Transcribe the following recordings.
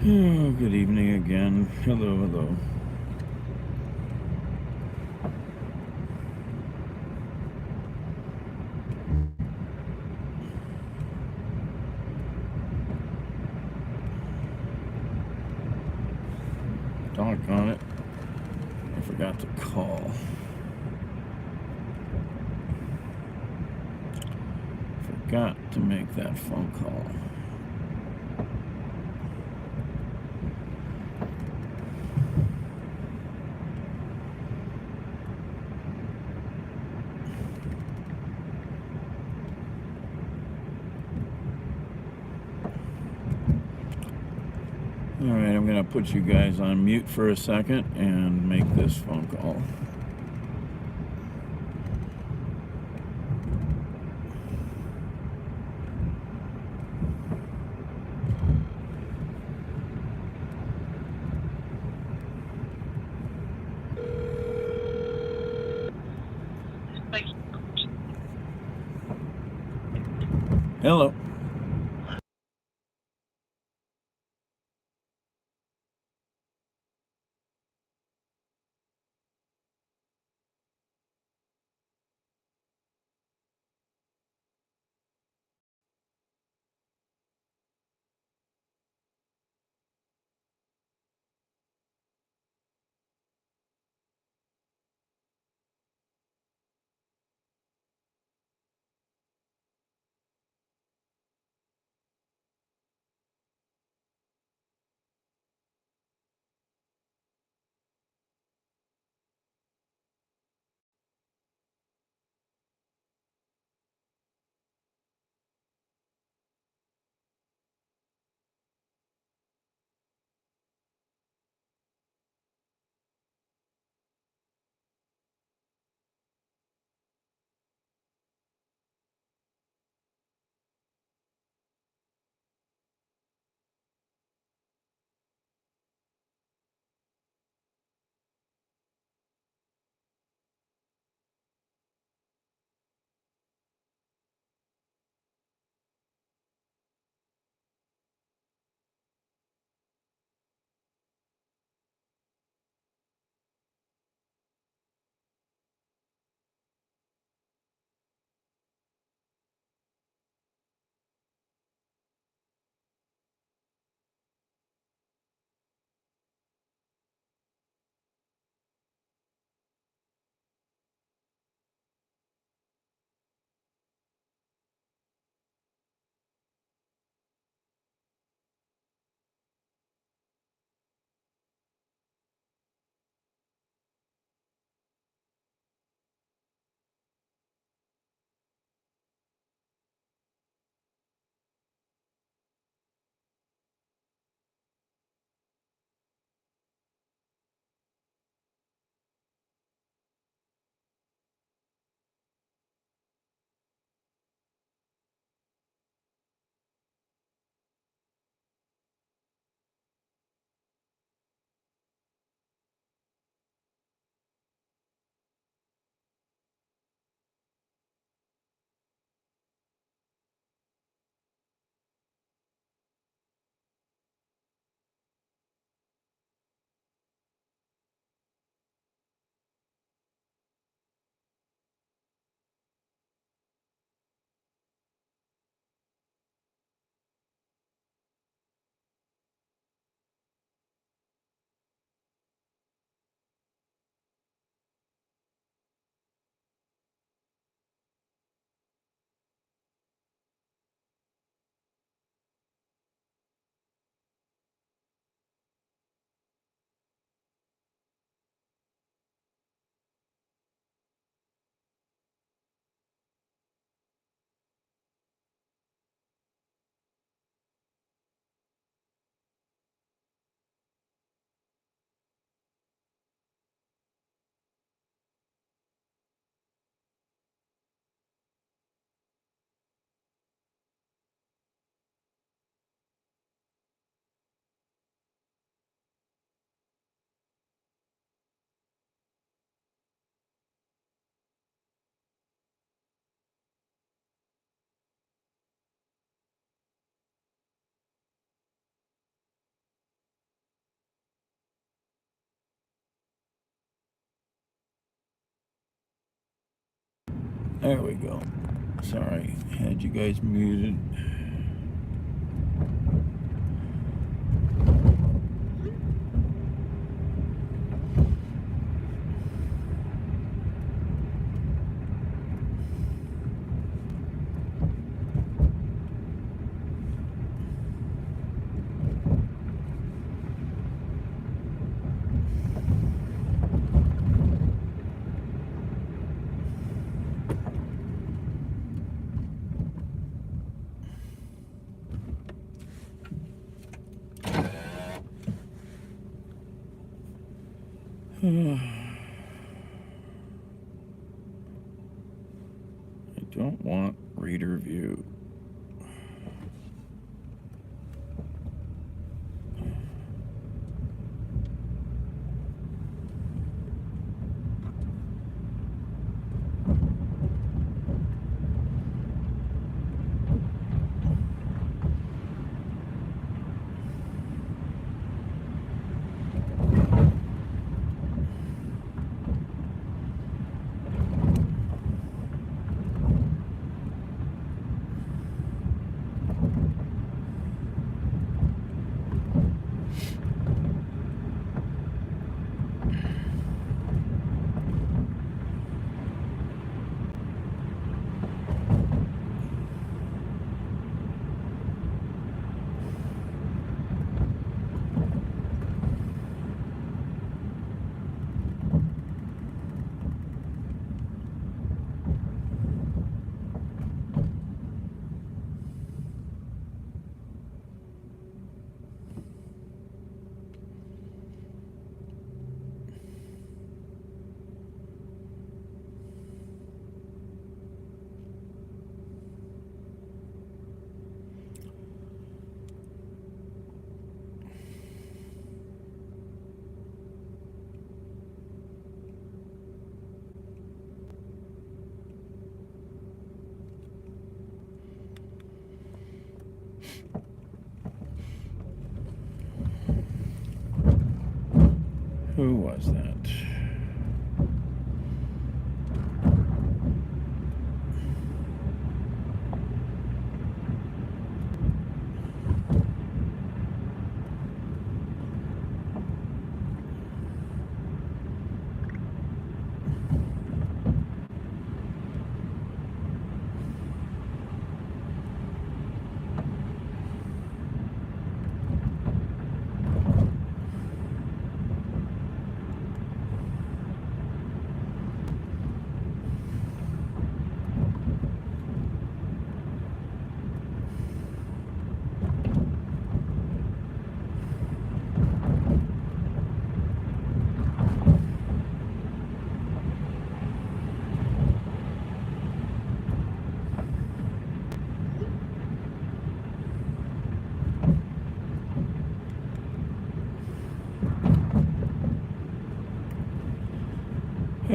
Oh, good evening again. Hello, hello. Doggone it. I forgot to call. Forgot to make that phone call. Alright, I'm going to put you guys on mute for a second and make this phone call. Hello. There we go. Sorry, had you guys muted. I don't want reader view. Who was that?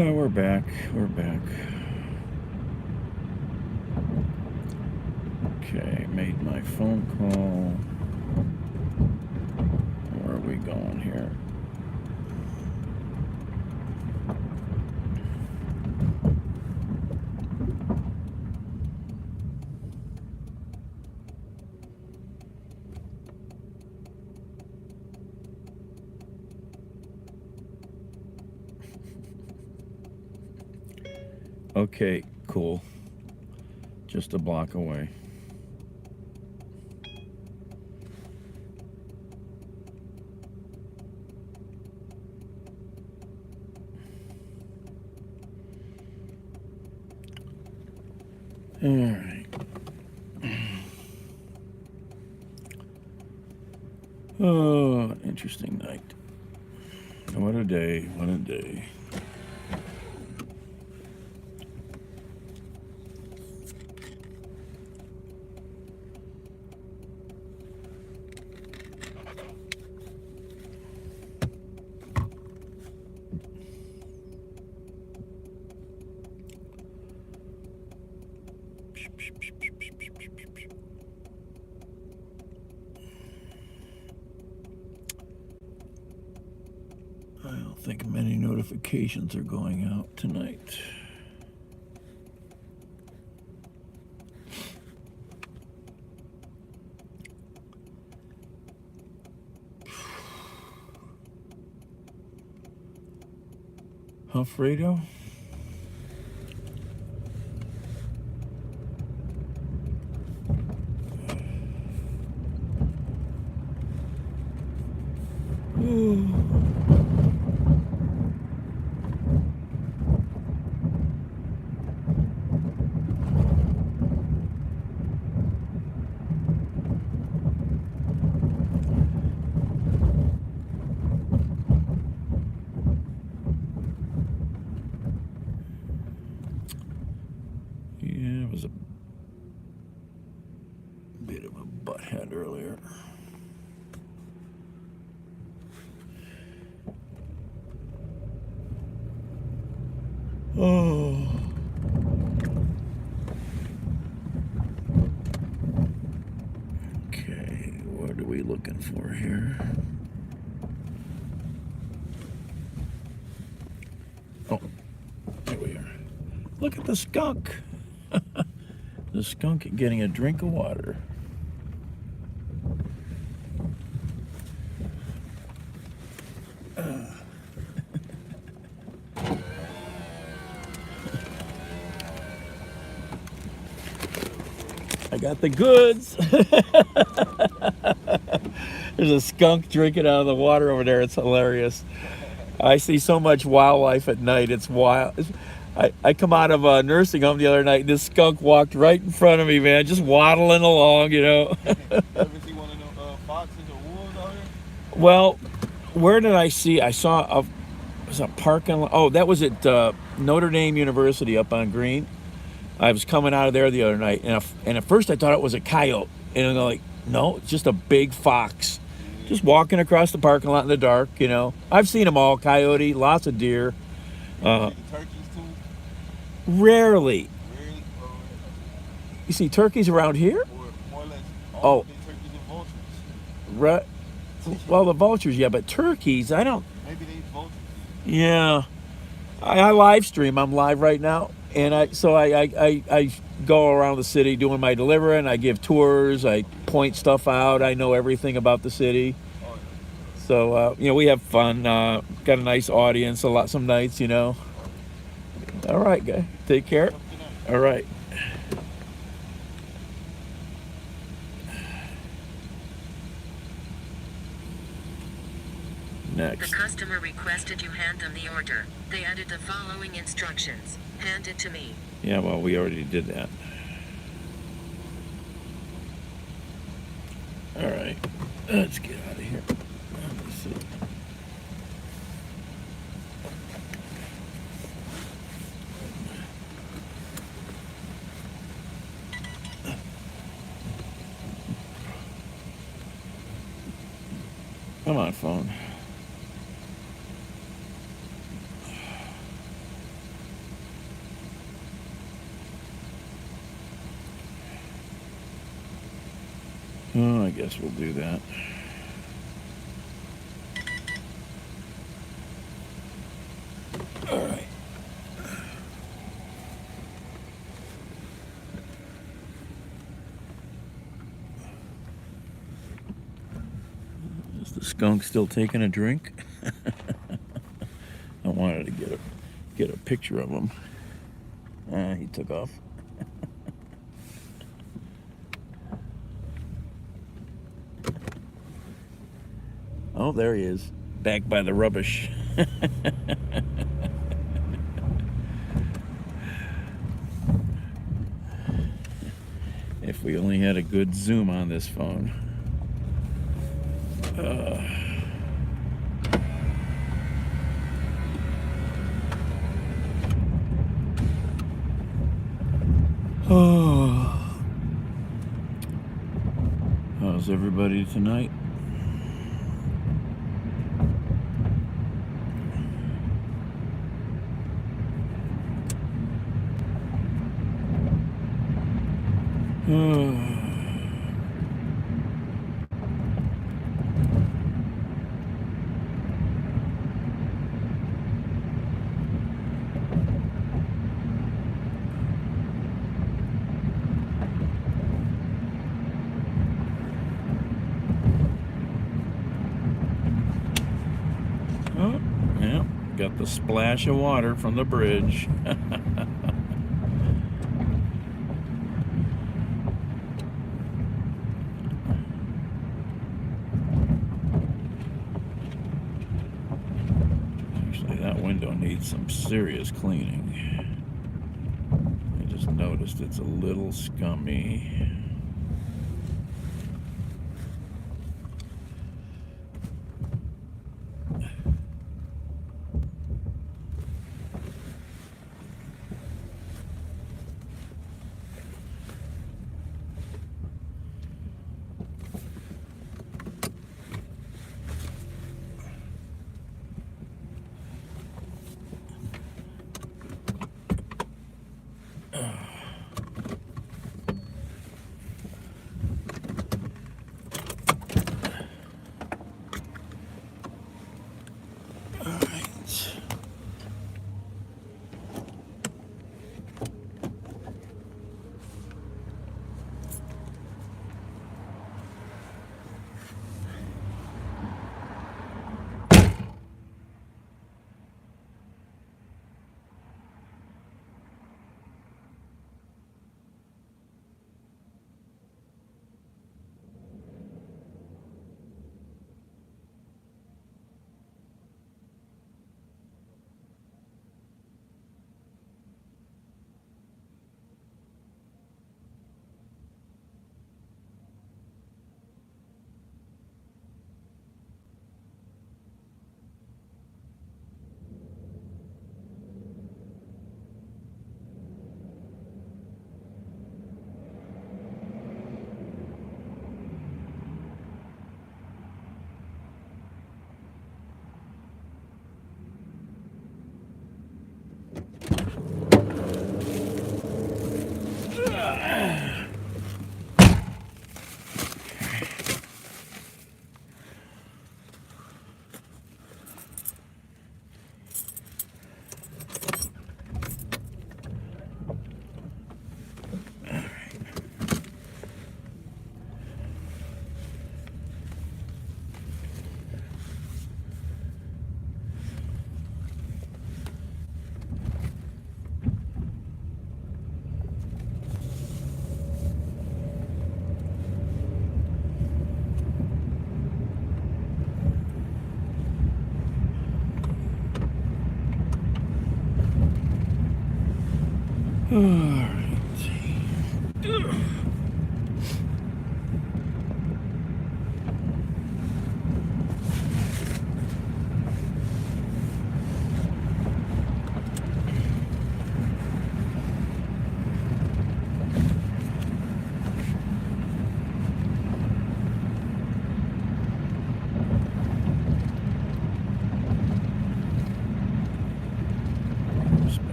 Oh, we're back. We're back. Okay, made my phone call. Where are we going here? Okay, cool. Just a block away. All right. Oh, interesting night. What a day, what a day. I don't think many notifications are going out tonight. Alfredo. Yeah, it was a bit of a butthead earlier. Oh. Okay, what are we looking for here? Oh, here we are. Look at the skunk. The skunk getting a drink of water. I got the goods. There's a skunk drinking out of the water over there. It's hilarious. I see so much wildlife at night. It's wild. I come out of a nursing home the other night, and this skunk walked right in front of me, man, just waddling along, you know. Ever see one of them foxes or wolves out here? Well, where did I see? I saw was a parking lot. Oh, that was at Notre Dame University up on Green. I was coming out of there the other night, and at first I thought it was a coyote, and I'm like, no, it's just a big fox, just walking across the parking lot in the dark. You know, I've seen them all: coyote, lots of deer. Turkeys too? Rarely. Really? You see turkeys around here? Or more or less Oh. all the turkeys and vultures. Right. Well, the vultures, yeah, but turkeys, I don't. Maybe they vultures. Yeah, I live stream. I'm live right now, and I go around the city doing my delivering. I give tours. I point stuff out. I know everything about the city. Oh, yeah. So you know, we have fun. Got a nice audience. Some nights, you know. All right, guy. Take care. All right. Next. The customer requested you hand them the order. They added the following instructions. Hand it to me. Yeah, well, we already did that. All right. Let's get out of here. Let's see. Come on, phone. Oh, I guess we'll do that. All right. Is the skunk still taking a drink? I wanted to get a picture of him. He took off. Oh, there he is, back by the rubbish. If we only had a good zoom on this phone. Oh. How's everybody tonight? Oh, yeah, got the splash of water from the bridge. Actually, that window needs some serious cleaning. I just noticed it's a little scummy. All right.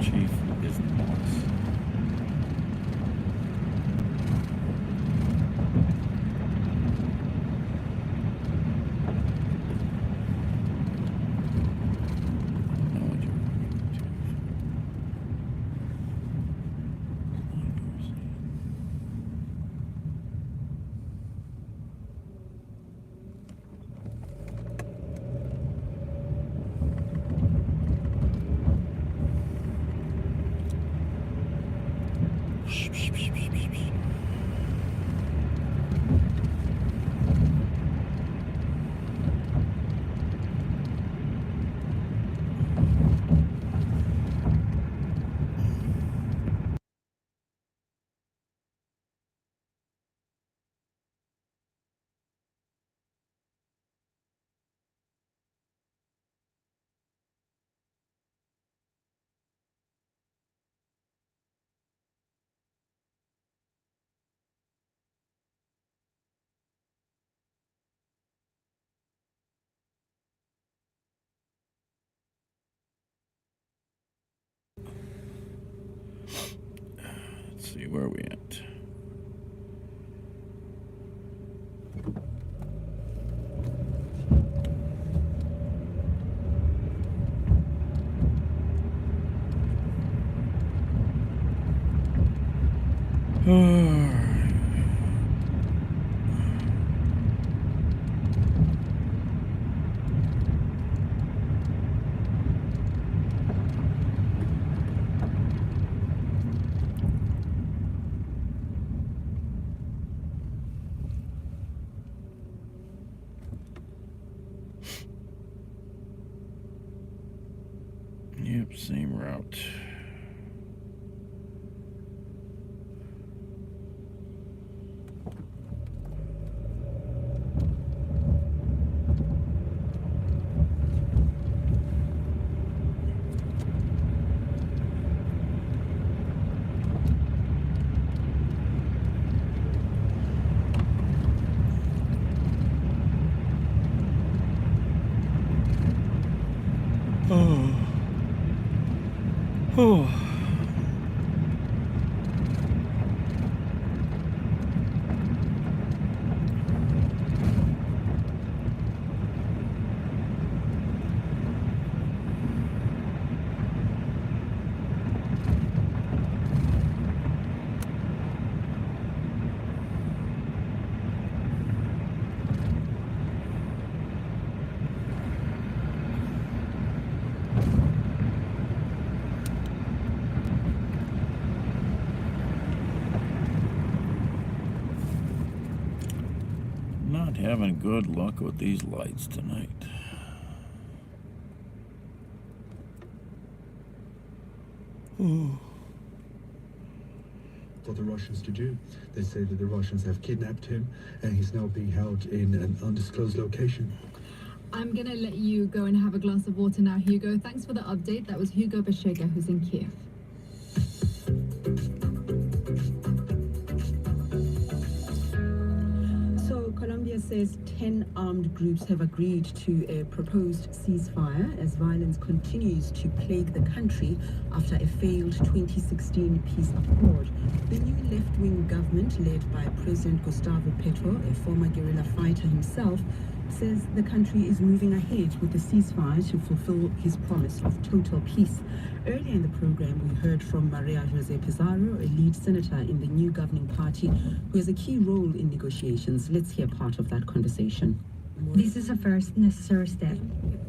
Chief is the boss. Let's see, where are we at? Yep, same route. Oh. Not having good luck with these lights tonight. For the Russians to do. They say that the Russians have kidnapped him and he's now being held in an undisclosed location. I'm gonna let you go and have a glass of water now, Hugo. Thanks for the update. That was Hugo Beshega, who's in Kiev. Colombia says 10 armed groups have agreed to a proposed ceasefire as violence continues to plague the country after a failed 2016 peace accord. The new left-wing government, led by President Gustavo Petro, a former guerrilla fighter himself, says the country is moving ahead with the ceasefire to fulfill his promise of total peace. Earlier in the program, we heard from Maria Jose Pizarro, a lead senator in the new governing party, who has a key role in negotiations. Let's hear part of that conversation. This is a first necessary step.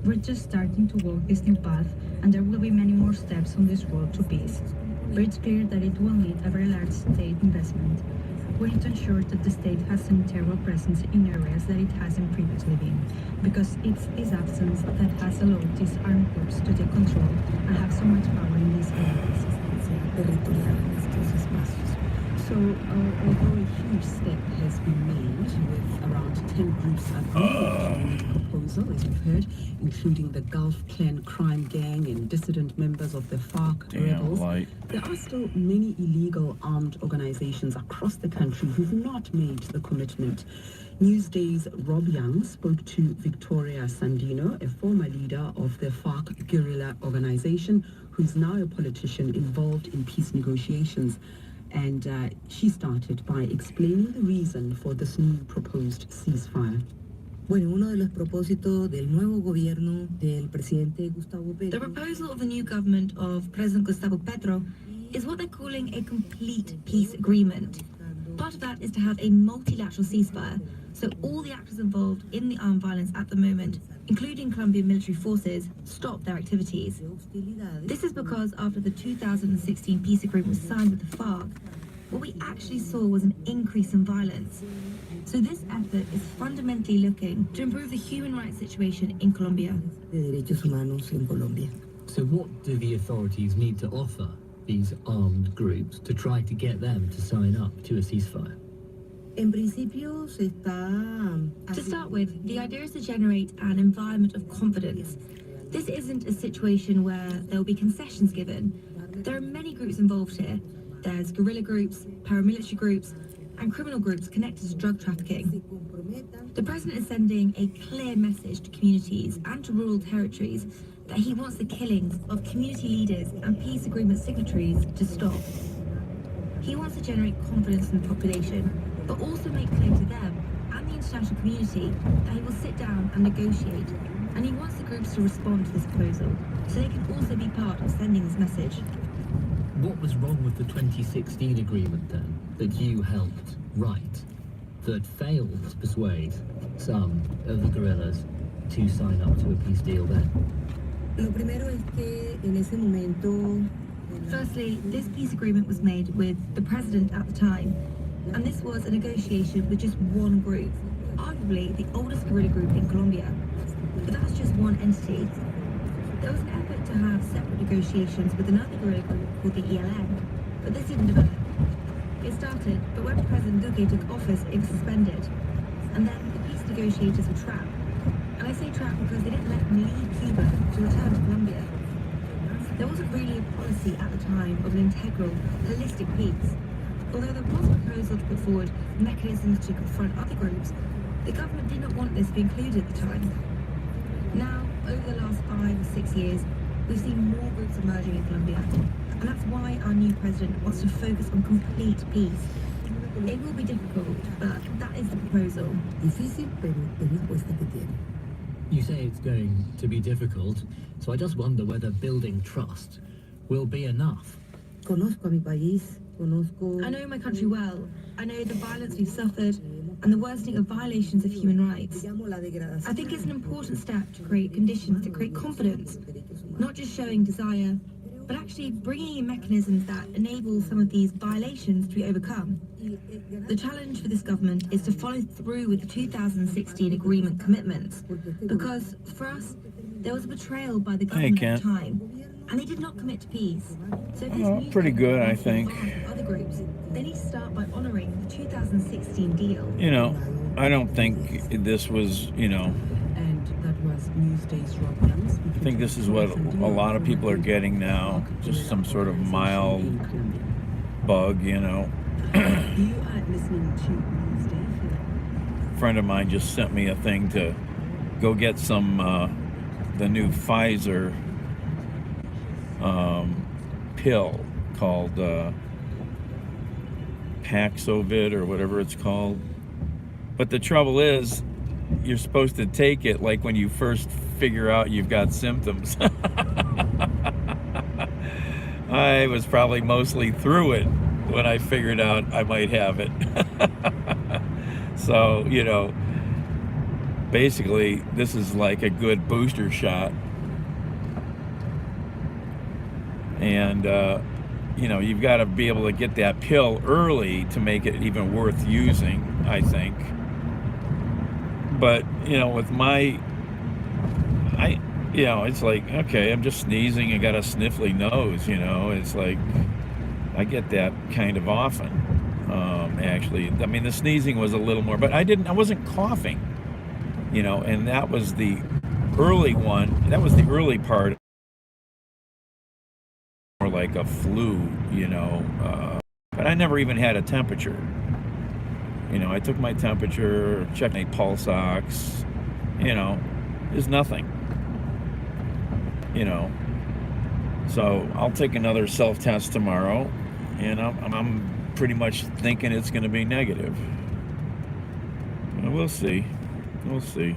We're just starting to walk this new path, and there will be many more steps on this road to peace. But it's clear that it will need a very large state investment. We need to ensure that the state has an integral presence in areas that it hasn't previously been, because it's its absence that has allowed these armed groups to take control and have so much power in these areas. So, although a huge step has been made with around 10 groups agreeing to the proposal, as we've heard, including the Gulf Clan crime gang and dissident members of the FARC rebels, there are still many illegal armed organizations across the country who've not made the commitment. Newsday's Rob Young spoke to Victoria Sandino, a former leader of the FARC guerrilla organization, who's now a politician involved in peace negotiations. And she started by explaining the reason for this new proposed ceasefire. Bueno, uno de los propósitos del nuevo gobierno del presidente Gustavo Petro. The proposal of the new government of President Gustavo Petro is what they're calling a complete peace agreement. Part of that is to have a multilateral ceasefire, so all the actors involved in the armed violence at the moment, including Colombian military forces, stop their activities. This is because after the 2016 peace agreement was signed with the FARC, what we actually saw was an increase in violence. So this effort is fundamentally looking to improve the human rights situation in Colombia. De derechos humanos en Colombia. So what do the authorities need to offer these armed groups to try to get them to sign up to a ceasefire? En principio se está... To start with, the idea is to generate an environment of confidence. This isn't a situation where there will be concessions given. There are many groups involved here. There's guerrilla groups, paramilitary groups, and criminal groups connected to drug trafficking. The president is sending a clear message to communities and to rural territories that he wants the killings of community leaders and peace agreement signatories to stop. He wants to generate confidence in the population, but also make clear to them and the international community that he will sit down and negotiate, and he wants the groups to respond to this proposal, so they can also be part of sending this message. What was wrong with the 2016 agreement then, that you helped write, that failed to persuade some of the guerrillas to sign up to a peace deal then? Lo primero es que en ese momento... Firstly, this peace agreement was made with the president at the time, and this was a negotiation with just one group, arguably the oldest guerrilla group in Colombia. But that's just one entity. There was an effort to have separate negotiations with another guerrilla group called the ELN, but this didn't develop. It started, but when President Duque took office, it was suspended. And then the peace negotiators were trapped. And I say trapped because they didn't let them leave Cuba to return to Colombia. There wasn't really a policy at the time of an integral, holistic peace. Although there was a proposal to put forward mechanisms to confront other groups, the government did not want this to be included at the time. Now, over the last 5 or 6 years, we've seen more groups emerging in Colombia. And that's why our new president wants to focus on complete peace. It will be difficult, but that is the proposal. Difícil, pero es la apuesta que tiene. You say it's going to be difficult, so I just wonder whether building trust will be enough. Conozco a mi país, conozco... I know my country well. I know the violence we've suffered and the worsening of violations of human rights. I think it's an important step to create conditions that create confidence, not just showing desire, but actually bringing in mechanisms that enable some of these violations to be overcome. The challenge for this government is to follow through with the 2016 agreement commitments, because for us, there was a betrayal by the government at the time, and they did not commit to peace. So if this new Pretty good, I government think. wants to embark on other groups, they need to start by honoring the 2016 deal. You know, I don't think this was, you know, And that was Newsday's Rob Youngs. I think this is what a lot of people are getting now, just some sort of mild bug, you know. You are listening to Newsday. A friend of mine just sent me a thing to go get some, the new Pfizer pill called Paxlovid or whatever it's called. But the trouble is, you're supposed to take it like when you first figure out you've got symptoms. I was probably mostly through it when I figured out I might have it. So, you know, basically this is like a good booster shot. And, you know, you've got to be able to get that pill early to make it even worth using, I think. But, you know, with you know, it's like, okay, I'm just sneezing and got a sniffly nose, you know. It's like, I get that kind of often, actually. I mean, the sneezing was a little more, but I wasn't coughing, you know, and that was the early one. That was the early part. More like a flu, you know, but I never even had a temperature. You know, I took my temperature, checked my pulse ox, you know, there's nothing, you know. So I'll take another self-test tomorrow, and I'm pretty much thinking it's going to be negative. Well, we'll see. We'll see.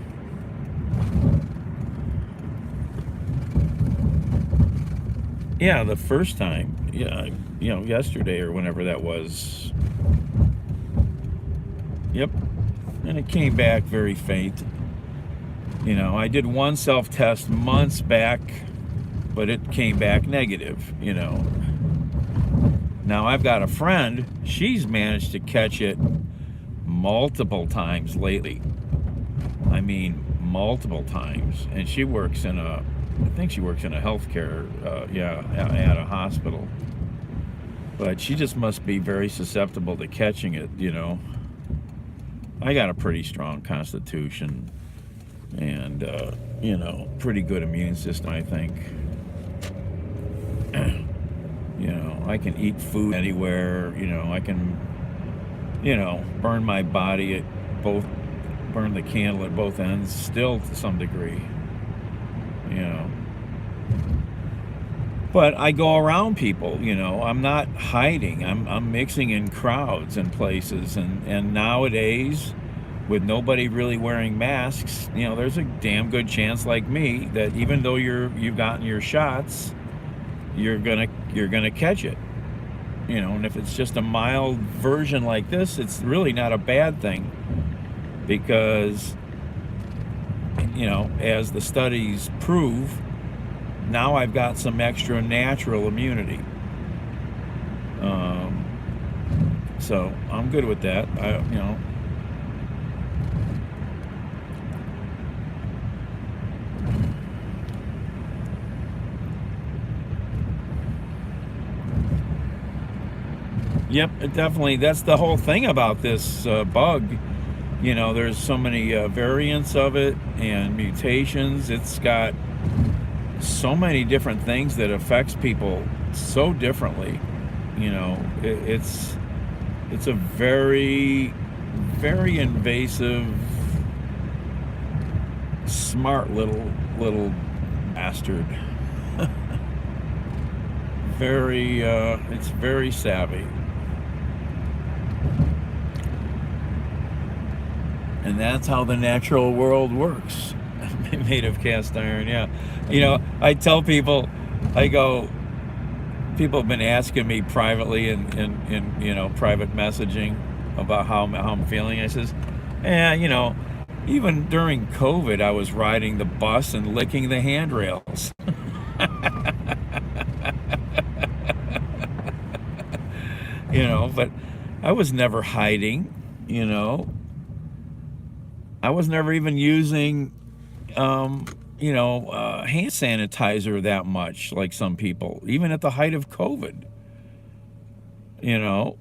Yeah, the first time, yeah, you know, yesterday or whenever that was. Yep, and it came back very faint. You know, I did one self-test months back, but it came back negative, you know. Now I've got a friend, she's managed to catch it multiple times lately. I mean, multiple times. And she works in I think she works in a healthcare, at a hospital. But she just must be very susceptible to catching it, you know. I got a pretty strong constitution and, you know, pretty good immune system, I think. You know, I can eat food anywhere, you know, I can, you know, burn my body burn the candle at both ends still to some degree, you know. But I go around people, you know, I'm not hiding. I'm mixing in crowds and places. And nowadays, with nobody really wearing masks, you know, there's a damn good chance, like me, that even though you've gotten your shots, you're gonna catch it. You know, and if it's just a mild version like this, it's really not a bad thing, because, you know, as the studies prove, now I've got some extra natural immunity. So I'm good with that. You know. Yep, it definitely. That's the whole thing about this bug. You know, there's so many variants of it and mutations. It's got so many different things that affects people so differently. You know, it's a very, very invasive, smart little bastard. Very, it's very savvy. And that's how the natural world works. Made of cast iron, yeah. You know, I tell people, I go, people have been asking me privately in you know, private messaging about how I'm feeling. I says, yeah, you know, even during COVID, I was riding the bus and licking the handrails. You know, but I was never hiding, you know. I was never even using, you know, hand sanitizer that much like some people, even at the height of COVID. You know,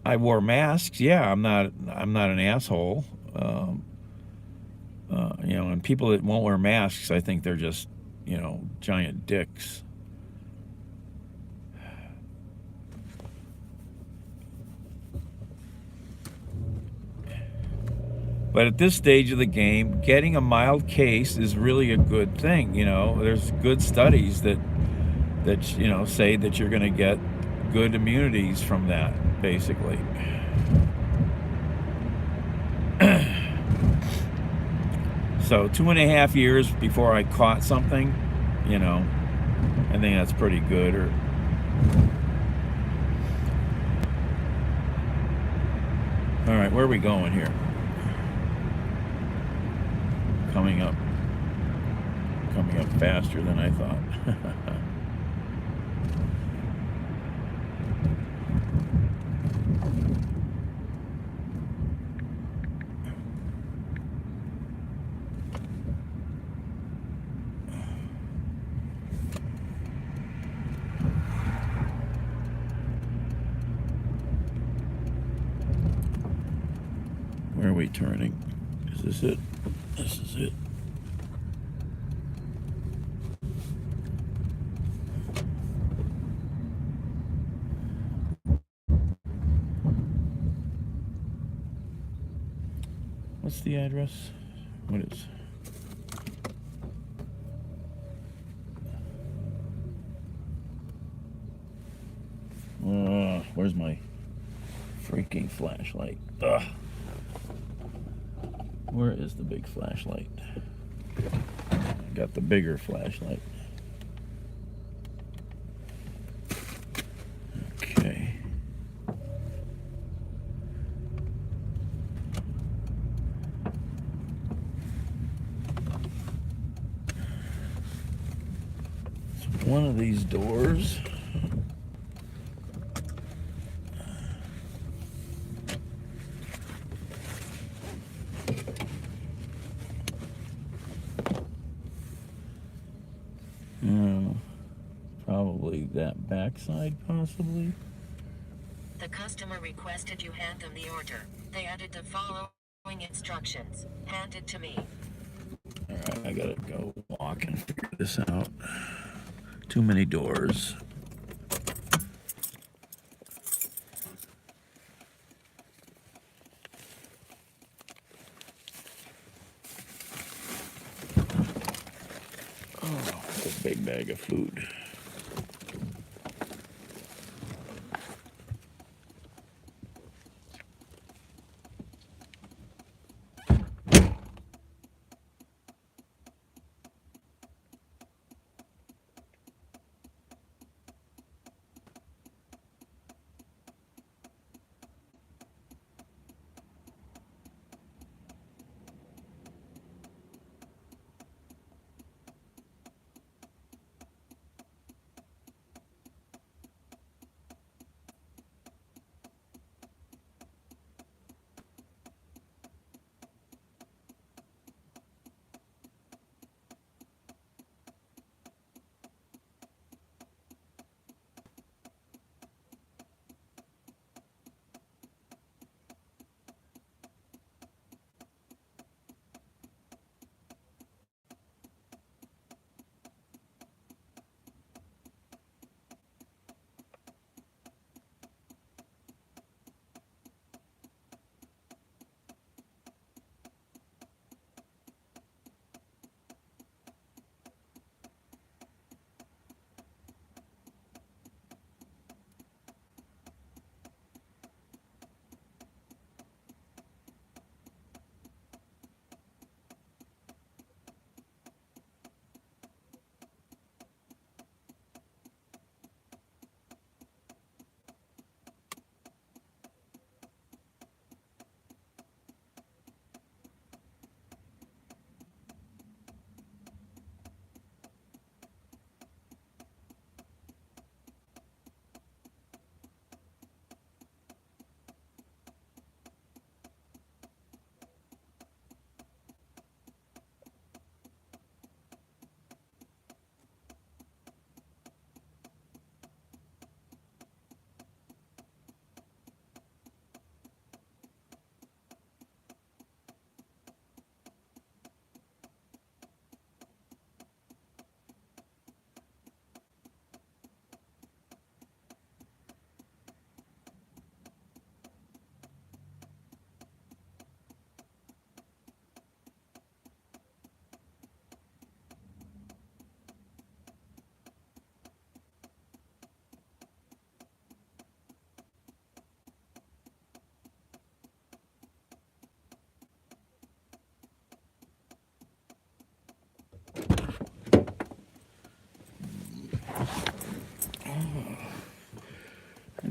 I wore masks. Yeah, I'm not an asshole. You know, and people that won't wear masks, I think they're just, you know, giant dicks. But at this stage of the game, getting a mild case is really a good thing. You know, there's good studies that you know, say that you're going to get good immunities from that, basically. So 2.5 years before I caught something, you know, I think that's pretty good. Or all right, where are we going here? Coming up faster than I thought. Where are we turning? Is this it? This is it. What's the address? What is? Where's my freaking flashlight? Ugh. Where is the big flashlight? I got the bigger flashlight. Okay. So one of these doors. Probably that backside, possibly. The customer requested you hand them the order. They added the following instructions. Hand it to me. Alright, I gotta go walk and figure this out. Too many doors. Oh, a big bag of food.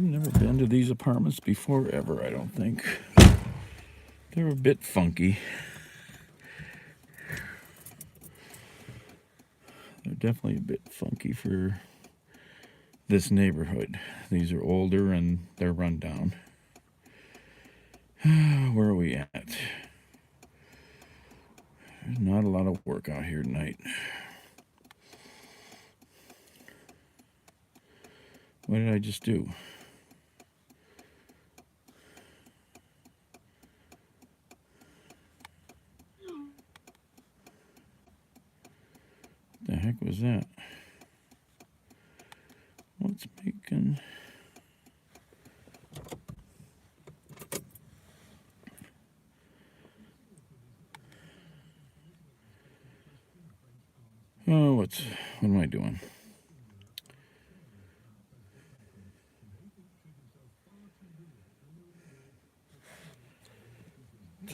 never been to these apartments before ever, I don't think. They're a bit funky. They're definitely a bit funky for this neighborhood. These are older and they're run down. Where are we at? There's not a lot of work out here tonight. What did I just do? The heck was that? What's making... Oh, what am I doing?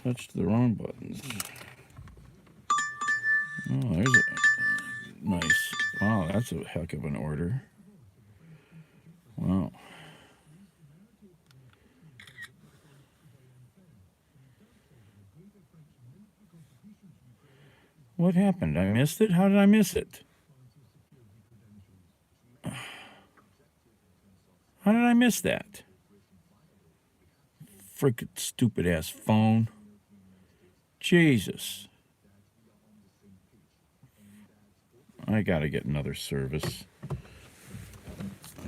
Touched the wrong buttons. Oh, there's a nice. Wow, that's a heck of an order. Wow. What happened? I missed it? How did I miss it? How did I miss that? Freaking stupid ass phone. Jesus. I gotta get another service.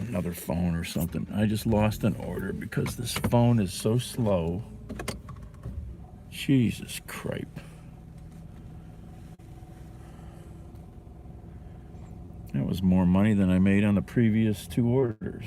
Another phone or something. I just lost an order because this phone is so slow. Jesus Christ. That was more money than I made on the previous 2 orders.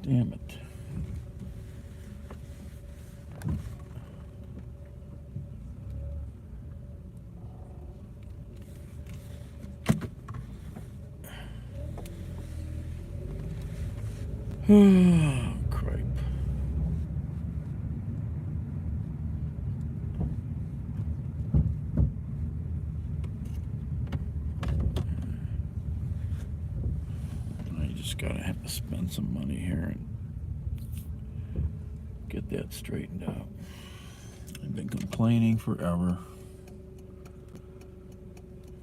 Damn it. Oh, crap. I just gotta have to spend some money here and get that straightened out. I've been complaining forever.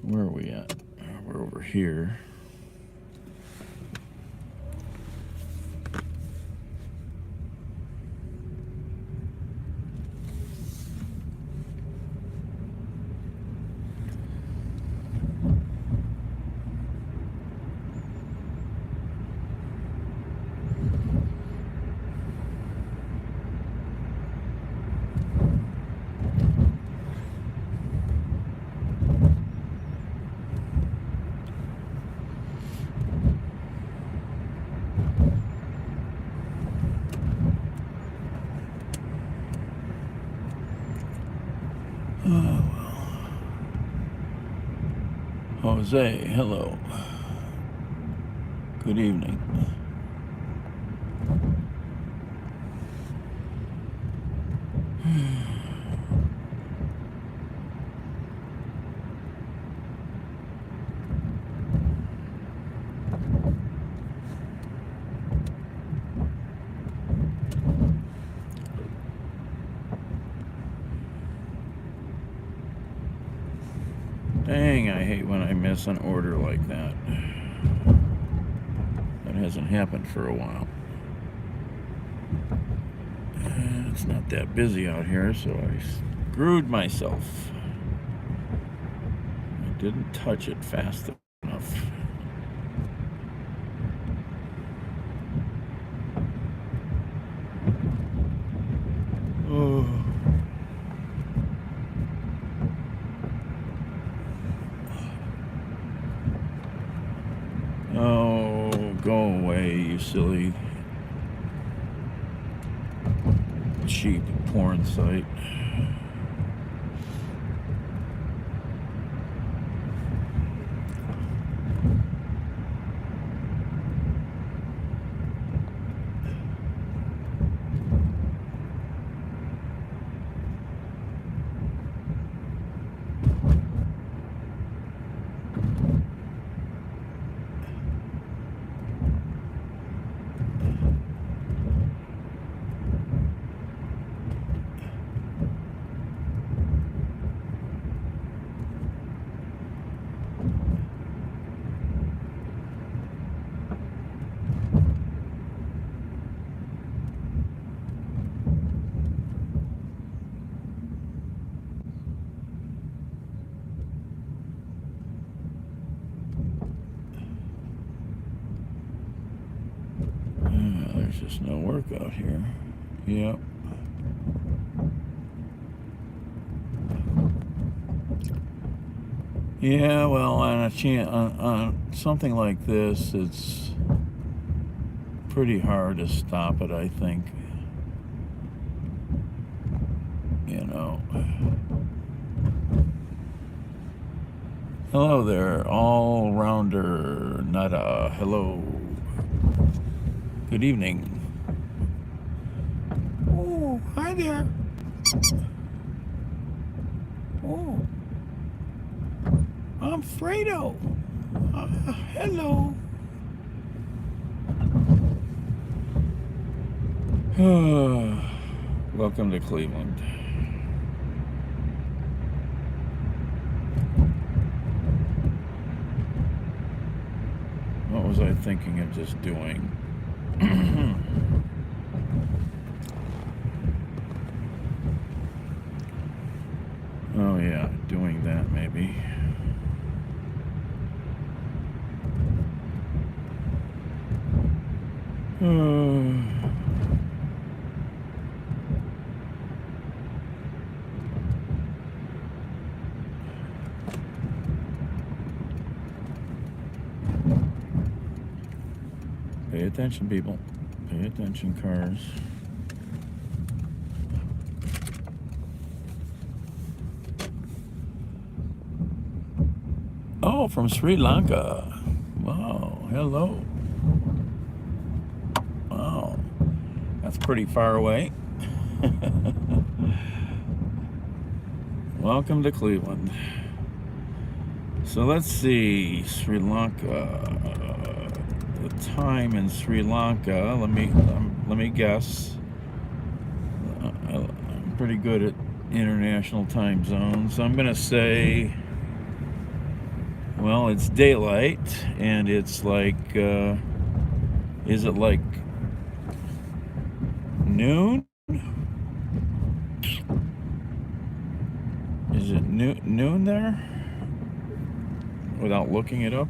Where are we at? We're over here. Jose, hello. Good evening. Dang, I hate when I miss an order like that. That hasn't happened for a while. And it's not that busy out here, so I screwed myself. I didn't touch it fast enough. Oh. Oh, go away, you silly cheap porn site. There's just no work out here. Yep. Yeah, well, on something like this, it's pretty hard to stop it, I think. You know. Hello there, all-rounder Nada. Hello. Good evening. Oh, hi there. Oh, I'm Fredo. Hello. Welcome to Cleveland. What was I thinking of just doing? Oh yeah, doing that maybe. Pay attention, people. Pay attention, cars. Oh, from Sri Lanka. Wow, hello. Wow, that's pretty far away. Welcome to Cleveland. So let's see, Sri Lanka. The time in Sri Lanka. Let me guess. I'm pretty good at international time zones. I'm gonna say, well, it's daylight, and it's like, is it like noon? Is it noon there? Without looking it up.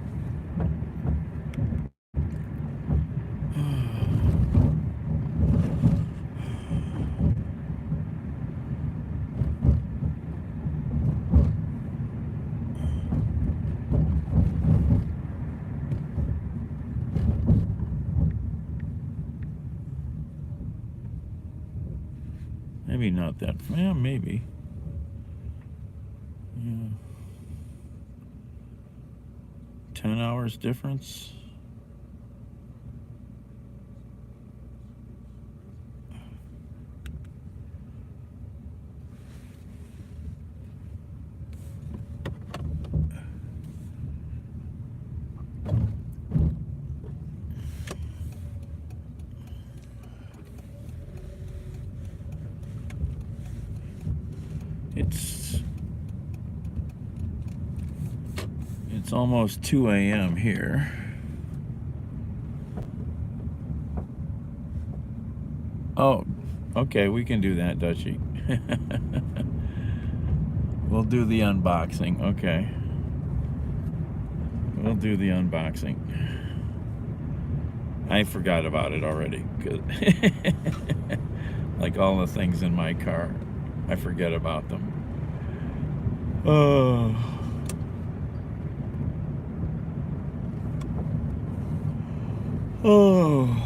Maybe not that. Yeah, maybe. Yeah. 10 hours difference. It's almost 2 a.m. here. Oh, okay, we can do that, Dutchie. We'll do the unboxing, okay. We'll do the unboxing. I forgot about it already. Like all the things in my car, I forget about them. Oh. Oh.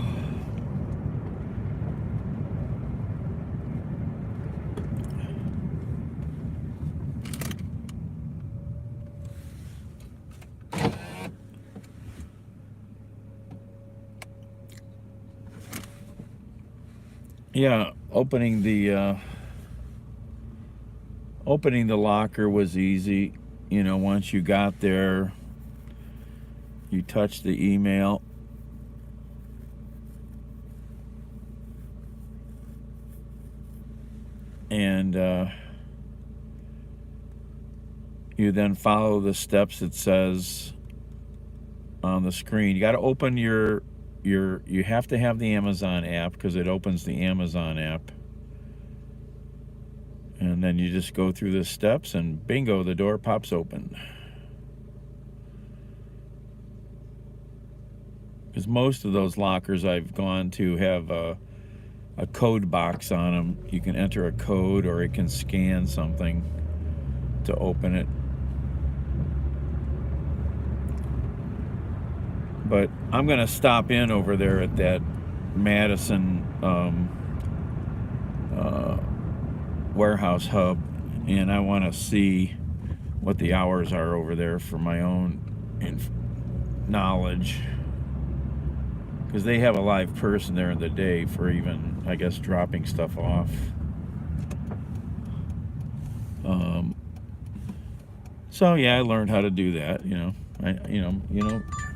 Yeah, opening the locker was easy. You know, once you got there, you touched the email. And you then follow the steps it says on the screen. You got to open you have to have the Amazon app because it opens the Amazon app. And then you just go through the steps and bingo, the door pops open. because most of those lockers I've gone to have a code box on them. You can enter a code, or it can scan something to open it. But I'm gonna stop in over there at that Madison warehouse hub, and I want to see what the hours are over there for my own knowledge, because they have a live person there in the day for even, I guess, dropping stuff off. So yeah, I learned how to do that. You know.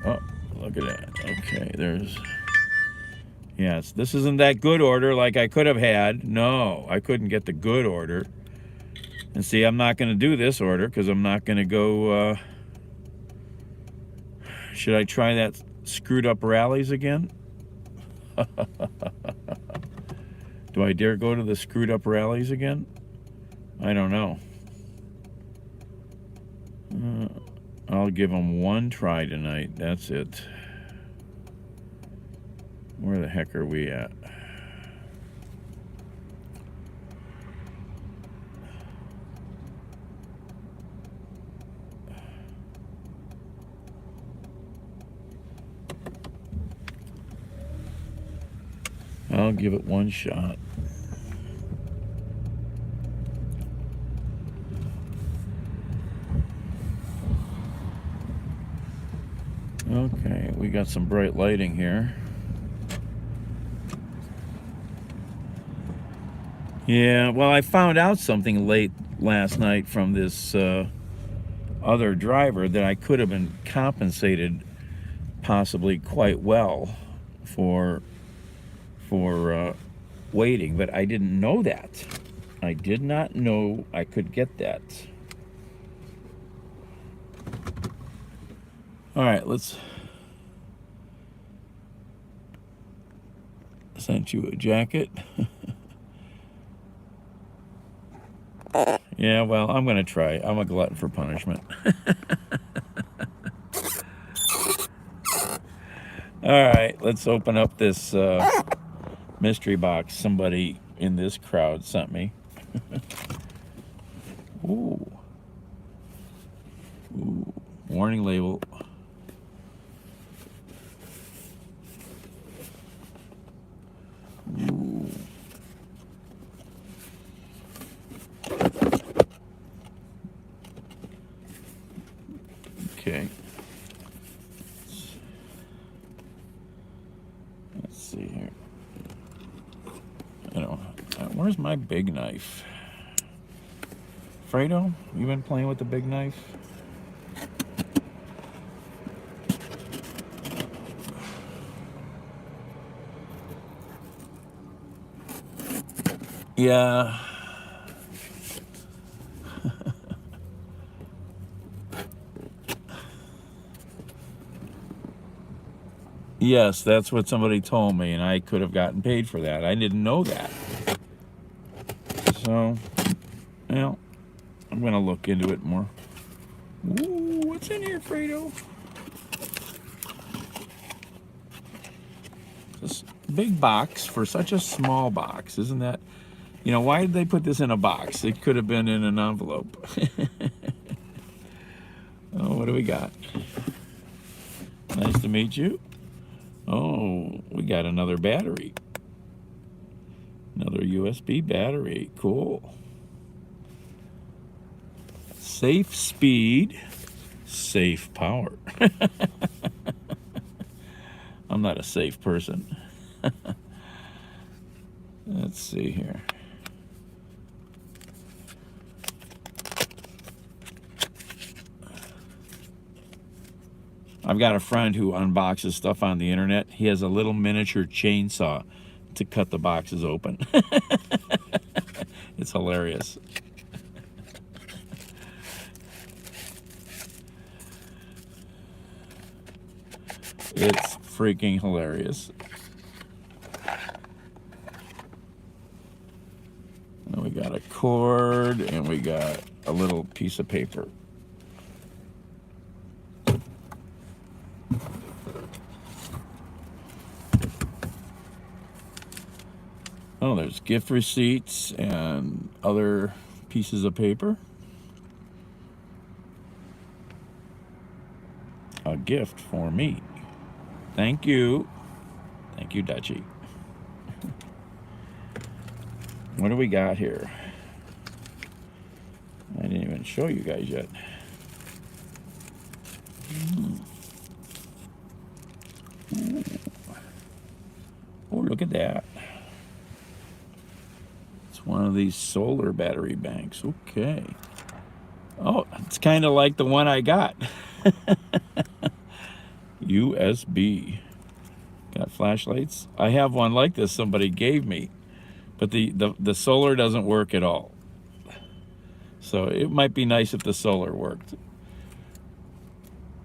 Oh, look at that. Okay, there's. Yes, this isn't that good order like I could have had. No, I couldn't get the good order. And see, I'm not going to do this order because I'm not going to go... Should I try that screwed up rallies again? Do I dare go to the screwed up rallies again? I don't know. I'll give them one try tonight. That's it. Where the heck are we at? I'll give it one shot. Okay, we got some bright lighting here. Yeah, well, I found out something late last night from this other driver that I could have been compensated possibly quite well for waiting, but I didn't know that. I did not know I could get that. All right, let's send you a jacket. Yeah, well, I'm going to try. I'm a glutton for punishment. All right, let's open up this mystery box somebody in this crowd sent me. Ooh. Ooh. Warning label. Ooh. Okay. Let's see here. I don't. Where's my big knife? Fredo, you been playing with the big knife? Yeah. Yes, that's what somebody told me, and I could have gotten paid for that. I didn't know that. So, well, I'm going to look into it more. Ooh, what's in here, Fredo? This big box for such a small box. Isn't that... You know, why did they put this in a box? It could have been in an envelope. Oh, what do we got? Nice to meet you. Oh, we got another battery. Another USB battery. Cool. Safe speed, safe power. I'm not a safe person. Let's see here. I've got a friend who unboxes stuff on the internet. He has a little miniature chainsaw to cut the boxes open. It's hilarious. It's freaking hilarious. And we got a cord, and we got a little piece of paper. Oh, there's gift receipts and other pieces of paper. A gift for me. Thank you. Thank you, Dutchie. What do we got here? I didn't even show you guys yet. Oh, look at that. It's one of these solar battery banks. Okay. Oh, it's kind of like the one I got. USB. Got flashlights. I have one like this somebody gave me, but the solar doesn't work at all. So it might be nice if the solar worked.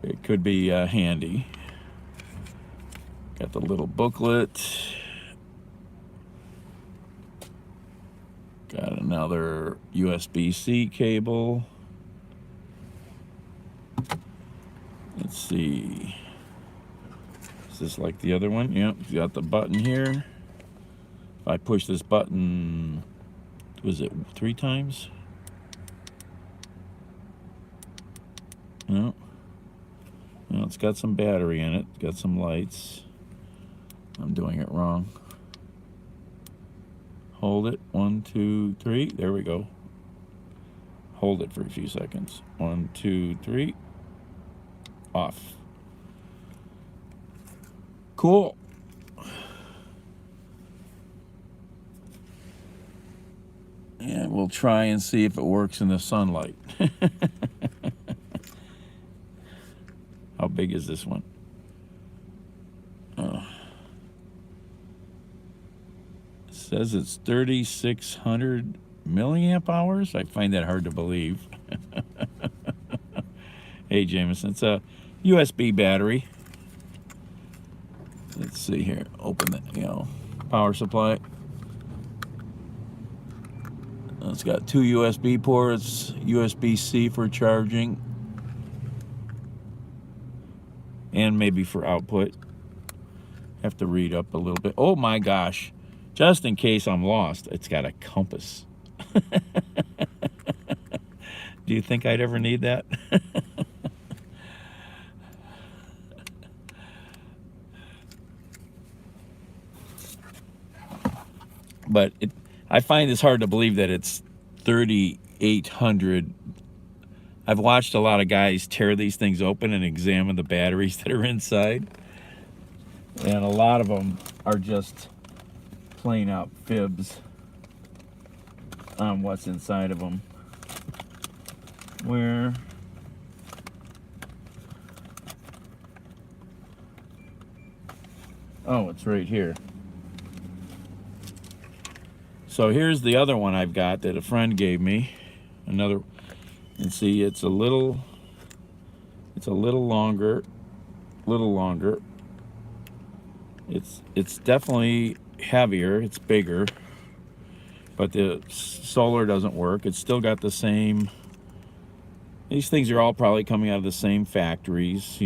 It could be handy. Got the little booklet. Got another USB-C cable. Let's see. Is this like the other one? Yep, you got the button here. If I push this button, was it 3 times? No. No, it's got some battery in it. It's got some lights. I'm doing it wrong. Hold it. 1, 2, 3. There we go. Hold it for a few seconds. 1, 2, 3. Off. Cool. And we'll try and see if it works in the sunlight. How big is this one? It says it's 3,600 milliamp hours. I find that hard to believe. Hey, Jameson, it's a USB battery. Let's see here. Open the, power supply. It's got 2 USB ports, USB-C for charging, and maybe for output. Have to read up a little bit. Oh my gosh. Just in case I'm lost, it's got a compass. Do you think I'd ever need that? But I find this hard to believe that it's 3,800. I've watched a lot of guys tear these things open and examine the batteries that are inside. And a lot of them are just plain out fibs on what's inside of them. Where? Oh, it's right here. So here's the other one I've got that a friend gave me. Another, and see, it's a little longer. It's definitely heavier. It's bigger, but the solar doesn't work. It's still got the same. These things are all probably coming out of the same factories,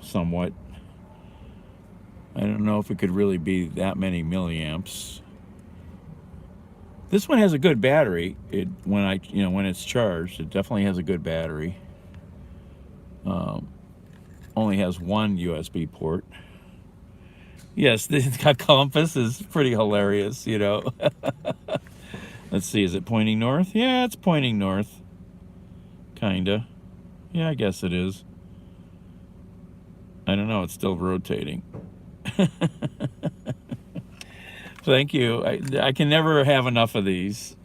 somewhat. I don't know if it could really be that many milliamps. This one has a good battery. When it's charged, it definitely has a good battery. Only has 1 USB port. Yes, the compass is pretty hilarious, Let's see, is it pointing north? Yeah, it's pointing north. Kinda. Yeah, I guess it is. I don't know, it's still rotating. Thank you. I can never have enough of these.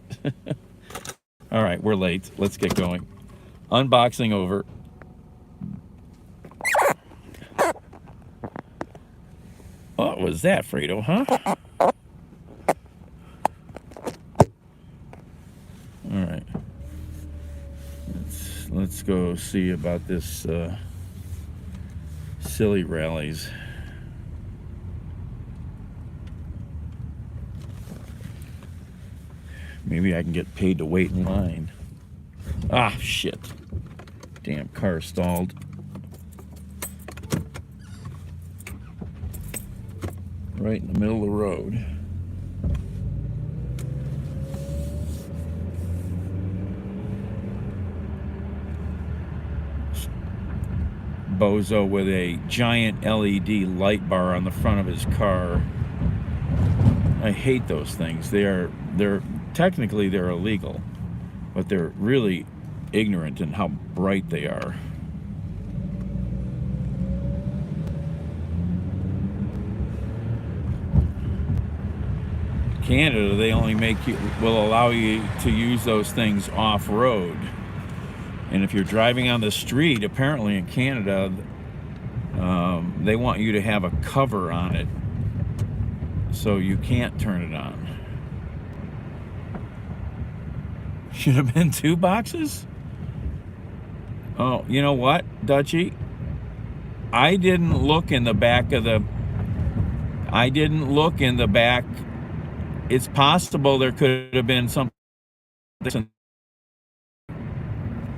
All right, we're late. Let's get going. Unboxing over. What was that, Fredo, huh? All right. Let's go see about this silly rallies. Maybe I can get paid to wait in line. Ah, shit. Damn car stalled. Right in the middle of the road. bozo with a giant LED light bar on the front of his car. I hate those things. They're technically they're illegal, but they're really ignorant in how bright they are. Canada, they only will allow you to use those things off-road. And if you're driving on the street, apparently in Canada, they want you to have a cover on it, so you can't turn it on. Should have been 2 boxes? Oh, you know what, Dutchie? I didn't look in the back. It's possible there could have been something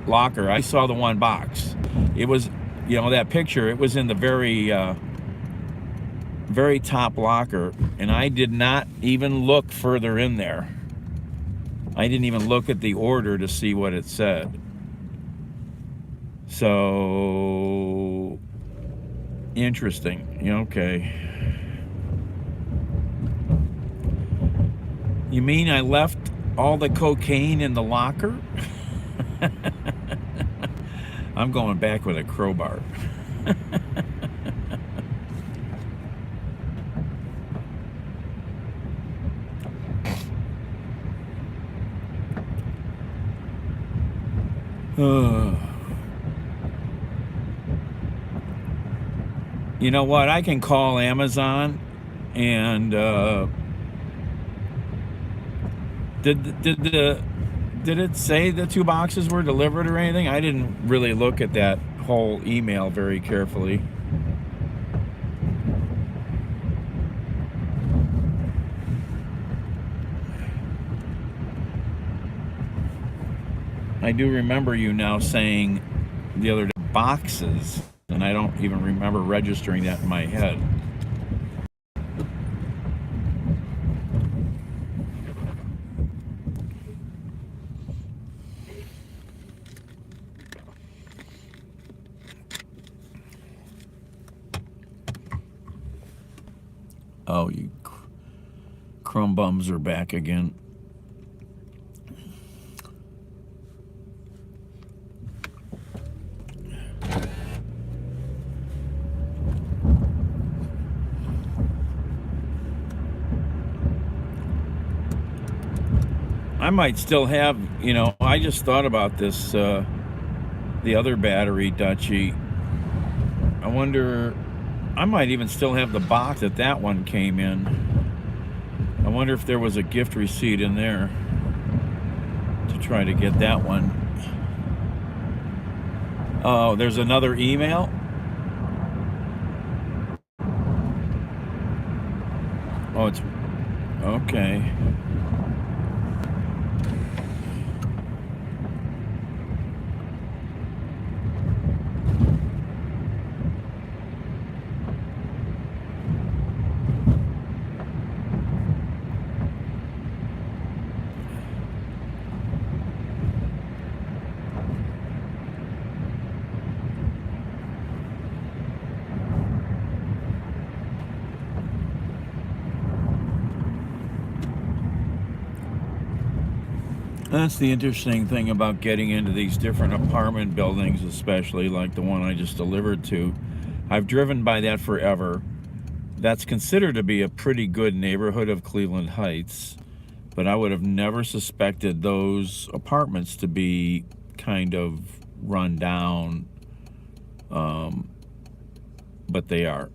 locker. I saw the 1 box. It was, you know, that picture, it was in the very top locker, and I did not even look further in there. I didn't even look at the order to see what it said. So interesting. Okay. You mean I left all the cocaine in the locker? I'm going back with a crowbar. You know what? I can call Amazon and did it say the 2 boxes were delivered or anything? I didn't really look at that whole email very carefully. I do remember you now saying the other day boxes, and I don't even remember registering that in my head. Oh, you crumb bums are back again. I might still have, you know, I just thought about this, the other battery, Dutchie. I wonder, I might even still have the box that one came in. I wonder if there was a gift receipt in there to try to get that one. Oh, there's another email? Oh, it's, okay. That's the interesting thing about getting into these different apartment buildings, especially like the one I just delivered to. I've driven by that forever. That's considered to be a pretty good neighborhood of Cleveland Heights, but I would have never suspected those apartments to be kind of run down, but they are.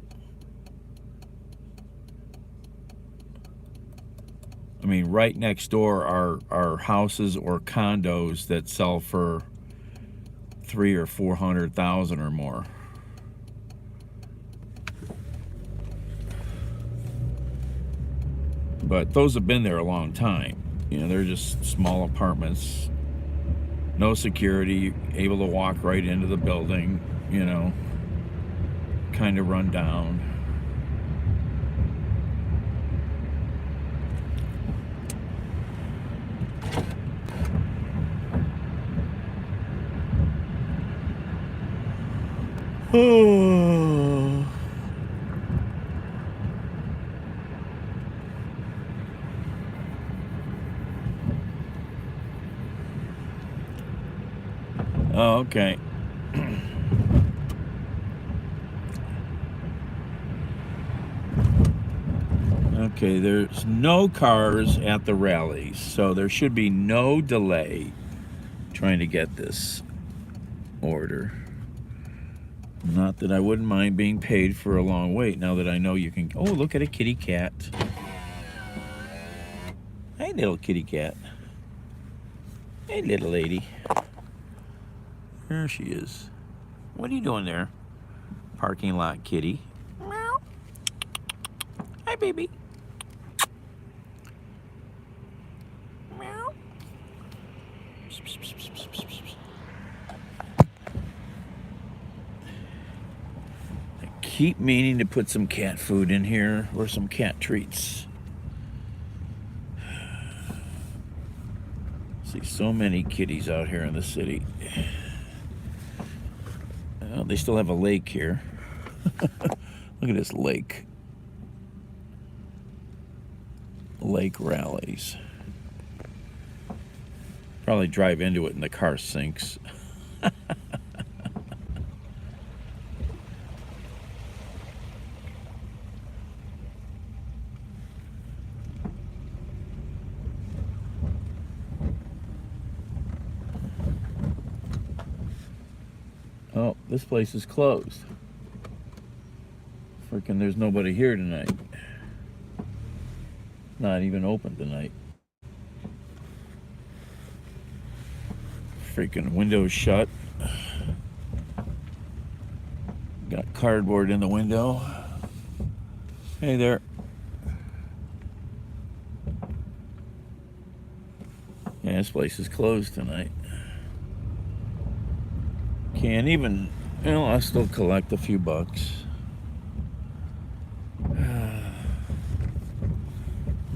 I mean, right next door are houses or condos that sell for $300,000 or $400,000 or more. But those have been there a long time. You know, they're just small apartments, no security, able to walk right into the building, you know, kind of run down. Oh. Oh, okay. Okay, there's no cars at the rally, so there should be no delay trying to get this order. Not that I wouldn't mind being paid for a long wait now that I know you can. Oh, look at a kitty cat. Hey, little kitty cat. Hey, little lady. There she is. What are you doing there? Parking lot kitty. Meow. Hi, baby. Meow. I keep meaning to put some cat food in here or some cat treats. See so many kitties out here in the city. Well, they still have a lake here. Look at this lake. Lake rallies. Probably drive into it and the car sinks. Oh, this place is closed. Freaking, there's nobody here tonight. Not even open tonight. Freaking windows shut. Got cardboard in the window. Hey there. Yeah, this place is closed tonight. Can't even, you know, I'll still collect a few bucks. I'm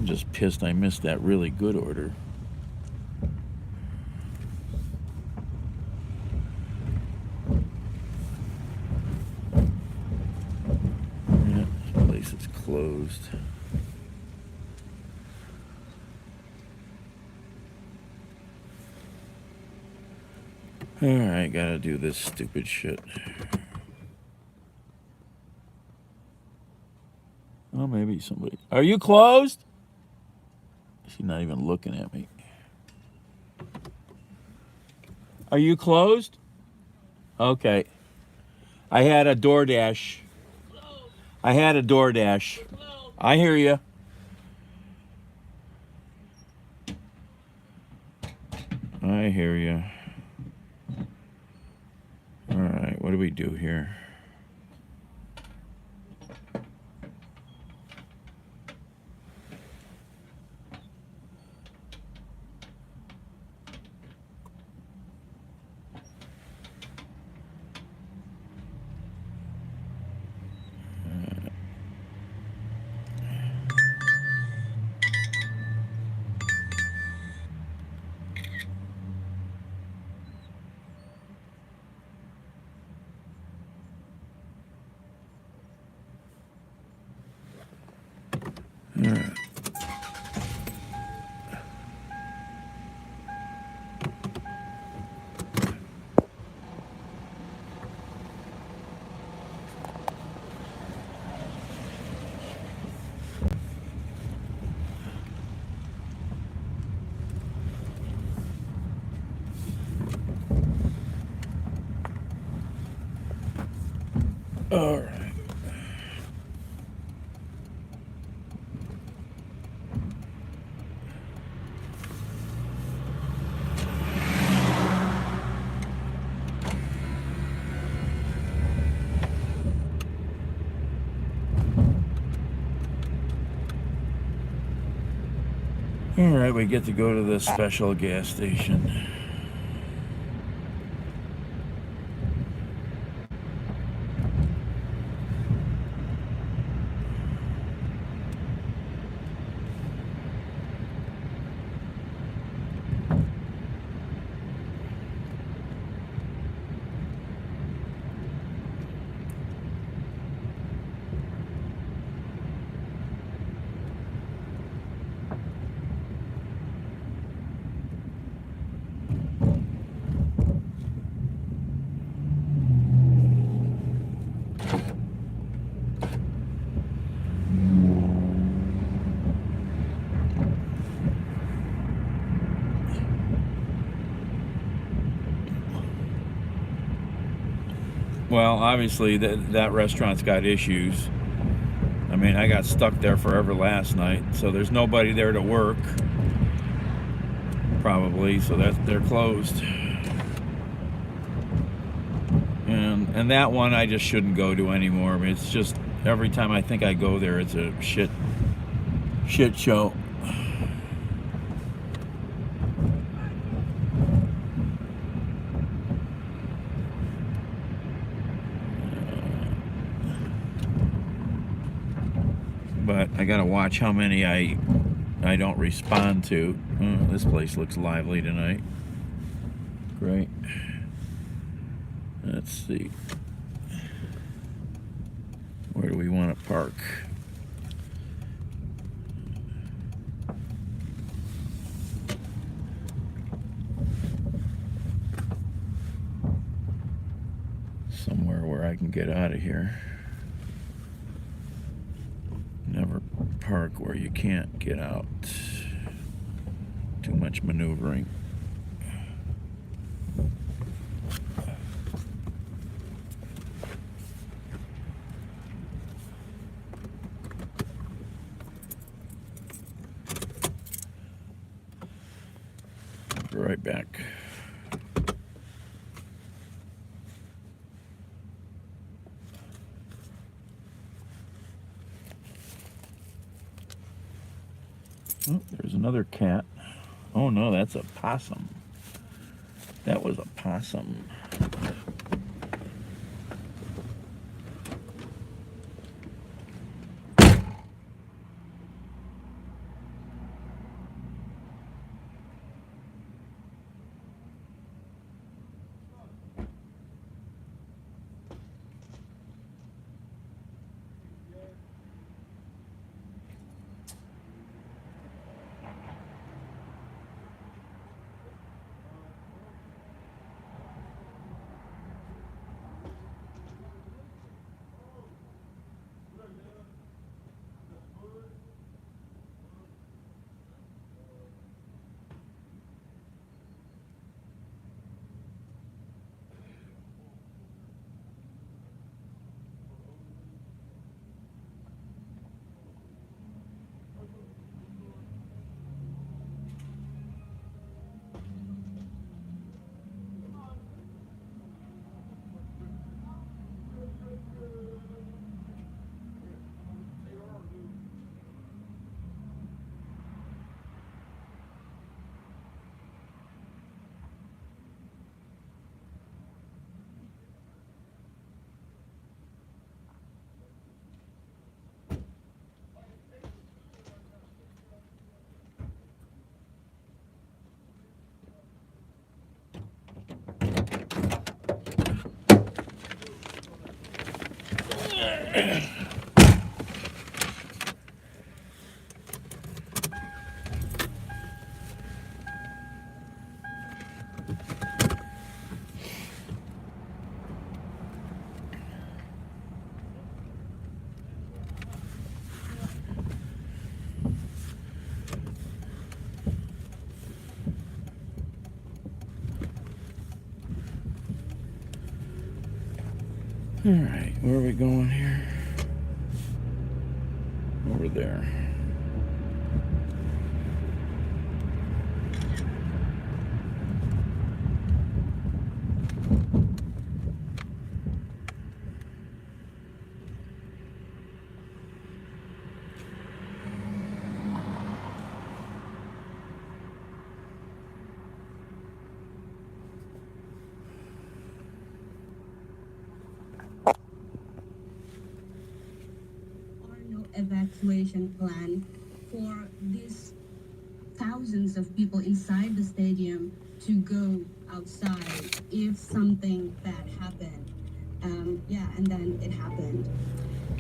just pissed I missed that really good order. Yeah, this place is closed. Alright, gotta do this stupid shit. Oh, maybe somebody. Are you closed? She's not even looking at me. Are you closed? Okay. I had a DoorDash. I had a DoorDash. I hear you. I hear you. All right, what do we do here? All right. All right, we get to go to the special gas station. Well, obviously that restaurant's got issues. I mean, I got stuck there forever last night, so there's nobody there to work, probably, so they're closed. And that one I just shouldn't go to anymore. I mean, it's just every time I think I go there, it's a shit show. But I gotta watch how many I don't respond to. Oh, this place looks lively tonight. Great. Let's see. Where do we want to park? Somewhere where I can get out of here. Never park where you can't get out. Too much maneuvering. Be right back. Oh, there's another cat. Oh no, that's a possum. That was a possum. All right, where are we going here? Over there. Evacuation plan for these thousands of people inside the stadium to go outside if something bad happened. And then it happened.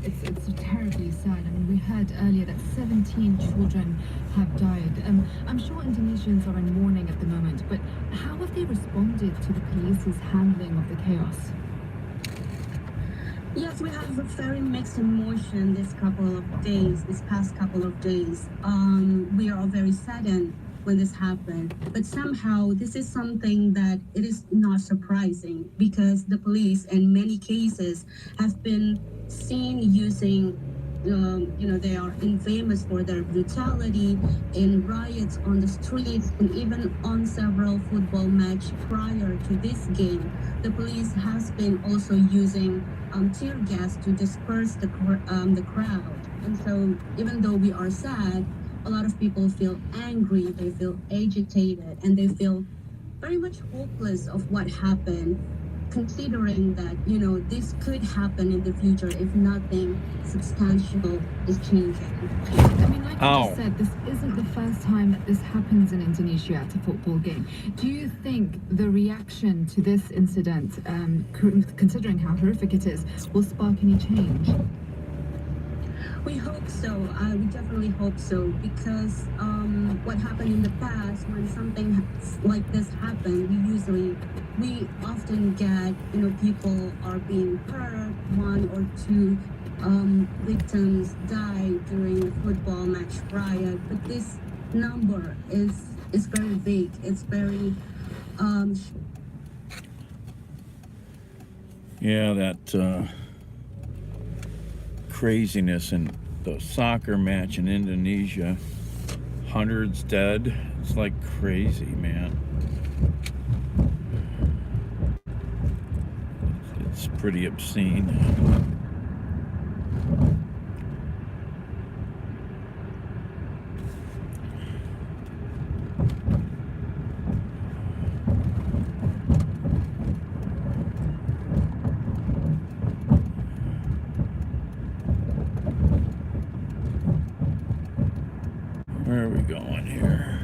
It's terribly sad. I mean, we heard earlier that 17 children have died. I'm sure Indonesians are in mourning at the moment, but how have they responded to the police's handling of the chaos? Yes, we have a very mixed emotion this past couple of days. We are all very saddened when this happened. But somehow this is something that it is not surprising because the police in many cases have been seen using they are infamous for their brutality in riots on the streets and even on several football match prior to this game. The police has been also using tear gas to disperse the crowd. And so even though we are sad, a lot of people feel angry, they feel agitated, and they feel very much hopeless of what happened, considering that, this could happen in the future if nothing substantial is changing. I mean, like I just said, this isn't the first time that this happens in Indonesia at a football game. Do you think the reaction to this incident, considering how horrific it is, will spark any change? We hope so. We definitely hope so because what happened in the past when something like this happened, we often get people are being hurt, one or two victims die during a football match riot. But this number is very big. It's very yeah, that craziness in the soccer match in Indonesia, hundreds dead. It's like crazy, man. It's pretty obscene. Where are we going here?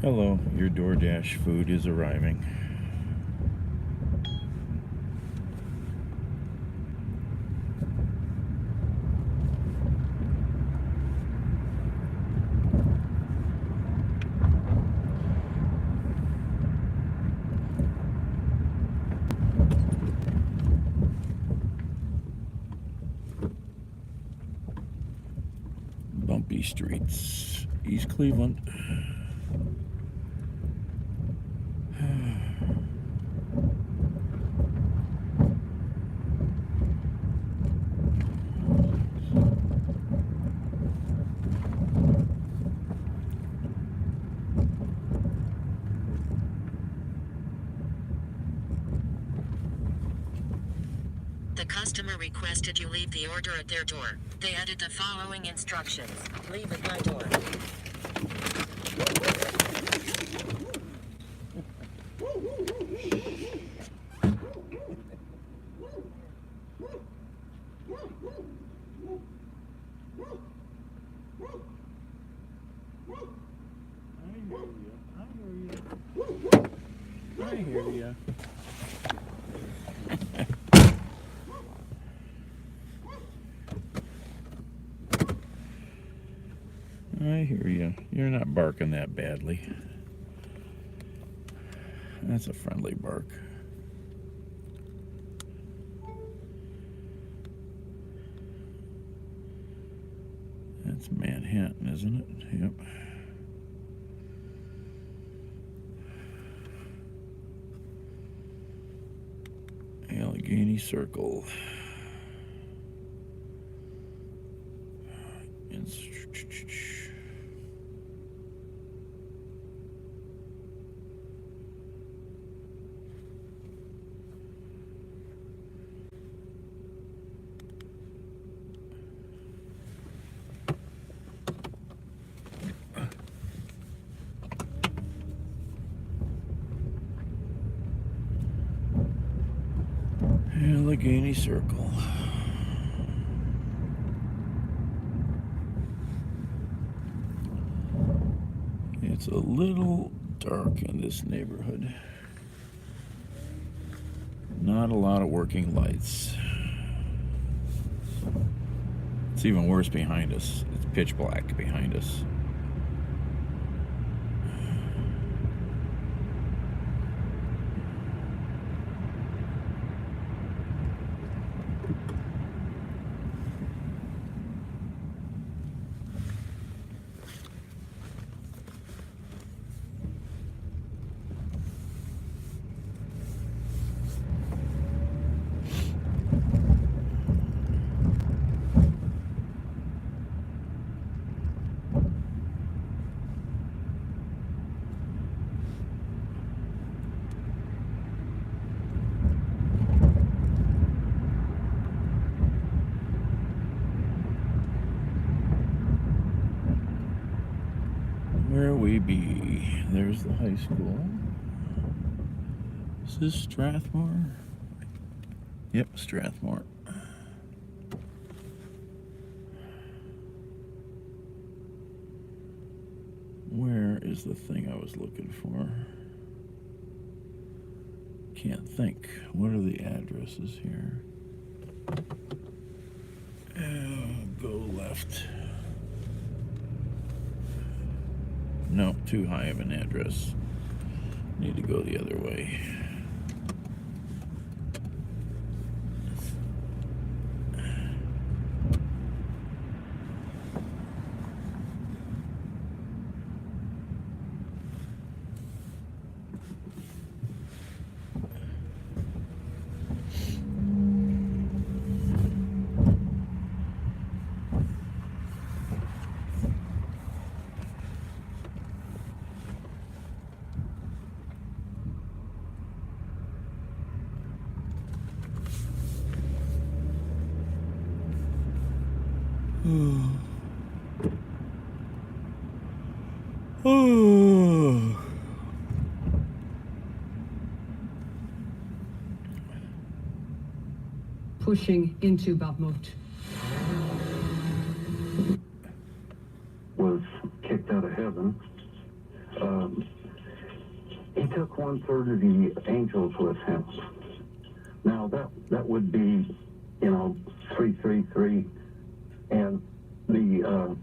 Hello, your DoorDash food is arriving. Bumpy streets, East Cleveland. The customer requested you leave the order at their door. They added the following instructions. Leave at my door. I hear you. I hear you. You're not barking that badly. That's a friendly bark. That's Manhattan, isn't it? Yep. Allegheny Circle. Allegheny Circle. It's a little dark in this neighborhood. Not a lot of working lights. It's even worse behind us. It's pitch black behind us. Where we be? There's the high school. Is this Strathmore? Yep, Strathmore. Where is the thing I was looking for? Can't think. What are the addresses here? Go left. No, too high of an address. Need to go the other way. Pushing into Bakhmut. Was kicked out of heaven. He took 1/3 of the angels with him. Now that would be, 333, and the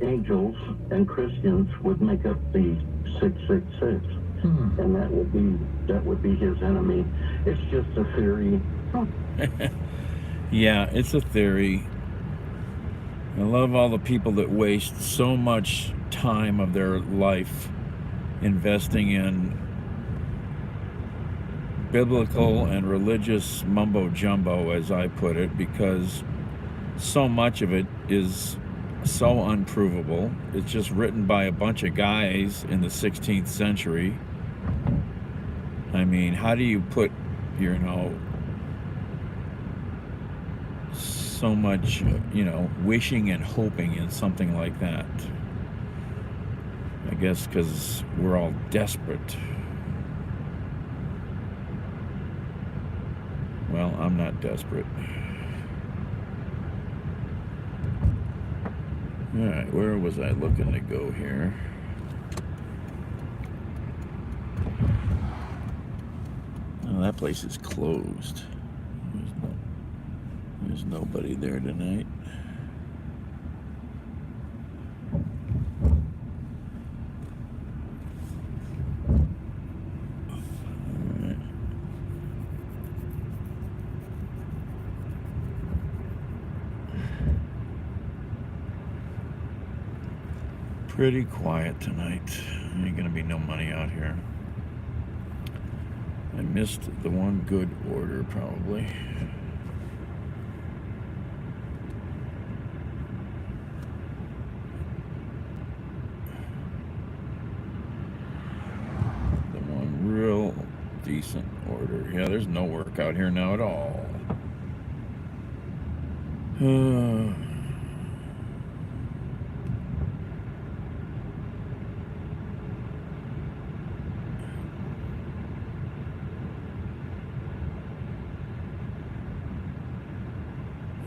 angels and Christians would make up the 666, and that would be his enemy. It's just a theory. Yeah, it's a theory. I love all the people that waste so much time of their life investing in biblical and religious mumbo jumbo, as I put it, because so much of it is so unprovable. It's just written by a bunch of guys in the 16th century. I mean, how do you put, so much, wishing and hoping in something like that? I guess because we're all desperate. Well, I'm not desperate. All right, where was I looking to go here? Oh, that place is closed. There's nobody there tonight. Pretty quiet tonight. Ain't gonna be no money out here. I missed the one good order, probably. The one real decent order. Yeah, there's no work out here now at all.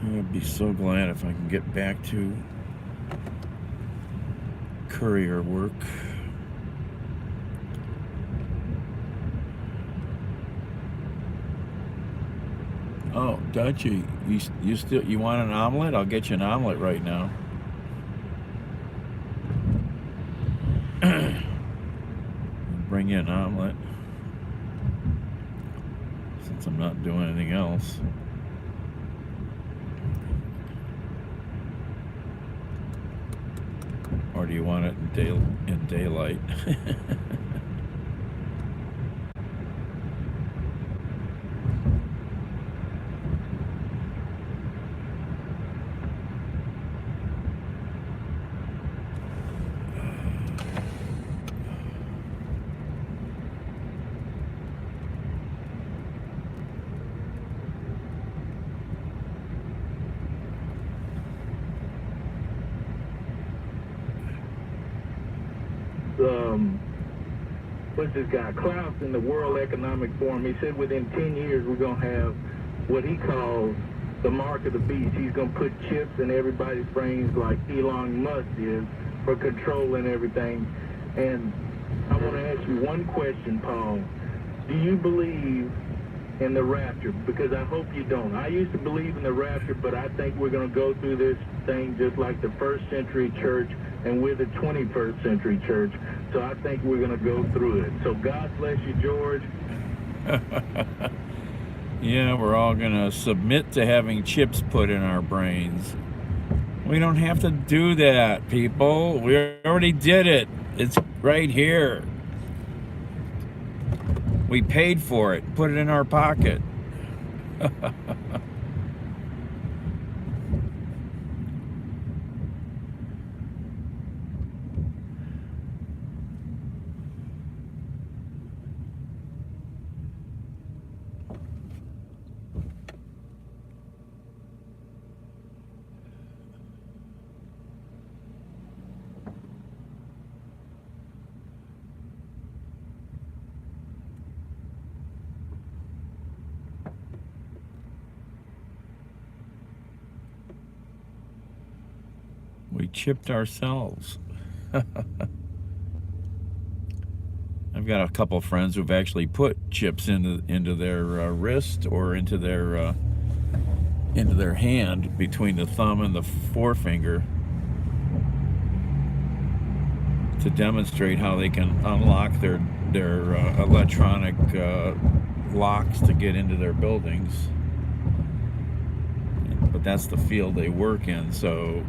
I'd be so glad if I can get back to courier work. Oh, don't you? You still you want an omelet? I'll get you an omelet right now. Bring you an omelet since I'm not doing anything else. Or do you want it in daylight? What's this guy, Klaus, in the World Economic Forum, he said within 10 years we're going to have what he calls the mark of the beast. He's going to put chips in everybody's brains like Elon Musk is for controlling everything. And I want to ask you one question, Paul. Do you believe in the rapture? Because I hope you don't. I used to believe in the rapture, but I think we're going to go through this thing just like the first century church, and we're the 21st century church. So I think we're going to go through it. So God bless you, George. Yeah, we're all going to submit to having chips put in our brains. We don't have to do that, people. We already did it. It's right here. We paid for it. Put it in our pocket. We chipped ourselves. I've got a couple of friends who've actually put chips into their wrist or into their hand between the thumb and the forefinger to demonstrate how they can unlock their electronic locks to get into their buildings. But that's the field they work in, so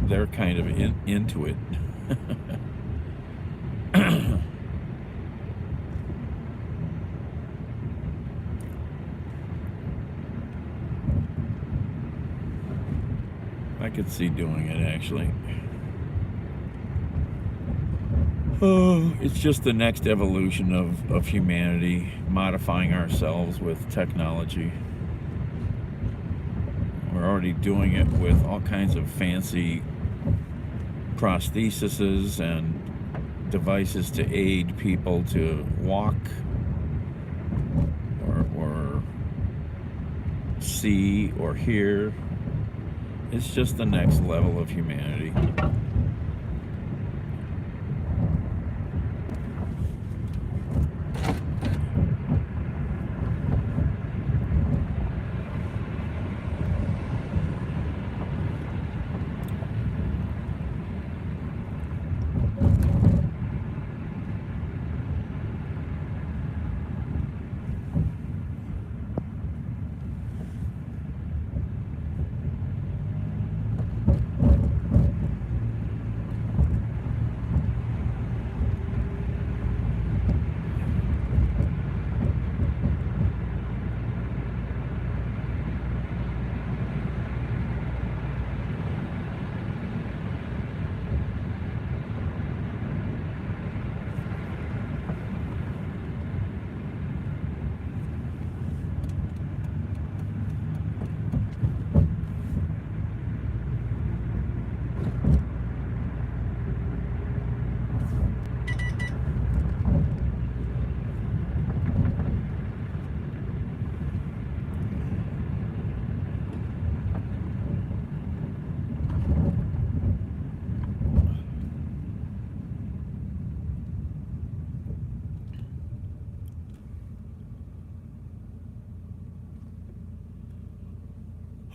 they're kind of into it. I could see doing it, actually. Oh, it's just the next evolution of humanity, modifying ourselves with technology. We're already doing it with all kinds of fancy prostheses and devices to aid people to walk or see or hear. It's just the next level of humanity.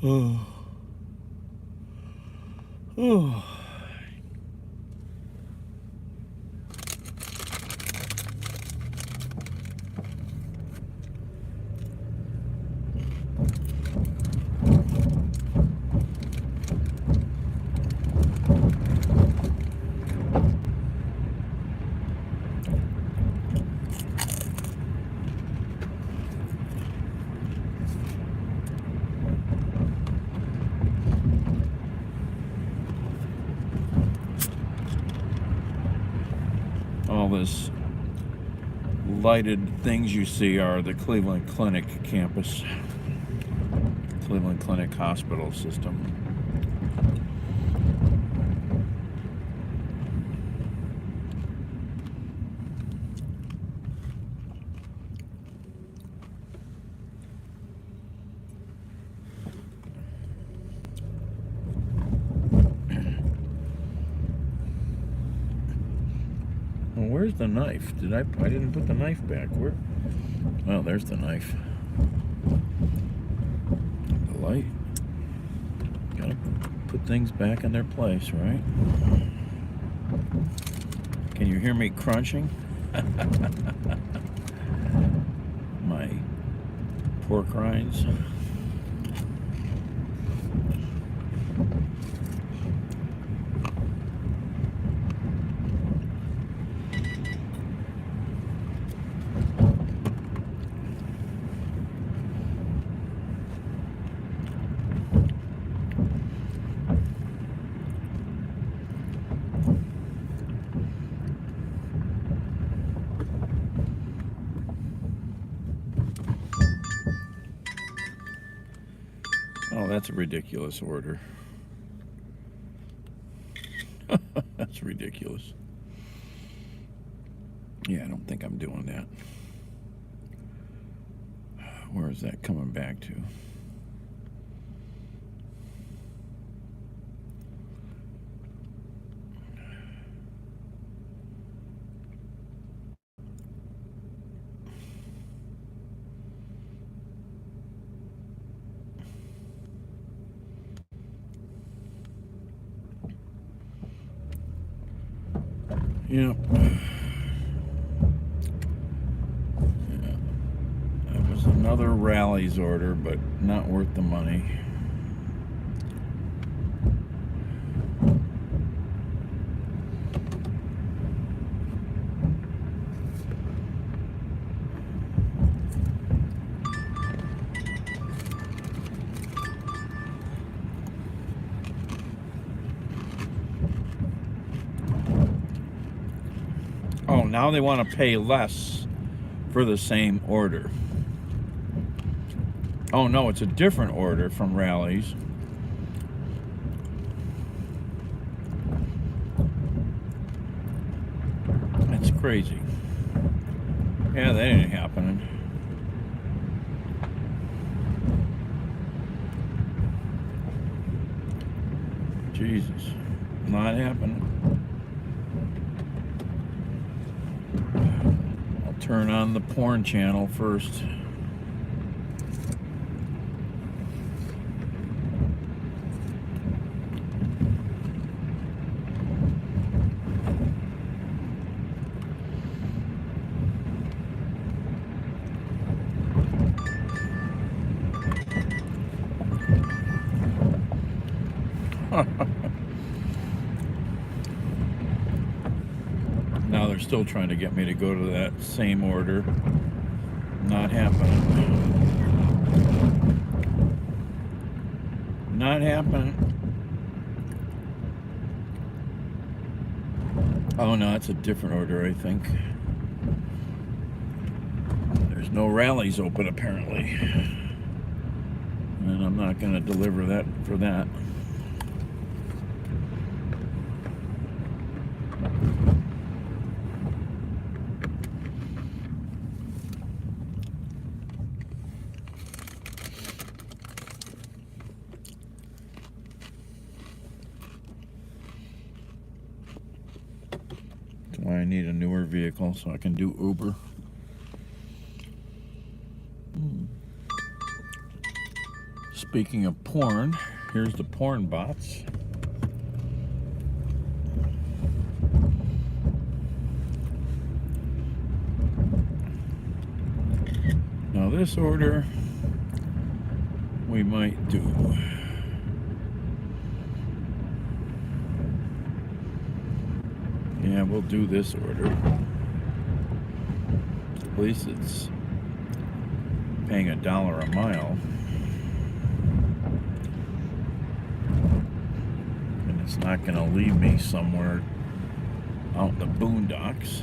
Oh. Oh. All this lighted things you see are the Cleveland Clinic campus, Cleveland Clinic hospital system. Well, where's the knife? I didn't put the knife back. Where? Well, there's the knife. The light. Gotta put things back in their place, right? Can you hear me crunching? My pork rinds. Oh, that's a ridiculous order. That's ridiculous. Yeah, I don't think I'm doing that. Where is that coming back to? Yep. Yeah. That was another Rally's order, but not worth the money. Oh, now they want to pay less for the same order. Oh no, it's a different order from Rally's. That's crazy. Yeah, that ain't happening. Jesus, not happening. I'll turn on the porn channel first. Now they're still trying to get me to go to that same order. Not happening. Not happening. Oh no, it's a different order, I think. There's no Rallies open apparently. And I'm not going to deliver that for that. That's why I need a newer vehicle so I can do Uber. Speaking of porn, here's the porn bots. Now this order we might do. Yeah, we'll do this order. At least it's paying $1 a mile. And it's not going to leave me somewhere out in the boondocks.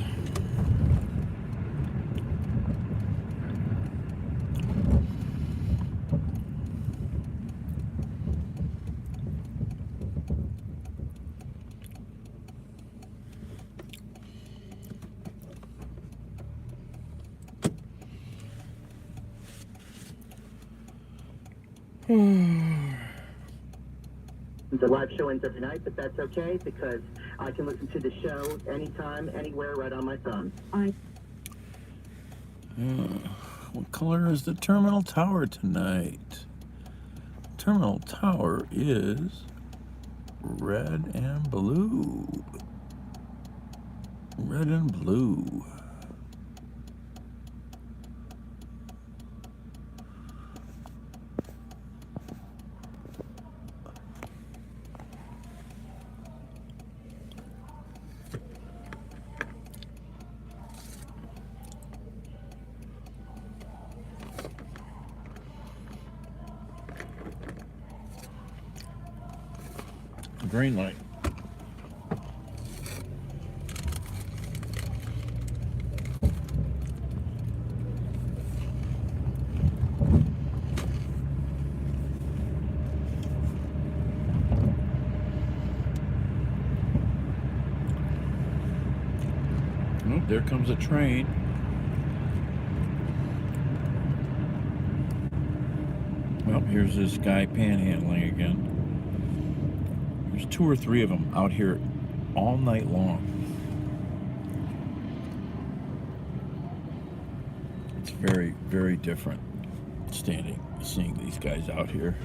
The live show ends every night, but that's okay because I can listen to the show anytime, anywhere, right on my phone. What color is the terminal tower tonight? Terminal tower is red and blue. Red and blue. Green light. Oh, there comes a train. Well, here's this guy panhandling again. There's 2 or 3 of them out here all night long. It's very, very different seeing these guys out here.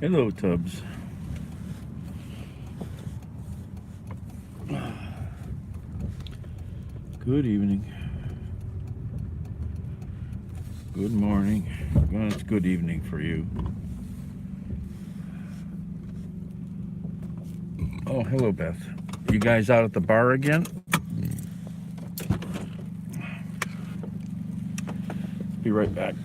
Hello, Tubbs. Good evening. Good morning. Well, it's good evening for you. Oh, hello, Beth. You guys out at the bar again? Be right back.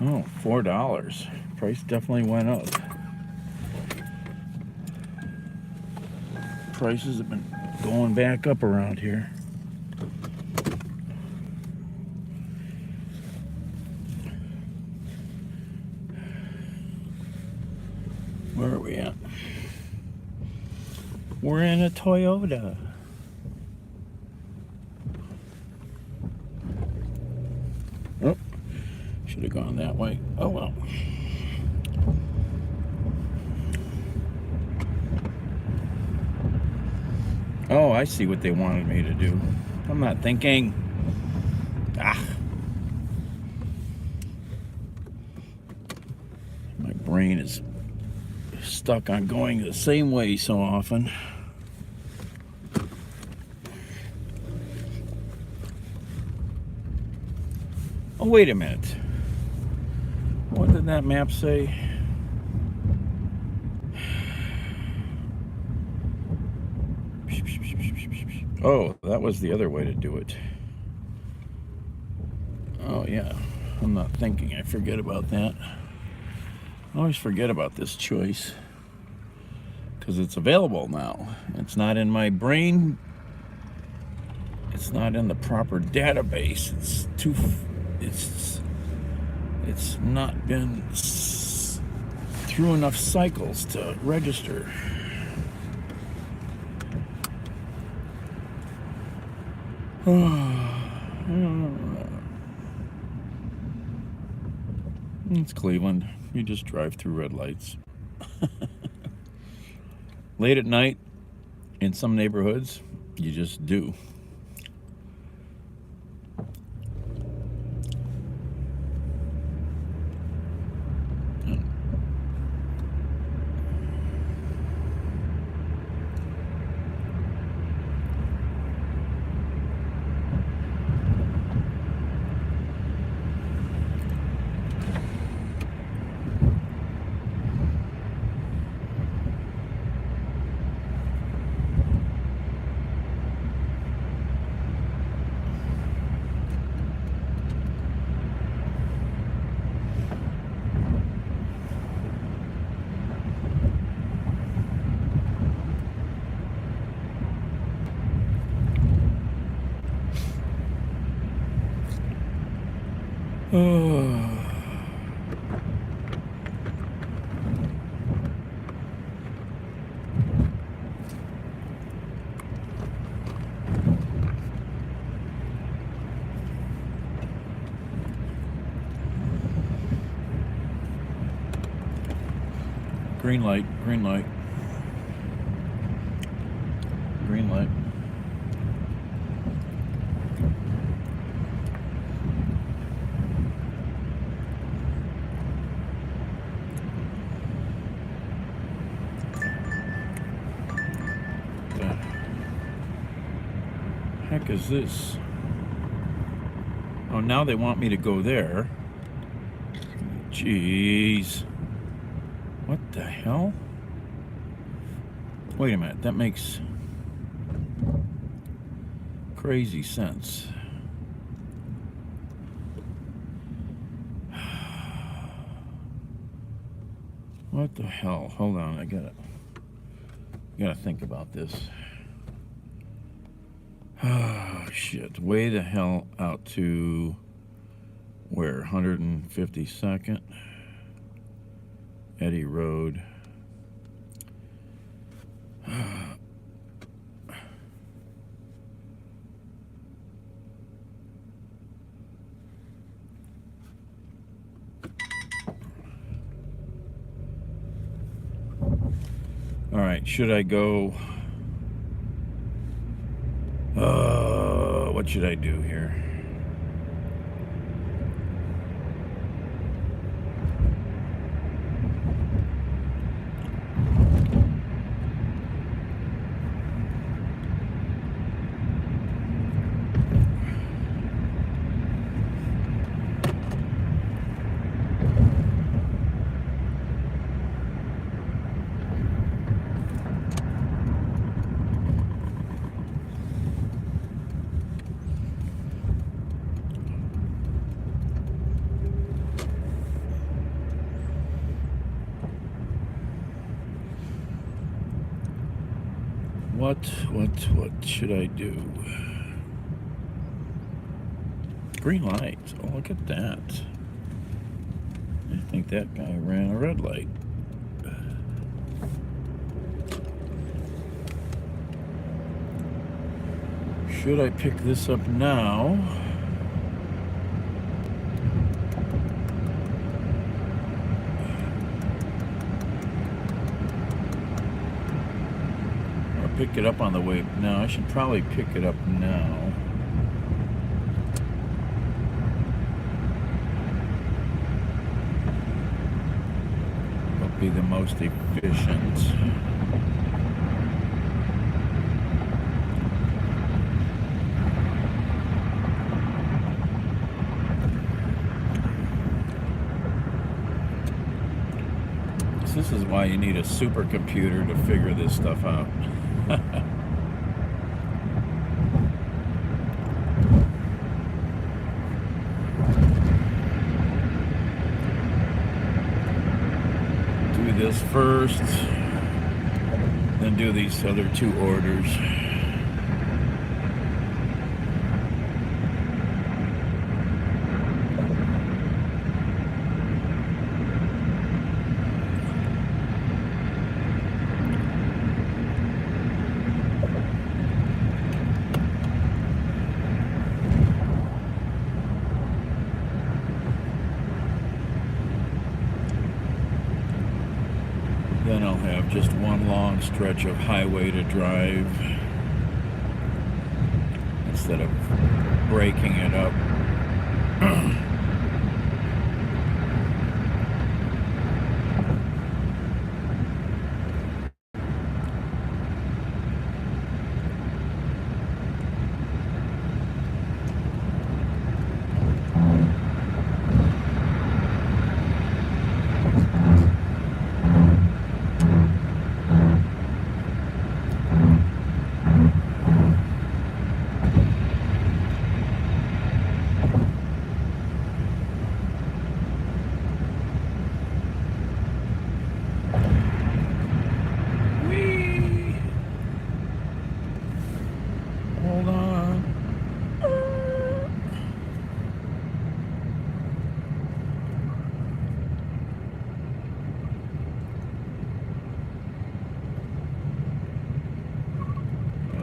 Oh, $4. Price definitely went up. Prices have been going back up around here. Where are we at? We're in a Toyota. Oh, should have gone that way. Oh well. Oh, I see what they wanted me to do. I'm not thinking. Ah. My brain is stuck on going the same way so often. Oh, wait a minute. What did that map say? Oh, that was the other way to do it. Oh, yeah. I'm not thinking. I forget about that. I always forget about this choice because it's available now. It's not in my brain. It's not in the proper database. It's not been through enough cycles to register. It's Cleveland. You just drive through red lights. Late at night, in some neighborhoods, you just do. Green light, green light. Green light. The heck is this? Oh, now they want me to go there. Jeez. What the hell? Wait a minute, that makes crazy sense. What the hell? Hold on, I gotta think about this. Oh shit, way the hell out to where? 152nd? Eddy Road. All right, should I go? What should I do here? What should I do? Green light. Oh, look at that. I think that guy ran a red light. Should I pick this up now? Or pick it up on the way? No, I should probably pick it up now. That'll be the most efficient. This is why you need a supercomputer to figure this stuff out. Do this first, then do these other two orders. Then I'll have just one long stretch of highway to drive instead of breaking it up.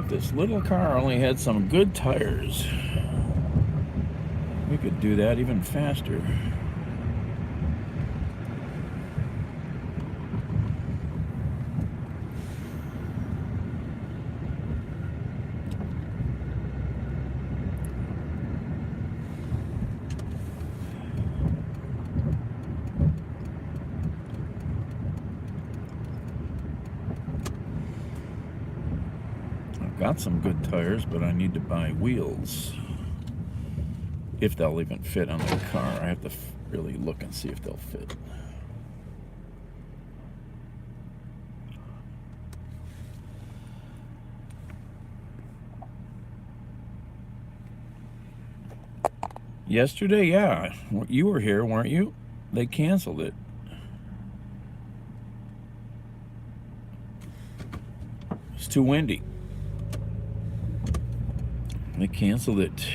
This little car only had some good tires. We could do that even faster. Got some good tires, but I need to buy wheels. If they'll even fit on the car. I have to really look and see if they'll fit. Yesterday, yeah. You were here, weren't you? They canceled it. It's too windy. They canceled it.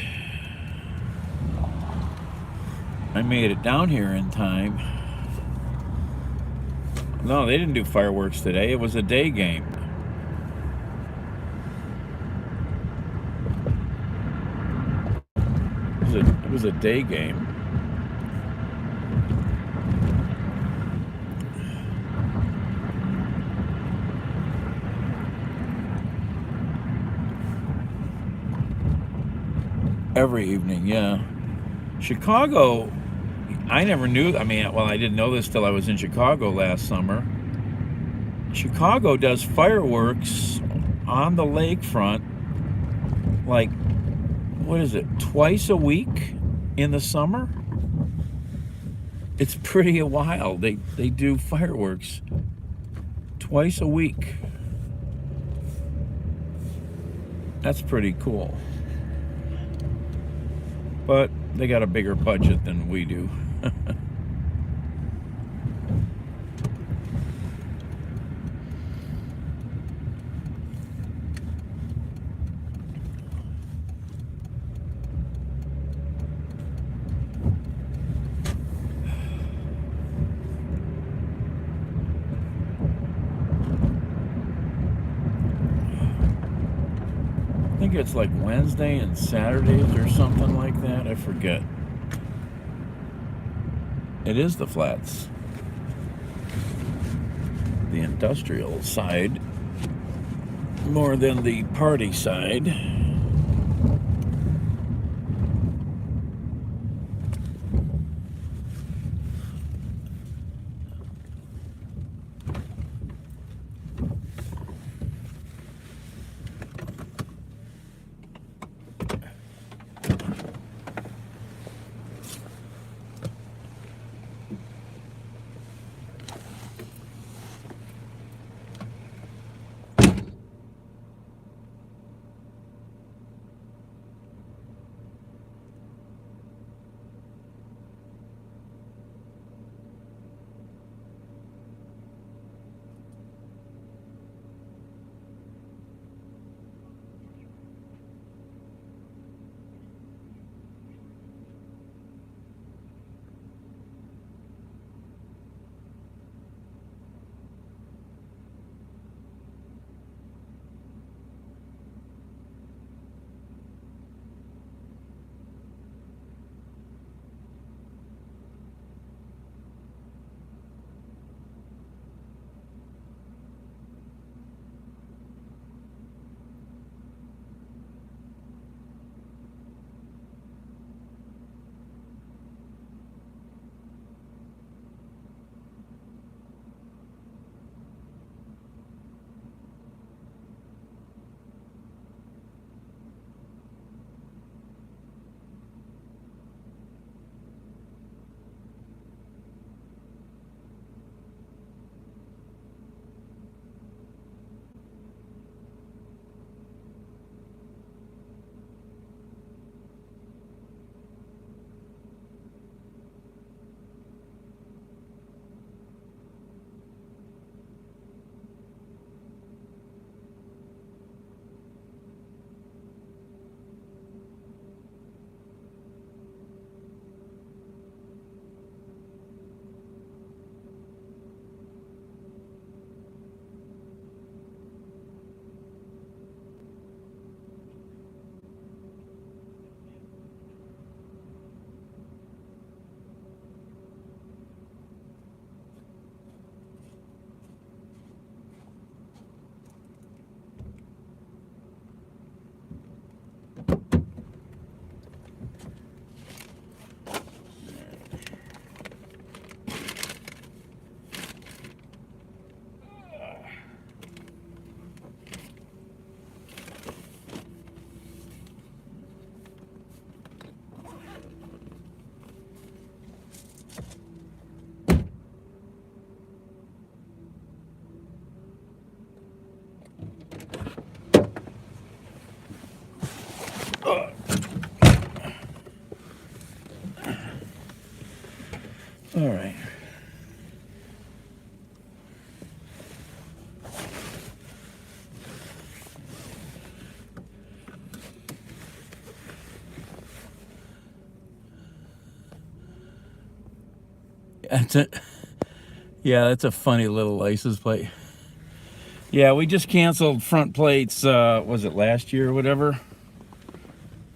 I made it down here in time. No, they didn't do fireworks today. It was a day game. It was a day game. Every evening, yeah. Chicago, I never knew, I mean, well, I didn't know this till I was in Chicago last summer. Chicago does fireworks on the lakefront, like, what is it, twice a week in the summer? It's pretty wild. They do fireworks twice a week. That's pretty cool. But they got a bigger budget than we do. think it's like Wednesday and Saturdays or something like that. I forget. It is the flats. The industrial side more than the party side. All right. That's a funny little license plate. Yeah, we just canceled front plates, was it last year or whatever?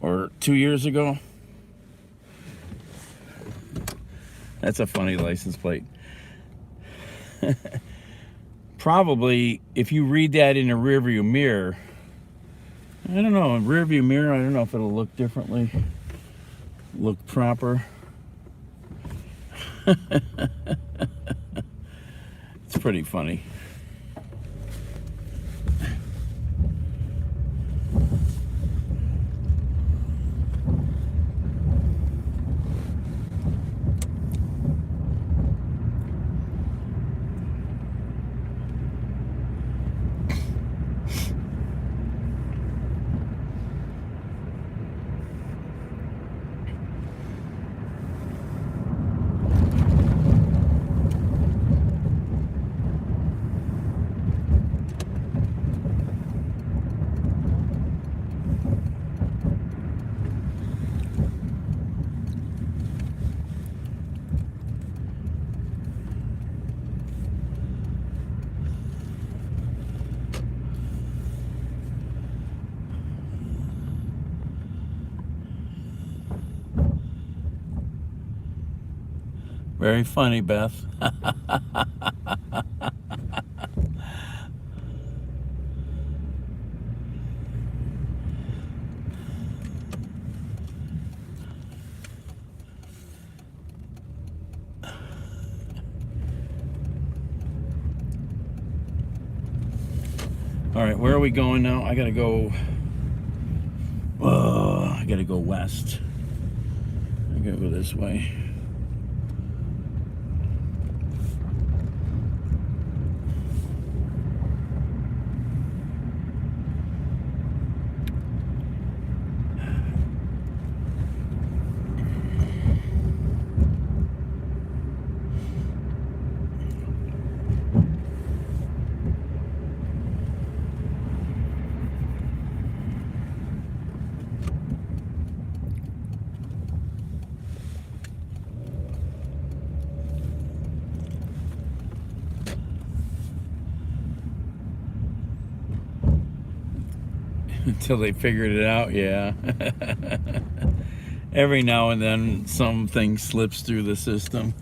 Or 2 years ago? That's a funny license plate. Probably, if you read that in a rearview mirror, I don't know, in rearview mirror, I don't know if it'll look differently, look proper. It's pretty funny. Very funny, Beth. All right, where are we going now? I gotta go. I gotta go west. I gotta go this way. Until they figured it out, yeah. Every now and then something slips through the system.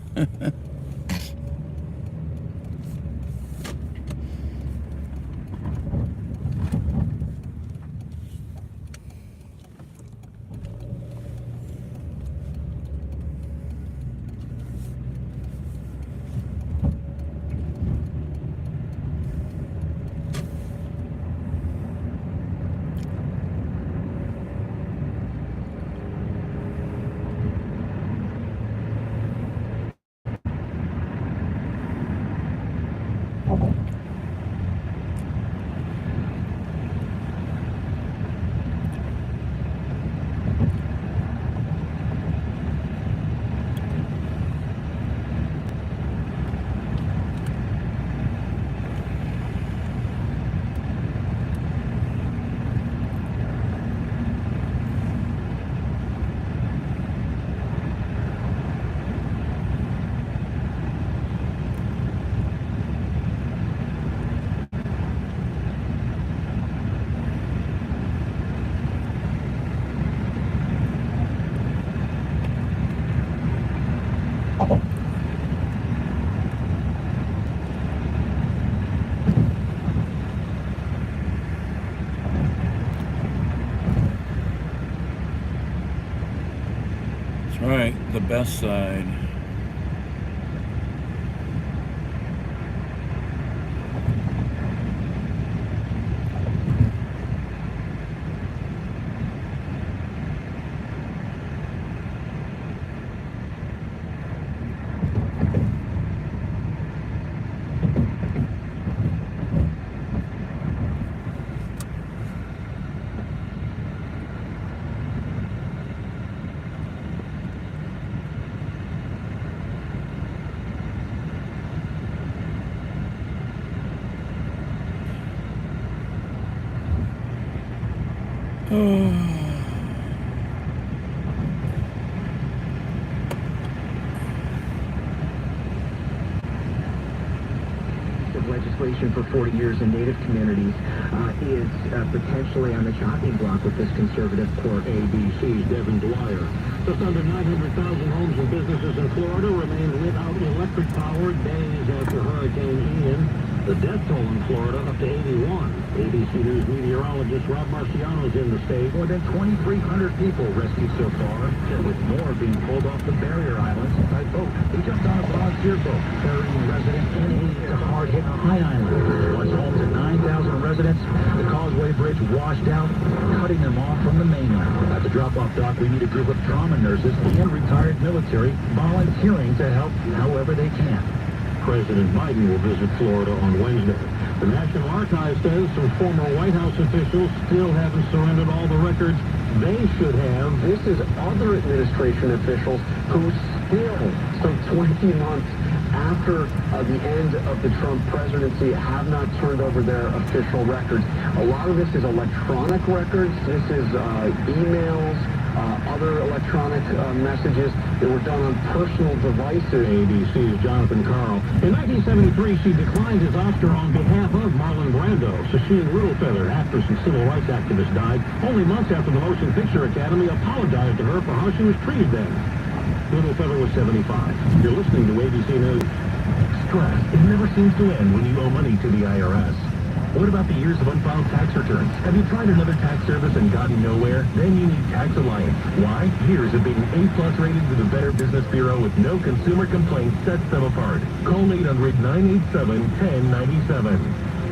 All right, the best side. Legislation for 40 years in Native communities is potentially on the chopping block with this conservative court. ABC's Devin Dwyer. Just under 900,000 homes and businesses in Florida remained without electric power days after Hurricane Ian. The death toll in Florida up to 81. ABC News meteorologist Rob Marciano's in the state. More than 2,300 people rescued so far, with more being pulled off the barrier islands by boat. We jumped on a volunteer boat carrying residents in a hard-hit High Island. Once home to 9,000 residents, the Causeway Bridge washed out, cutting them off from the mainland. At the drop-off dock, we meet a group of trauma nurses and retired military volunteering to help however they can. President Biden will visit Florida on Wednesday. The National Archives says some former White House officials still haven't surrendered all the records they should have. This is other administration officials who still, some 20 months after the end of the Trump presidency, have not turned over their official records. A lot of this is electronic records. This is emails, other electronic messages that were done on personal devices. ABC's Jonathan Carl. In 1973, she declined his Oscar on behalf of Marlon Brando. Sacheen Littlefeather, actress and civil rights activist, died only months after the Motion Picture Academy apologized to her for how she was treated then. Little Feather was 75. You're listening to ABC News. Stress, it never seems to end when you owe money to the IRS. What about the years of unfiled tax returns? Have you tried another tax service and gotten nowhere? Then you need Tax Alliance. Why? Years of being A+ rated with the Better Business Bureau with no consumer complaints sets them apart. Call 800-987-1097.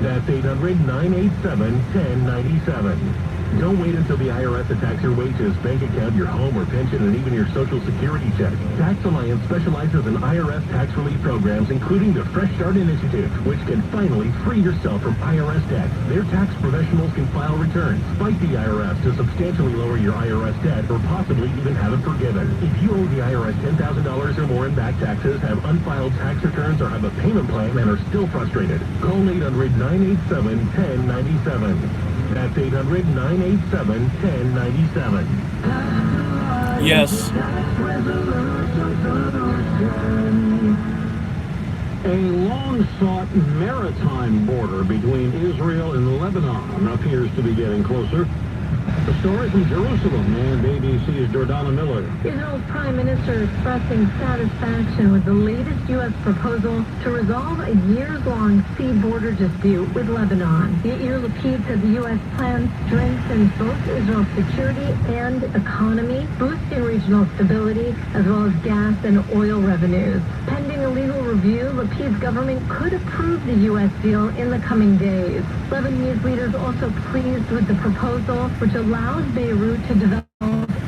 That's 800-987-1097. Don't wait until the IRS attacks your wages, bank account, your home or pension, and even your Social Security check. Tax Alliance specializes in IRS tax relief programs, including the Fresh Start Initiative, which can finally free yourself from IRS debt. Their tax professionals can file returns, fight the IRS to substantially lower your IRS debt, or possibly even have it forgiven. If you owe the IRS $10,000 or more in back taxes, have unfiled tax returns, or have a payment plan and are still frustrated, call 800-987-1097. That's 800-987-1097. Yes. A long-sought maritime border between Israel and Lebanon appears to be getting closer. The story from Jerusalem and ABC's Jordana Miller. Israel's Prime Minister expressing satisfaction with the latest U.S. proposal to resolve a years-long sea border dispute with Lebanon. Yair Lapid said the U.S. plan strengthens both Israel's security and economy, boosting regional stability, as well as gas and oil revenues. Pending a legal review, Lapid's government could approve the U.S. deal in the coming days. Lebanese leaders also pleased with the proposal, which allows Beirut to develop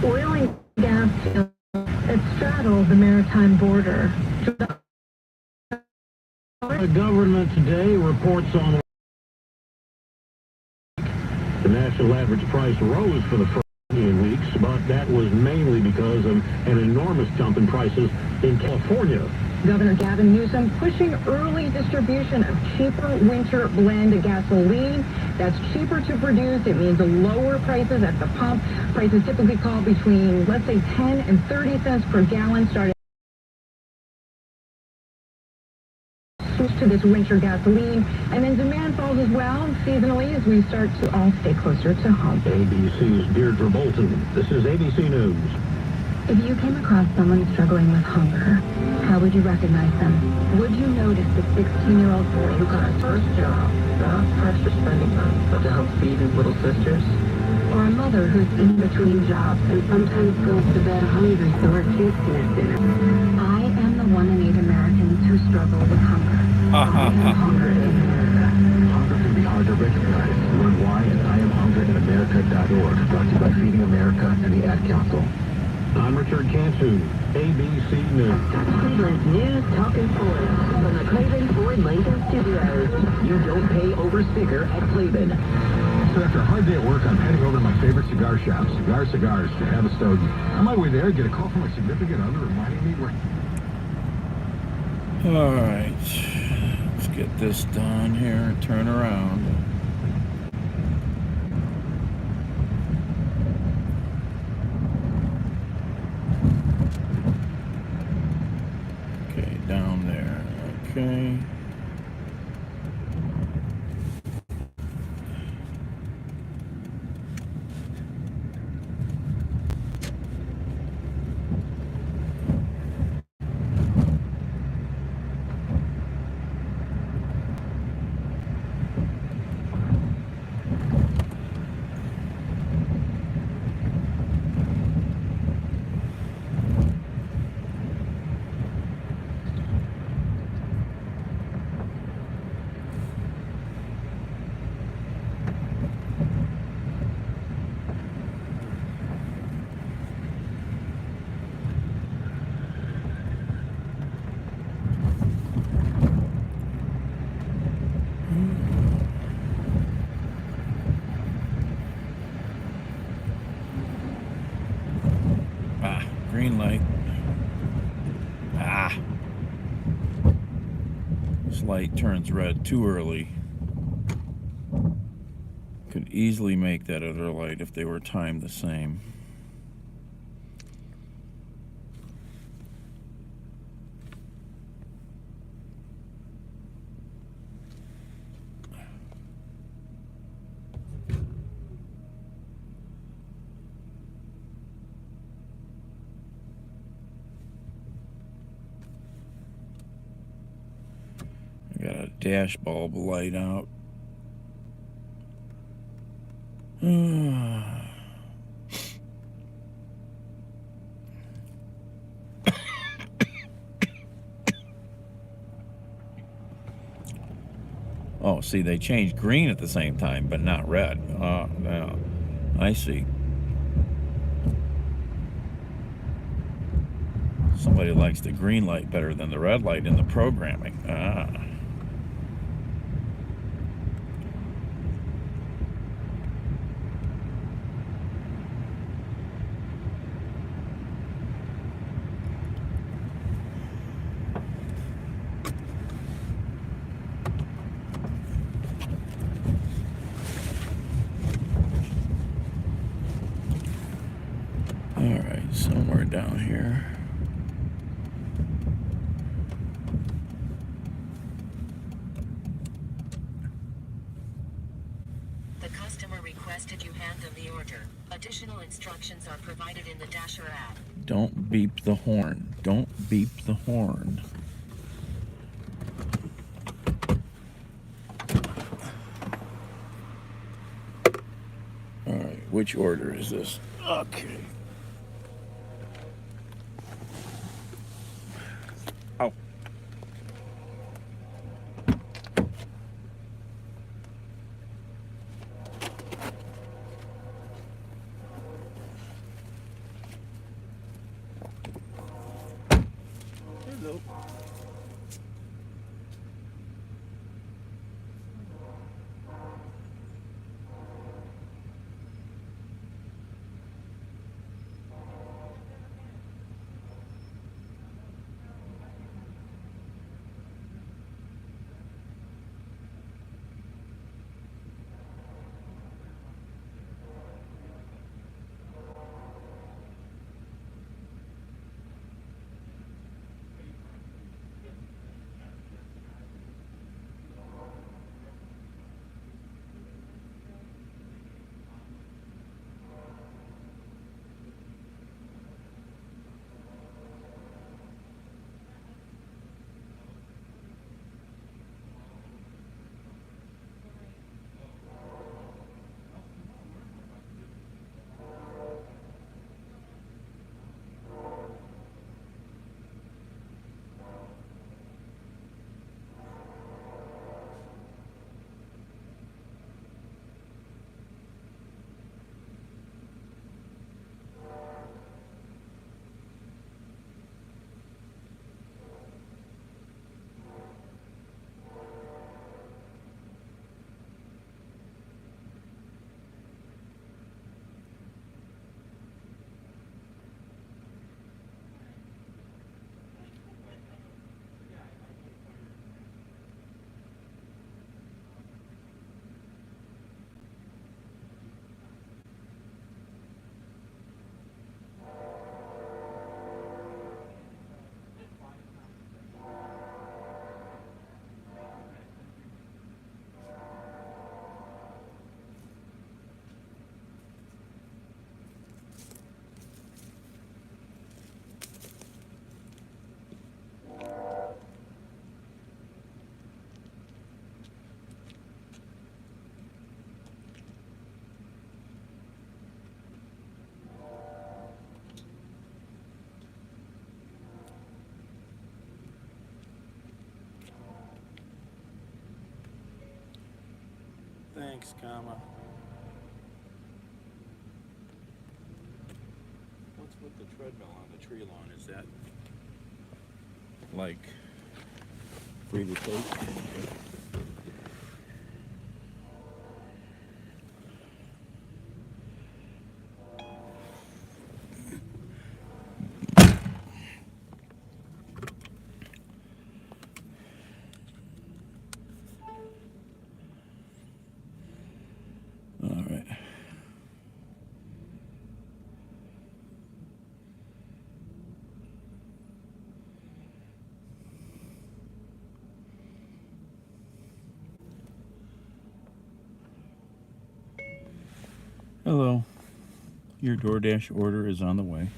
oil and gas fields that straddle the maritime border. The government today reports on the national average price rose for the first 8 weeks, but that was mainly because of an enormous jump in prices in California. Governor Gavin Newsom pushing early distribution of cheaper winter blend gasoline. That's cheaper to produce. It means lower prices at the pump. Prices typically fall between, let's say, 10 and 30 cents per gallon, starting to this winter gasoline. And then demand falls as well seasonally as we start to all stay closer to home. ABC's Deirdre Bolton. This is ABC News. If you came across someone struggling with hunger, how would you recognize them? Would you notice the 16-year-old boy who got his first job, not for extra spending money, but to help feed his little sisters? Or a mother who's in between jobs and sometimes goes to bed hungry so her kids can have dinner? I am the 1 in 8 Americans who struggle with hunger. I am hunger in America. Hunger can be hard to recognize. Learn why at IamHungryInAmerica.org. Brought to you by Feeding America and the Ad Council. I'm Richard Cantu, ABC News. Cleveland's news, talking Ford from the Cleveland Ford Lincoln Studios. You don't pay over sticker at Cleveland. So after a hard day at work, I'm heading over to my favorite cigar shop, Cigar Cigars, to have a stogie. On my way there, I get a call from my significant other reminding me where... All right. Let's get this done here and turn around. Okay, down there. Okay. Green light. This light turns red too early. Could easily make that other light if they were timed the same. dash bulb light out. Oh, see, they changed green at the same time, but not red. Oh, yeah. I see. Somebody likes the green light better than the red light in the programming. Ah. All right, somewhere down here. The customer requested you hand them the order. Additional instructions are provided in the Dasher app. Don't beep the horn. Don't beep the horn. All right, which order is this? Okay. Oh. Hello. Thanks, comma. What's with the treadmill on the tree lawn? Is that like free to take? All right. Hello. Your DoorDash order is on the way.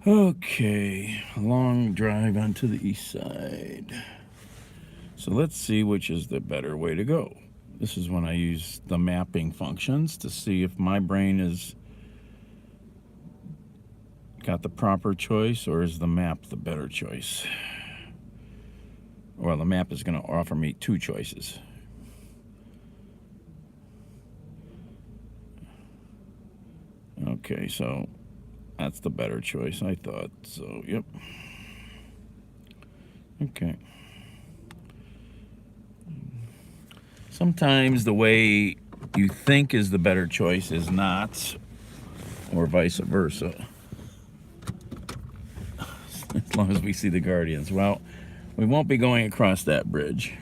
Okay, long drive onto the east side. So let's see which is the better way to go. This is when I use the mapping functions to see if my brain is got the proper choice, or is the map the better choice? Well, the map is going to offer me two choices. Okay, so that's the better choice, I thought. So, yep. Okay. Sometimes the way you think is the better choice is not, or vice versa. As long as we see the Guardians. Well, we won't be going across that bridge.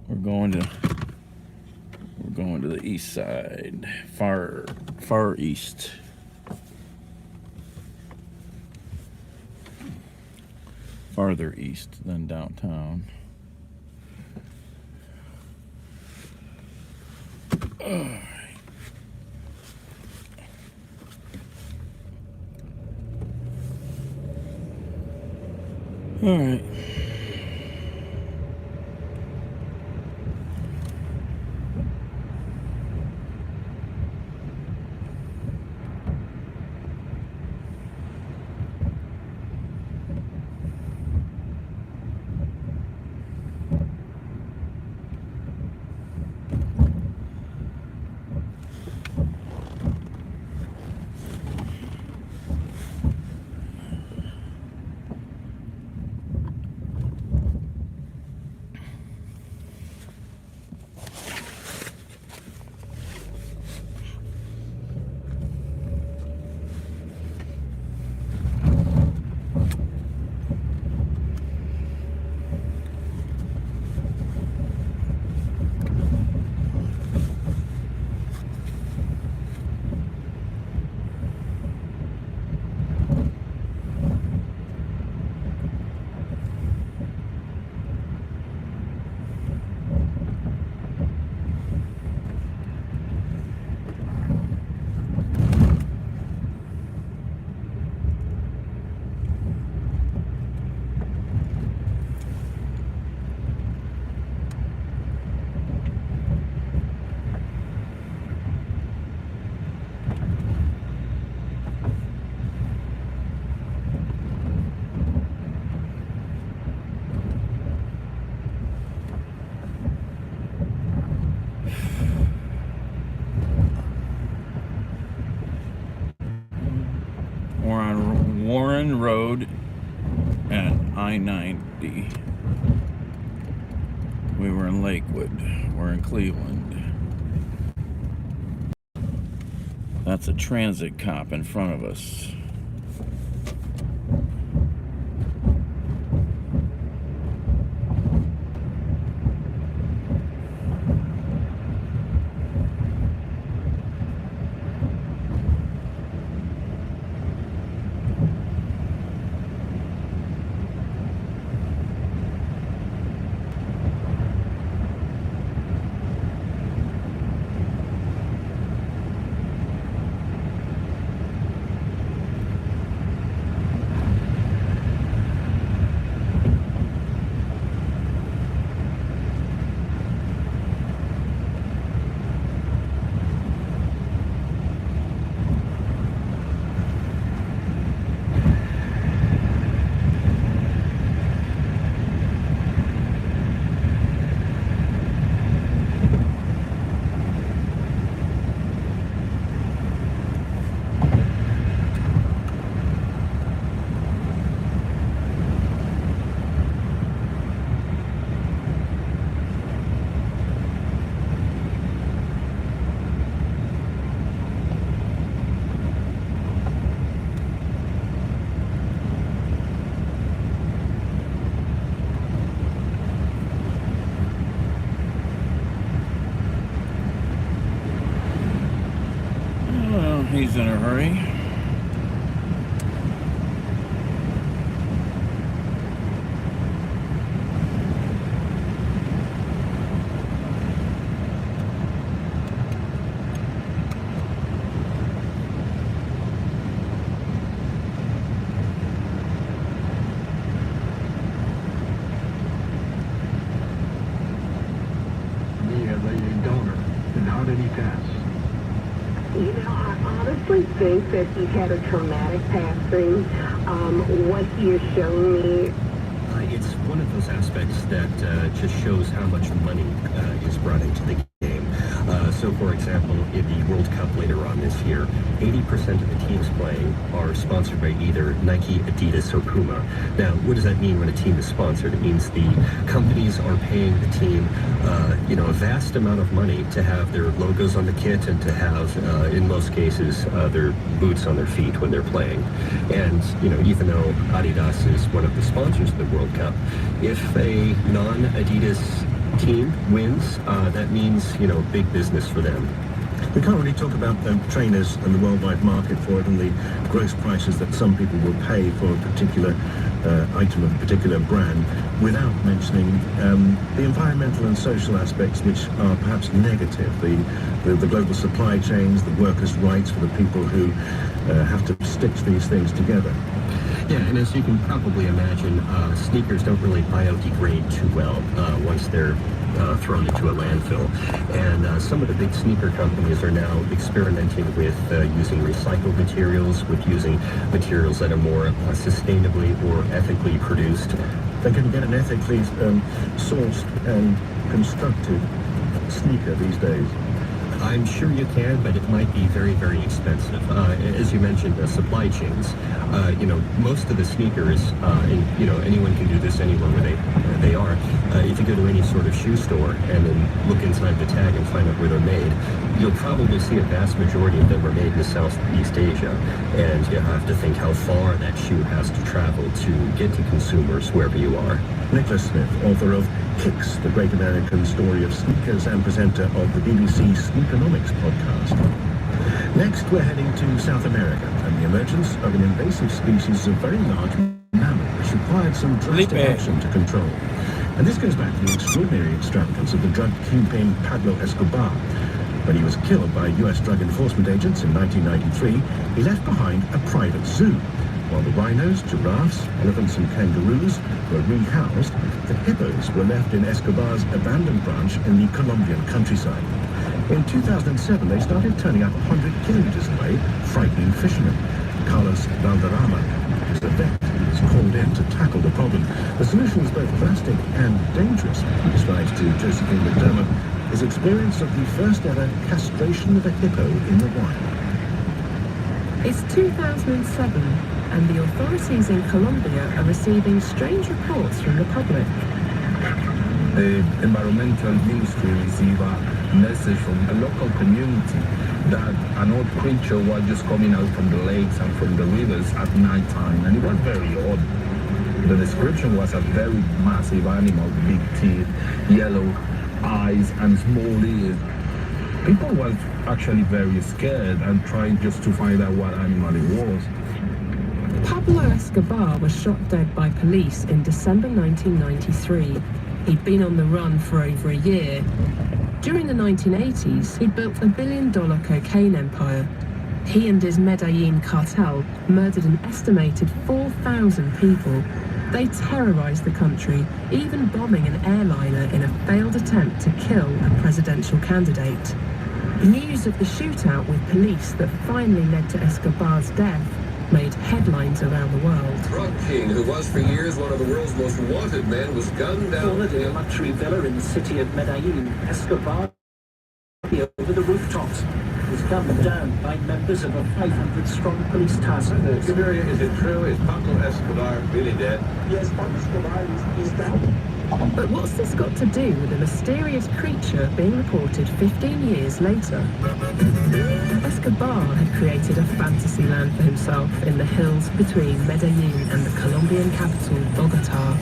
We're going to the east side, far east. Farther east than downtown. All right. We're on Warren Road and I-90. We were in Lakewood. We're in Cleveland. That's a transit cop in front of us. He's in a hurry. the donor, and how did he pass? You know, I honestly think that he had a traumatic passing. What he has shown me. It's one of those aspects that just shows how much money is brought into the game. So, for example, in the World Cup later on this year, 80% of the teams playing are sponsored by either Nike, Adidas, or Puma. Now, what does that mean when a team is sponsored? It means the companies are paying the team, a vast amount of money to have their logos on the kit and to have, in most cases, their boots on their feet when they're playing. And, even though Adidas is one of the sponsors of the World Cup, if a non-Adidas team wins, that means, big business for them. We can't really talk about trainers and the worldwide market for it and the gross prices that some people will pay for a particular item of a particular brand without mentioning the environmental and social aspects which are perhaps negative. The global supply chains, the workers' rights for the people who have to stitch these things together. Yeah, and as you can probably imagine, sneakers don't really biodegrade too well once they're thrown into a landfill. And some of the big sneaker companies are now experimenting with using recycled materials, with using materials that are more sustainably or ethically produced. They can get an ethically sourced and constructed sneaker these days. I'm sure you can, but it might be very, very expensive. As you mentioned, supply chains. Most of the sneakers, anyone can do this anywhere where they are. If you go to any sort of shoe store and then look inside the tag and find out where they're made, you'll probably see a vast majority of them are made in Southeast Asia. And you have to think how far that shoe has to travel to get to consumers wherever you are. Nicholas Smith, author of Kicks, the Great American Story of Sneakers and presenter of the BBC Sneakonomics podcast. Next, we're heading to South America and the emergence of an invasive species of very large mammal which required some drastic action to control. And this goes back to the extraordinary extravagance of the drug kingpin Pablo Escobar. When he was killed by US drug enforcement agents in 1993, he left behind a private zoo. While the rhinos, giraffes, elephants and kangaroos were rehoused, the hippos were left in Escobar's abandoned ranch in the Colombian countryside. In 2007, they started turning up 100 kilometers away, frightening fishermen. Carlos Valderrama, who's a vet, was called in to tackle the problem. The solution was both drastic and dangerous, he describes to Josephine McDermott his experience of the first ever castration of a hippo in the wild. It's 2007, and the authorities in Colombia are receiving strange reports from the public. The environmental ministry received a message from a local community that an odd creature was just coming out from the lakes and from the rivers at night time, and it was very odd. The description was a very massive animal, big teeth, yellow eyes and small ears. People were actually very scared and trying just to find out what animal it was. Pablo Escobar was shot dead by police in December 1993. He'd been on the run for over a year. During the 1980s, he'd built a billion-dollar cocaine empire. He and his Medellin cartel murdered an estimated 4,000 people. They terrorized the country, even bombing an airliner in a failed attempt to kill a presidential candidate. News of the shootout with police that finally led to Escobar's death made headlines around the world. Drug king, who was for years one of the world's most wanted men, was gunned down. Cornered in a luxury villa in the city of Medellin, Escobar over the rooftops was gunned down by members of a 500-strong police task force. Siberia, is it true? Is Pablo Escobar really dead? Yes, Pablo Escobar is dead. But what's this got to do with a mysterious creature being reported 15 years later? Escobar had created a fantasy land for himself in the hills between Medellin and the Colombian capital, Bogota.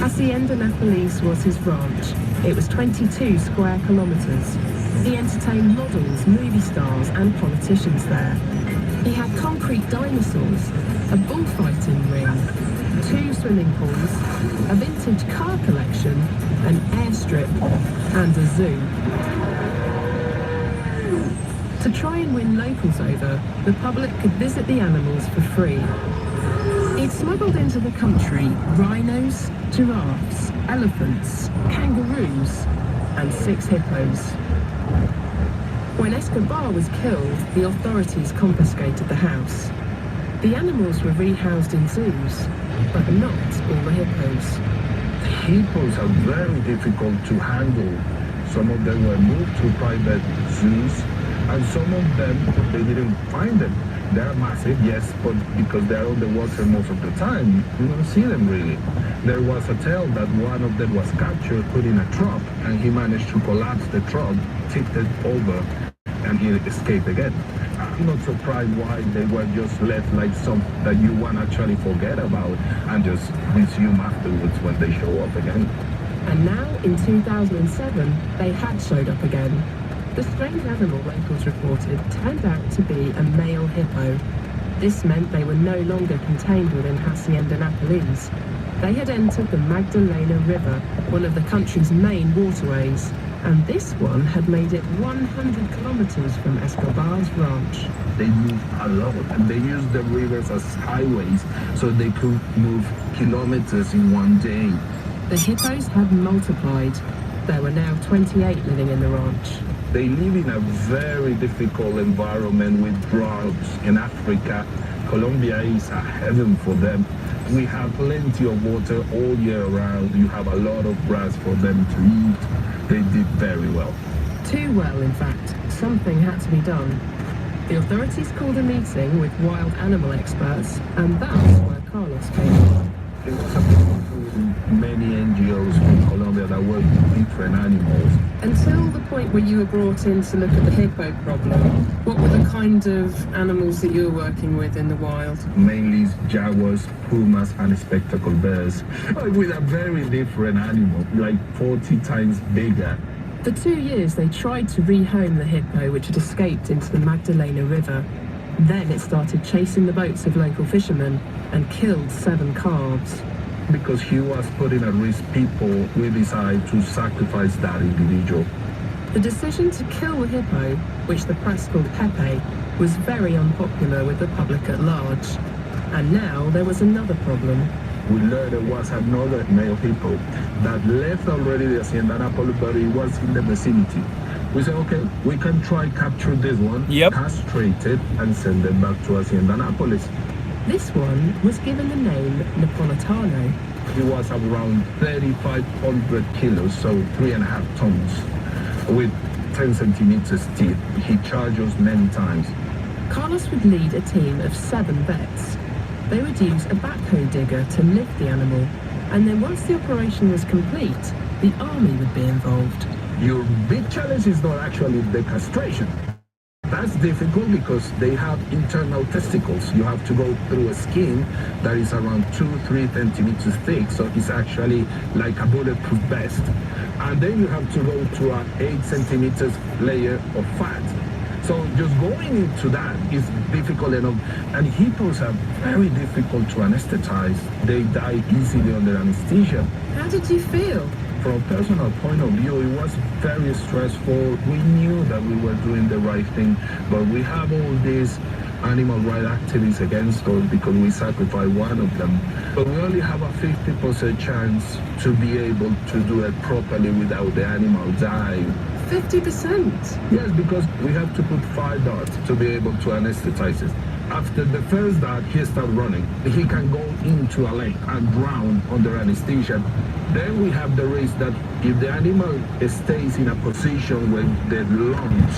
Hacienda La Feliz was his ranch. It was 22 square kilometers. He entertained models, movie stars and politicians there. He had concrete dinosaurs, a bullfighting ring, 2 swimming pools, a vintage car collection, an airstrip, and a zoo. To try and win locals over, the public could visit the animals for free. He'd smuggled into the country rhinos, giraffes, elephants, kangaroos, and 6 hippos. When Escobar was killed, the authorities confiscated the house. The animals were rehoused in zoos, but not all the hippos. Hippos are very difficult to handle. Some of them were moved to private zoos, and some of them, they didn't find them. They're massive, yes, but because they're on the water most of the time, you don't see them really. There was a tale that one of them was captured, put in a trap, and he managed to collapse the trap, tipped it over, and he escaped again. I'm not surprised why they were just left like some that you want to actually forget about and just resume afterwards when they show up again. And now, in 2007, they had showed up again. The strange animal locals reported turned out to be a male hippo. This meant they were no longer contained within Hacienda Nápoles. They had entered the Magdalena River, one of the country's main waterways, and this one had made it 100 kilometers from Escobar's ranch. They moved a lot, and they used the rivers as highways so they could move kilometers in one day. The hippos had multiplied. There were now 28 living in the ranch. They live in a very difficult environment with droughts in Africa. Colombia is a heaven for them. We have plenty of water all year round. You have a lot of grass for them to eat. They did very well. Too well, in fact. Something had to be done. The authorities called a meeting with wild animal experts, and that's where Carlos came in. It was a many NGOs from Colombia that work with different animals. Until the point where you were brought in to look at the hippo problem, what were the kind of animals that you were working with in the wild? Mainly jaguars, pumas, and spectacled bears. With a very different animal, like 40 times bigger. For 2 years, they tried to rehome the hippo, which had escaped into the Magdalena River. Then it started chasing the boats of local fishermen and killed 7 calves. Because he was putting at risk people, we decided to sacrifice that individual. The decision to kill the hippo, which the press called Pepe, was very unpopular with the public at large. And now there was another problem. We learned there was another male hippo that left already the Hacienda Nápoles, but he was in the vicinity. We said, okay, we can try capture this one, castrate it, and send it back to Hacienda Nápoles. This one was given the name Napolitano. He was around 3,500 kilos, so 3.5 tons, with 10 centimeters teeth. He charged us many times. Carlos would lead a team of 7 vets. They would use a backhoe digger to lift the animal, and then once the operation was complete, the army would be involved. Your big challenge is not actually the castration. That's difficult because they have internal testicles. You have to go through a skin that is around 2-3 centimeters thick, so it's actually like a bulletproof vest. And then you have to go to an 8 centimeters layer of fat. So just going into that is difficult enough. And hippos are very difficult to anesthetize. They die easily under anesthesia. How did you feel? From a personal point of view, it was very stressful. We knew that we were doing the right thing, but we have all these animal rights activists against us because we sacrificed one of them. But we only have a 50% chance to be able to do it properly without the animal dying. 50%? Yes, because we have to put 5 darts to be able to anesthetize it. After the first dart, he starts running. He can go into a lake and drown under anesthesia. Then we have the risk that if the animal stays in a position where the lungs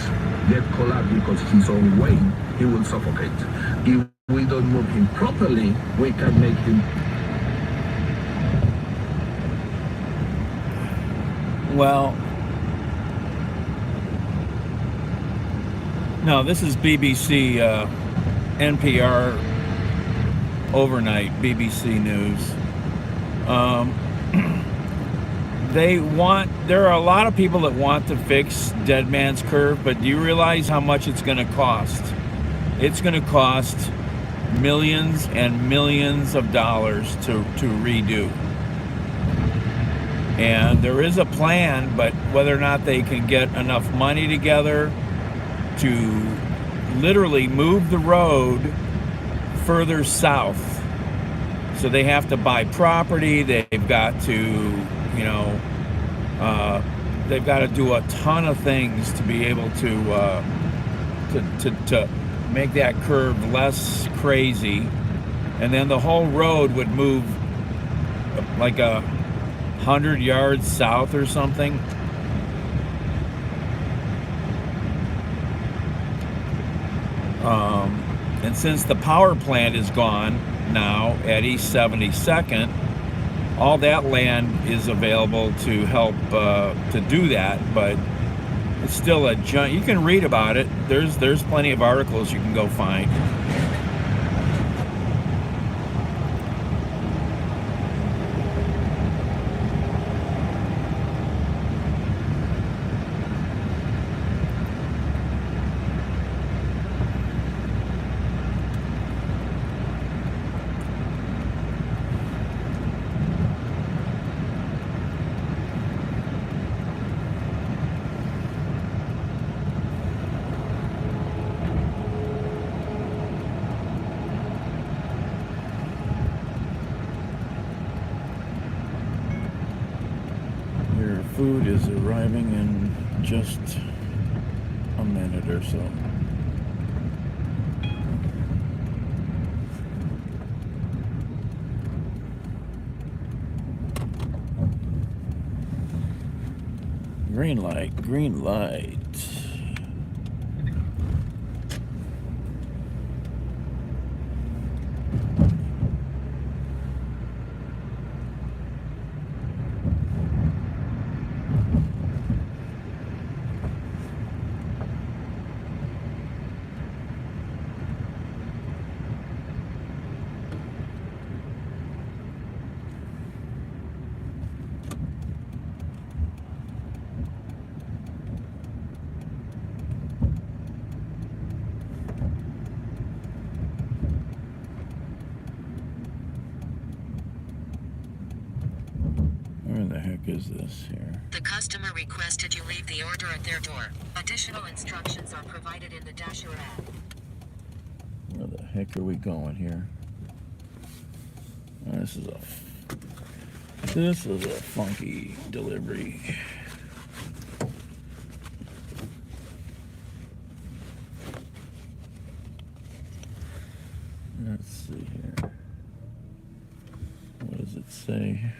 get collapsed because of his own weight, he will suffocate. If we don't move him properly, we can make him... Well, no, this is BBC, NPR overnight, BBC News. There are a lot of people that want to fix Dead Man's Curve, but do you realize how much it's going to cost? It's going to cost millions and millions of dollars to redo. And there is a plan, but whether or not they can get enough money together to literally move the road further south. So they have to buy property, they've got to, they've got to do a ton of things to be able to make that curve less crazy, and then the whole road would move like 100 yards south or something. And since the power plant is gone now at East 72nd, all that land is available to help to do that, but it's still a giant. You can read about it. There's plenty of articles you can go find. Food is arriving in just a minute or so. Green light, green light. Where the heck is this here? The customer requested you leave the order at their door. Additional instructions are provided in the Dasher app. Where the heck are we going here? Oh, this is a funky delivery. Let's see here. What does it say?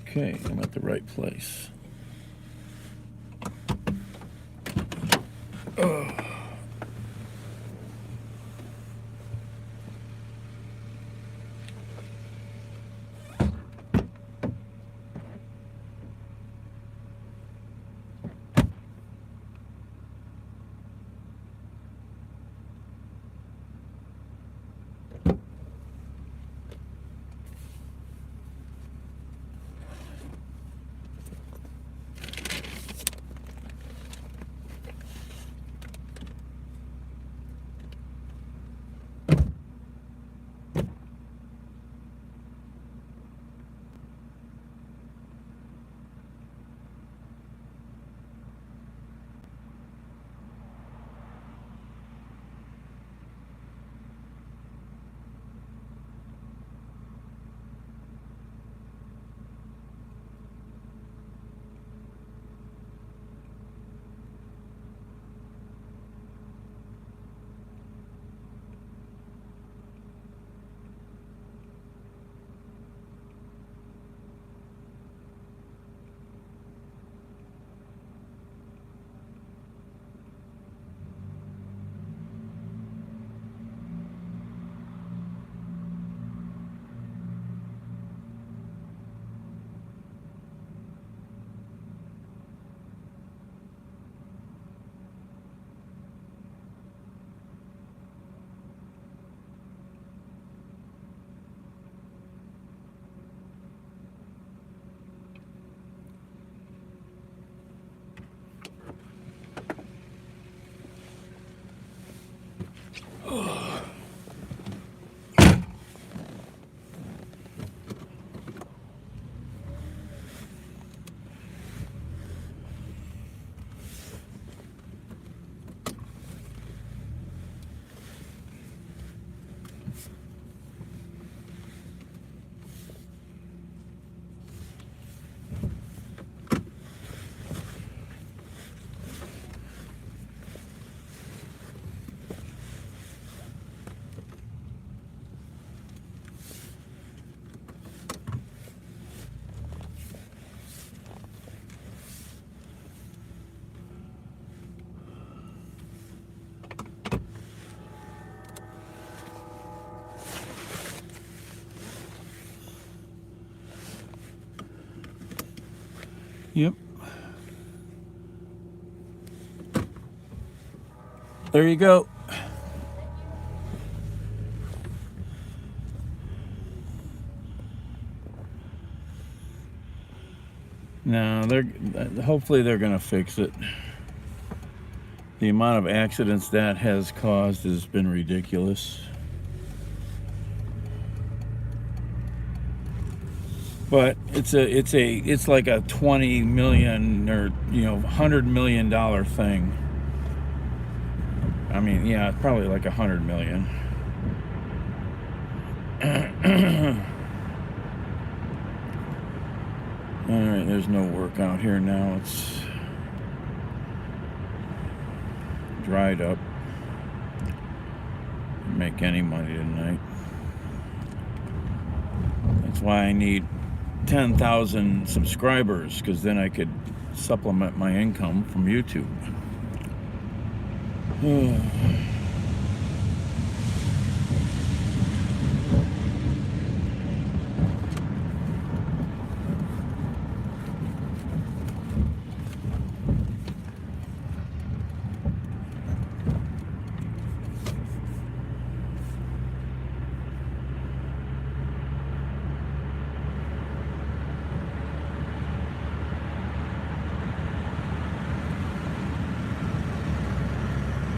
Okay, I'm at the right place. Oh. Yep. There you go. No, hopefully they're going to fix it. The amount of accidents that has caused has been ridiculous. But it's like a 20 million or $100 million thing. I mean, yeah, it's probably like 100 million. All right, there's no work out here now. It's dried up. Didn't make any money tonight. That's why I need 10,000 subscribers, because then I could supplement my income from YouTube.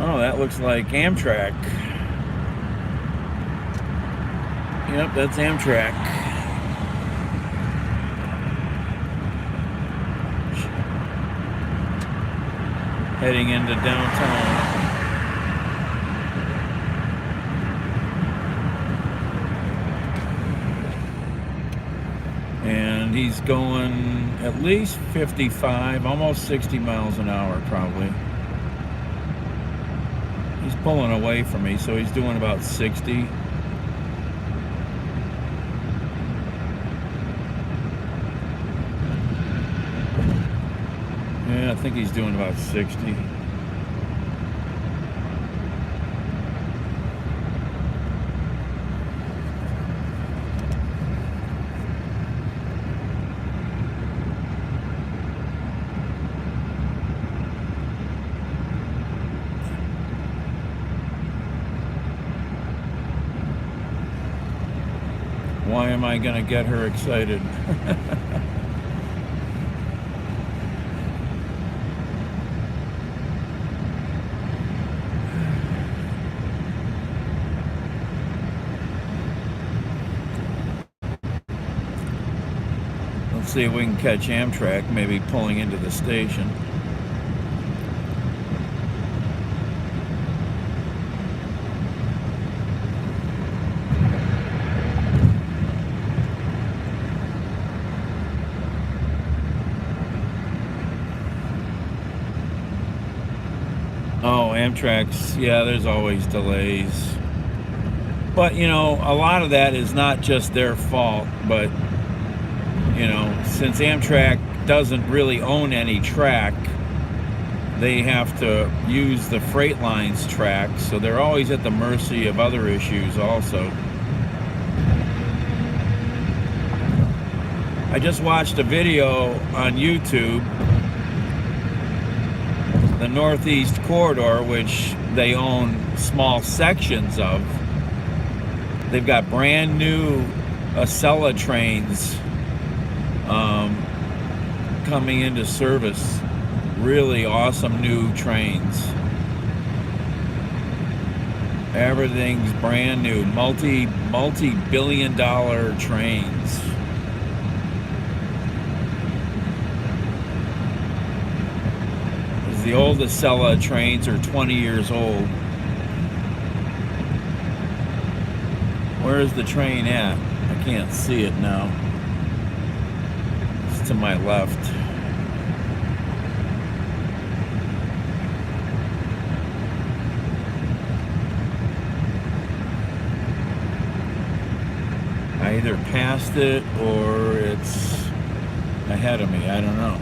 Oh, that looks like Amtrak. Yep, that's Amtrak. Heading into downtown. And he's going at least 55, almost 60 miles an hour probably. He's pulling away from me, so he's doing about 60. Yeah, I think he's doing about 60. Why am I going to get her excited? Let's see if we can catch Amtrak, maybe pulling into the station. Oh, Amtrak's, yeah, there's always delays. But, a lot of that is not just their fault, but, since Amtrak doesn't really own any track, they have to use the freight line's track, so they're always at the mercy of other issues also. I just watched a video on YouTube, the Northeast Corridor, which they own small sections of. They've got brand new Acela trains coming into service. Really awesome new trains. Everything's brand new, multi-billion-dollar trains. The old Acela trains are 20 years old. Where is the train at? I can't see it now. It's to my left. I either passed it or it's ahead of me. I don't know.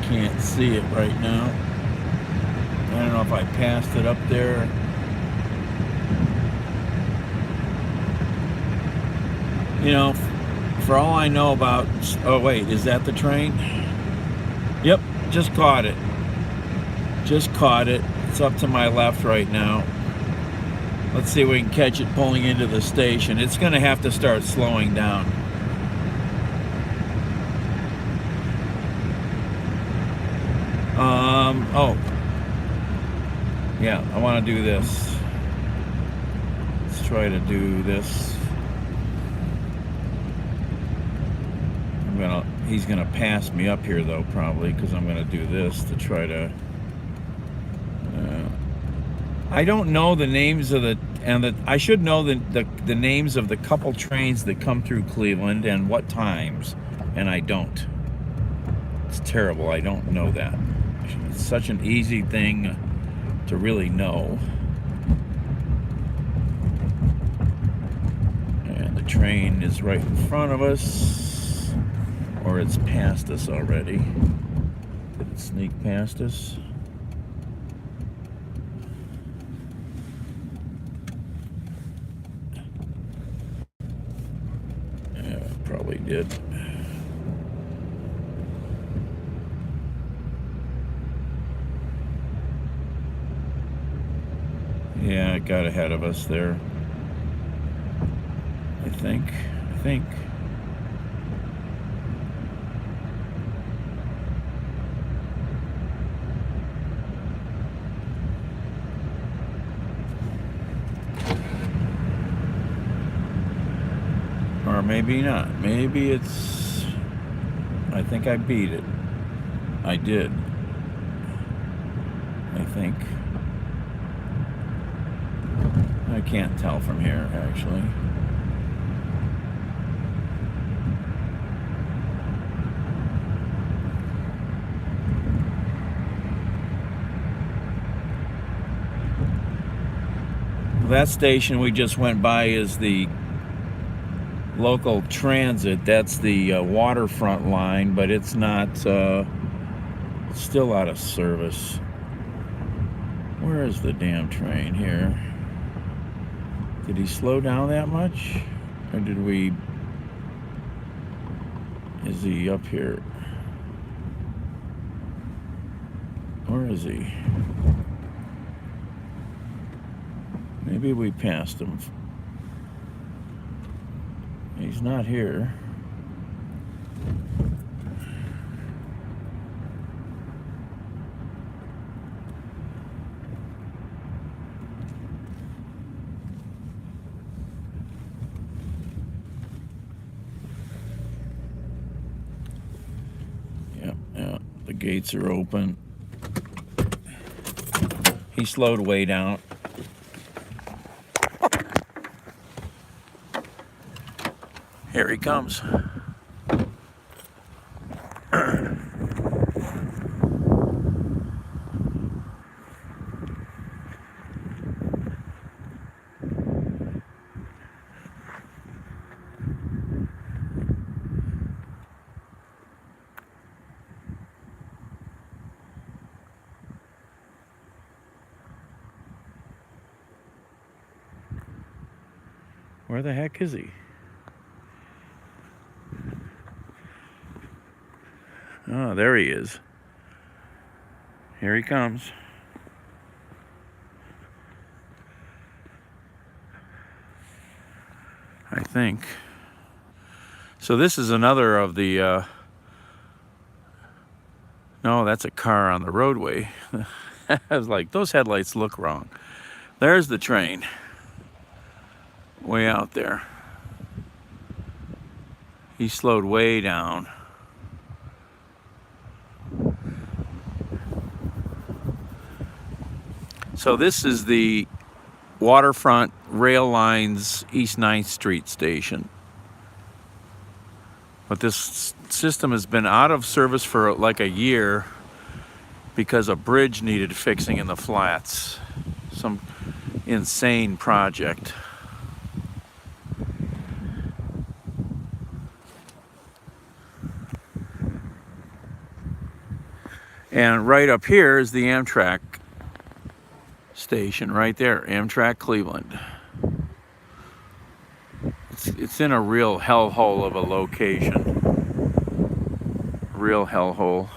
Can't see it right now. I don't know if I passed it up there. You know, for all I know about... Oh, wait, is that the train? Yep, just caught it. Just caught it. It's up to my left right now. Let's see if we can catch it pulling into the station. It's going to have to start slowing down. Oh. Yeah, I want to do this. Let's try to do this. He's gonna pass me up here though, probably, because I'm gonna do this to try to. I don't know the names of I should know the names of the couple trains that come through Cleveland and what times, and I don't. It's terrible. I don't know that. It's such an easy thing to really know. And the train is right in front of us, or it's past us already. Did it sneak past us? Yeah, it probably did. Yeah, it got ahead of us there. I think. Or maybe not. Maybe it's... I think I beat it. I did. I think. I can't tell from here, actually. That station we just went by is the local transit. That's the waterfront line, but it's not, it's still out of service. Where is the damn train here? Did he slow down that much? Or did we... Is he up here? Where is he? Maybe we passed him. He's not here. Yeah, the gates are open. He slowed way down. Here he comes. Where the heck is he? Oh, there he is. Here he comes. I think. So this is another of the, no, that's a car on the roadway. I was like, those headlights look wrong. There's the train. Way out there. He slowed way down. So this is the Waterfront Rail Lines East 9th Street station. But this system has been out of service for like a year because a bridge needed fixing in the flats. Some insane project. And right up here is the Amtrak Station right there, Amtrak Cleveland. It's in a real hellhole of a location. Real hellhole.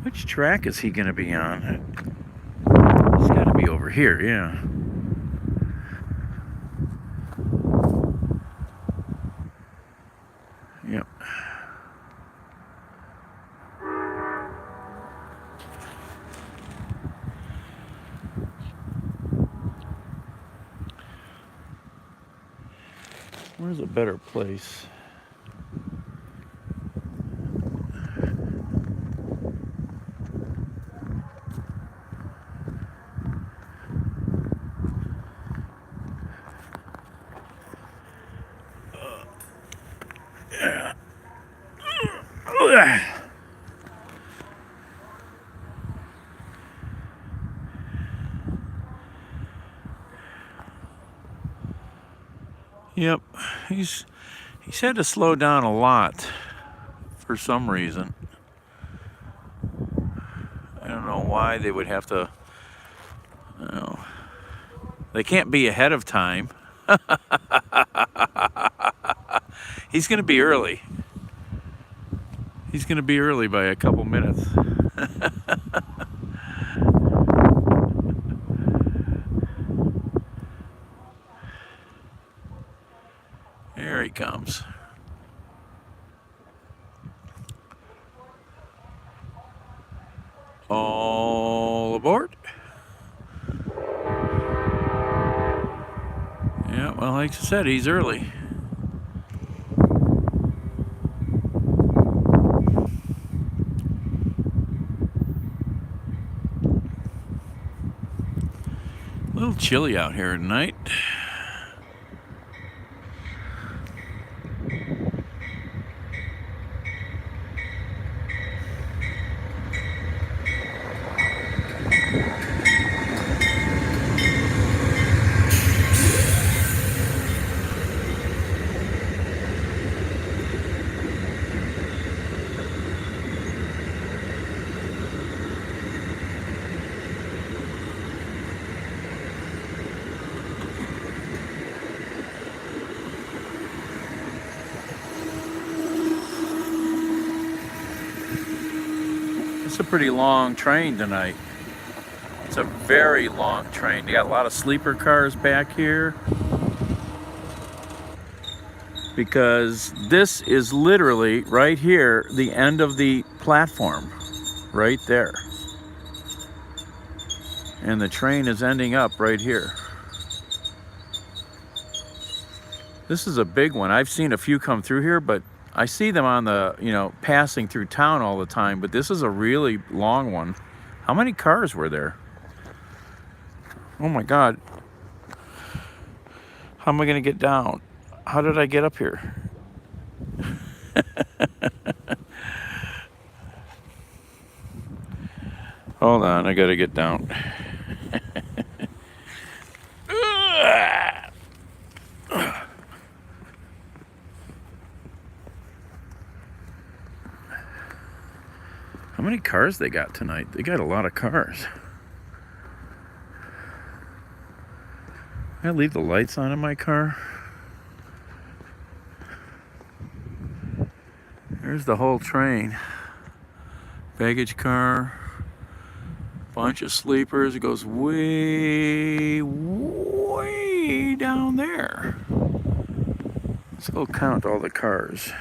Which track is he going to be on? It's got to be over here, yeah. Yep. Where's a better place? Yep, he's had to slow down a lot for some reason. I don't know why they would have to. You know, they can't be ahead of time. He's going to be early. He's going to be early by a couple minutes. There he comes. All aboard. Yeah, well, like I said, he's early. A little chilly out here tonight. It's a pretty long train tonight. It's a very long train. They got a lot of sleeper cars back here. Because this is literally right here, the end of the platform. Right there. And the train is ending up right here. This is a big one. I've seen a few come through here, but I see them on the, passing through town all the time, but this is a really long one. How many cars were there? Oh my God. How am I going to get down? How did I get up here? Hold on, I got to get down. How many cars they got tonight? They got a lot of cars. Can I leave the lights on in my car? There's the whole train. Baggage car. Bunch of sleepers. It goes way, way down there. Let's go count all the cars.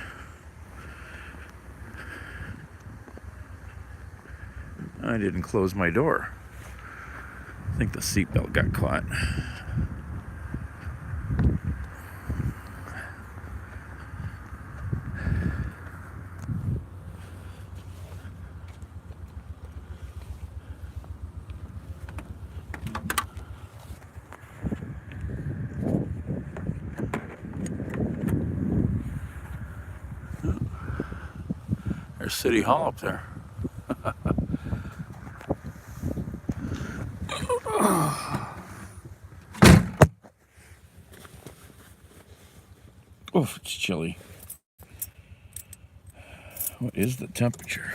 I didn't close my door. I think the seatbelt got caught. There's City Hall up there. Oof, it's chilly. What is the temperature?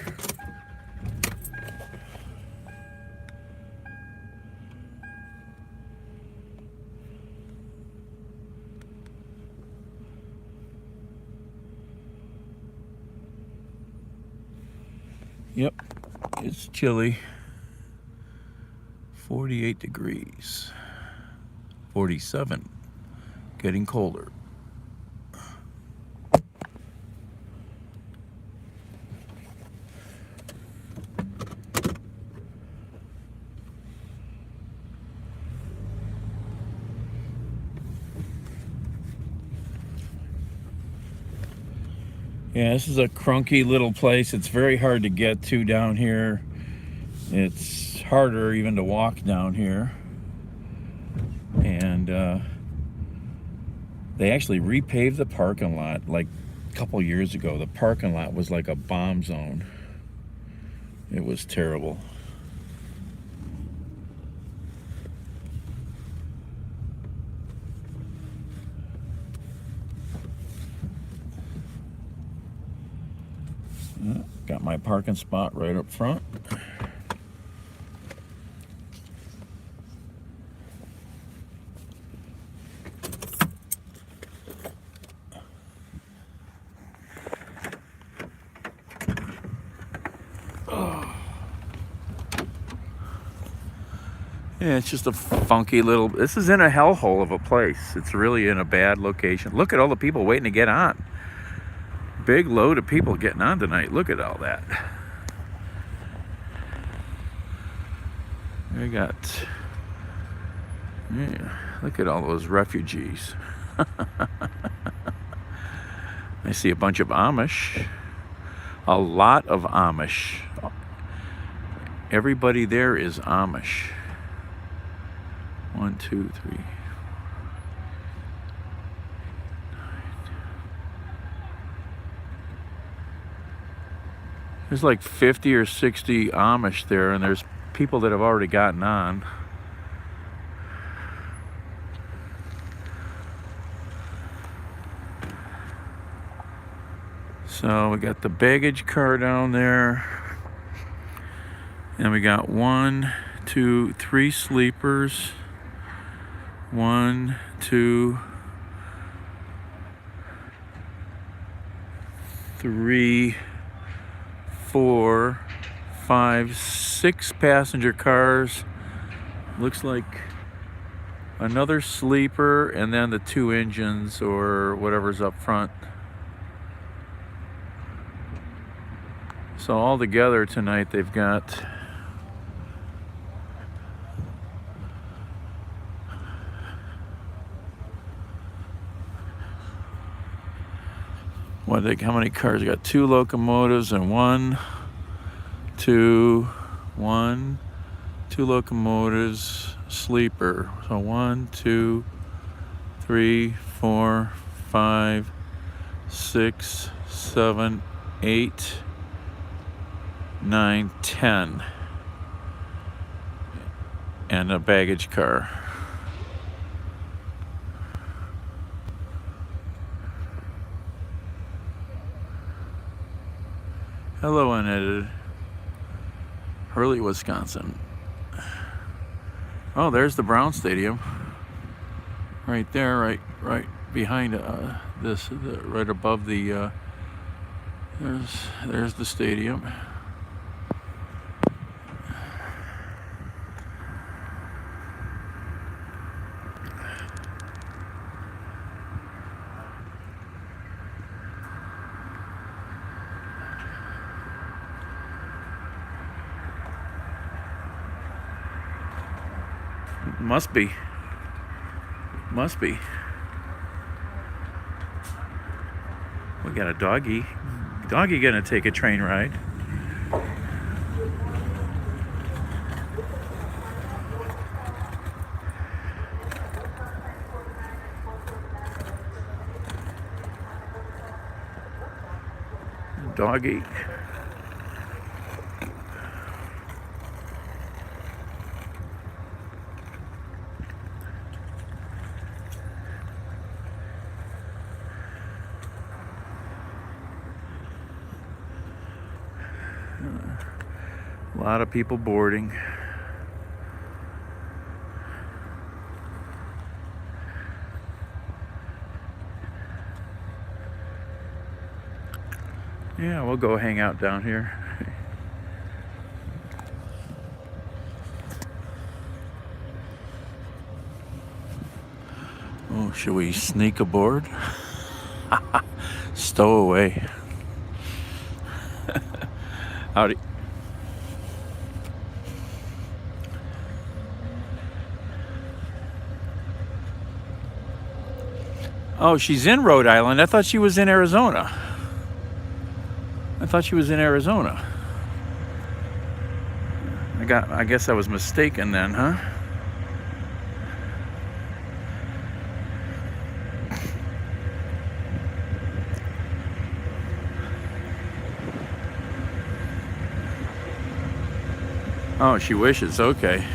Yep, it's chilly. 48 degrees. 47. Getting colder. Yeah, this is a crunky little place. It's very hard to get to down here. It's harder even to walk down here. And they actually repaved the parking lot like a couple years ago. The parking lot was like a bomb zone. It was terrible. Got my parking spot right up front. Yeah, it's just a funky little, this is in a hellhole of a place. It's really in a bad location. Look at all the people waiting to get on. Big load of people getting on tonight. Look at all that. We got, yeah, look at all those refugees. I see a bunch of Amish. A lot of Amish. Everybody there is Amish. 1, 2, 3. There's like 50 or 60 Amish there, and there's people that have already gotten on. So we got the baggage car down there. And we got 1, 2, 3 sleepers. 1, 2, 3, 4, 5, 6 passenger cars. Looks like another sleeper, and then the 2 engines or whatever's up front. So all together tonight they've got how many cars? Got 2 locomotives and 2 locomotives, sleeper. So 1, 2, 3, 4, 5, 6, 7, 8, 9, 10. And a baggage car. Hello, unedited. Hurley, Wisconsin. Oh, there's the Brown Stadium. Right there, right behind this, right above the. There's the stadium. Must be. We got a doggy. Doggy gonna take a train ride. Doggy. A lot of people boarding. Yeah, we'll go hang out down here. Oh, should we sneak aboard? Stow away. Howdy. Oh, she's in Rhode Island. I thought she was in Arizona. I guess I was mistaken then, huh? Oh, she wishes. Okay.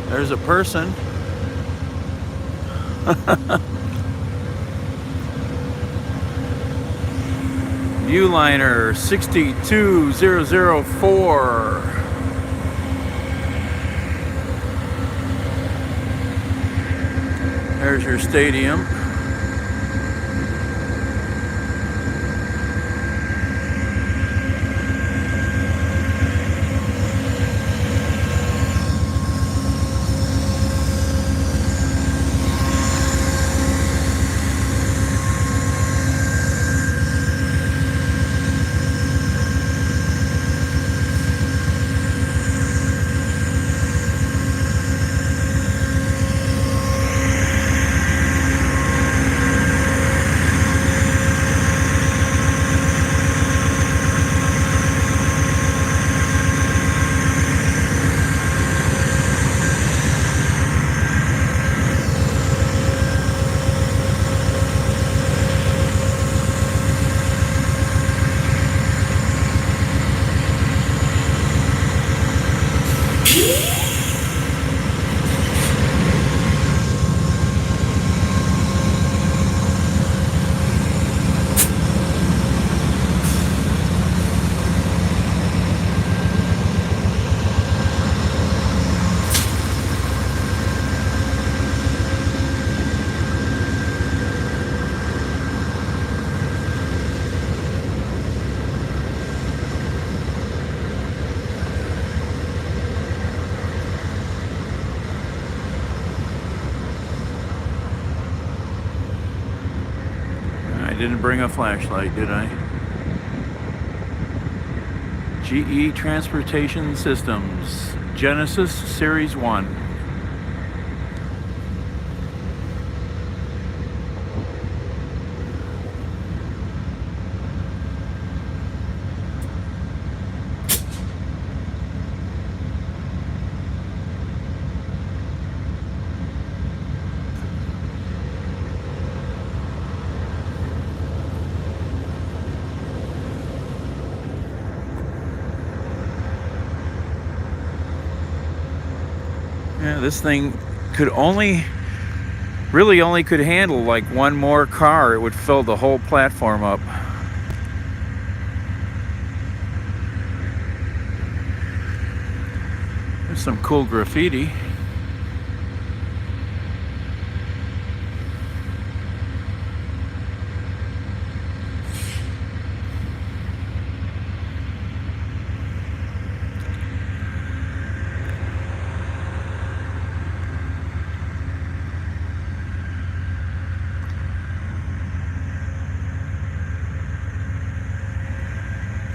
There's a person. Viewliner 62004. There's your stadium. Didn't bring a flashlight, did I? GE Transportation Systems, Genesis Series 1. Yeah, this thing could really only could handle like one more car. It would fill the whole platform up. There's some cool graffiti.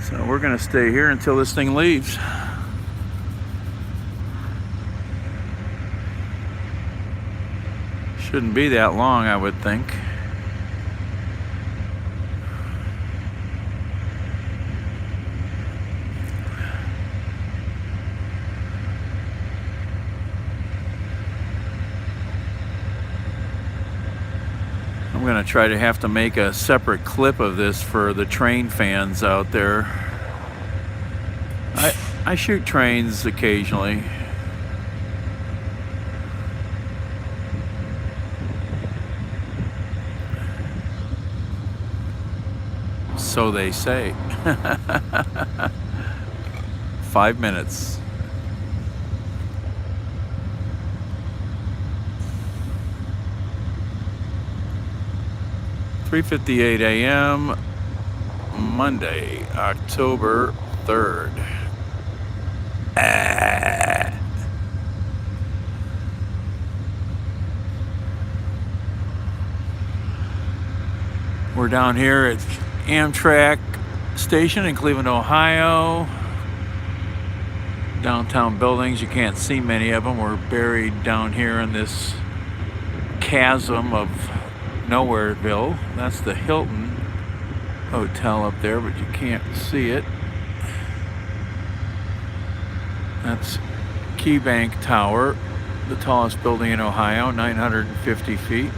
So we're gonna stay here until this thing leaves. Shouldn't be that long, I would think. I'm going to try to have to make a separate clip of this for the train fans out there. I shoot trains occasionally. So they say. 5 minutes. (3:58 a.m. Monday, October 3rd. We're down here at Amtrak Station in Cleveland, Ohio. Downtown buildings, you can't see many of them. We're buried down here in this chasm of Nowhereville. That's the Hilton Hotel up there, but you can't see it. That's Key Bank Tower, the tallest building in Ohio, 950 feet.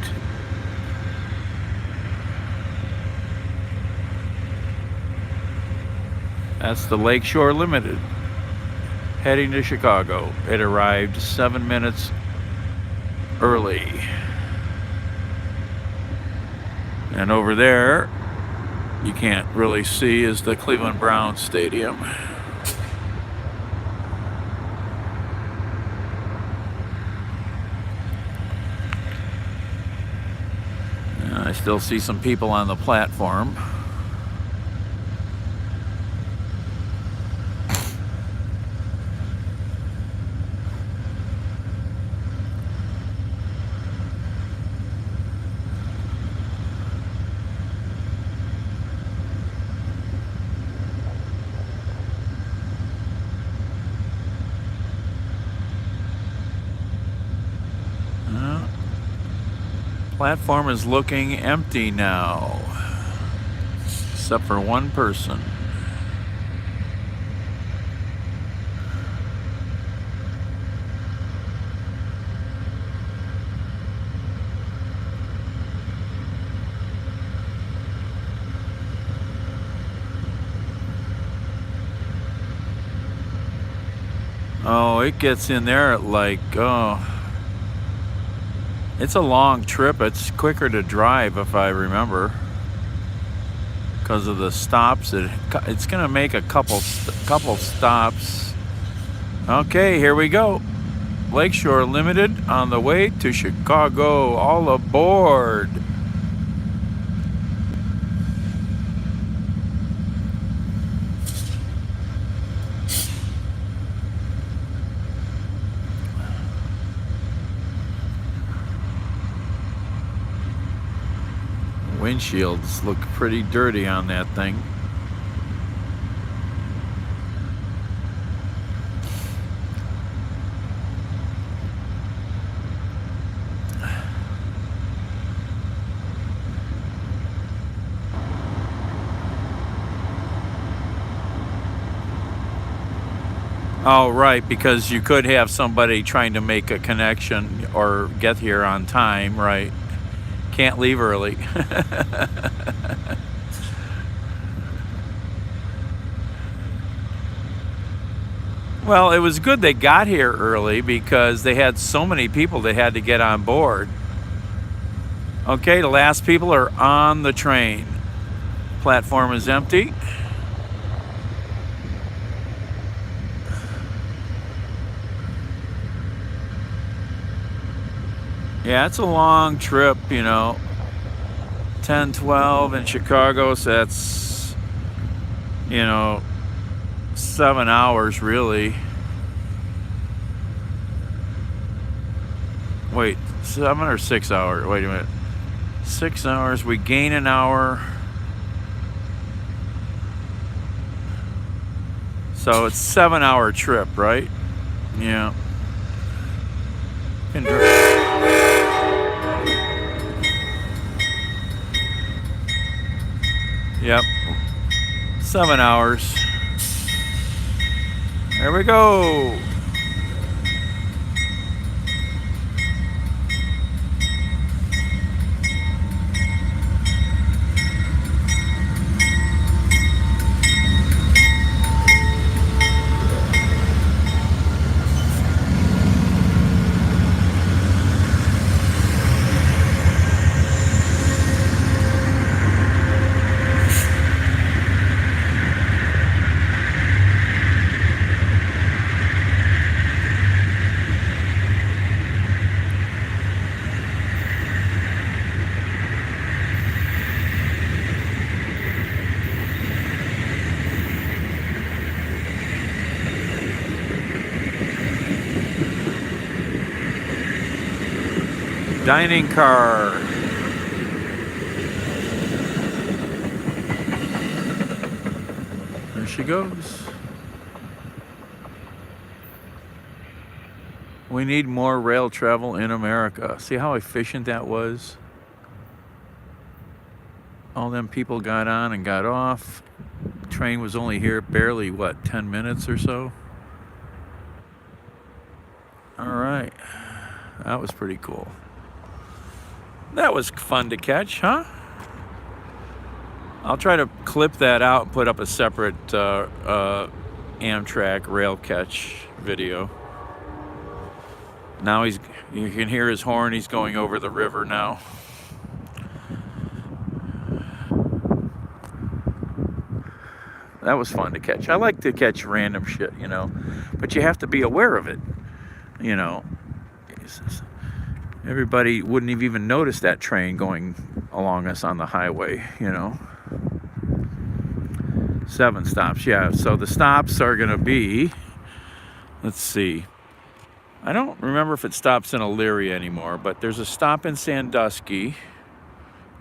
That's the Lake Shore Limited, heading to Chicago. It arrived 7 minutes early. And over there, you can't really see, is the Cleveland Browns Stadium. I still see some people on the platform. Platform is looking empty now, except for one person. Oh, it gets in there at like, it's a long trip. It's quicker to drive, if I remember, because of the stops. It's going to make a couple stops. Okay, here we go. Lakeshore Limited on the way to Chicago. All aboard. Windshields look pretty dirty on that thing. Oh, right, because you could have somebody trying to make a connection or get here on time, right? Can't leave early. Well, it was good they got here early because they had so many people that had to get on board. Okay, the last people are on the train. Platform is empty. Yeah, it's a long trip, you know. 10-12 in Chicago, so that's, you know, 7 hours really. Wait, 7 or 6 hours? Wait a minute. 6 hours, we gain an hour. So it's 7 hour trip, right? Yeah. Yep. 7 hours. There we go. Dining car. There she goes. We need more rail travel in America. See how efficient that was? All them people got on and got off. Train was only here barely, what, 10 minutes or so? All right. That was pretty cool. That was fun to catch, huh? I'll try to clip that out and put up a separate Amtrak rail catch video. Now you can hear his horn. He's going over the river now. That was fun to catch. I like to catch random shit, you know, but you have to be aware of it, you know. Everybody wouldn't have even noticed that train going along us on the highway, you know. 7 stops, yeah. So the stops are going to be, let's see. I don't remember if it stops in Elyria anymore, but there's a stop in Sandusky,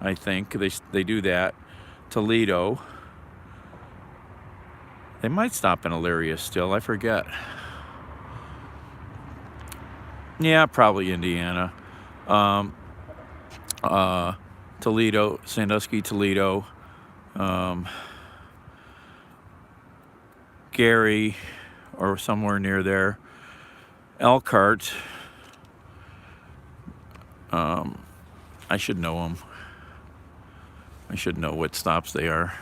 I think. They do that. Toledo. They might stop in Elyria still, I forget. Yeah, probably Indiana. Toledo, Sandusky, Toledo. Gary, or somewhere near there. Elkhart. I should know them. I should know what stops they are.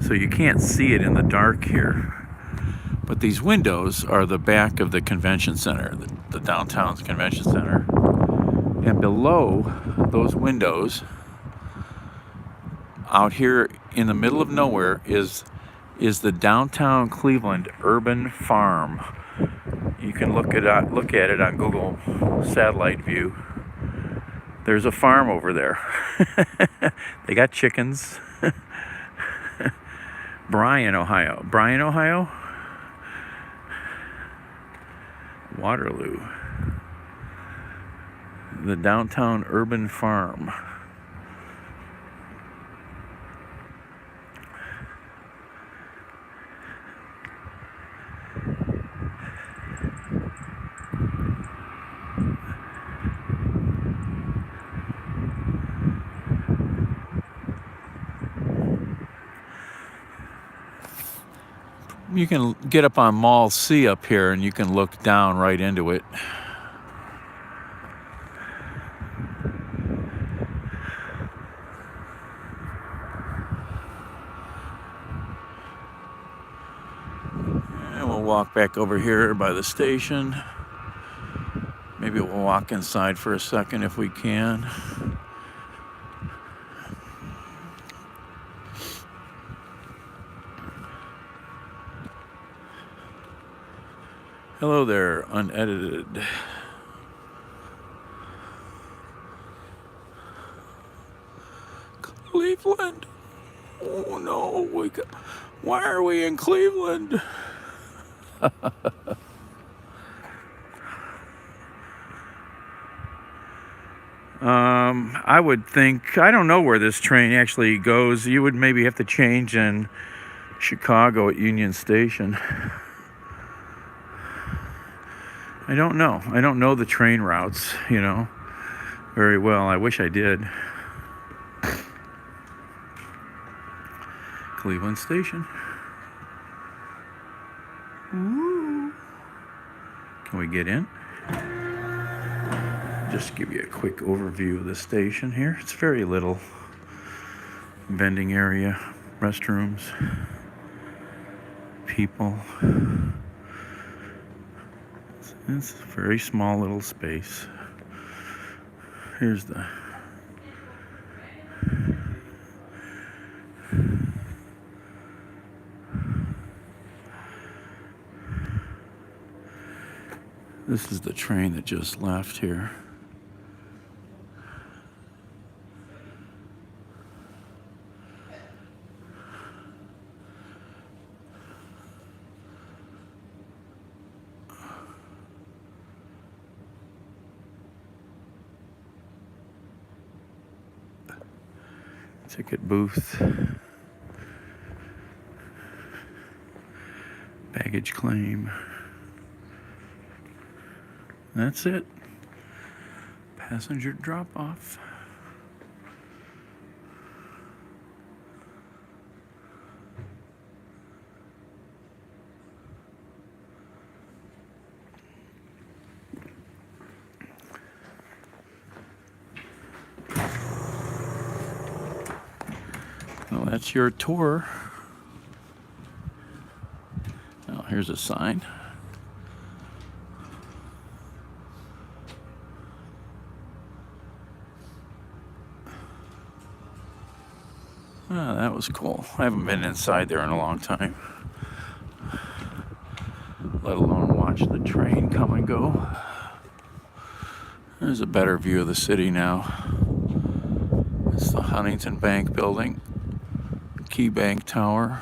So you can't see it in the dark here. But these windows are the back of the convention center, the downtown's convention center. And below those windows, out here in the middle of nowhere, is the downtown Cleveland urban farm. You can look at it on Google Satellite View. There's a farm over there. They got chickens. Bryan, Ohio. Bryan, Ohio? Waterloo. The downtown urban farm. You can get up on Mall C up here and you can look down right into it. And we'll walk back over here by the station. Maybe we'll walk inside for a second if we can. Hello there, unedited. Cleveland. Oh no, why are we in Cleveland? I would think, I don't know where this train actually goes. You would maybe have to change in Chicago at Union Station. I don't know. I don't know the train routes, you know, very well. I wish I did. Cleveland Station. Ooh. Can we get in? Just give you a quick overview of the station here. It's very little. Vending area, restrooms, people. It's a very small little space. Here's the this is the train that just left here. Ticket booth. Baggage claim. That's it. Passenger drop off. Well, that's your tour. Oh, here's a sign. Oh, that was cool. I haven't been inside there in a long time, let alone watch the train come and go. There's a better view of the city now. It's the Huntington Bank building, Key Bank Tower,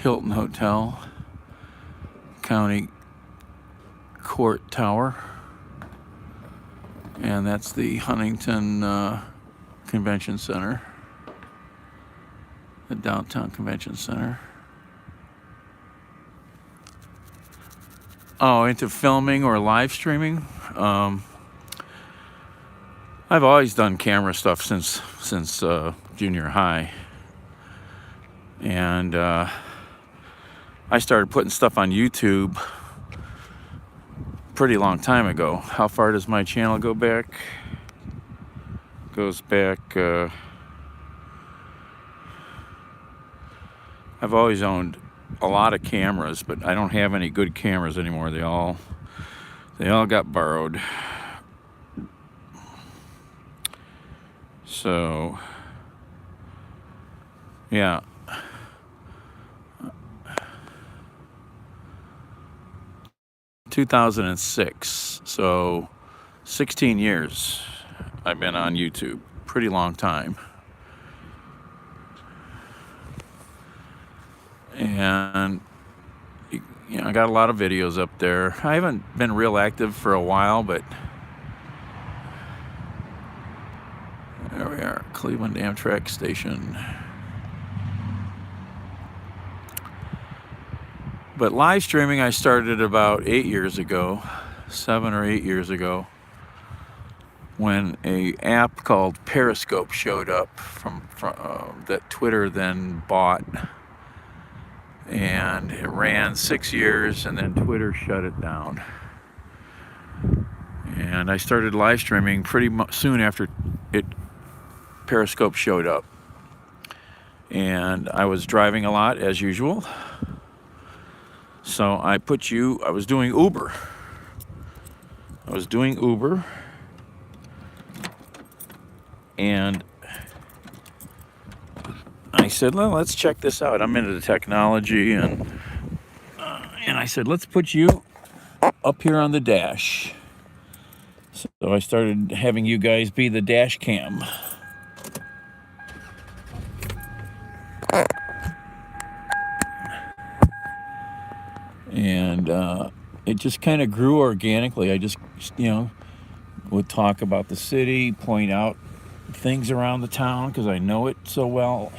Hilton Hotel, County Court Tower, and that's the Huntington Convention Center, the Downtown Convention Center. Oh, into filming or live streaming? I've always done camera stuff since junior high, and I started putting stuff on YouTube pretty long time ago. How far does my channel go back? Goes back. I've always owned a lot of cameras, but I don't have any good cameras anymore. They all got borrowed. So, yeah. ...2006, so 16 years I've been on YouTube. Pretty long time. And, you know, I got a lot of videos up there. I haven't been real active for a while, but there we are, Cleveland Amtrak Station. But live streaming I started about 8 years ago, 7 or 8 years ago, when a app called Periscope showed up from that Twitter then bought. And it ran 6 years, and then Twitter shut it down. And I started live streaming pretty soon after Periscope showed up. And I was driving a lot, as usual. So I was doing Uber. And I said, well, let's check this out. I'm into the technology, and I said, let's put you up here on the dash. So I started having you guys be the dash cam. And it just kind of grew organically. I just, would talk about the city, point out things around the town because I know it so well.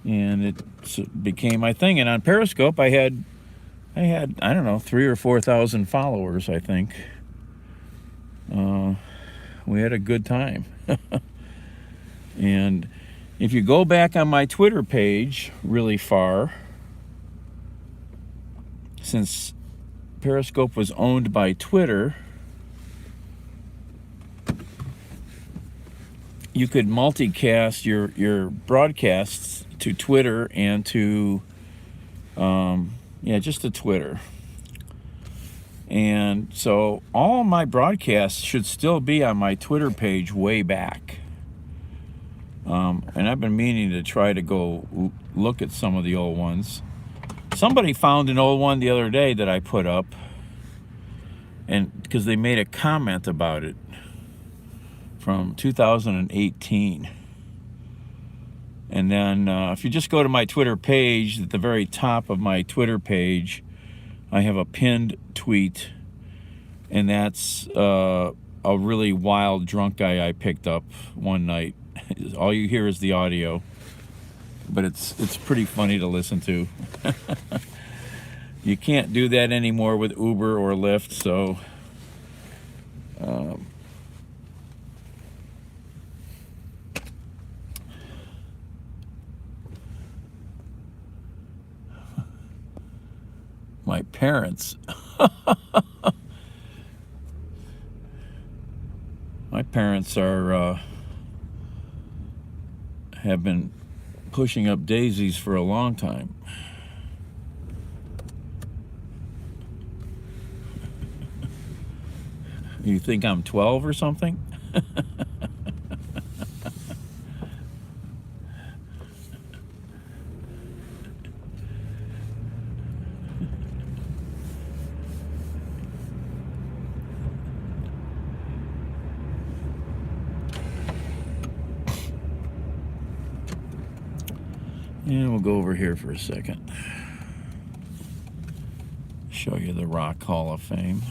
And it became my thing. And on Periscope, I had I don't know, 3,000 or 4,000 followers, I think. We had a good time. And if you go back on my Twitter page really far, since Periscope was owned by Twitter, you could multicast your broadcasts to Twitter and to, just to Twitter. And so all my broadcasts should still be on my Twitter page way back. And I've been meaning to try to go look at some of the old ones. Somebody found an old one the other day that I put up, and because they made a comment about it from 2018. And then if you just go to my Twitter page, at the very top of my Twitter page, I have a pinned tweet, and that's a really wild drunk guy I picked up one night. All you hear is the audio, but it's pretty funny to listen to. You can't do that anymore with Uber or Lyft, so my parents are have been pushing up daisies for a long time. You think I'm 12 or something? And we'll go over here for a second. Show you the Rock Hall of Fame.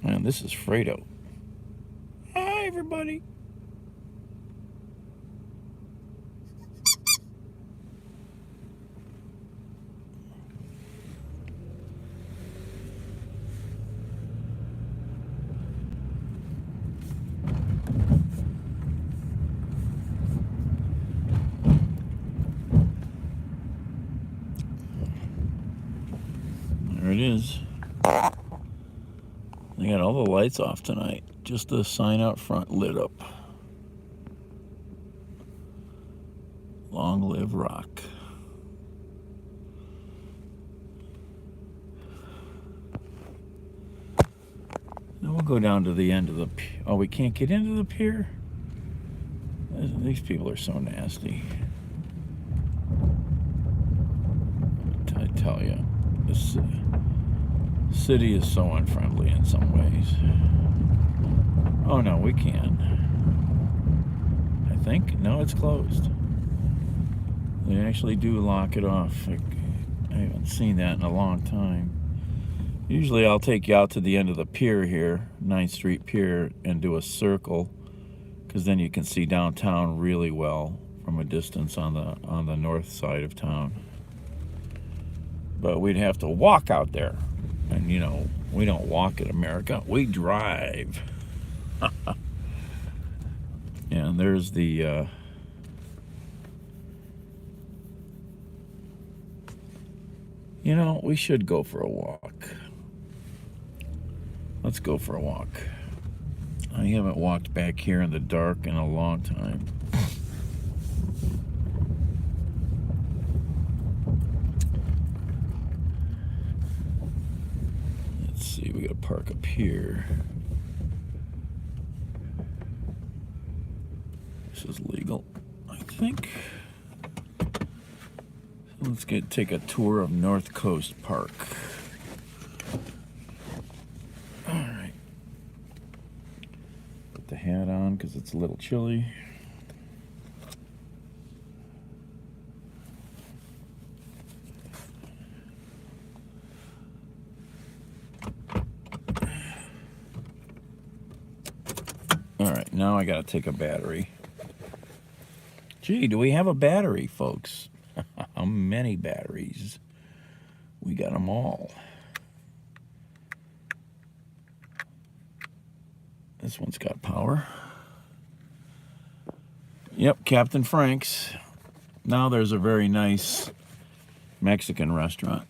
Man, this is Fredo. Hi, everybody. There it is. They got all the lights off tonight. Just the sign out front lit up. Long live Rock. Now we'll go down to the end of the pier. Oh, we can't get into the pier? These people are so nasty. I tell you, this city is so unfriendly in some ways. Oh no, we can. I think. No, it's closed. They actually do lock it off. I haven't seen that in a long time. Usually I'll take you out to the end of the pier here, 9th Street Pier, and do a circle, because then you can see downtown really well from a distance on the north side of town. But we'd have to walk out there. And, you know, we don't walk in America. We drive. And there's the... you know, we should go for a walk. Let's go for a walk. I haven't walked back here in the dark in a long time. See, we gotta park up here. This is legal, I think. So let's take a tour of North Coast Park. All right. Put the hat on because it's a little chilly. Now I gotta take a battery. Gee, do we have a battery, folks? How many batteries? We got them all. This one's got power. Yep, Captain Frank's. Now there's a very nice Mexican restaurant.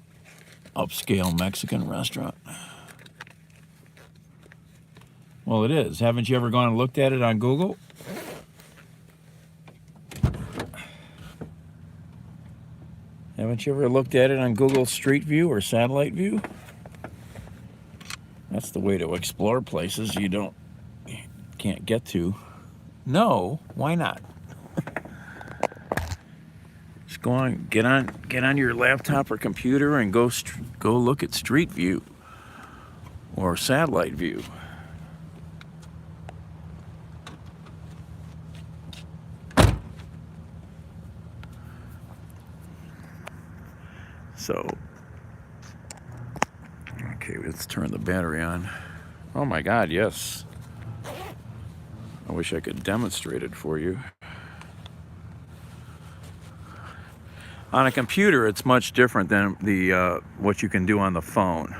Upscale Mexican restaurant. Well, it is. Haven't you ever gone and looked at it on Google? Haven't you ever looked at it on Google Street View or Satellite View? That's the way to explore places you can't get to. No, why not? Just go on, get on your laptop or computer and go look at Street View or Satellite View. So, Okay, let's turn the battery on. Oh my God, yes. I wish I could demonstrate it for you. On a computer, it's much different than the what you can do on the phone.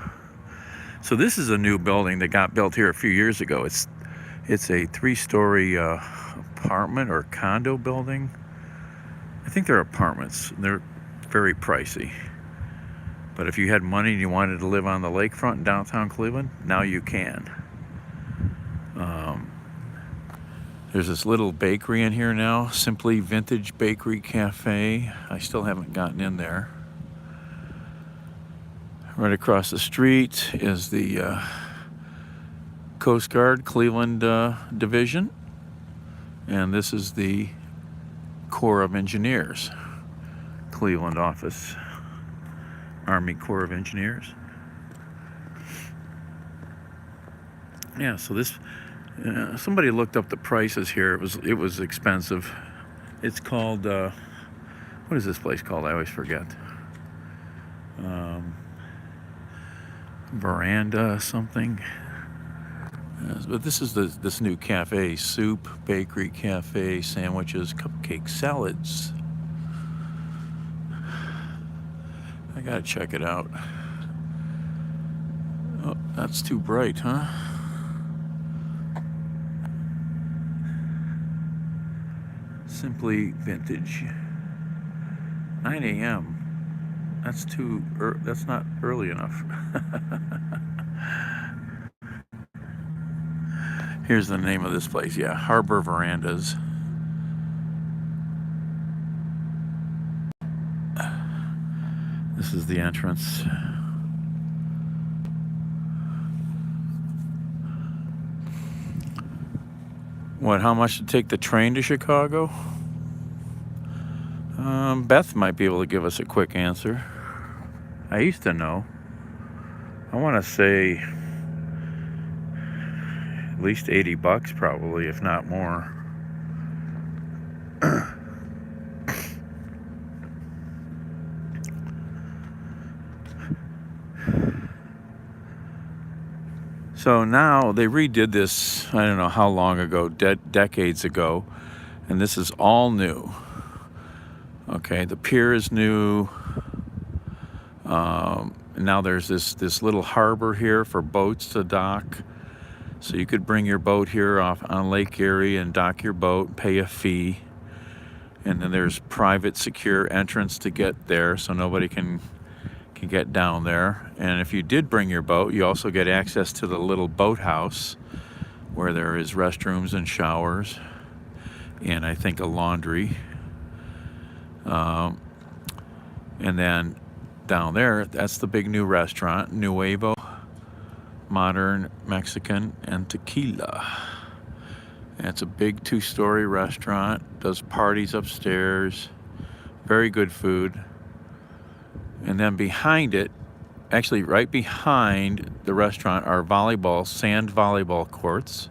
So this is a new building that got built here a few years ago. It's a 3-story apartment or condo building. I think they're apartments. They're very pricey. But if you had money and you wanted to live on the lakefront in downtown Cleveland, now you can. There's this little bakery in here now, Simply Vintage Bakery Cafe. I still haven't gotten in there. Right across the street is the Coast Guard Cleveland Division. And this is the Corps of Engineers, Cleveland office. Army Corps of Engineers. Yeah, so this, somebody looked up the prices here. It was expensive. It's called, what is this place called? I always forget. Veranda something. But this is this new cafe, soup, bakery, cafe, sandwiches, cupcake, salads. I gotta check it out. Oh, that's too bright, huh? Simply Vintage. 9 a.m. That's not early enough. Here's the name of this place. Yeah, Harbor Verandas. This is the entrance. What, how much to take the train to Chicago? Beth might be able to give us a quick answer. I used to know. I want to say at least $80 probably, if not more. So now they redid this, I don't know how long ago, decades ago, and this is all new. Okay, the pier is new. Now there's this little harbor here for boats to dock. So you could bring your boat here off on Lake Erie and dock your boat, pay a fee. And then there's private secure entrance to get there so nobody can get down there. And if you did bring your boat, you also get access to the little boathouse where there is restrooms and showers and I think a laundry. And then down there, that's the big new restaurant, Nuevo, modern Mexican and tequila. And it's a big 2-story restaurant, does parties upstairs, very good food. And then behind it, actually right behind the restaurant are sand volleyball courts.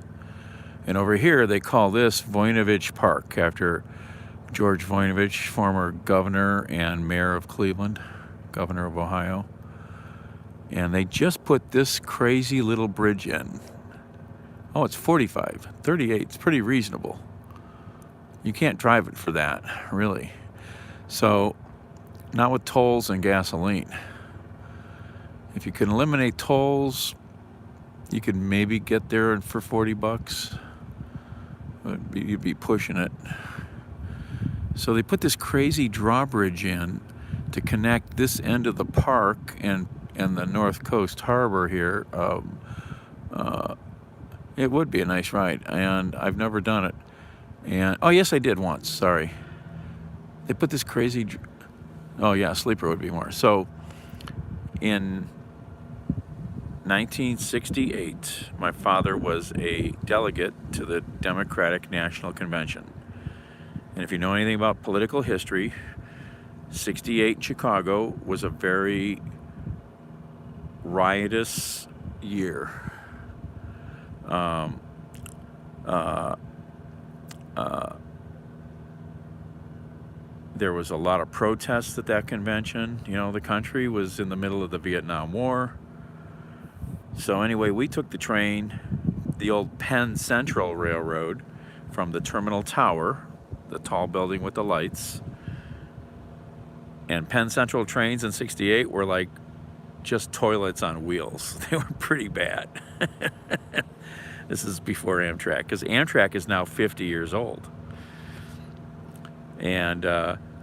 And over here, they call this Voinovich Park, after George Voinovich, former governor and mayor of Cleveland, governor of Ohio. And they just put this crazy little bridge in. Oh, it's 45, 38, it's pretty reasonable. You can't drive it for that, really. So, not with tolls and gasoline. If you can eliminate tolls, you could maybe get there for $40. But you'd be pushing it. So they put this crazy drawbridge in to connect this end of the park and the North Coast Harbor here. It would be a nice ride, and I've never done it. And oh yes, I did once. Sorry. They put this crazy. Oh yeah, sleeper would be more. So in 1968, my father was a delegate to the Democratic National Convention. And if you know anything about political history, 68 Chicago was a very riotous year. There was a lot of protests at that convention. You know, the country was in the middle of the Vietnam War. So anyway, we took the train, the old Penn Central Railroad, from the Terminal Tower, the tall building with the lights. And Penn Central trains in '68 were like just toilets on wheels. They were pretty bad. This is before Amtrak, because Amtrak is now 50 years old. And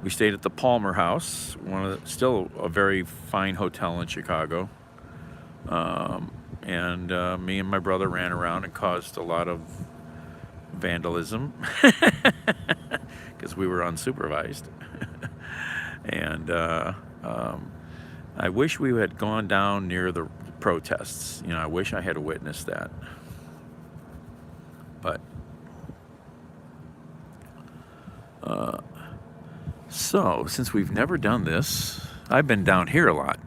we stayed at the Palmer House, still a very fine hotel in Chicago. And me and my brother ran around and caused a lot of vandalism because we were unsupervised. And I wish we had gone down near the protests. You know, I wish I had witnessed that. But so, since we've never done this, I've been down here a lot.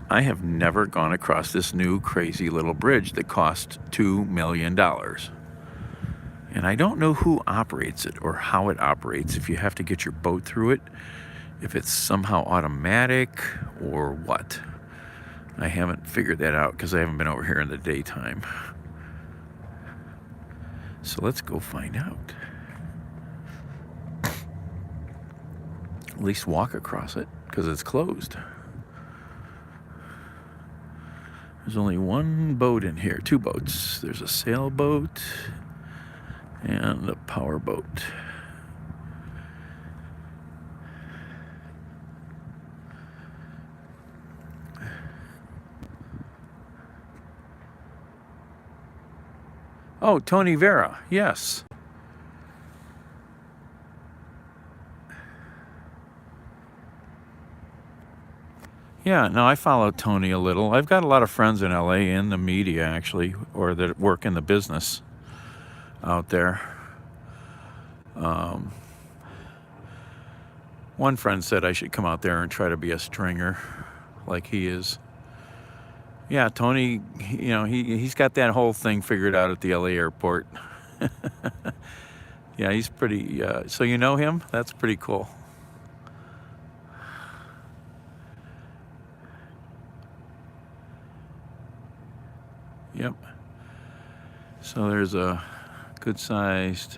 I have never gone across this new crazy little bridge that cost $2 million. And I don't know who operates it or how it operates, if you have to get your boat through it, if it's somehow automatic or what. I haven't figured that out because I haven't been over here in the daytime. So let's go find out. At least walk across it, because it's closed. There's only one boat in here, two boats. There's a sailboat and a power boat. Oh, Tony Vera, yes. Yeah, no, I follow Tony a little. I've got a lot of friends in LA in the media, actually, or that work in the business out there. One friend said I should come out there and try to be a stringer like he is. Yeah, Tony, you know, he's got that whole thing figured out at the LA airport. Yeah, he's pretty, so you know him? That's pretty cool. Yep. So there's a good-sized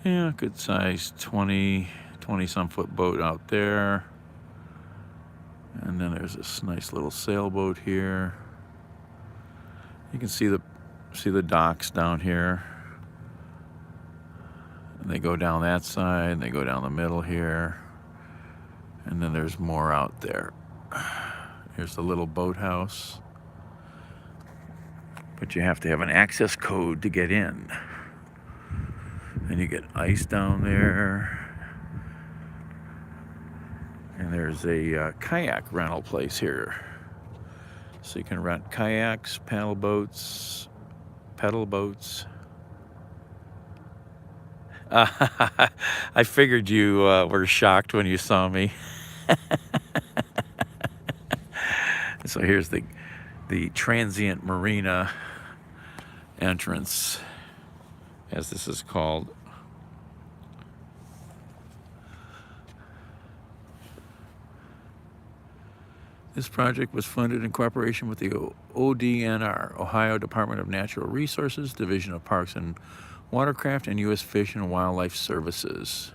20-some foot boat out there. And then there's this nice little sailboat here. You can see the docks down here. And they go down that side, and they go down the middle here. And then there's more out there. Here's the little boathouse. But you have to have an access code to get in. And you get ice down there. And there's a kayak rental place here. So you can rent kayaks, paddle boats, pedal boats. I figured you were shocked when you saw me. So here's the Transient Marina entrance, as this is called. This project was funded in cooperation with the ODNR, Ohio Department of Natural Resources, Division of Parks and Watercraft, and U.S. Fish and Wildlife Services.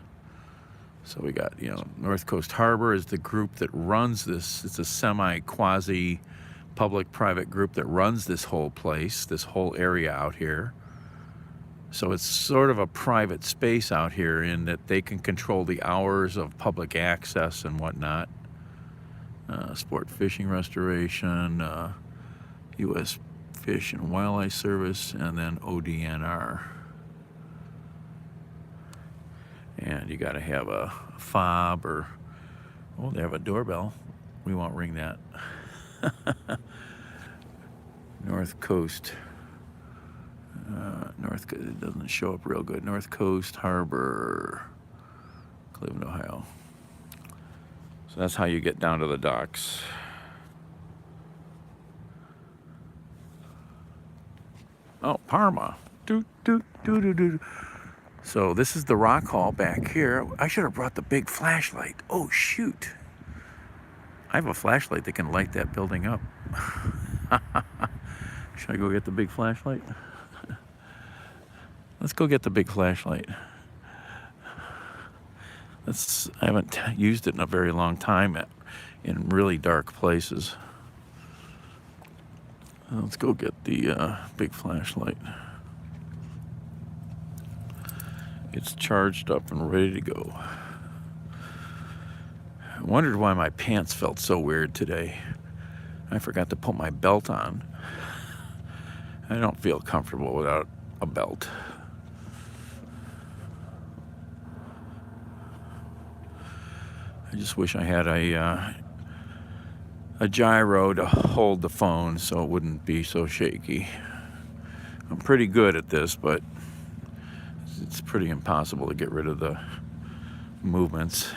So we got, you know, North Coast Harbor is the group that runs this. It's a semi-quasi public-private group that runs this whole place, this whole area out here. So it's sort of a private space out here in that they can control the hours of public access and whatnot. Sport fishing restoration, U.S. Fish and Wildlife Service, and then ODNR. And you got to have a fob or, oh, they have a doorbell. We won't ring that. North Coast. It doesn't show up real good. North Coast Harbor, Cleveland, Ohio. So that's how you get down to the docks. Oh, Parma. So this is the rock hall back here. I should have brought the big flashlight. Oh, shoot. I have a flashlight that can light that building up. Should I go get the big flashlight? Let's go get the big flashlight. I haven't used it in a very long time in really dark places. Let's go get the big flashlight. It's charged up and ready to go. I wondered why my pants felt so weird today. I forgot to put my belt on. I don't feel comfortable without a belt. I just wish I had a gyro to hold the phone so it wouldn't be so shaky. I'm pretty good at this, but it's pretty impossible to get rid of the movements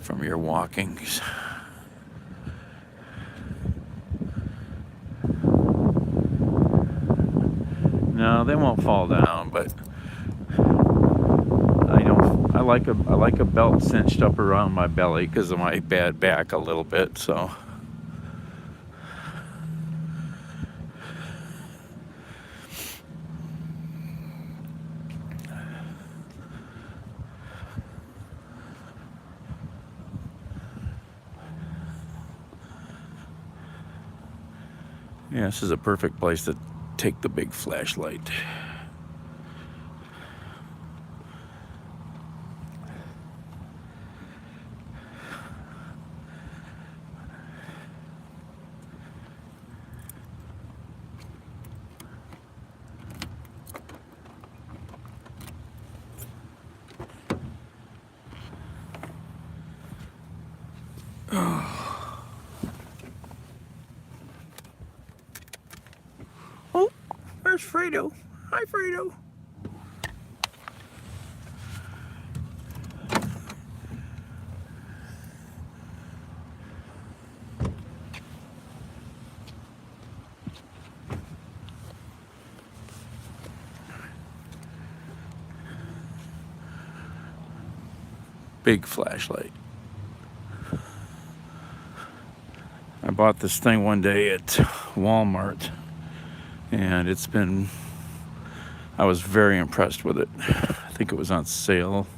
from your walkings. No, they won't fall down, but I like a belt cinched up around my belly because of my bad back a little bit, so. Yeah, this is a perfect place to take the big flashlight. Oh, there's Fredo. Hi, Fredo. Big flashlight. I bought this thing one day at Walmart, and I was very impressed with it. I think it was on sale.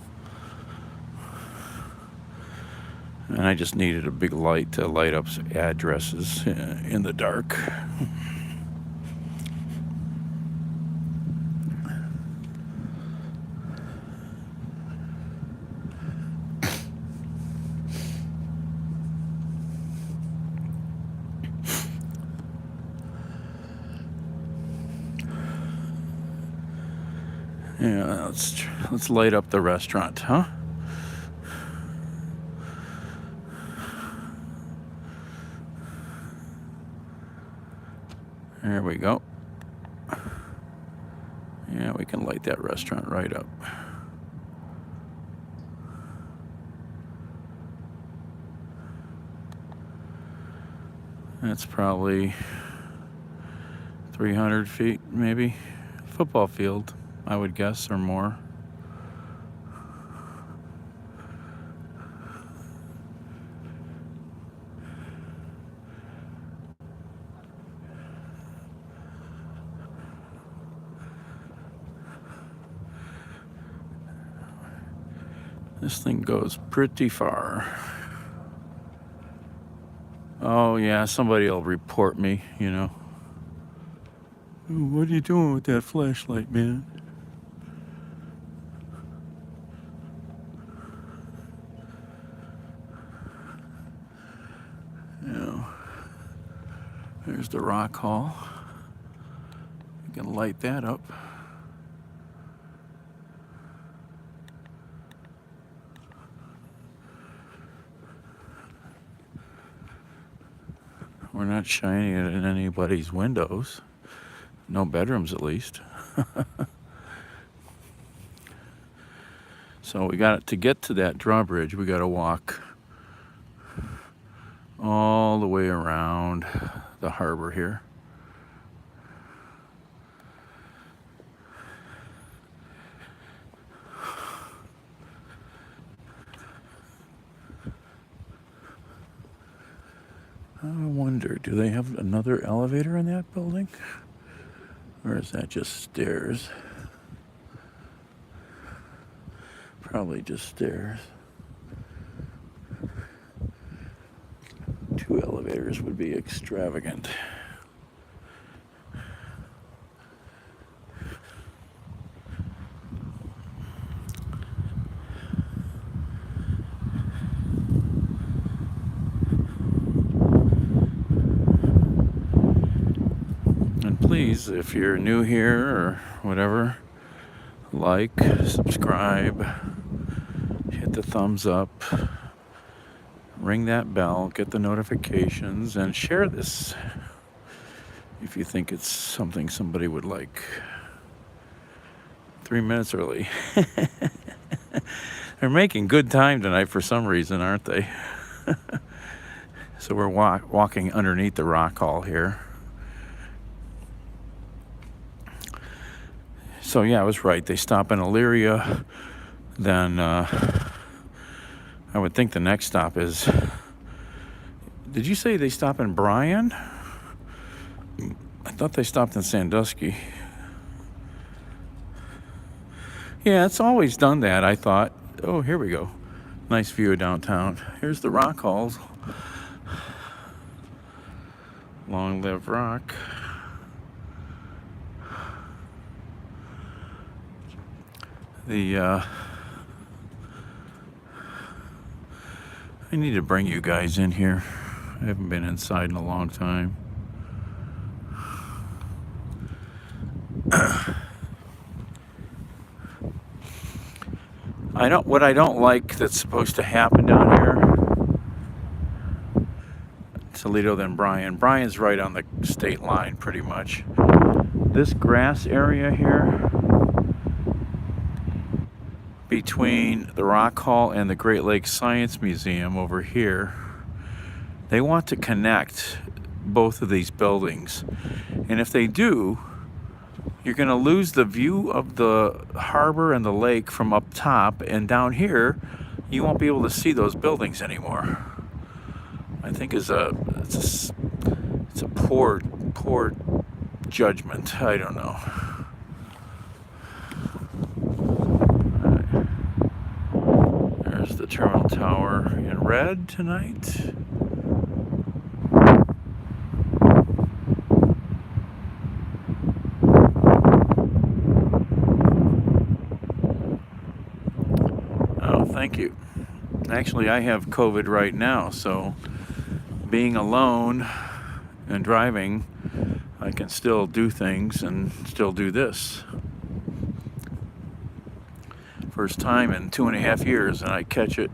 And I just needed a big light to light up addresses in the dark. Yeah, let's light up the restaurant, huh? There we go. Yeah, we can light that restaurant right up. That's probably 300 feet, maybe. Football field, I would guess, or more. This thing goes pretty far. Oh yeah, somebody will report me, you know. What are you doing with that flashlight, man? Yeah. There's the rock hall. You can light that up. We're not shining it in anybody's windows. No bedrooms, at least. So we got to get to that drawbridge. We got to walk all the way around the harbor here. I wonder, do they have another elevator in that building? Or is that just stairs? Probably just stairs. 2 elevators would be extravagant. And please, if you're new here or whatever, like, subscribe, hit the thumbs up, ring that bell, get the notifications, and share this if you think it's something somebody would like. 3 minutes early. They're making good time tonight for some reason, aren't they? So we're walking underneath the rock hall here. So yeah, I was right. They stop in Elyria. Then I would think the next stop is... Did you say they stop in Bryan? I thought they stopped in Sandusky. Yeah, it's always done that, I thought. Oh, here we go. Nice view of downtown. Here's the rock halls. Long live rock. I need to bring you guys in here. I haven't been inside in a long time. What I don't like that's supposed to happen down here, Toledo then Bryan. Bryan's right on the state line pretty much. This grass area here between the Rock Hall and the Great Lakes Science Museum over here, they want to connect both of these buildings. And if they do, you're going to lose the view of the harbor and the lake from up top, and down here you won't be able to see those buildings anymore. I think it's a poor judgment. I don't know. There's the terminal tower in red tonight. Thank you. Actually, I have COVID right now, so being alone and driving, I can still do things and still do this. First time in 2.5 years, and I catch it.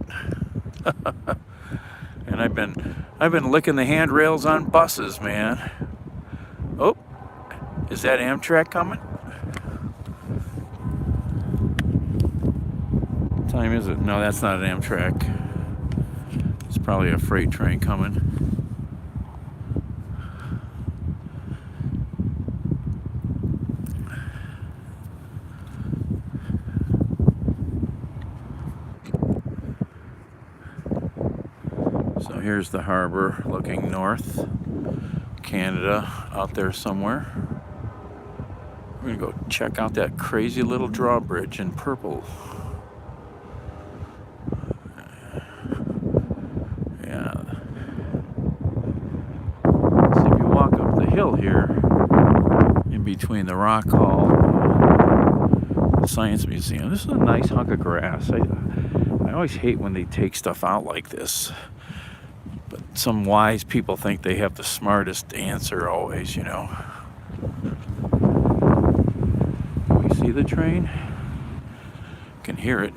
And I've been licking the handrails on buses, man. Oh, is that Amtrak coming? What time is it? No, that's not an Amtrak. It's probably a freight train coming. So here's the harbor looking north. Canada out there somewhere. We're gonna go check out that crazy little drawbridge in purple. Here in between the Rock Hall and the Science Museum. This is a nice hunk of grass. I always hate when they take stuff out like this, but some wise people think they have the smartest answer always, you know. Can we see the train? Can hear it.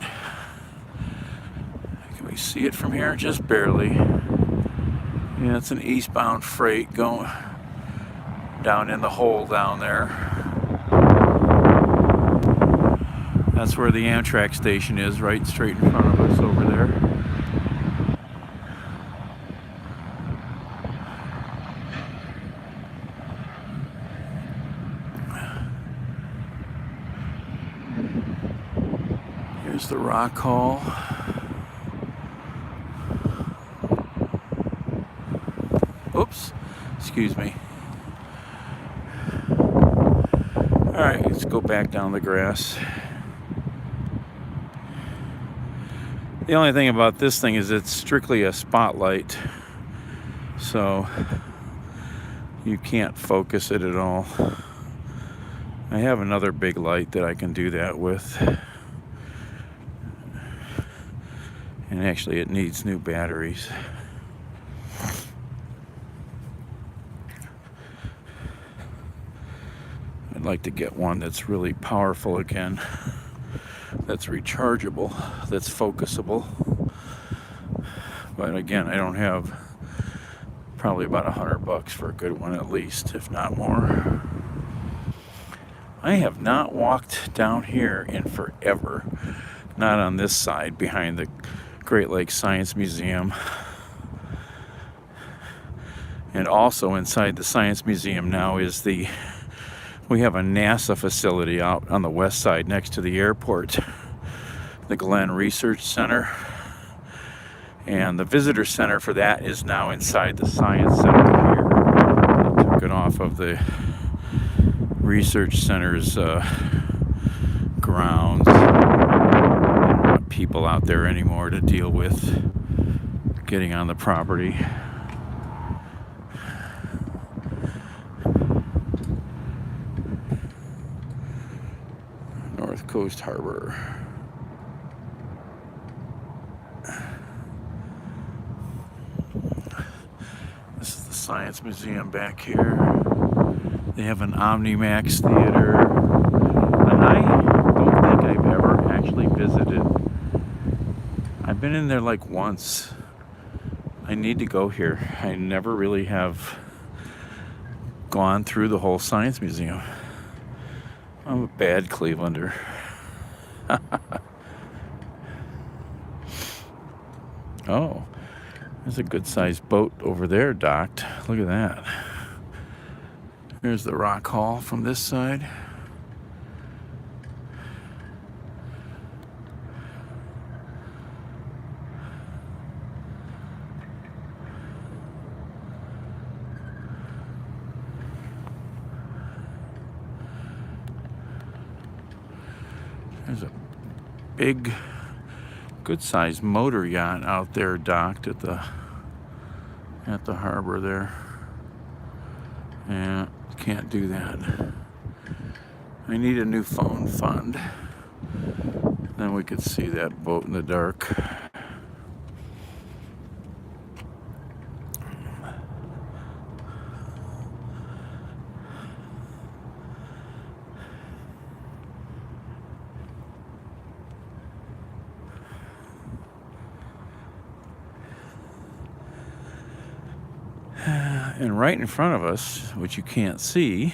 Can we see it from here? Just barely. Yeah, it's an eastbound freight going down in the hole down there. That's where the Amtrak station is, right straight in front of us over there. Here's the Rock Hall. Oops, excuse me. All right, let's go back down the grass. The only thing about this thing is it's strictly a spotlight, so you can't focus it at all. I have another big light that I can do that with. And actually it needs new batteries. I'd like to get one that's really powerful again, that's rechargeable, that's focusable. But again, I don't have probably about $100 for a good one at least, if not more. I have not walked down here in forever. Not on this side behind the Great Lakes Science Museum. And also inside the Science Museum now is we have a NASA facility out on the west side next to the airport, the Glenn Research Center. And the visitor center for that is now inside the Science Center here. They took it off of the Research Center's grounds. They don't want people out there anymore to deal with getting on the property. North Coast Harbor. This is the Science Museum back here. They have an Omnimax theater. And I don't think I've ever actually visited. I've been in there like once. I need to go here. I never really have gone through the whole Science Museum. I'm a bad Clevelander. Oh, there's a good sized boat over there docked. Look at that. Here's the rock hall from this side. There's a big, good-sized motor yacht out there docked at the harbor there. Yeah, can't do that. I need a new phone fund. Then we could see that boat in the dark. And right in front of us, which you can't see,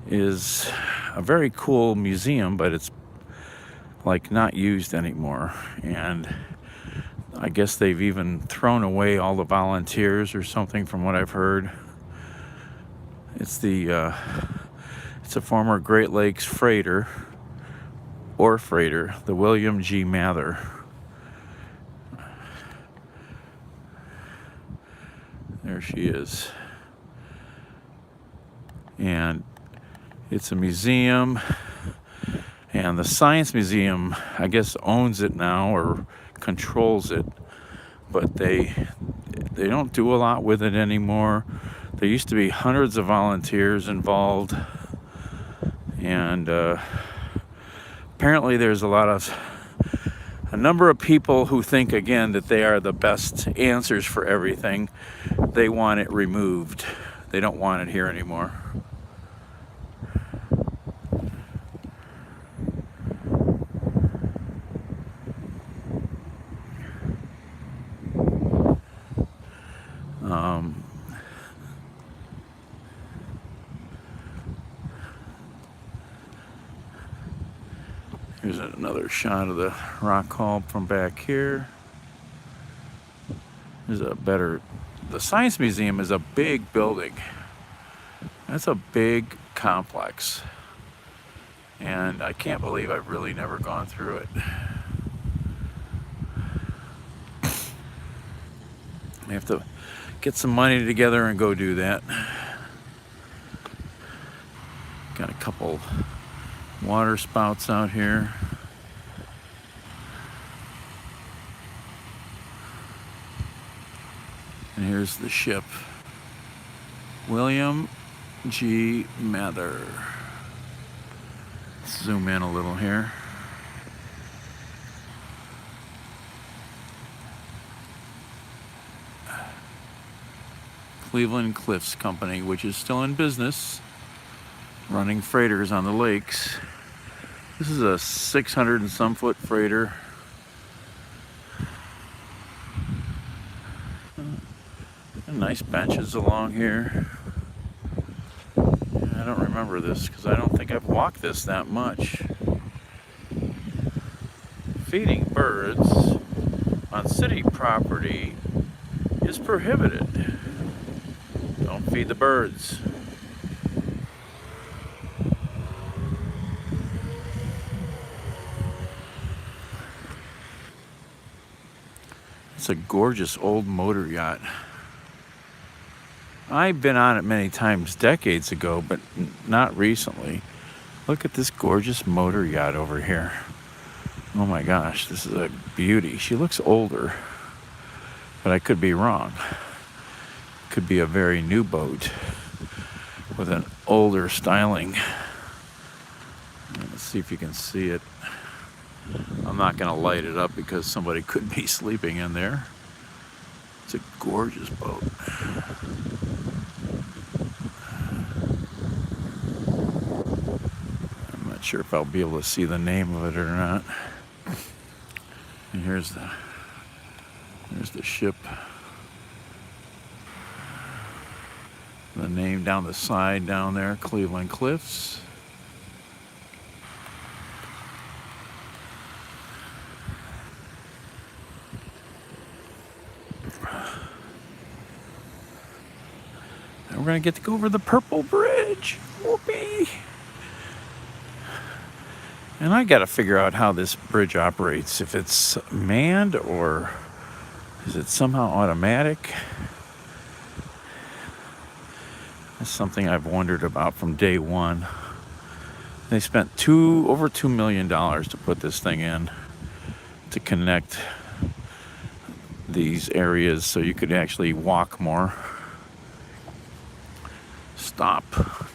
is a very cool museum, but it's like not used anymore. And I guess they've even thrown away all the volunteers or something from what I've heard. It's a former Great Lakes freighter, the William G. Mather. There she is. And it's a museum, and the Science Museum, I guess, owns it now or controls it, but they don't do a lot with it anymore. There used to be hundreds of volunteers involved, and apparently there's a number of people who think, again, that they are the best answers for everything. They want it removed. They don't want it here anymore. Here's another shot of the rock hall from back here. The Science Museum is a big building. That's a big complex. And I can't believe I've really never gone through it. I have to get some money together and go do that. Got a couple water spouts out here. And here's the ship. William G. Mather. Let's zoom in a little here. Cleveland Cliffs Company, which is still in business, running freighters on the lakes. This is a 600 and some foot freighter. Nice benches along here. I don't remember this because I don't think I've walked this that much. Feeding birds on city property is prohibited. Don't feed the birds. It's a gorgeous old motor yacht. I've been on it many times decades ago, but not recently. Look at this gorgeous motor yacht over here. Oh my gosh, this is a beauty. She looks older, but I could be wrong. Could be a very new boat with an older styling. Let's see if you can see it. I'm not going to light it up because somebody could be sleeping in there. It's a gorgeous boat. I'm not sure if I'll be able to see the name of it or not. And here's the ship. The name down the side down there, Cleveland Cliffs. And we're gonna get to go over the Purple Bridge. Whoopee! And I gotta figure out how this bridge operates. If it's manned or is it somehow automatic? That's something I've wondered about from day one. They spent over $2 million to put this thing in to connect these areas so you could actually walk more. Stop.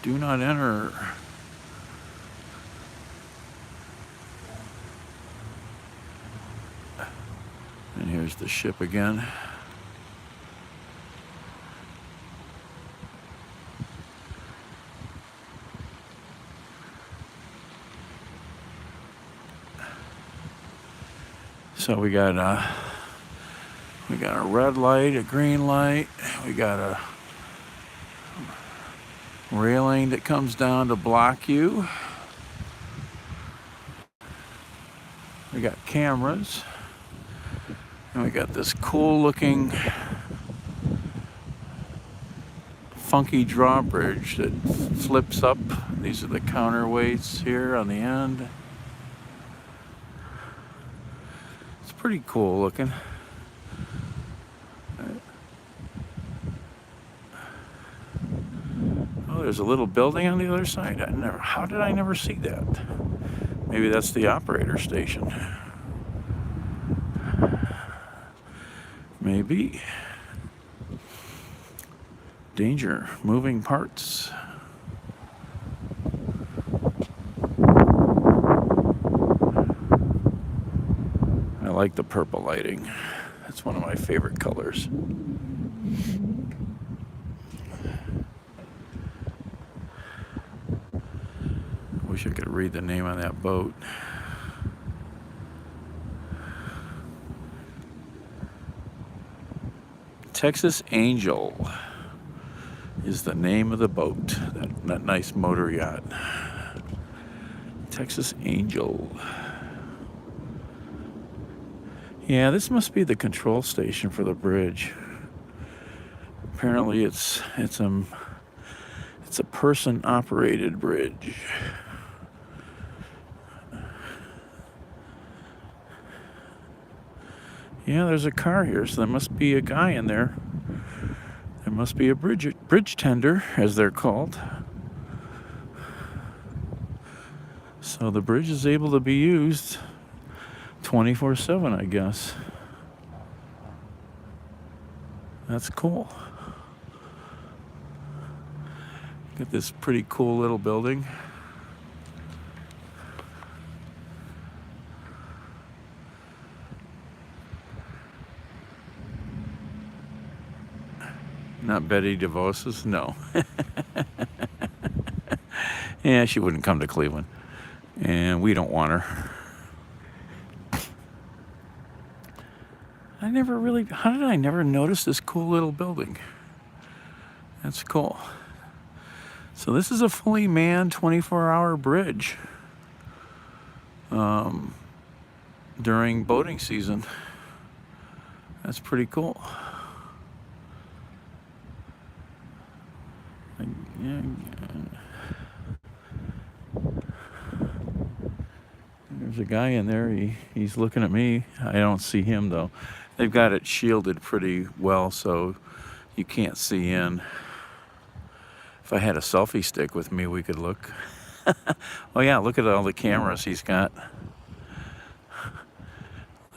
Do not enter. And here's the ship again. So we got a red light, a green light. We got a railing that comes down to block you. We got cameras. And we got this cool looking funky drawbridge that flips up. These are the counterweights here on the end. It's pretty cool looking. Oh, there's a little building on the other side. How did I never see that? Maybe that's the operator station. Maybe. Danger, moving parts. I like the purple lighting. That's one of my favorite colors. Wish I could read the name on that boat. Texas Angel is the name of the boat, that nice motor yacht. Texas Angel. Yeah, this must be the control station for the bridge. Apparently it's a person-operated bridge. Yeah, there's a car here, so there must be a guy in there. There must be a bridge tender, as they're called. So the bridge is able to be used 24/7, I guess. That's cool. Got this pretty cool little building. Not Betty DeVos's? No. Yeah, she wouldn't come to Cleveland. And we don't want her. How did I never notice this cool little building? That's cool. So this is a fully manned 24-hour bridge during boating season. That's pretty cool. Yeah. There's a guy in there. He's looking at me. I don't see him though. They've got it shielded pretty well so you can't see in. If I had a selfie stick with me, we could look. Oh yeah, look at all the cameras he's got.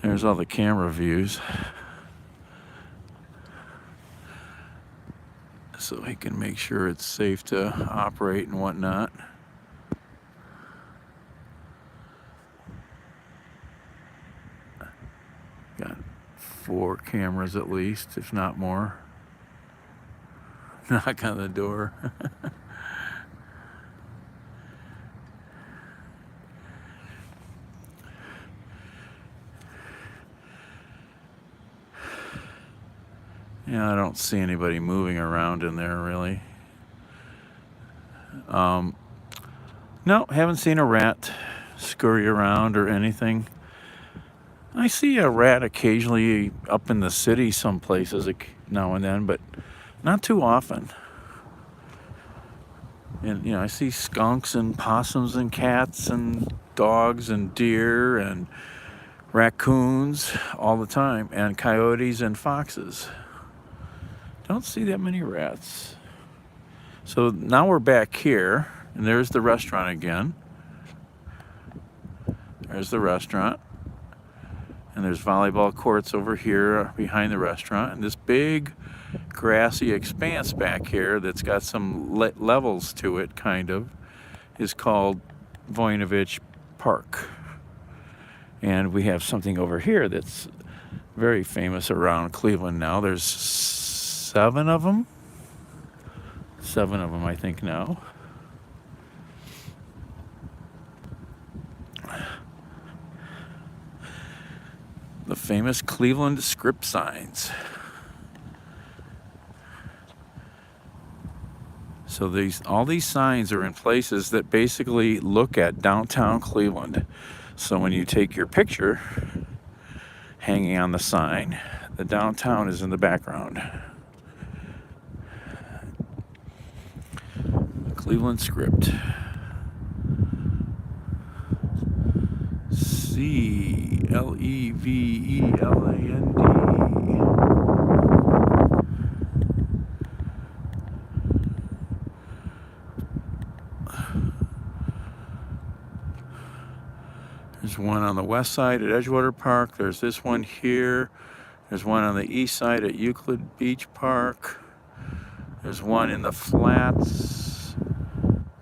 There's all the camera views. So he can make sure it's safe to operate and whatnot. Got 4 cameras at least, if not more. Knock on the door. Yeah, I don't see anybody moving around in there really. No, haven't seen a rat scurry around or anything. I see a rat occasionally up in the city some places now and then, but not too often. And I see skunks and possums and cats and dogs and deer and raccoons all the time, and coyotes and foxes. Don't see that many rats. So now we're back here, and there's the restaurant again. There's the restaurant. And there's volleyball courts over here behind the restaurant, and this big grassy expanse back here that's got some levels to it, kind of, is called Voinovich Park. And we have something over here that's very famous around Cleveland now. There's 7 of them. 7 of them, I think, now. The famous Cleveland script signs. So all these signs are in places that basically look at downtown Cleveland. So when you take your picture hanging on the sign, the downtown is in the background. Cleveland script. CLEVELAND. There's one on the west side at Edgewater Park. There's this one here. There's one on the east side at Euclid Beach Park. There's one in the flats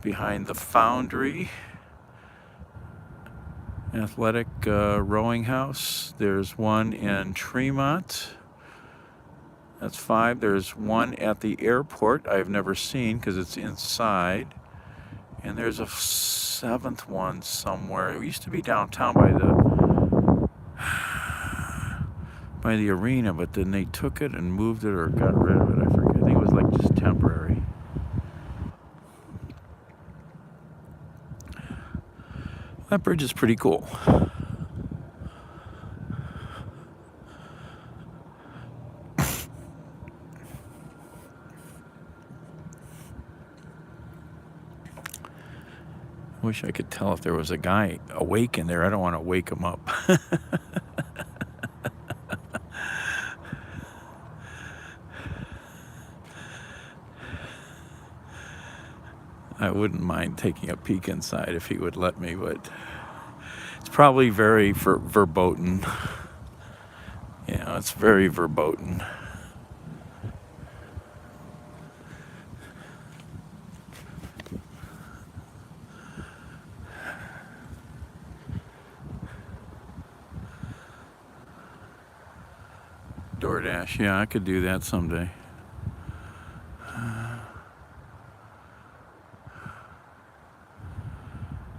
behind the Foundry Athletic Rowing House. There's one in Tremont. That's 5. There's one at the airport I've never seen because it's inside. And there's a 7th one somewhere. It used to be downtown by the arena, but then they took it and moved it or got rid of it. I forget. I think it was like just temporary. That bridge is pretty cool. Wish I could tell if there was a guy awake in there. I don't want to wake him up. I wouldn't mind taking a peek inside if he would let me, but it's probably very verboten. You know, it's very verboten. DoorDash, yeah, I could do that someday.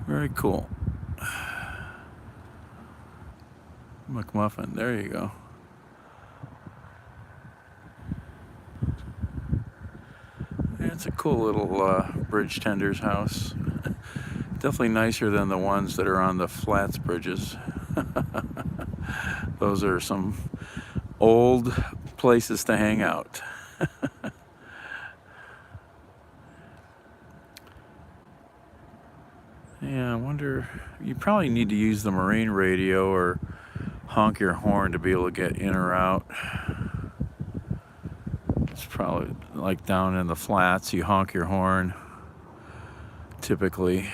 Very cool. McMuffin, there you go. It's a cool little bridge tender's house. Definitely nicer than the ones that are on the flats bridges. Those are some old places to hang out. Yeah, I wonder, you probably need to use the marine radio or honk your horn to be able to get in or out. It's probably like down in the flats, you honk your horn, typically.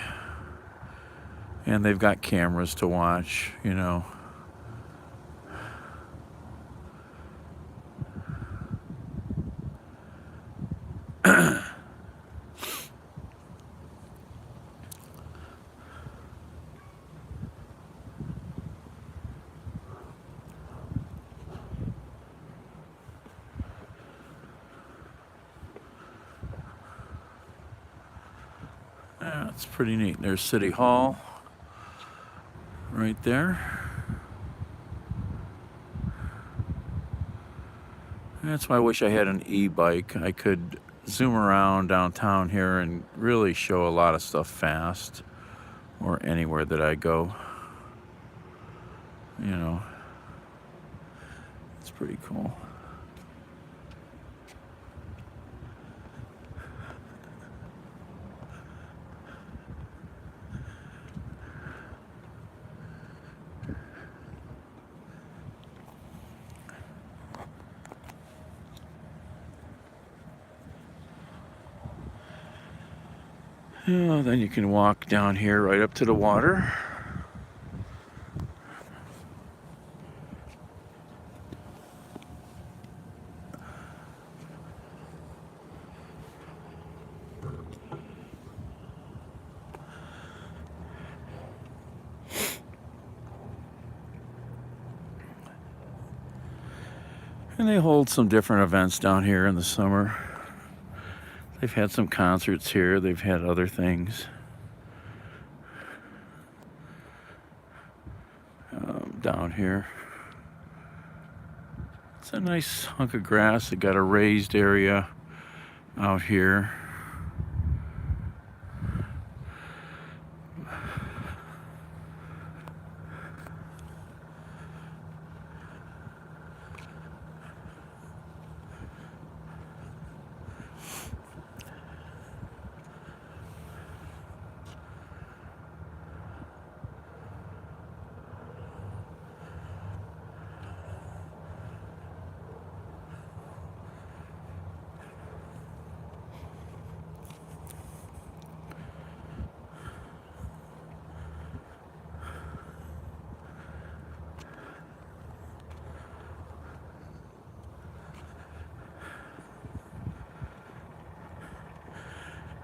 And they've got cameras to watch, you know. Yeah, it's pretty neat. There's City Hall right there. That's why I wish I had an e-bike. I could zoom around downtown here and really show a lot of stuff fast, or anywhere that I go. You know, it's pretty cool. Oh, then you can walk down here right up to the water. And they hold some different events down here in the summer. They've had some concerts here. They've had other things. Down here. It's a nice hunk of grass. They got a raised area out here.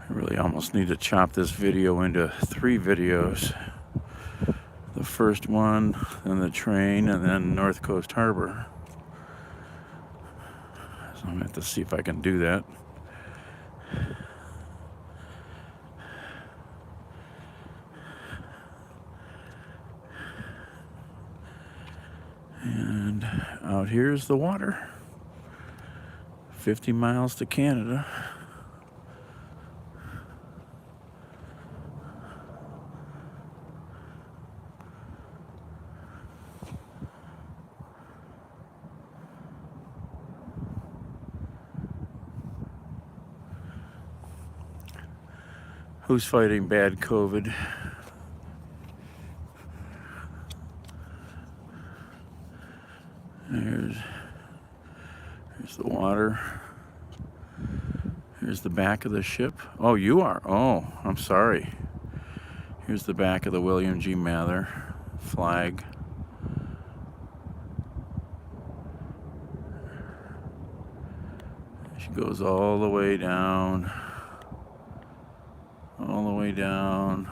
I really almost need to chop this video into 3 videos. The first one, then the train, and then North Coast Harbor. So I'm gonna have to see if I can do that. And out here's the water. 50 miles to Canada. Who's fighting bad COVID? There's the water. Here's the back of the ship. Oh, you are. Oh, I'm sorry. Here's the back of the William G. Mather flag. She goes all the way down. All the way down.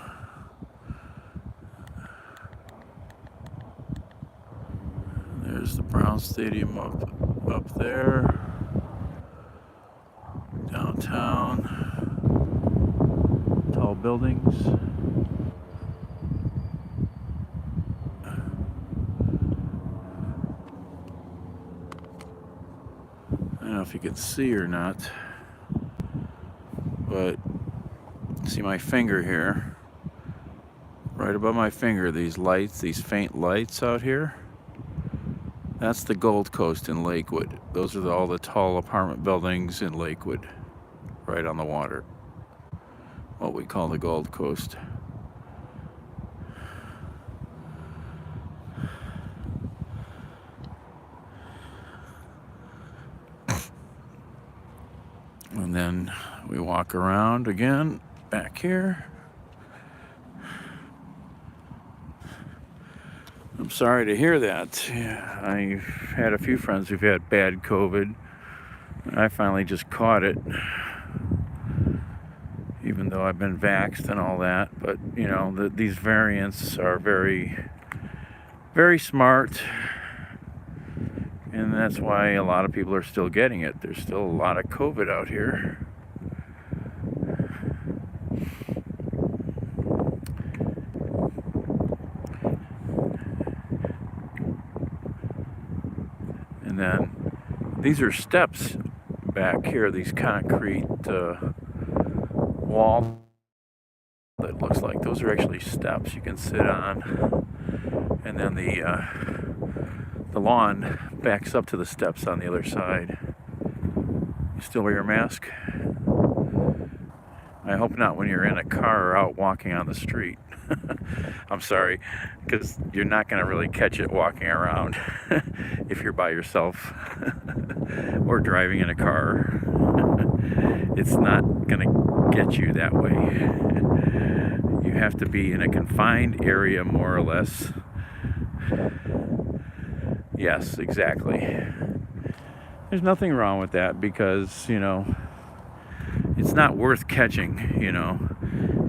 There's the Brown Stadium up there. Downtown. Tall buildings. I don't know if you can see or not, but see my finger here. Right above my finger, these lights, these faint lights out here. That's the Gold Coast in Lakewood. Those are all the tall apartment buildings in Lakewood, right on the water. What we call the Gold Coast. And then we walk around again, back here. I'm sorry to hear that. I've had a few friends who've had bad COVID. I finally just caught it, even though I've been vaxxed and all that. But, you know, these variants are very, very smart. And that's why a lot of people are still getting it. There's still a lot of COVID out here. And then these are steps back here, these concrete wall that looks like those are actually steps you can sit on. And then the lawn backs up to the steps on the other side. You still wear your mask? I hope not when you're in a car or out walking on the street. I'm sorry, because you're not going to really catch it walking around if you're by yourself or driving in a car. It's not going to get you that way. You have to be in a confined area, more or less. Yes, exactly. There's nothing wrong with that because, you know, it's not worth catching, you know.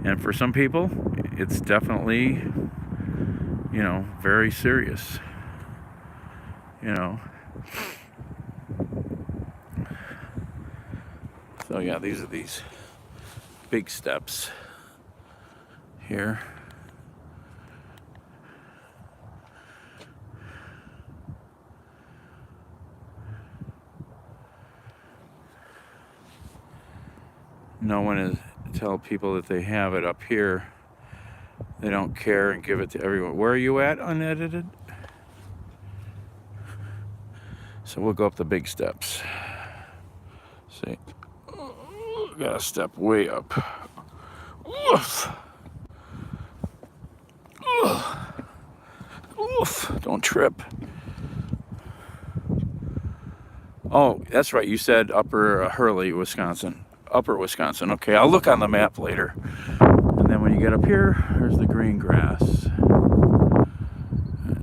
And for some people, it's definitely, you know, very serious, you know. So yeah, these are these big steps here. No one is tell people that they have it up here. They don't care and give it to everyone. Where are you at, unedited? So we'll go up the big steps. See, gotta step way up. Oof. Oof. Don't trip. Oh, that's right. You said Upper Hurley, Wisconsin. Upper Wisconsin. Okay, I'll look on the map later. And then when you get up here, there's the green grass.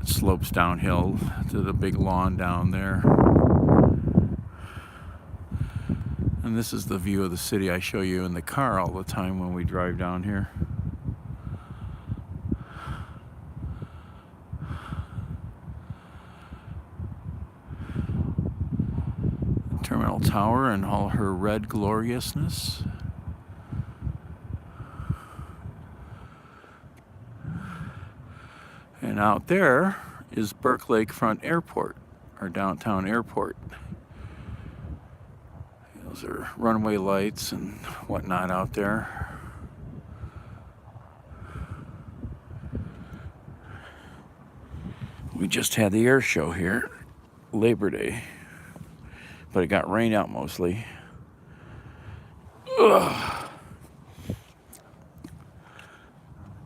It slopes downhill to the big lawn down there. And this is the view of the city I show you in the car all the time when we drive down here. Terminal Tower and all her red gloriousness. And out there is Burke Lakefront Airport, our downtown airport. Those are runway lights and whatnot out there. We just had the air show here, Labor Day. But it got rained out mostly. Ugh.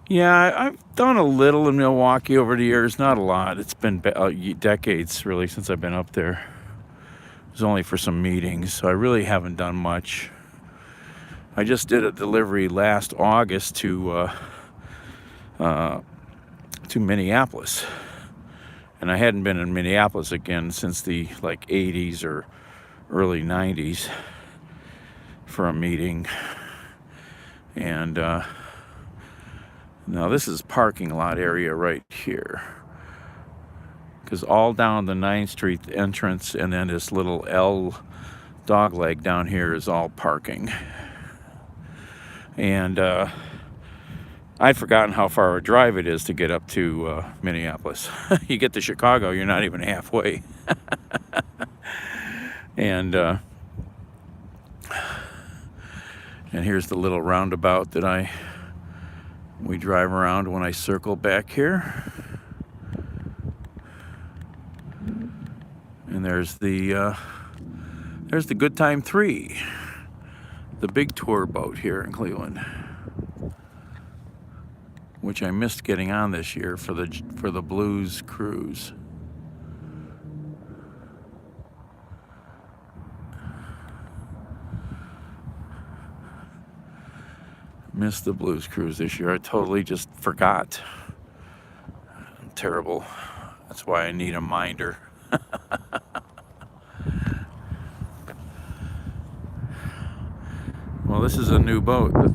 Yeah, I've done a little in Milwaukee over the years, not a lot. It's been decades, really, since I've been up there. It was only for some meetings, so I really haven't done much. I just did a delivery last August to Minneapolis, and I hadn't been in Minneapolis again since the like 80s or early 90s for a meeting. And now this is parking lot area right here, because all down the 9th Street entrance and then this little L dogleg down here is all parking. And I'd forgotten how far a drive it is to get up to Minneapolis. You get to Chicago, you're not even halfway. And here's the little roundabout that we drive around when I circle back here. And there's the Good Time 3, the big tour boat here in Cleveland, which I missed getting on this year for the Blues cruise. Missed the Blues cruise this year. I totally just forgot. I'm terrible. That's why I need a minder. Well, this is a new boat. The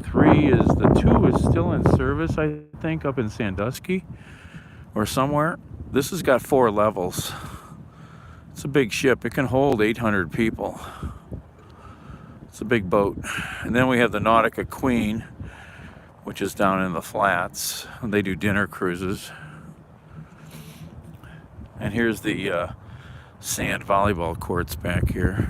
2 is still in service, I think, up in Sandusky or somewhere. This has got 4 levels. It's a big ship. It can hold 800 people. It's a big boat. And then we have the Nautica Queen, which is down in the flats. They do dinner cruises. And here's the sand volleyball courts back here.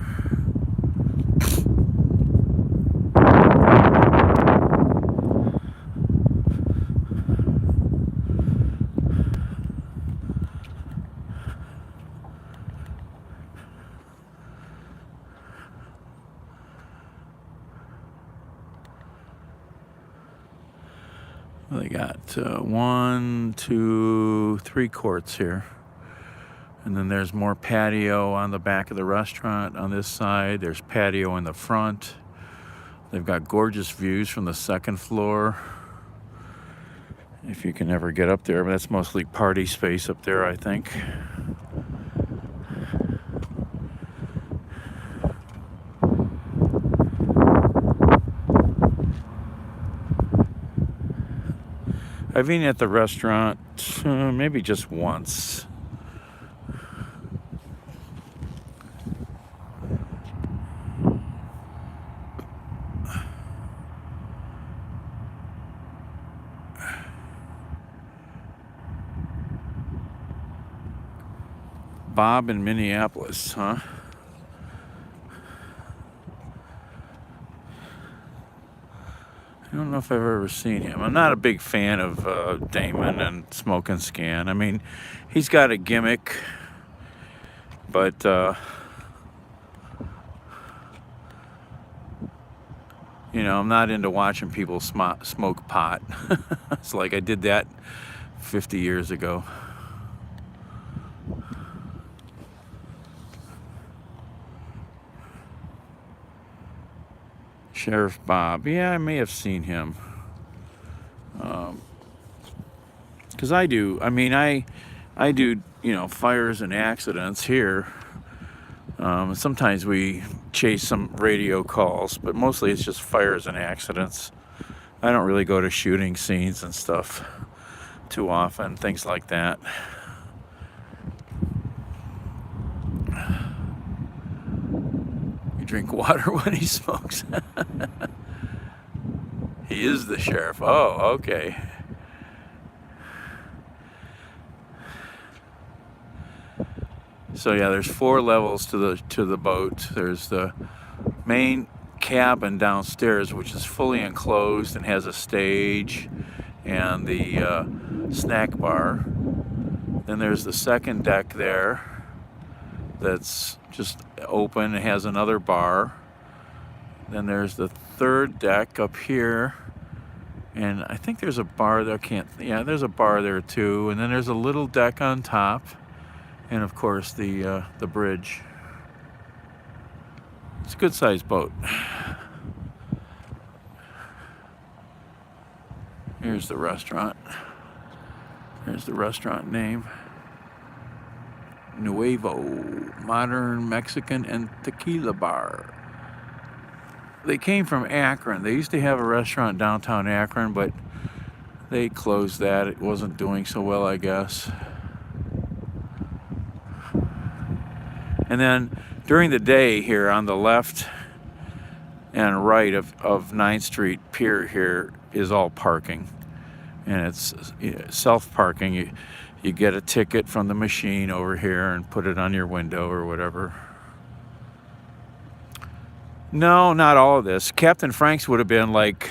They got 1, 2, 3 courts here. And then there's more patio on the back of the restaurant on this side. There's patio in the front. They've got gorgeous views from the 2nd floor, if you can ever get up there. But that's mostly party space up there, I think. I've eaten at the restaurant maybe just once. Bob in Minneapolis, huh? I don't know if I've ever seen him. I'm not a big fan of Damon and Smoke and Scan. I mean, he's got a gimmick, but you know, I'm not into watching people smoke pot. It's like I did that 50 years ago. Sheriff Bob. Yeah, I may have seen him. Because I do. I mean, I do, you know, fires and accidents here. Sometimes we chase some radio calls, but mostly it's just fires and accidents. I don't really go to shooting scenes and stuff too often, things like that. Drink water when he smokes. He is the sheriff. Oh, okay. So yeah, there's 4 levels to the boat. There's the main cabin downstairs, which is fully enclosed and has a stage and the snack bar. Then there's the 2nd deck there that's just open. It has another bar. Then there's the 3rd deck up here, and I think there's a bar there. Yeah, there's a bar there too. And then there's a little deck on top, and of course the bridge. It's a good sized boat. Here's the restaurant. There's the restaurant name. Nuevo, Modern Mexican and Tequila Bar. They came from Akron. They used to have a restaurant downtown Akron, but they closed that. It wasn't doing so well, I guess. And then during the day here on the left and right of 9th Street Pier here is all parking. And it's self-parking. You get a ticket from the machine over here and put it on your window or whatever. No, not all of this. Captain Frank's would have been like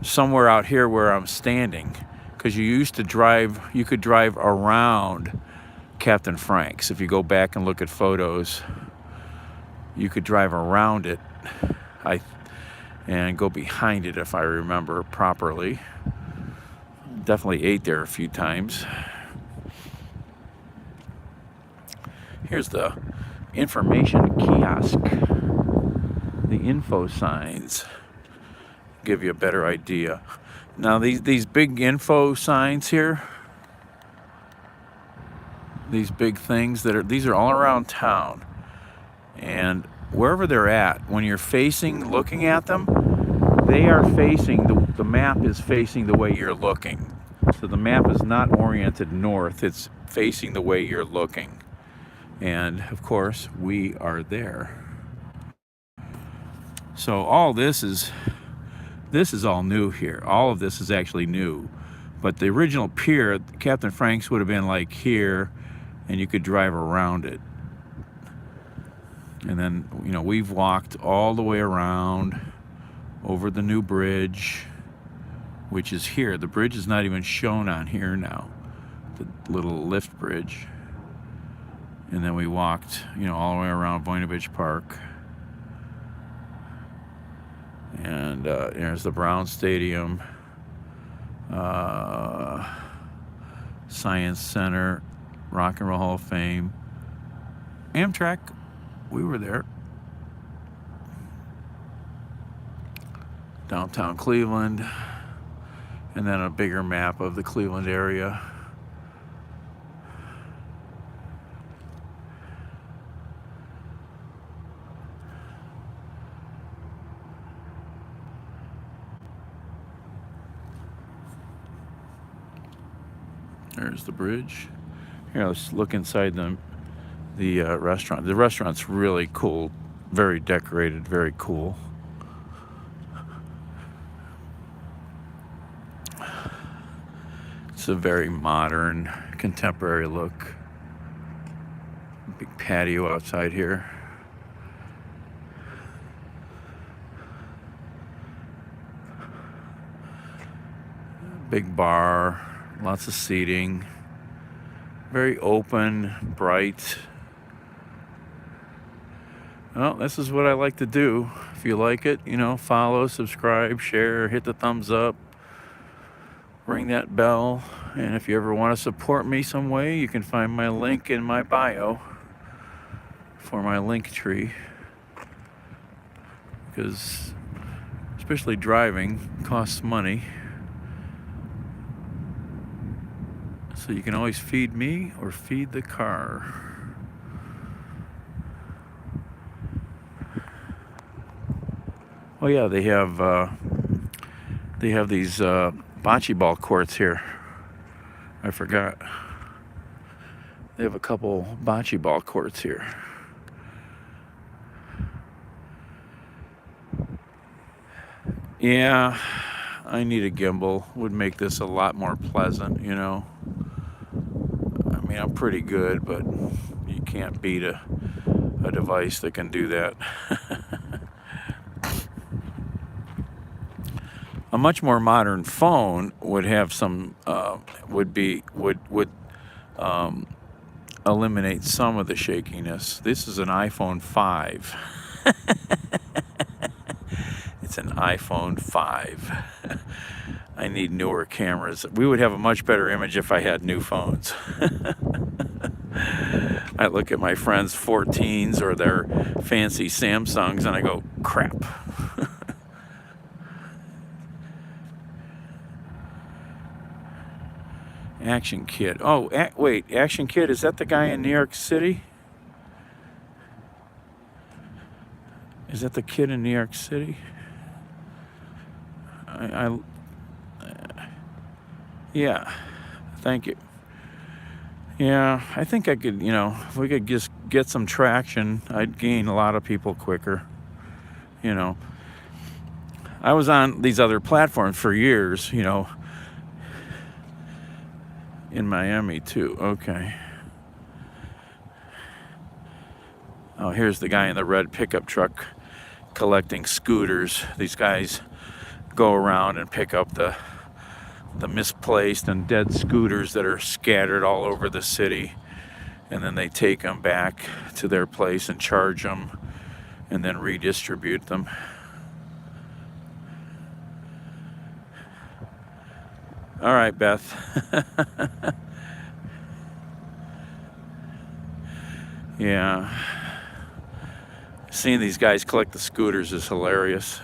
somewhere out here where I'm standing, because you could drive around Captain Frank's. If you go back and look at photos, you could drive around it and go behind it, if I remember properly. Definitely ate there a few times. Here's the information kiosk. The info signs give you a better idea. Now these big info signs here, these big things these are all around town, and wherever they're at, when you're looking at them, they are facing, the map is facing the way you're looking. So the map is not oriented north, it's facing the way you're looking. And of course, we are there. So all this is all new here. All of this is actually new. But the original pier, Captain Frank's would have been like here, and you could drive around it. And then, we've walked all the way around over the new bridge, which is here. The bridge is not even shown on here now, the little lift bridge. And then we walked, all the way around Voinovich Park. And there's the Brown Stadium, Science Center, Rock and Roll Hall of Fame, Amtrak. We were there. Downtown Cleveland, and then a bigger map of the Cleveland area. There's the bridge. Here, let's look inside the restaurant. The restaurant's really cool, very decorated, very cool. It's a very modern, contemporary look. Big patio outside here. Big bar. Lots of seating, very open, bright. Well, this is what I like to do. If you like it, follow, subscribe, share, hit the thumbs up, ring that bell. And if you ever want to support me some way, you can find my link in my bio for my link tree. Because especially driving costs money. So you can always feed me or feed the car. Oh yeah, they have these bocce ball courts here. I forgot. They have a couple bocce ball courts here. Yeah, I need a gimbal. Would make this a lot more pleasant, I mean, I'm pretty good, but you can't beat a device that can do that. A much more modern phone would have some, would eliminate some of the shakiness. This is an iPhone 5. It's an iPhone 5. I need newer cameras. We would have a much better image if I had new phones. I look at my friends' 14s or their fancy Samsungs and I go, crap. Action Kid. Oh, wait, Action Kid, is that the guy in New York City? Is that the kid in New York City? Yeah, thank you. Yeah, I think I could, if we could just get some traction, I'd gain a lot of people quicker. I was on these other platforms for years, in Miami too. Okay. Oh, here's the guy in the red pickup truck collecting scooters. These guys go around and pick up the misplaced and dead scooters that are scattered all over the city, and then they take them back to their place and charge them and then redistribute them. All right, Beth. Yeah. Seeing these guys collect the scooters is hilarious.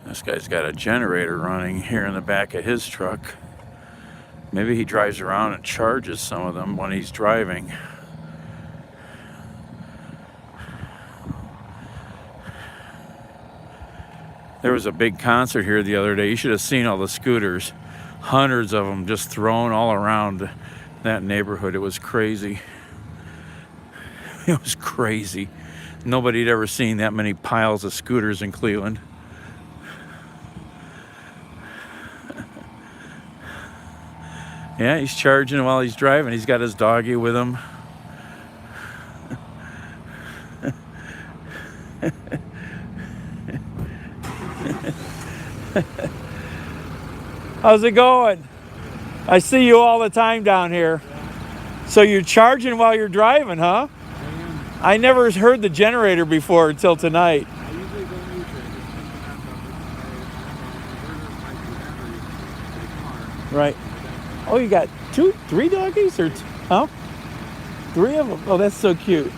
This guy's got a generator running here in the back of his truck. Maybe he drives around and charges some of them when he's driving. There was a big concert here the other day. You should have seen all the scooters. Hundreds of them just thrown all around that neighborhood. It was crazy. It was crazy. Nobody had ever seen that many piles of scooters in Cleveland. Yeah, he's charging while he's driving. He's got his doggy with him. How's it going? I see you all the time down here. So you're charging while you're driving, huh? I never heard the generator before until tonight. I usually don't use it. Right. Oh, you got three doggies, or huh? 3 of them. Oh, that's so cute.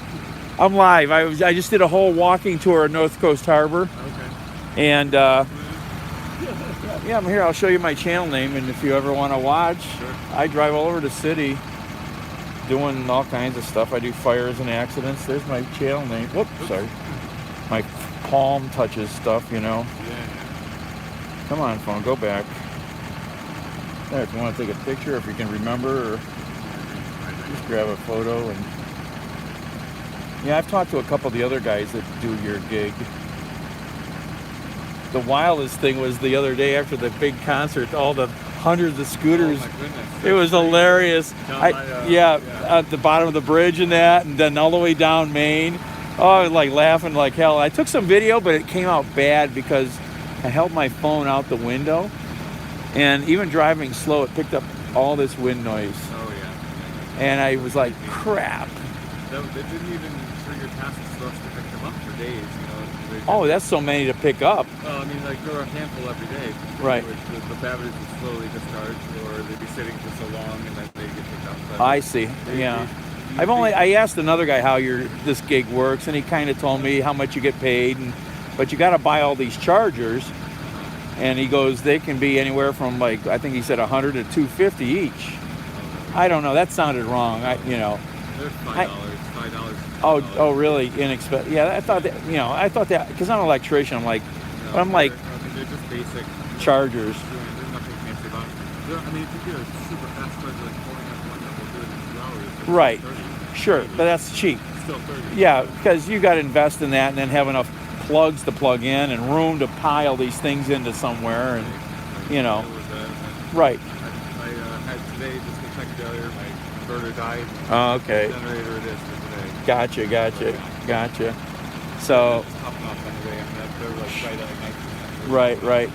I'm live. I just did a whole walking tour of North Coast Harbor. Okay. And yeah, I'm here. I'll show you my channel name, and if you ever want to watch, sure. I drive all over the city doing all kinds of stuff. I do fires and accidents. There's my channel name. Whoops, sorry. My palm touches stuff, Yeah. Come on, phone, go back. There, if you want to take a picture, if you can remember, or just grab a photo. And yeah, I've talked to a couple of the other guys that do your gig. The wildest thing was the other day after the big concert, all the hundreds of scooters. Oh my goodness. It was hilarious. At the bottom of the bridge and that, and then all the way down Main. Oh, I was like laughing like hell. I took some video, but it came out bad because I held my phone out the window. And even driving slow, it picked up all this wind noise. Oh, yeah. And I was like, crap. They didn't even trigger tasks for us to pick them up for days, Oh, that's so many to pick up. Well, I mean, like, there were a handful every day. Right. The batteries would slowly discharge, or they'd be sitting for so long, and then they get picked up. But I see, yeah. I asked another guy how this gig works, and he kind of told me how much you get paid, but you got to buy all these chargers. And he goes, they can be anywhere from, like, I think he said 100 to 250 each. I don't know. That sounded wrong. They're $5. Oh, really? Inexpensive. Yeah, I thought that. Because I'm an electrician. I'm like, they're just basic chargers. There's nothing fancy about it. I mean, if you get a super fast charger like pulling up one that will do it in 2 hours. Right. Sure, but that's cheap. Still 30. Yeah, because you got to invest in that and then have enough plugs to plug in and room to pile these things into somewhere, and right. I had today just to check failure. My inverter died. Oh, okay. Generator it is for today. Gotcha. So. Right.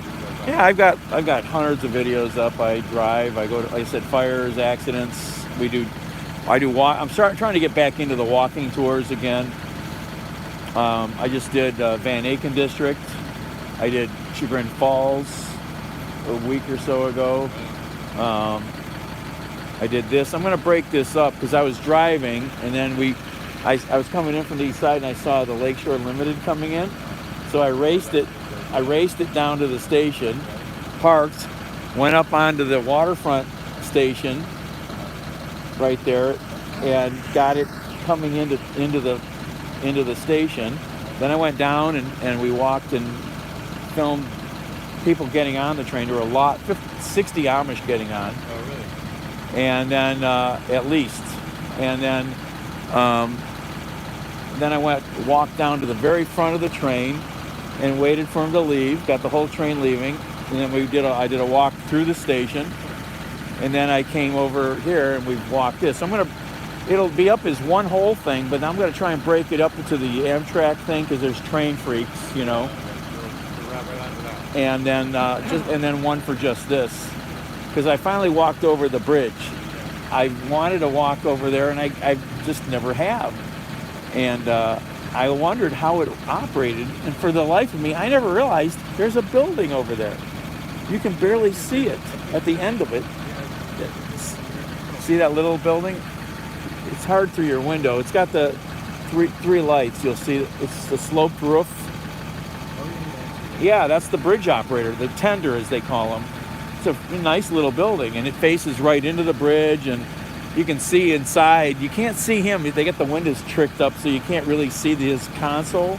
Yeah, I've got hundreds of videos up. I drive. I go to, like I said, fires, accidents. I'm trying to get back into the walking tours again. I just did Van Aken District. I did Chagrin Falls a week or so ago. I I did this. I'm going to break this up because I was driving, and then I was coming in from the east side, and I saw the Lake Shore Limited coming in. So I raced it down to the station, parked, went up onto the waterfront station right there, and got it coming into the station. Then I went down and we walked and filmed people getting on the train. There were 60 Amish getting on. Oh, really? And then at least, and then I walked down to the very front of the train and waited for him to leave. Got the whole train leaving, and then I did a walk through the station, and then I came over here and we walked this. It'll be up as one whole thing, but I'm gonna try and break it up into the Amtrak thing because there's train freaks, you know. And then one for just this, because I finally walked over the bridge. I wanted to walk over there, and I just never have. And I wondered how it operated, and for the life of me, I never realized there's a building over there. You can barely see it at the end of it. See that little building? It's hard through your window. It's got the three lights. You'll see it's the sloped roof. Yeah, that's the bridge operator, the tender as they call him. It's a nice little building, and it faces right into the bridge, and you can see inside. You can't see him. They get the windows tricked up so you can't really see his console.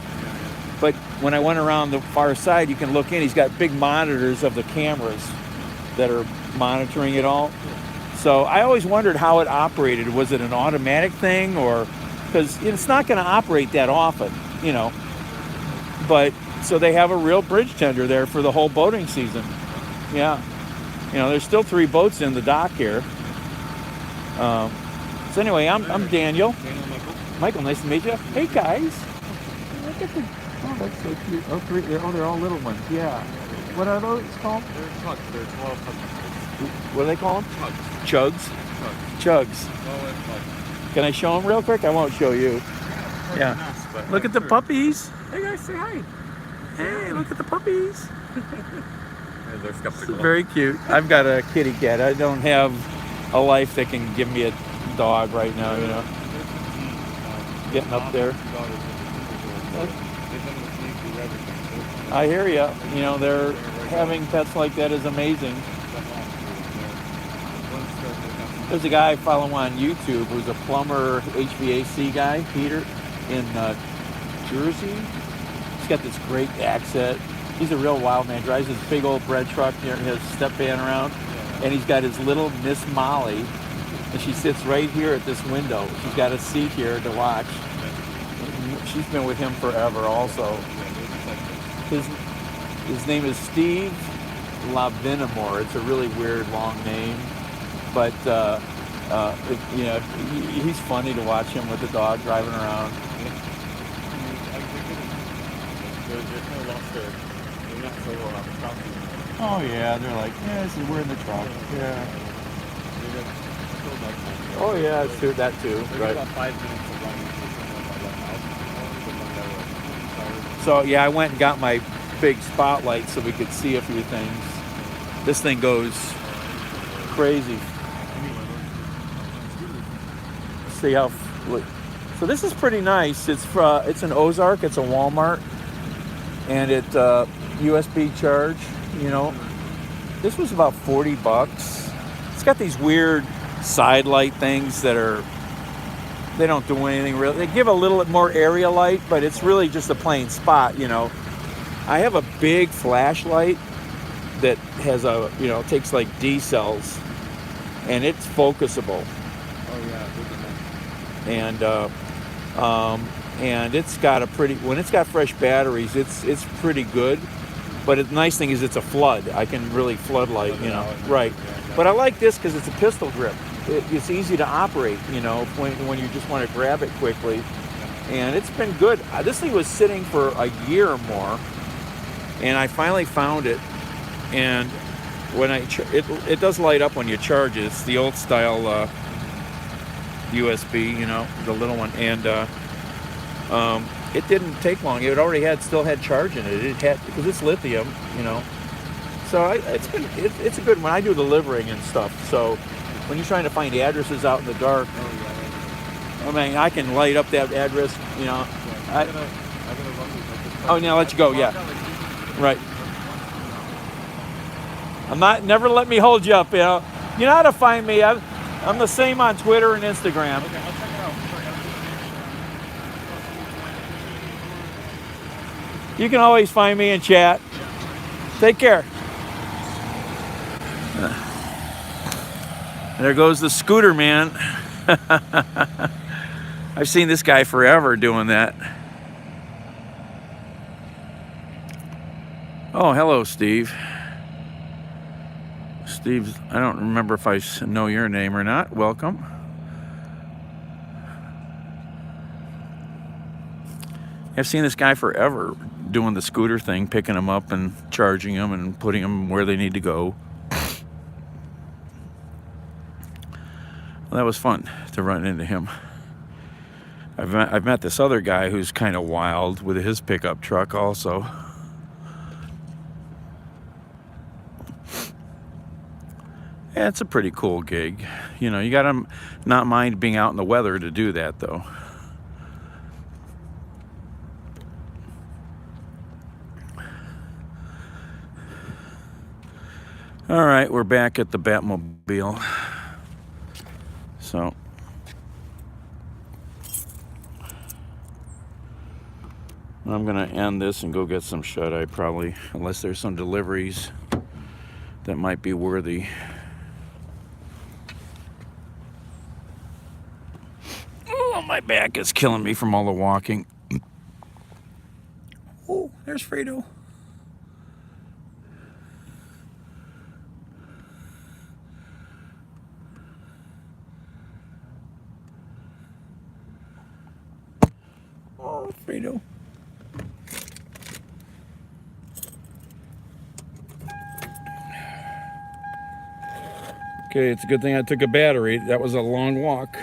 But when I went around the far side, you can look in. He's got big monitors of the cameras that are monitoring it all. So I always wondered how it operated. Was it an automatic thing, or because it's not going to operate that often, you know. But so they have a real bridge tender there for the whole boating season. Yeah, you know, there's still 3 boats in the dock here. So anyway, I'm Daniel. Michael, nice to meet you. Hey guys, look at that's so cute. Oh, they're all little ones. Yeah. What are those called? They're chugs. They're 12 chugs. What do they call them? Chugs. Chugs. Can I show them real quick? I won't show you. Yeah. Look at the puppies. Hey guys, say hi. Hey, look at the puppies. They're skeptical. Very cute. I've got a kitty cat. I don't have a life that can give me a dog right now, you know. Getting up there. I hear you. You know, they're having pets like that is amazing. There's a guy I follow on YouTube who's a plumber, HVAC guy, Peter, in Jersey. He's got this great accent. He's a real wild man. Drives his big old bread truck, his step van around, and he's got his little Miss Molly, and she sits right here at this window. She's got a seat here to watch. She's been with him forever also. His name is Steve Lavinamore. It's a really weird long name, but you know, he's funny to watch him with the dog driving around. Oh yeah, they're like, yeah, so we're in the truck. Yeah. Oh yeah, it's true, that too. Right. About 5 minutes of running. So yeah, I went and got my big spotlight so we could see a few things. This thing goes crazy. See how. So this is pretty nice. It's an Ozark. It's a Walmart, and it USB charge. You know, this was about $40. It's got these weird side light things that they don't do anything really. They give a little more area light, but it's really just a plain spot. You know, I have a big flashlight that has takes like D cells, and it's focusable. Oh yeah. And it's got when it's got fresh batteries, it's pretty good. But the nice thing is it's a flood. I can really floodlight, you know, right. But I like this because it's a pistol grip. It's easy to operate, you know, when you just want to grab it quickly. And it's been good. This thing was sitting for a year or more, and I finally found it. And when it does light up when you charge it. It's the old style USB, you know, the little one. And it didn't take long. It still had charge in it. It had, because it's lithium, you know. So it's a good one. I do delivering and stuff. So when you're trying to find addresses out in the dark. I mean, I can light up that address, you know. Oh, now let you go, yeah. Right. Never let me hold you up, you know. You know how to find me. I'm the same on Twitter and Instagram. Okay, I'll check it out. You can always find me in chat. Take care. There goes the scooter man. I've seen this guy forever doing that. Oh, hello, Steve. Steve, I don't remember if I know your name or not. Welcome. I've seen this guy forever doing the scooter thing, picking them up and charging them and putting them where they need to go. Well, that was fun to run into him. I've met this other guy who's kind of wild with his pickup truck also. Yeah, it's a pretty cool gig. You know, you gotta not mind being out in the weather to do that, though. All right, we're back at the Batmobile. So, I'm gonna end this and go get some shut-eye probably, unless there's some deliveries that might be worthy. Oh, my back is killing me from all the walking. Oh, there's Fredo. Oh, Fredo. Okay, it's a good thing I took a battery. That was a long walk.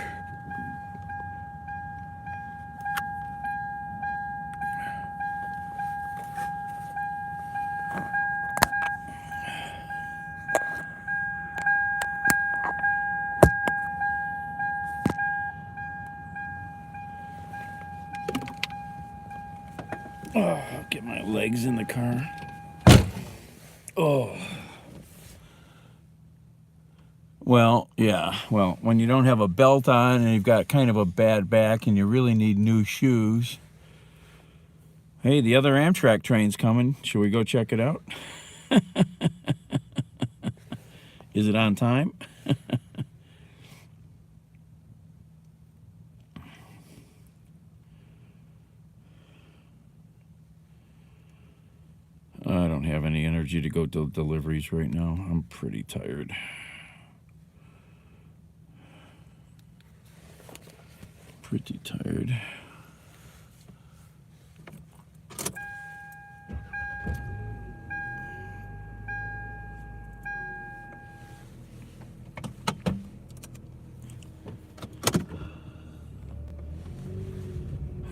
Oh, I'll get my legs in the car. Oh. Well, yeah. Well, when you don't have a belt on and you've got kind of a bad back and you really need new shoes. Hey, the other Amtrak train's coming. Should we go check it out? Is it on time? I don't have any energy to go to deliveries right now. I'm pretty tired. Pretty tired.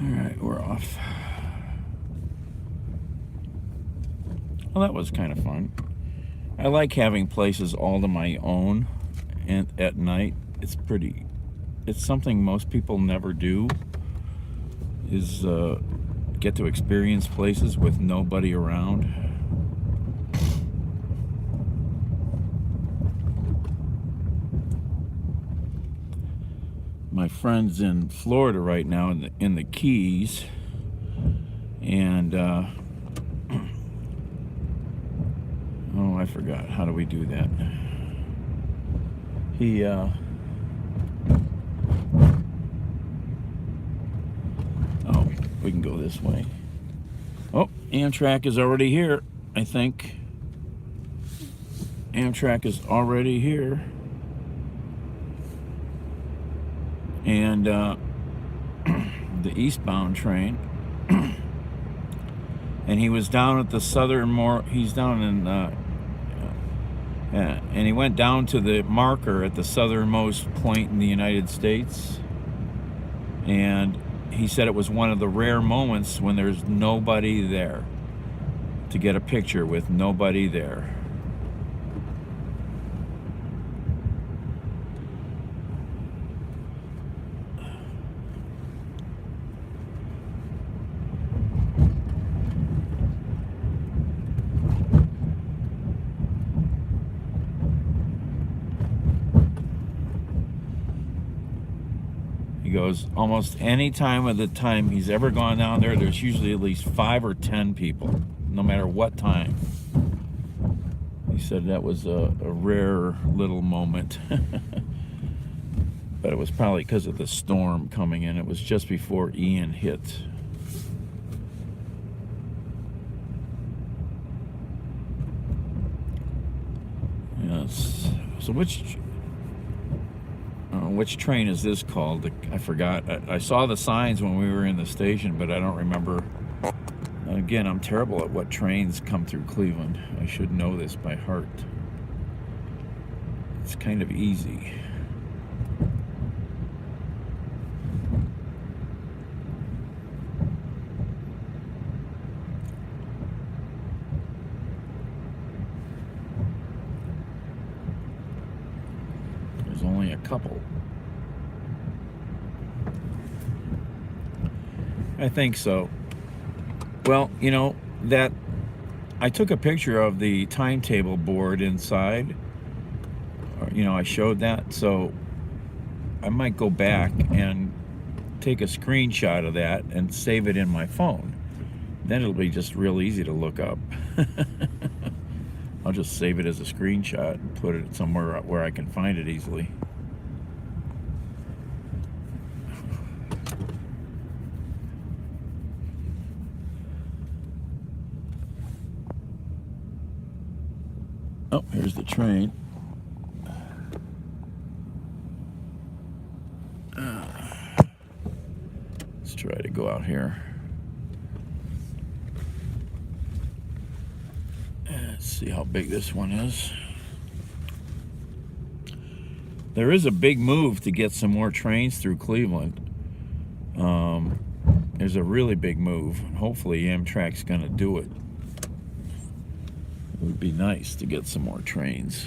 All right, we're off. Well, that was kind of fun. I like having places all to my own and at night. It's something most people never do, is get to experience places with nobody around. My friend's in Florida right now in the Keys, and oh, I forgot. How do we do that? He oh, we can go this way. Oh, Amtrak is already here, I think. Amtrak is already here. And the eastbound train. And he was down at the he's down in and he went down to the marker at the southernmost point in the United States, and he said it was one of the rare moments when there's nobody there, to get a picture with nobody there. He goes, almost any time of the time he's ever gone down there, there's usually at least 5 or 10 people, no matter what time. He said that was a rare little moment. But it was probably because of the storm coming in. It was just before Ian hit. Yes. So which train is this called? I forgot. I saw the signs when we were in the station, but I don't remember. Again, I'm terrible at what trains come through Cleveland. I should know this by heart. It's kind of easy. There's only a couple. I think so. Well, you know, that I took a picture of the timetable board inside. You know, I showed that, so I might go back and take a screenshot of that and save it in my phone. Then it'll be just real easy to look up. I'll just save it as a screenshot and put it somewhere where I can find it easily. Oh, here's the train. Let's try to go out here. Let's see how big this one is. There is a big move to get some more trains through Cleveland. There's a really big move. Hopefully Amtrak's going to do it. It would be nice to get some more trains.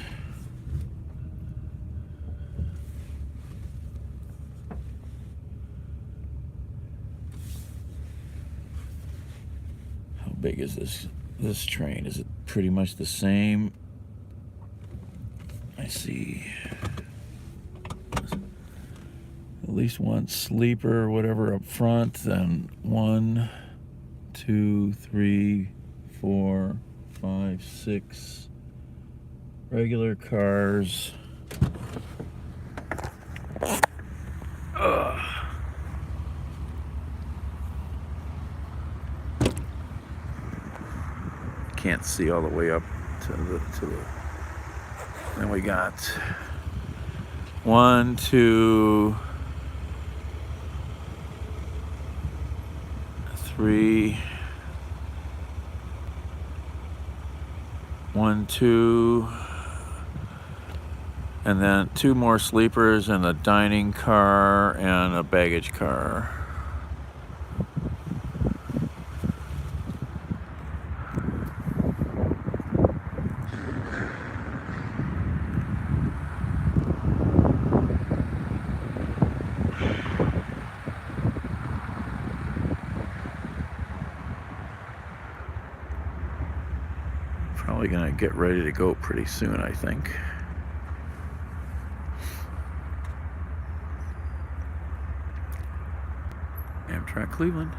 How big is this train? Is it pretty much the same? I see at least one sleeper or whatever up front, then 1, 2, 3, 4, 5, 6 regular cars. Can't see all the way up to the. Then we got 1, 2, 3. 1, 2, and then 2 more sleepers and a dining car and a baggage car. Probably gonna get ready to go pretty soon, I think. Amtrak Cleveland.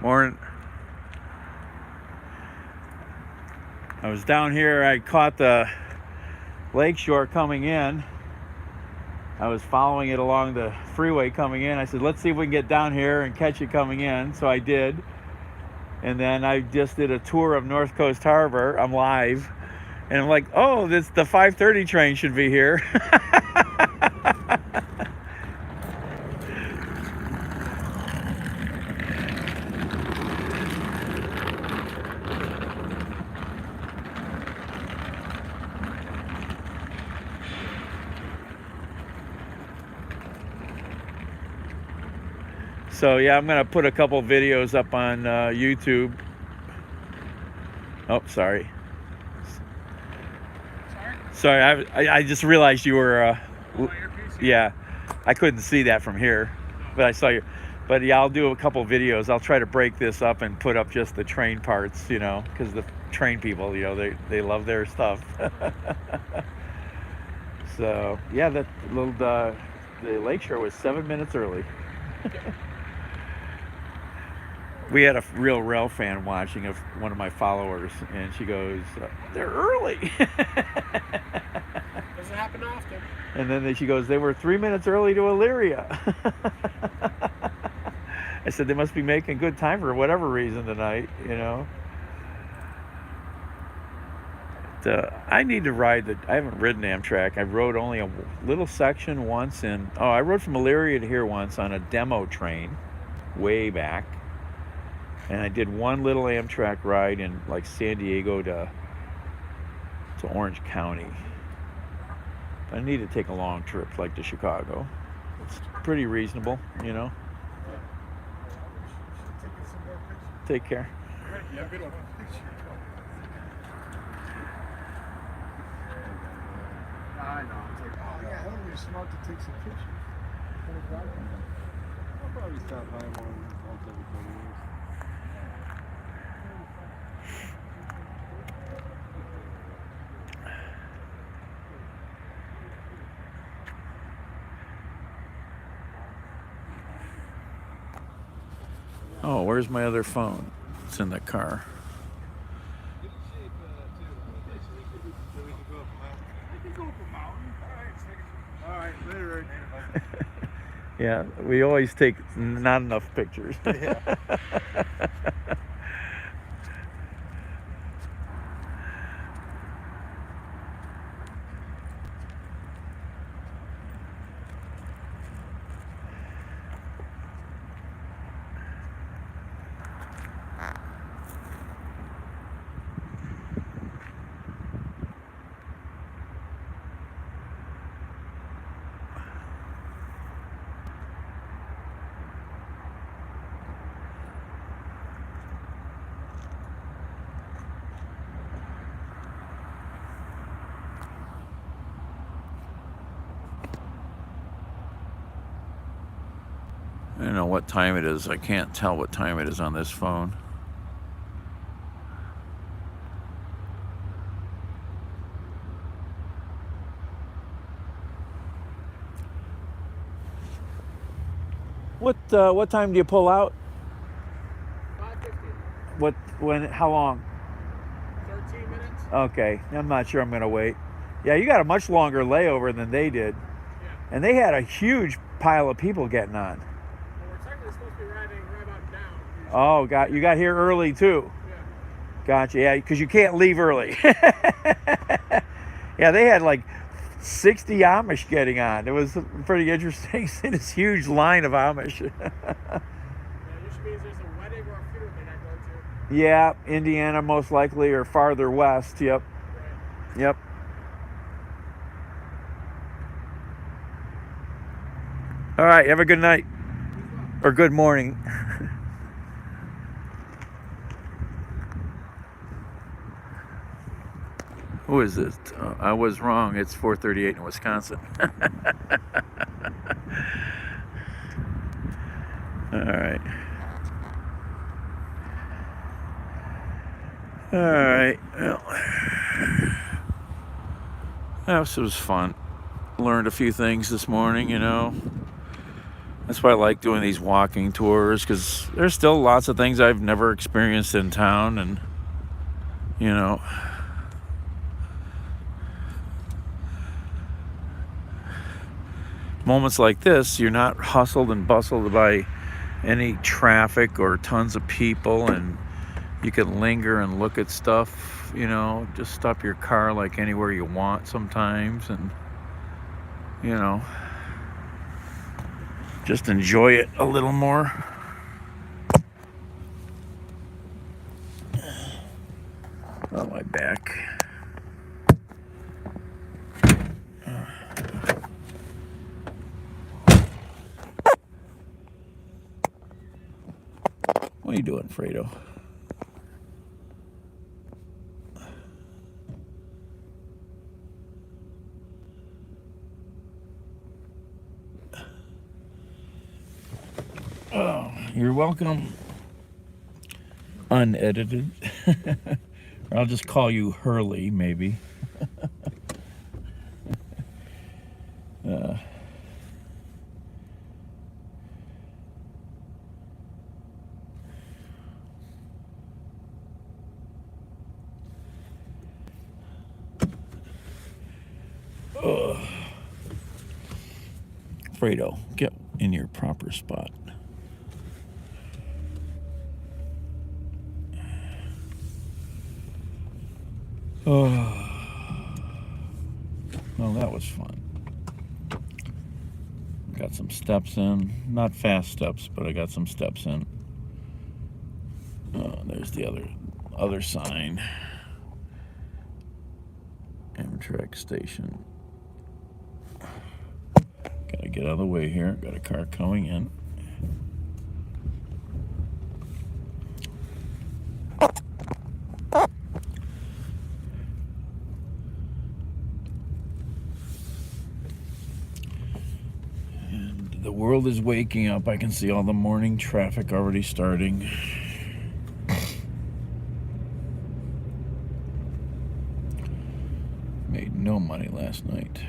Morning. I was down here, I caught the lakeshore coming in. I was following it along the freeway coming in. I said, let's see if we can get down here and catch it coming in. So I did. And then I just did a tour of North Coast Harbor. I'm live. And I'm like, oh, the 5:30 train should be here. So yeah, I'm gonna put a couple videos up on YouTube. Oh, sorry. Sorry, I just realized you were. Yeah, I couldn't see that from here, but I saw you. But yeah, I'll do a couple videos. I'll try to break this up and put up just the train parts, you know, because the train people, you know, they love their stuff. So yeah, that little the lakeshore was 7 minutes early. We had a real rail fan watching of one of my followers, and she goes, "They're early." Doesn't happen often. And then she goes, "They were 3 minutes early to Elyria." I said, "They must be making good time for whatever reason tonight, you know." I need to ride I haven't ridden Amtrak. I rode only a little section once I rode from Elyria to here once on a demo train way back. And I did one little Amtrak ride in like San Diego to Orange County. I need to take a long trip like to Chicago. It's pretty reasonable, you know. Take care. Yeah, good one. I know. It's like, oh yeah, that would be smart to take some pictures. I'll probably stop by once every 20 years. Oh, where's my other phone? It's in the car. Yeah, we always take not enough pictures. Yeah. I don't know what time it is. I can't tell what time it is on this phone. What time do you pull out? 5:50. How long? 13 minutes. Okay, I'm not sure I'm gonna wait. Yeah, you got a much longer layover than they did. Yeah. And they had a huge pile of people getting on. Well, we're technically supposed to be riding right about now. Oh, you got here early too. Yeah. Gotcha. Yeah, because you can't leave early. Yeah, they had like 60 Amish getting on. It was pretty interesting. Seeing this huge line of Amish. Yeah, which means there's a wedding or a funeral they gotta go to. Yeah, Indiana most likely, or farther west. Yep. Right. Yep. All right, have a good night. Or good morning. Who is this? I was wrong. It's 4:38 in Wisconsin. All right. All right. Well, this was fun. Learned a few things this morning, you know. That's why I like doing these walking tours, because there's still lots of things I've never experienced in town, and, you know, moments like this, you're not hustled and bustled by any traffic or tons of people, and you can linger and look at stuff, you know, just stop your car like anywhere you want sometimes, and, you know, just enjoy it a little more. Oh, my back. What are you doing, Fredo? Oh, you're welcome. Unedited. Or I'll just call you Hurley, maybe. Fredo, get in your proper spot. Oh, well, that was fun. Got some steps in, not fast steps, but I got some steps in. There's the other sign. Amtrak Station. Gotta get out of the way here. Got a car coming in. And the world is waking up. I can see all the morning traffic already starting. Made no money last night.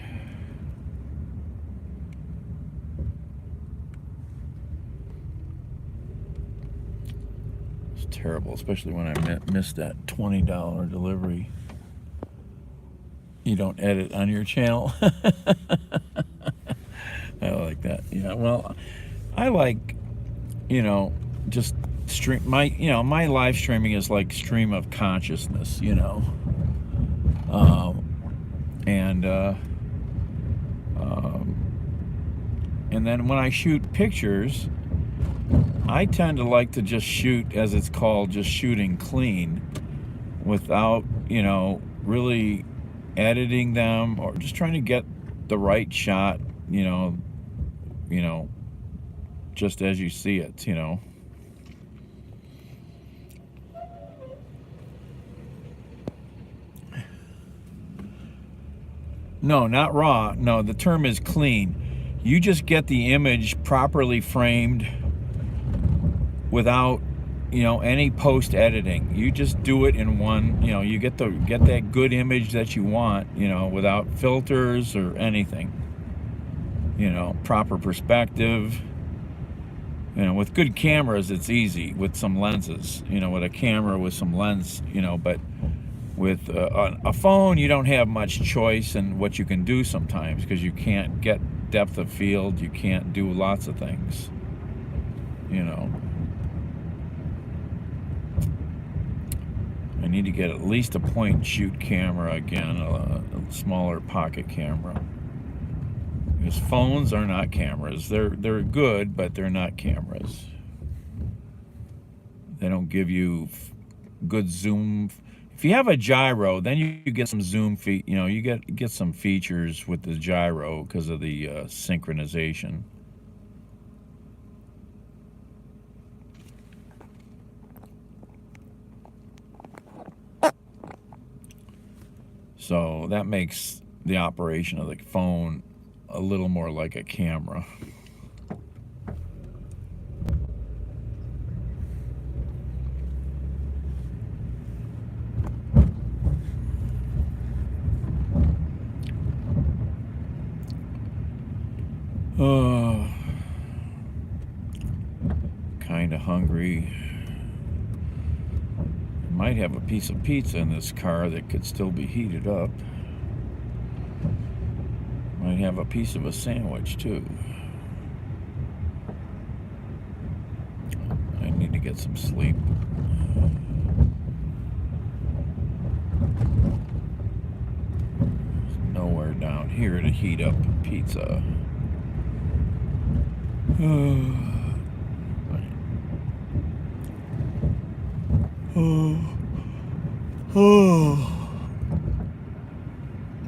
It's terrible, especially when I missed that $20 delivery. You don't edit on your channel? I like that. Yeah, well, I like, just stream my live streaming is like stream of consciousness, and then when I shoot pictures, I tend to like to just shoot, as it's called, just shooting clean without, really editing them or just trying to get the right shot, just as you see it, No, not raw. No, the term is clean. You just get the image properly framed without, any post editing. You just do it in one, you get that good image that you want, without filters or anything. Proper perspective. With good cameras, it's easy with some lenses, with a camera with some lens, but with a phone, you don't have much choice in what you can do sometimes because you can't get depth of field. You can't do lots of things, I need to get at least a point and shoot camera again, a smaller pocket camera. Because phones are not cameras. They're good, but they're not cameras. They don't give you good zoom. If you have a gyro, then you get some zoom you get some features with the gyro because of the synchronization. So that makes the operation of the phone a little more like a camera. Kind of hungry. Might have a piece of pizza in this car that could still be heated up. Might have a piece of a sandwich too. I need to get some sleep. There's nowhere down here to heat up pizza.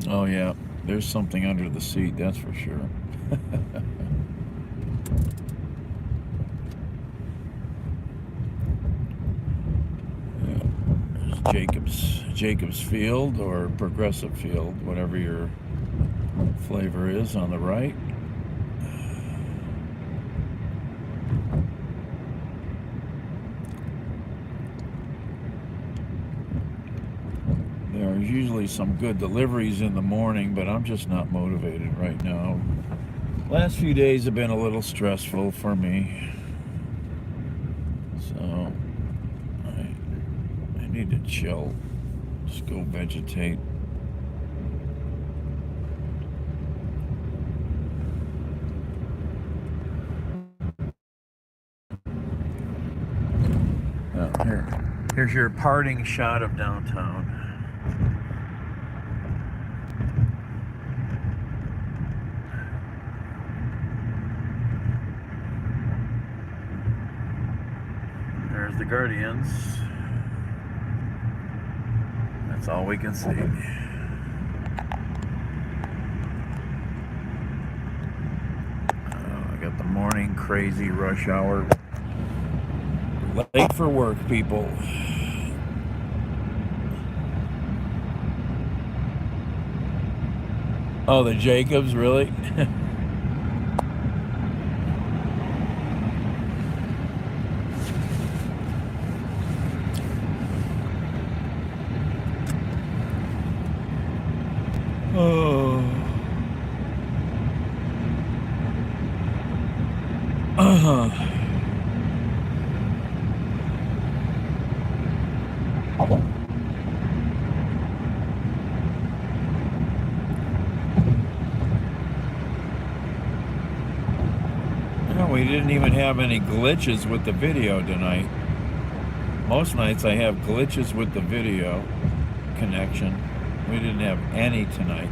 Oh yeah, there's something under the seat, that's for sure. Jacobs Field or Progressive Field, whatever your flavor is on the right. There's usually some good deliveries in the morning, but I'm just not motivated right now. Last few days have been a little stressful for me. So I need to chill. Just go vegetate. Here's your parting shot of downtown. There's the Guardians. That's all we can see. I got the morning crazy rush hour. Late for work, people. Oh, the Jacobs, really? Oh. We didn't even have any glitches with the video tonight. Most nights I have glitches with the video connection. We didn't have any tonight.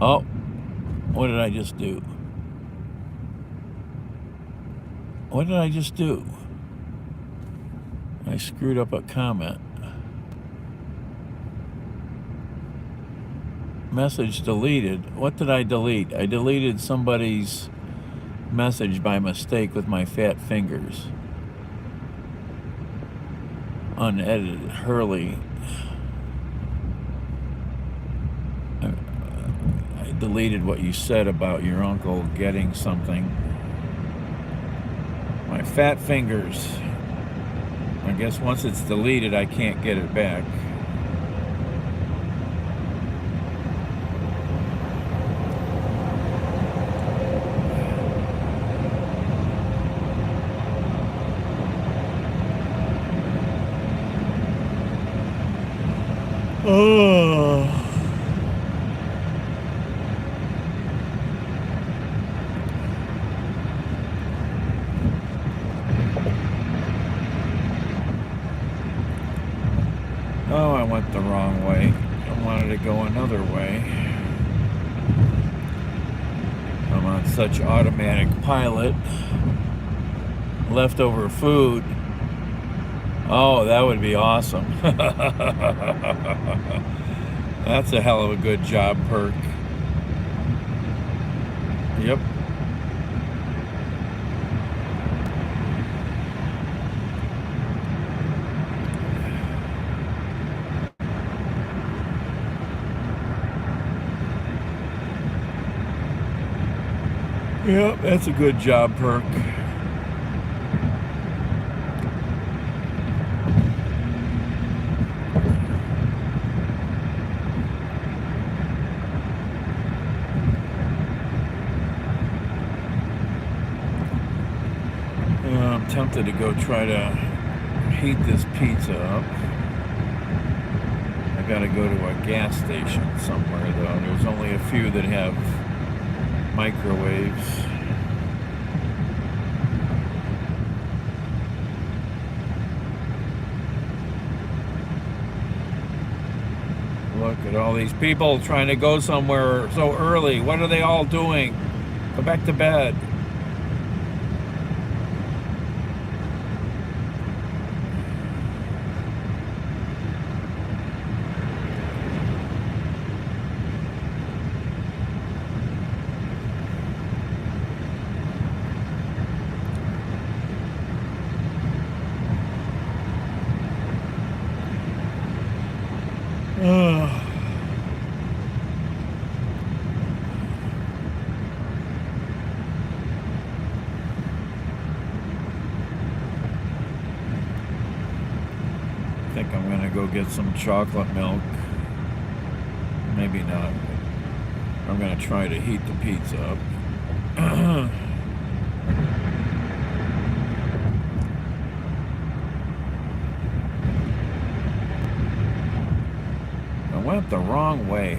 Oh, what did I just do? What did I just do? I screwed up a comment. Message deleted. What did I delete? I deleted somebody's message by mistake with my fat fingers. Unedited. Hurley. I deleted what you said about your uncle getting something. My fat fingers. I guess once it's deleted, I can't get it back. Oh. Oh, I went the wrong way. I wanted to go another way. I'm on such automatic pilot. Leftover food. Oh, that would be awesome. That's a hell of a good job perk. Yep. Yep, that's a good job perk. I'm tempted to go try to heat this pizza up. I gotta go to a gas station somewhere though. There's only a few that have microwaves. Look at all these people trying to go somewhere so early. What are they all doing? Go back to bed. go get some chocolate milk. Maybe not. I'm gonna try to heat the pizza up. I went the wrong way.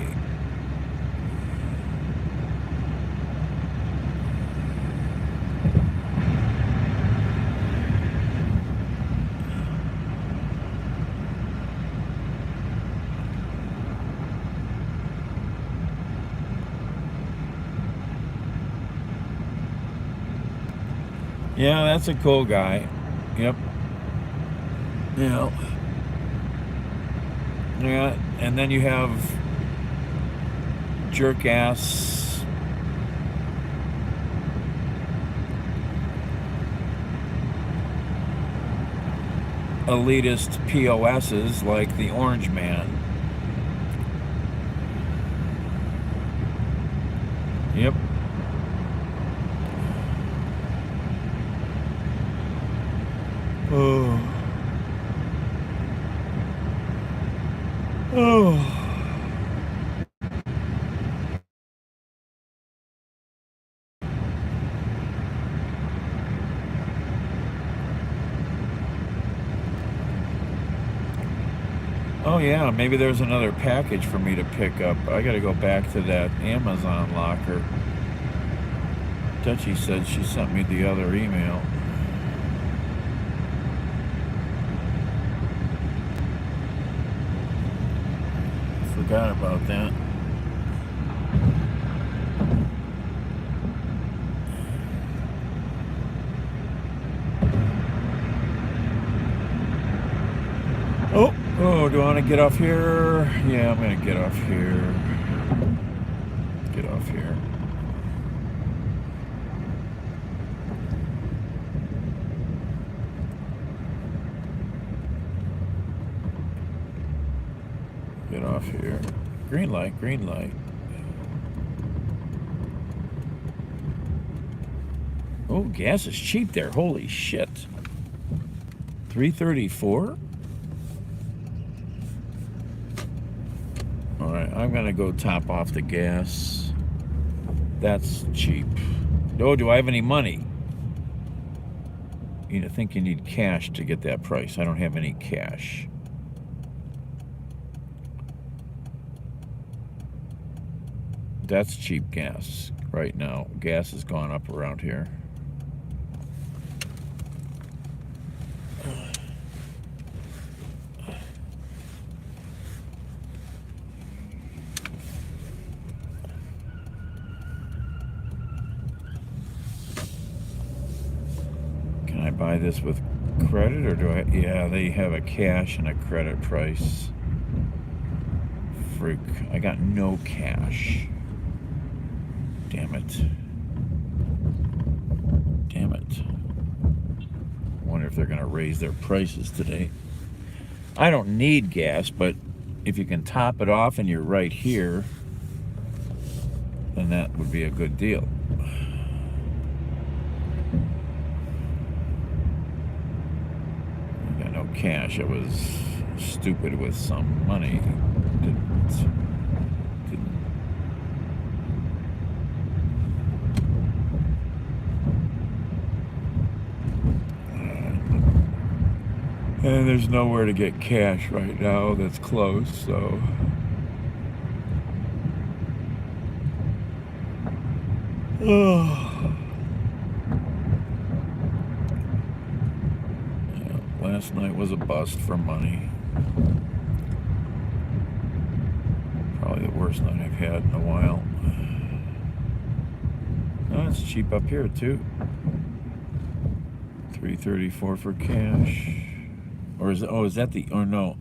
Yeah, that's a cool guy. Yep. Yeah. Yeah, and then you have jerk ass elitist POSs like the Orange Man. Yep. Oh. Oh. Oh yeah, maybe there's another package for me to pick up. I gotta go back to that Amazon locker. Dutchie said she sent me the other email. Forgot about that. Oh, do I want to get off here? Yeah, I'm going to get off here. Get off here. Get off here. Green light, green light. Oh, gas is cheap there. Holy shit. $3.34? Alright, I'm gonna go top off the gas. That's cheap. Oh, do I have any money? I think you need cash to get that price. I don't have any cash. That's cheap gas right now. Gas has gone up around here. Can I buy this with credit, or do I? Yeah, they have a cash and a credit price. Freak, I got no cash. Damn it. Damn it. I wonder if they're going to raise their prices today. I don't need gas, but if you can top it off and you're right here, then that would be a good deal. I got no cash. I was stupid with some money. Didn't. And there's nowhere to get cash right now that's close, so. Oh. Yeah, last night was a bust for money. Probably the worst night I've had in a while. Oh, it's cheap up here too. $3.34 for cash. Or is it, oh, is that the, or no,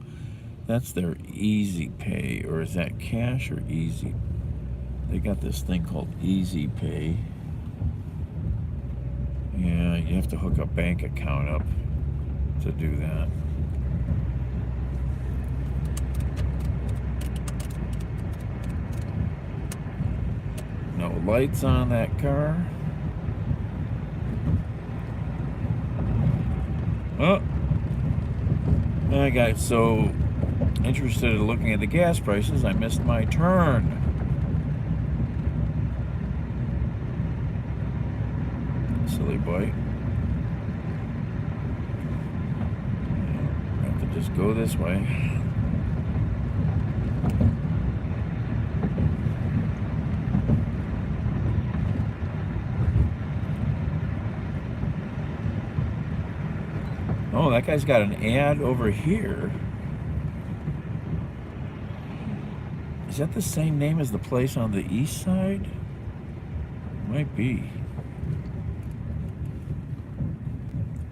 that's their Easy Pay, or is that cash or easy? They got this thing called Easy Pay. Yeah, you have to hook a bank account up to do that. No lights on that car. Oh. I got, so interested in looking at the gas prices. I missed my turn. Silly boy. I have to just go this way. Oh, that guy's got an ad over here. Is that the same name as the place on the east side? Might be.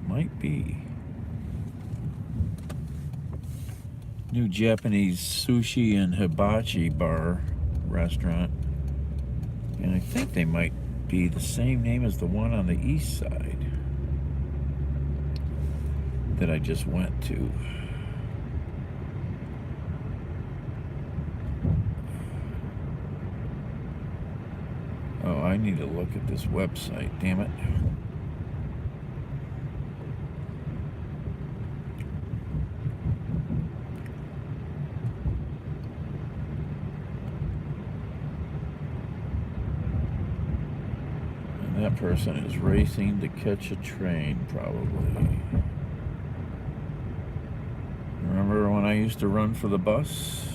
Might be. New Japanese sushi and hibachi bar restaurant. And I think they might be the same name as the one on the east side that I just went to. Oh, I need to look at this website, damn it. And that person is racing to catch a train, probably. Remember when I used to run for the bus?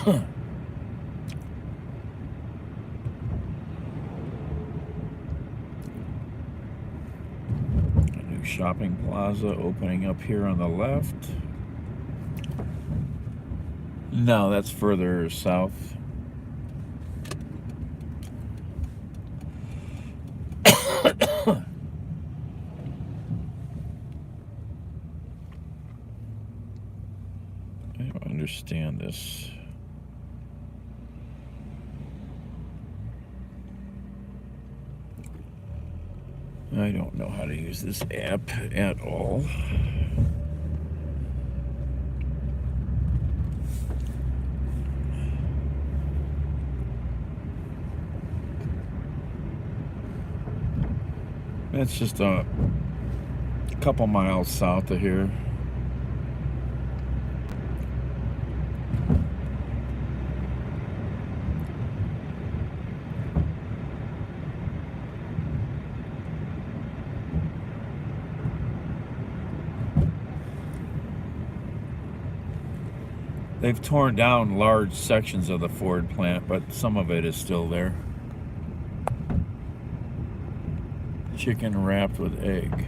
A new shopping plaza opening up here on the left. No, that's further south. I don't understand this. I don't know how to use this app at all. It's just a couple miles south of here. They've torn down large sections of the Ford plant, but some of it is still there. Chicken wrapped with egg.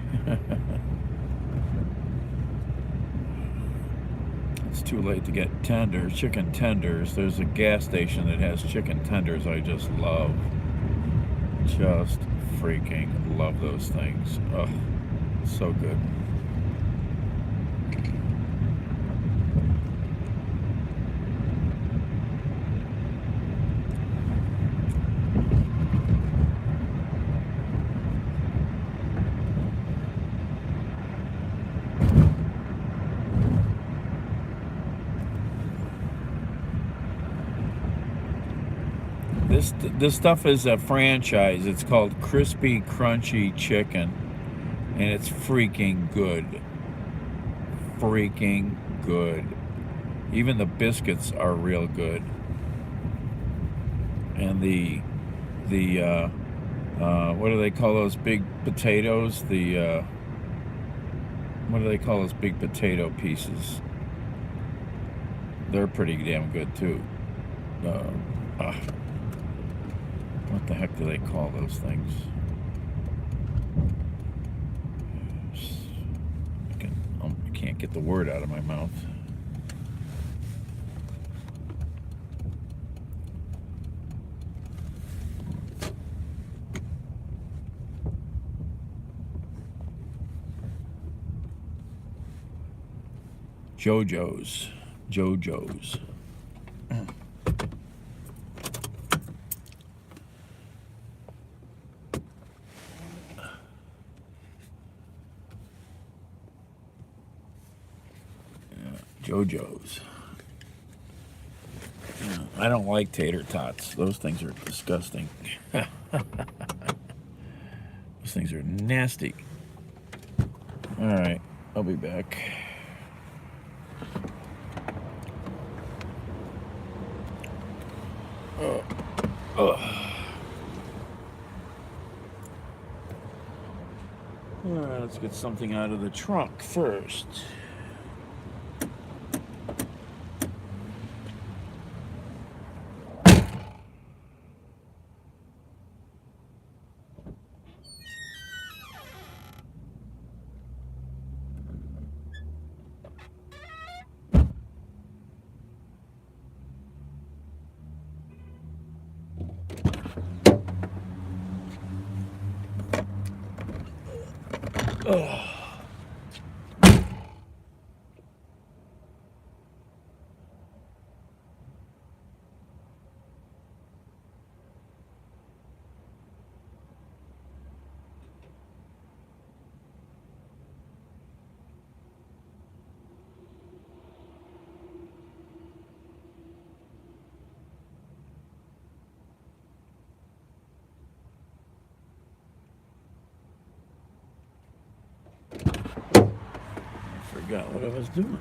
It's too late to get tenders, chicken tenders. There's a gas station that has chicken tenders I just love. Just freaking love those things. Ugh, so good. This stuff is a franchise. It's called Crispy Crunchy Chicken, and it's freaking good. Freaking good. Even the biscuits are real good. And what do they call those big potatoes? What do they call those big potato pieces? They're pretty damn good too. What the heck do they call those things? I can't get the word out of my mouth. JoJo's. JoJo's. I don't like tater tots. Those things are disgusting. Those things are nasty. All right, I'll be back. All right, let's get something out of the trunk first. Oh. Forgot what I was doing.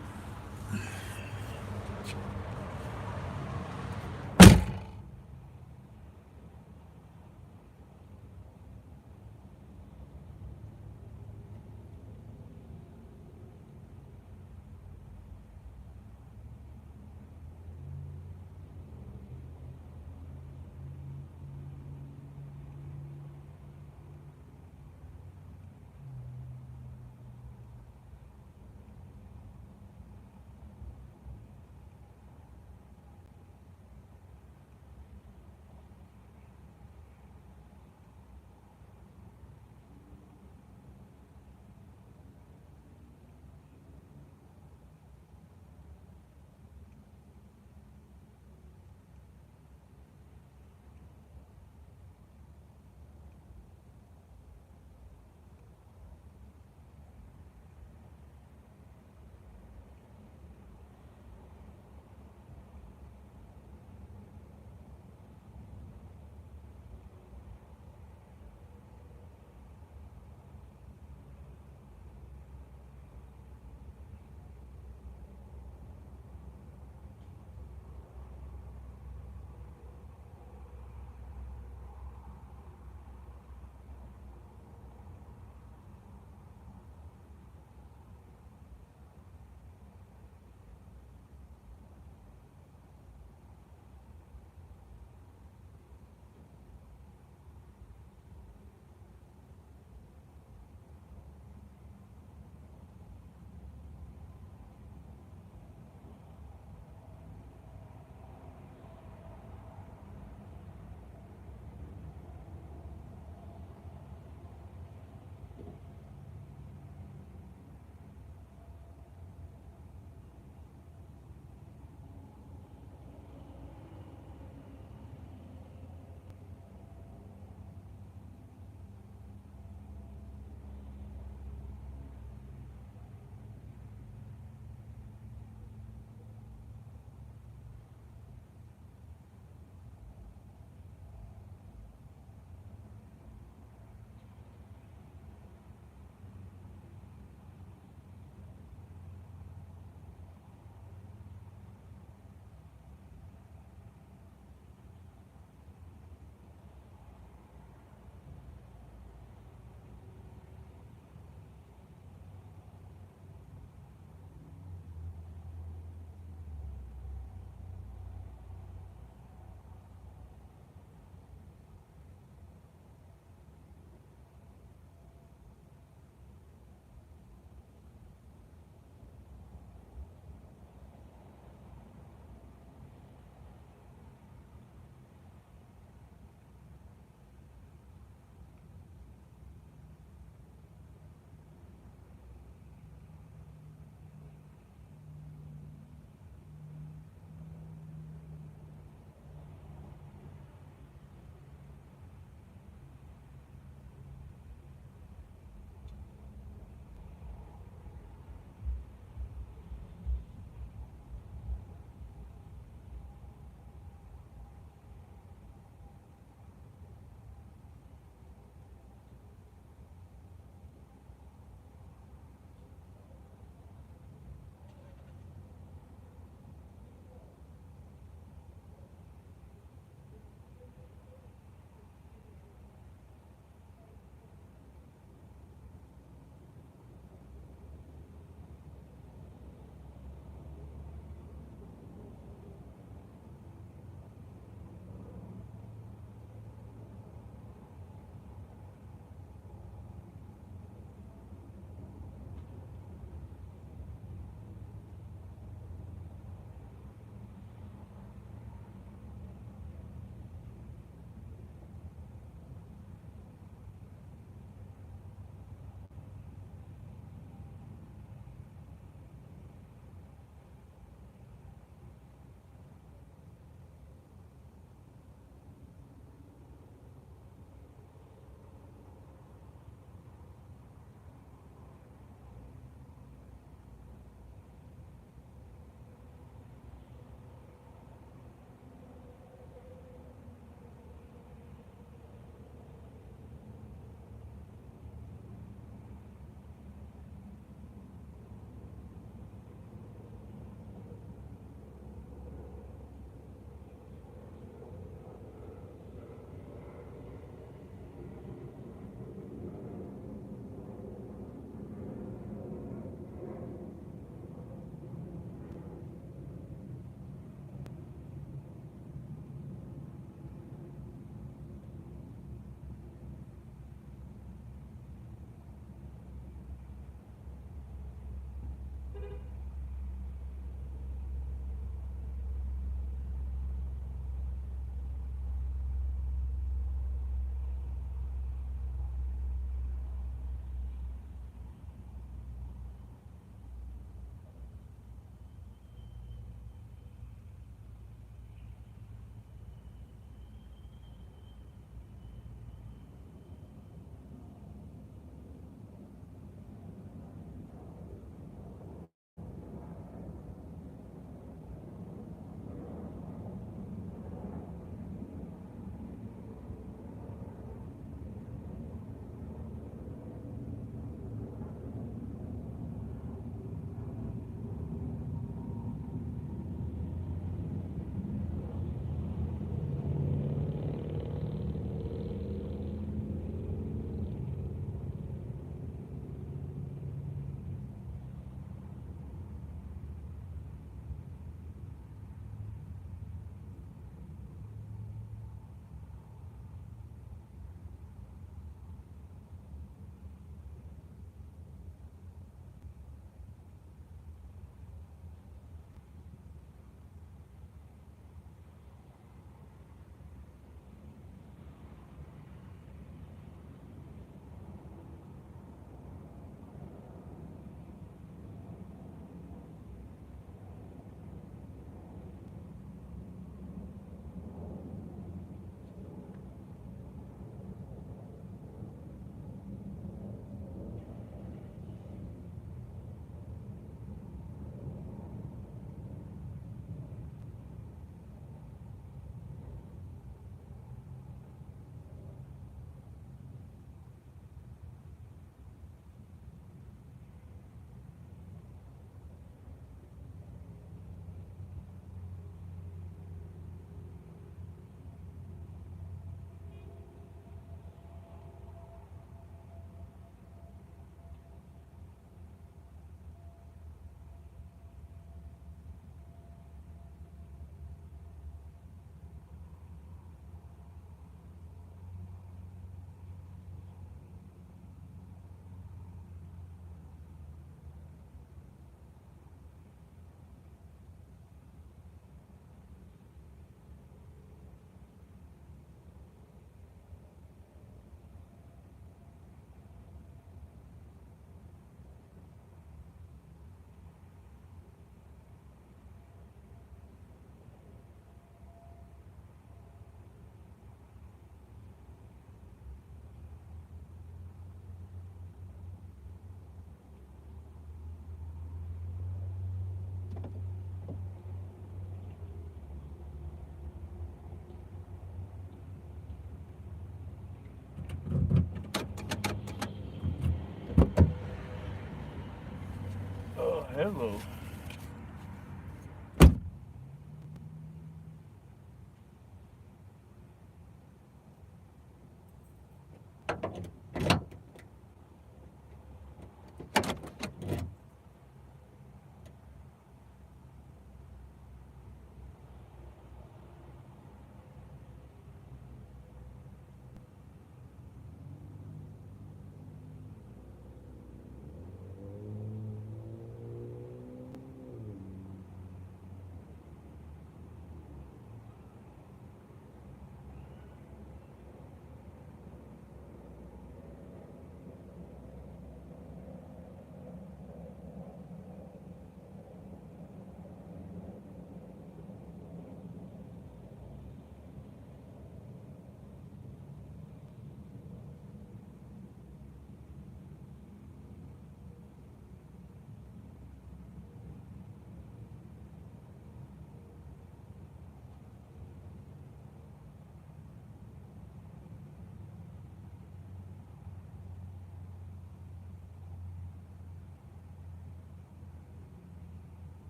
Hello.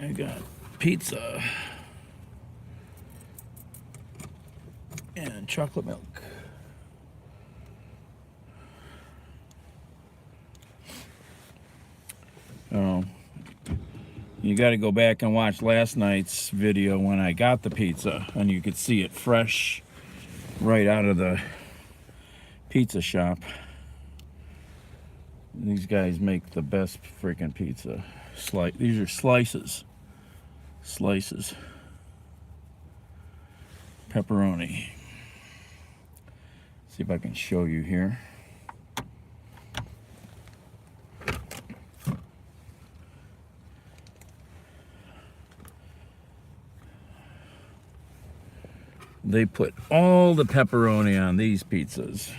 I got pizza and chocolate milk. Oh, you got to go back and watch last night's video when I got the pizza, and you could see it fresh right out of the pizza shop. These guys make the best freaking pizza. These are slices. Slices. Pepperoni. See if I can show you here. They put all the pepperoni on these pizzas.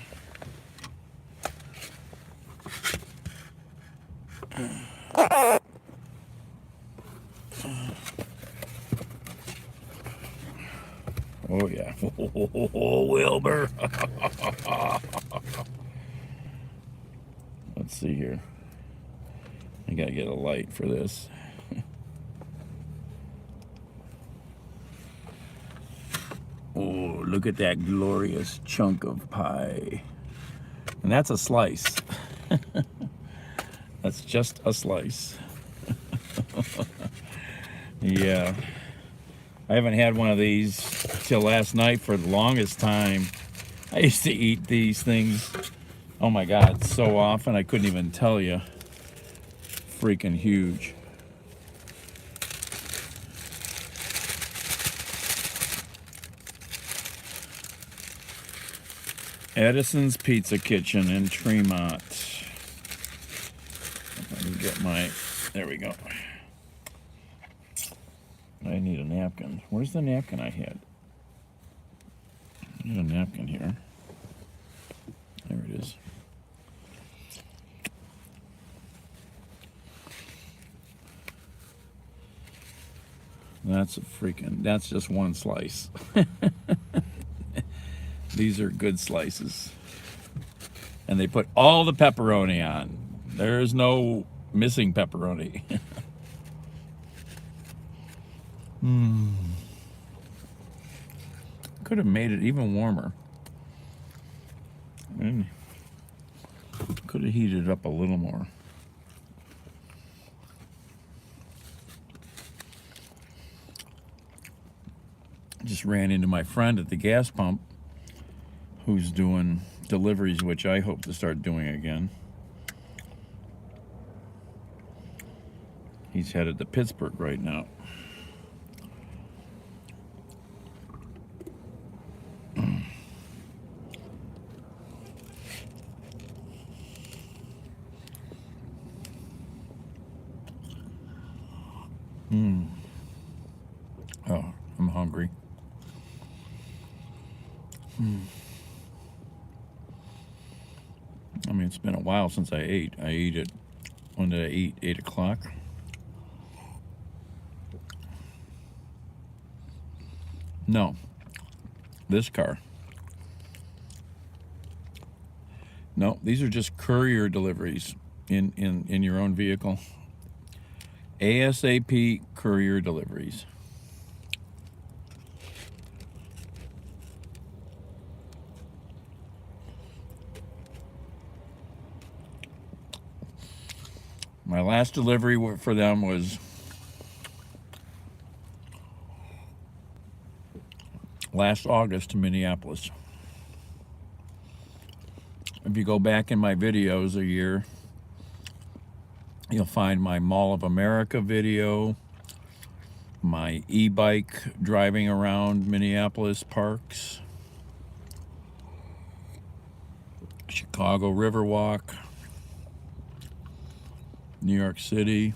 Oh yeah. Oh, Wilbur. Let's see here. I gotta get a light for this. Oh, look at that glorious chunk of pie. And that's a slice. That's just a slice. Yeah. I haven't had one of these till last night for the longest time. I used to eat these things, oh my God, so often I couldn't even tell you. Freaking huge. Edison's Pizza Kitchen in Tremont. Let me get my, there we go. I need a napkin. Where's the napkin I had? I need a napkin here. There it is. That's a freaking, that's just one slice. These are good slices. And they put all the pepperoni on. There's no missing pepperoni. Could have made it even warmer. And could have heated it up a little more. Just ran into my friend at the gas pump who's doing deliveries, which I hope to start doing again. He's headed to Pittsburgh right now. Oh, I'm hungry. I mean, it's been a while since I ate. I ate it, when did I eat? 8 o'clock? No, this car. No, these are just courier deliveries in your own vehicle. ASAP courier deliveries. My last delivery for them was last August to Minneapolis. If you go back in my videos a year, you'll find my Mall of America video, my e-bike driving around Minneapolis parks, Chicago Riverwalk, New York City.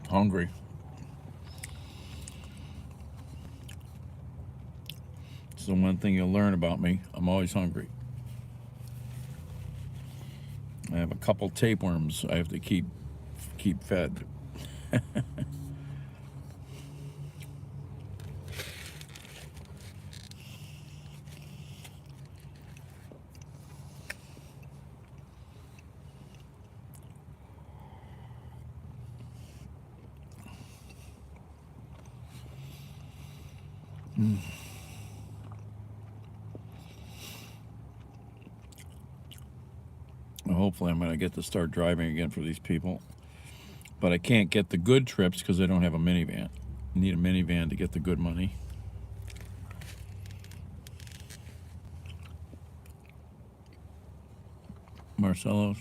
Hungry. It's the one thing you'll learn about me. I'm always hungry. I have a couple tapeworms I have to keep fed. Well, hopefully I'm going to get to start driving again for these people. But I can't get the good trips because I don't have a minivan. I need a minivan to get the good money. Marcelo's.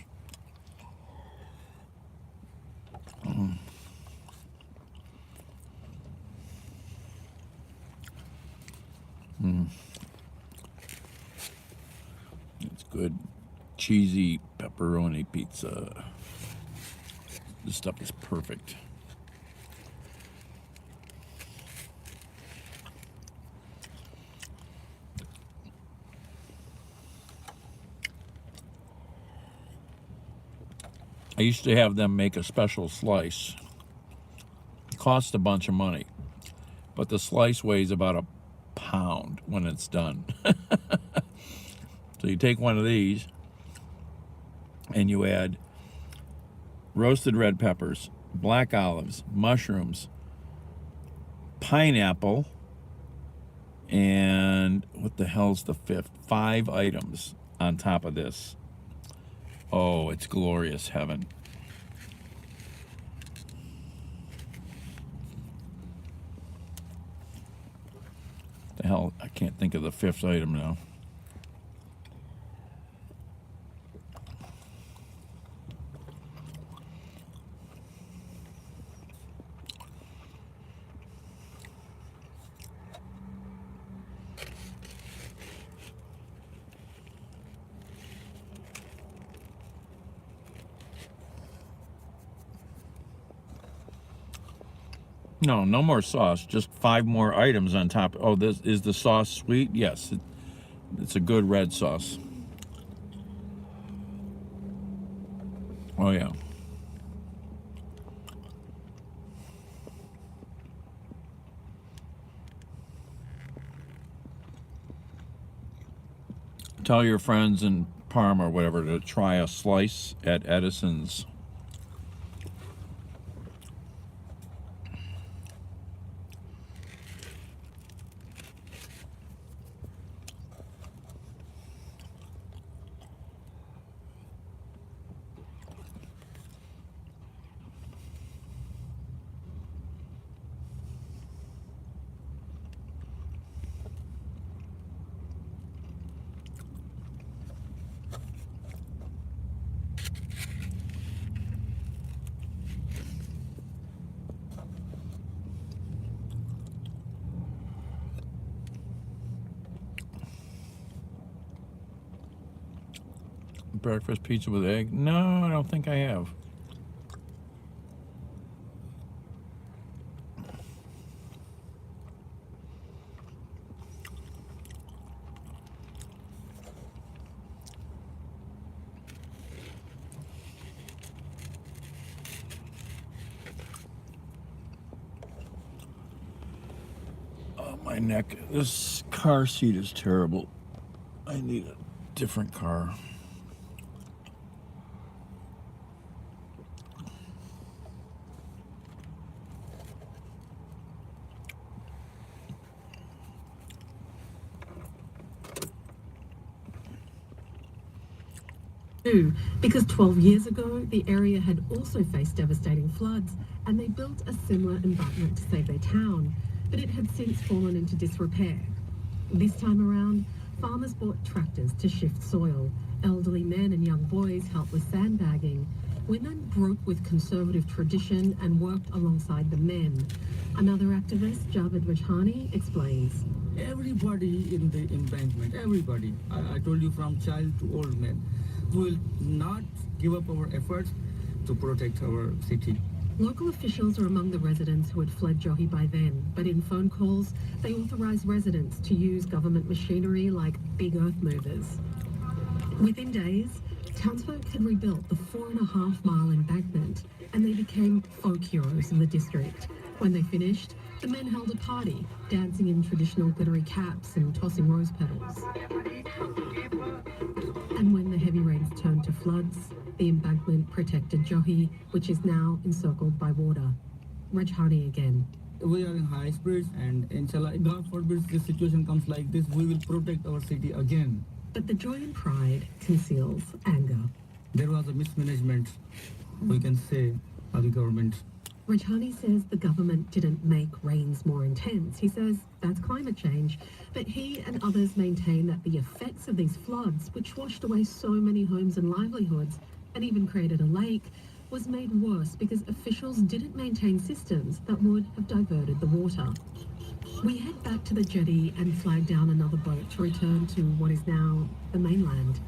It's good cheesy pepperoni pizza. This stuff is perfect. I used to have them make a special slice. It costs a bunch of money, but the slice weighs about a pound when it's done. So you take one of these and you add roasted red peppers, black olives, mushrooms, pineapple, and what the hell's the fifth? 5 items on top of this. Oh, it's glorious heaven. The hell, I can't think of the 5th item now. No, no more sauce. Just 5 more items on top. Oh, this is the sauce sweet? Yes, it's a good red sauce. Oh yeah. Tell your friends in Parma or whatever to try a slice at Edison's. Breakfast pizza with egg? No, I don't think I have. Oh, my neck. This car seat is terrible. I need a different car. Because 12 years ago, the area had also faced devastating floods, and they built a similar embankment to save their town, but it had since fallen into disrepair. This time around, farmers bought tractors to shift soil, elderly men and young boys helped with sandbagging, women broke with conservative tradition and worked alongside the men. Another activist, Javed Rajhani, explains. Everybody in the embankment, everybody, I told you from child to old men, will not give up our efforts to protect our city. Local officials are among the residents who had fled Johi by then, but in phone calls, they authorised residents to use government machinery like big earth movers. Within days, townsfolk had rebuilt the 4.5-mile embankment, and they became folk heroes in the district. When they finished, the men held a party, dancing in traditional glittery caps and tossing rose petals. And when the heavy rains turned to floods, the embankment protected Johi, which is now encircled by water. Rajhani again. We are in high spirits, and inshallah, God forbid this situation comes like this, we will protect our city again. But the joy and pride conceals anger. There was a mismanagement, we can say, of the government. Rajhani says the government didn't make rains more intense. He says that's climate change. But he and others maintain that the effects of these floods, which washed away so many homes and livelihoods, and even created a lake, was made worse because officials didn't maintain systems that would have diverted the water. We head back to the jetty and flag down another boat to return to what is now the mainland.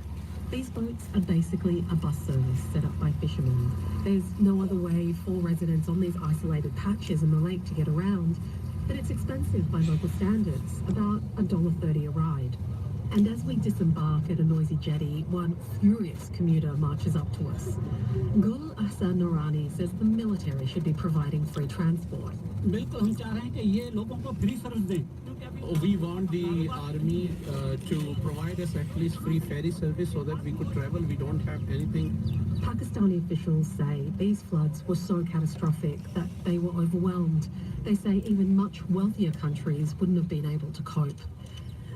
These boats are basically a bus service set up by fishermen. There's no other way for residents on these isolated patches in the lake to get around, but it's expensive by local standards, about $1.30 a ride. And as we disembark at a noisy jetty, one furious commuter marches up to us. Gul Ahsan Noorani says the military should be providing free transport. We want the army to provide us at least free ferry service so that we could travel. We don't have anything. Pakistani officials say these floods were so catastrophic that they were overwhelmed. They say even much wealthier countries wouldn't have been able to cope.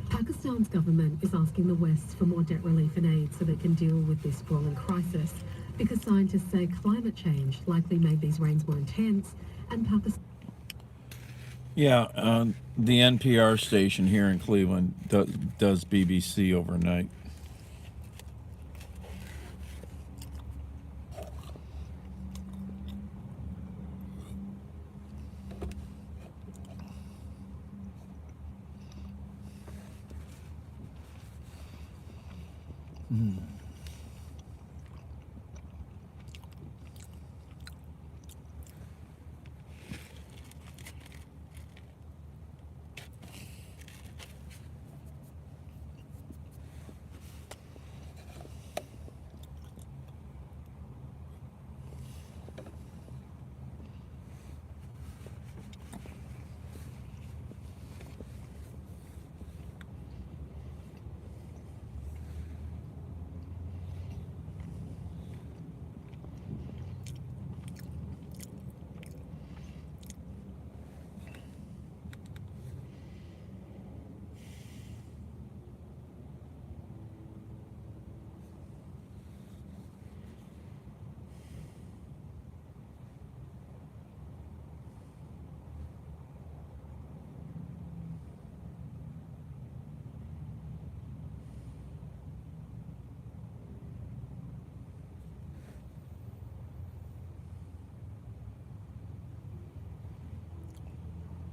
Pakistan's government is asking the West for more debt relief and aid so they can deal with this sprawling crisis, because scientists say climate change likely made these rains more intense, and Pakistan... Yeah, the NPR station here in Cleveland does BBC overnight.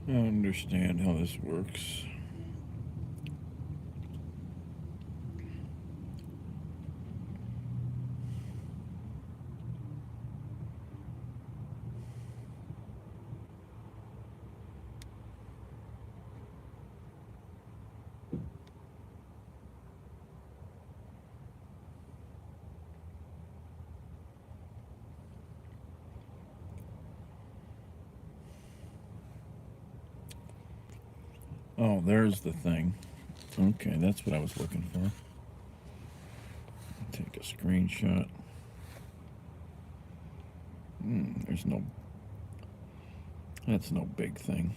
I don't understand how this works. Oh, there's the thing. Okay, that's what I was looking for. Take a screenshot. There's no... That's no big thing.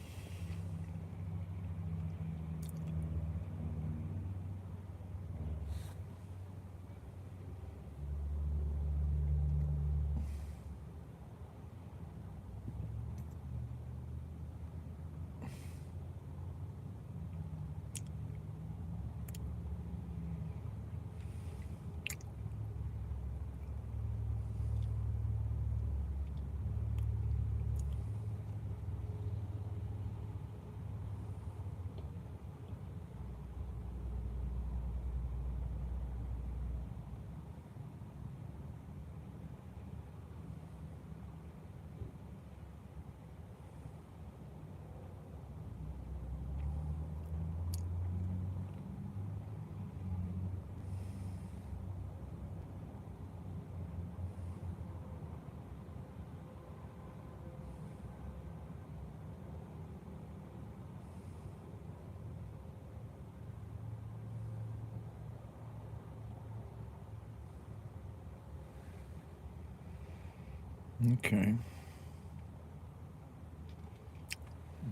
Okay.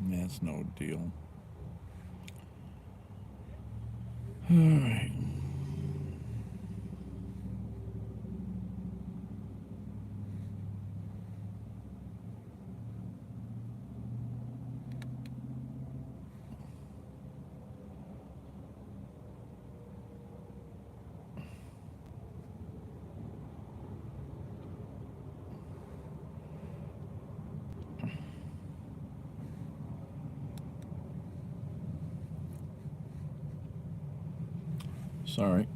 That's no deal. All right. Sorry.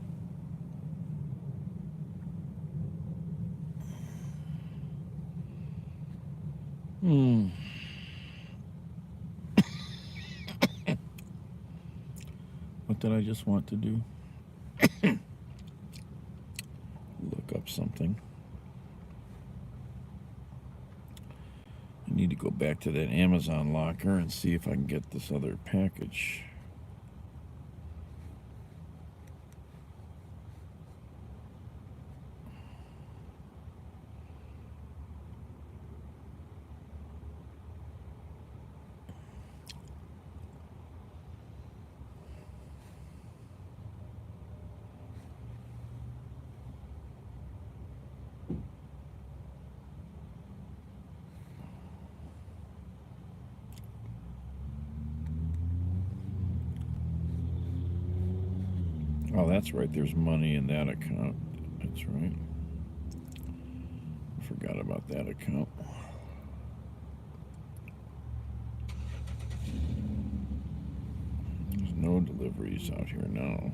What did I just want to do? Look up something. I need to go back to that Amazon locker and see if I can get this other package. Oh, that's right. There's money in that account. That's right. I forgot about that account. There's no deliveries out here now.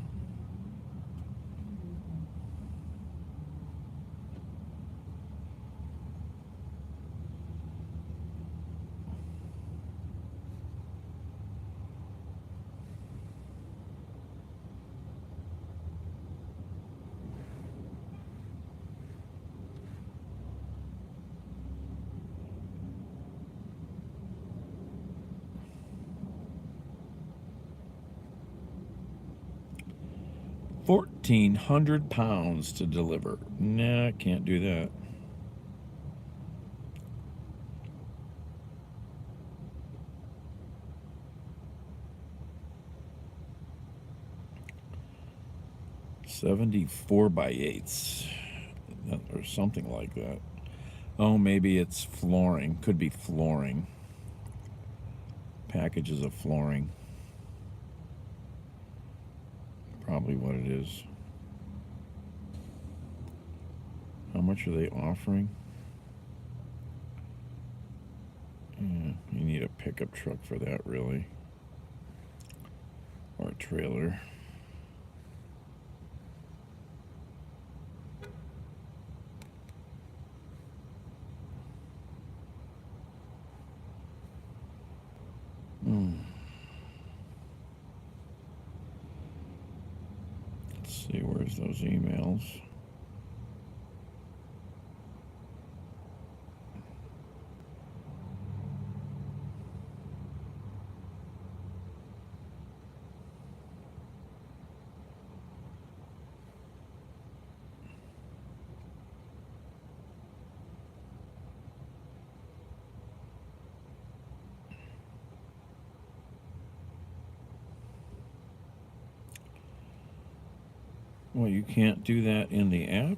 £1,400 to deliver. Nah, can't do that. $74 by 8s, or something like that. Oh, maybe it's flooring. Could be flooring. Packages of flooring. Probably what it is. How much are they offering? Yeah, you need a pickup truck for that, really. Or a trailer. Let's see, where's those emails? Well, you can't do that in the app?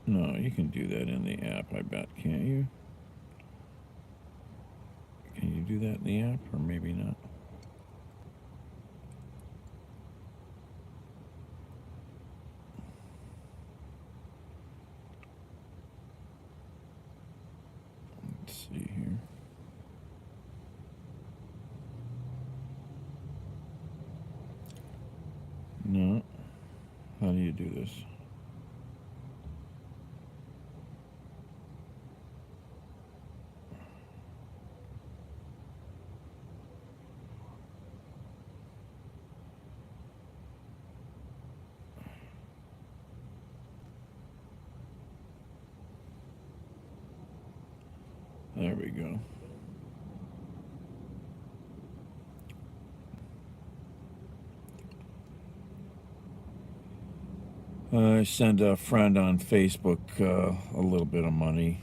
No, you can do that in the app, I bet, can't you? Can you do that in the app, or maybe not? Let's see here. No. How do you do this? There we go. I send a friend on Facebook a little bit of money.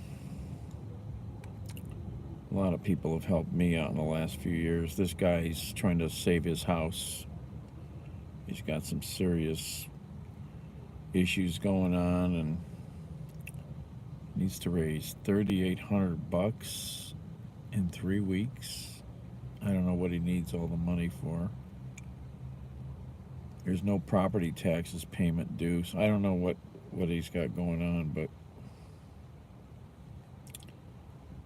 A lot of people have helped me out in the last few years. This guy's trying to save his house. He's got some serious issues going on and needs to raise $3,800 in 3 weeks. I don't know what he needs all the money for. There's no property taxes payment due, so I don't know what he's got going on, but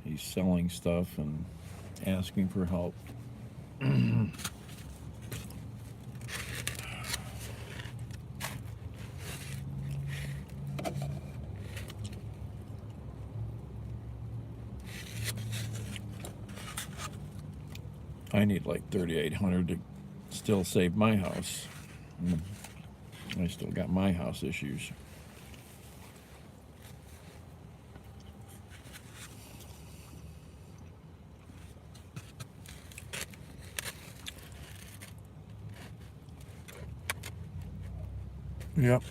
he's selling stuff and asking for help. I need like $3,800 to still save my house. I still got my house issues. Yep.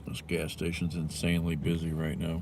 This gas station's insanely busy right now.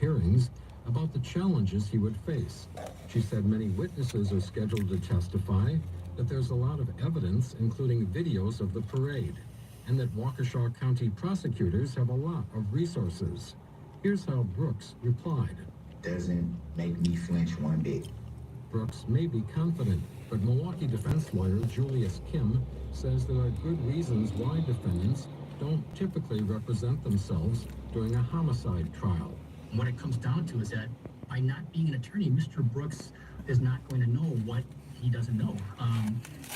Hearings about the challenges he would face. She said many witnesses are scheduled to testify, that there's a lot of evidence, including videos of the parade, and that Waukesha County prosecutors have a lot of resources. Here's how Brooks replied. Doesn't make me flinch one bit. Brooks may be confident, but Milwaukee defense lawyer Julius Kim says there are good reasons why defendants don't typically represent themselves during a homicide trial. What it comes down to is that by not being an attorney, Mr. Brooks is not going to know what he doesn't know.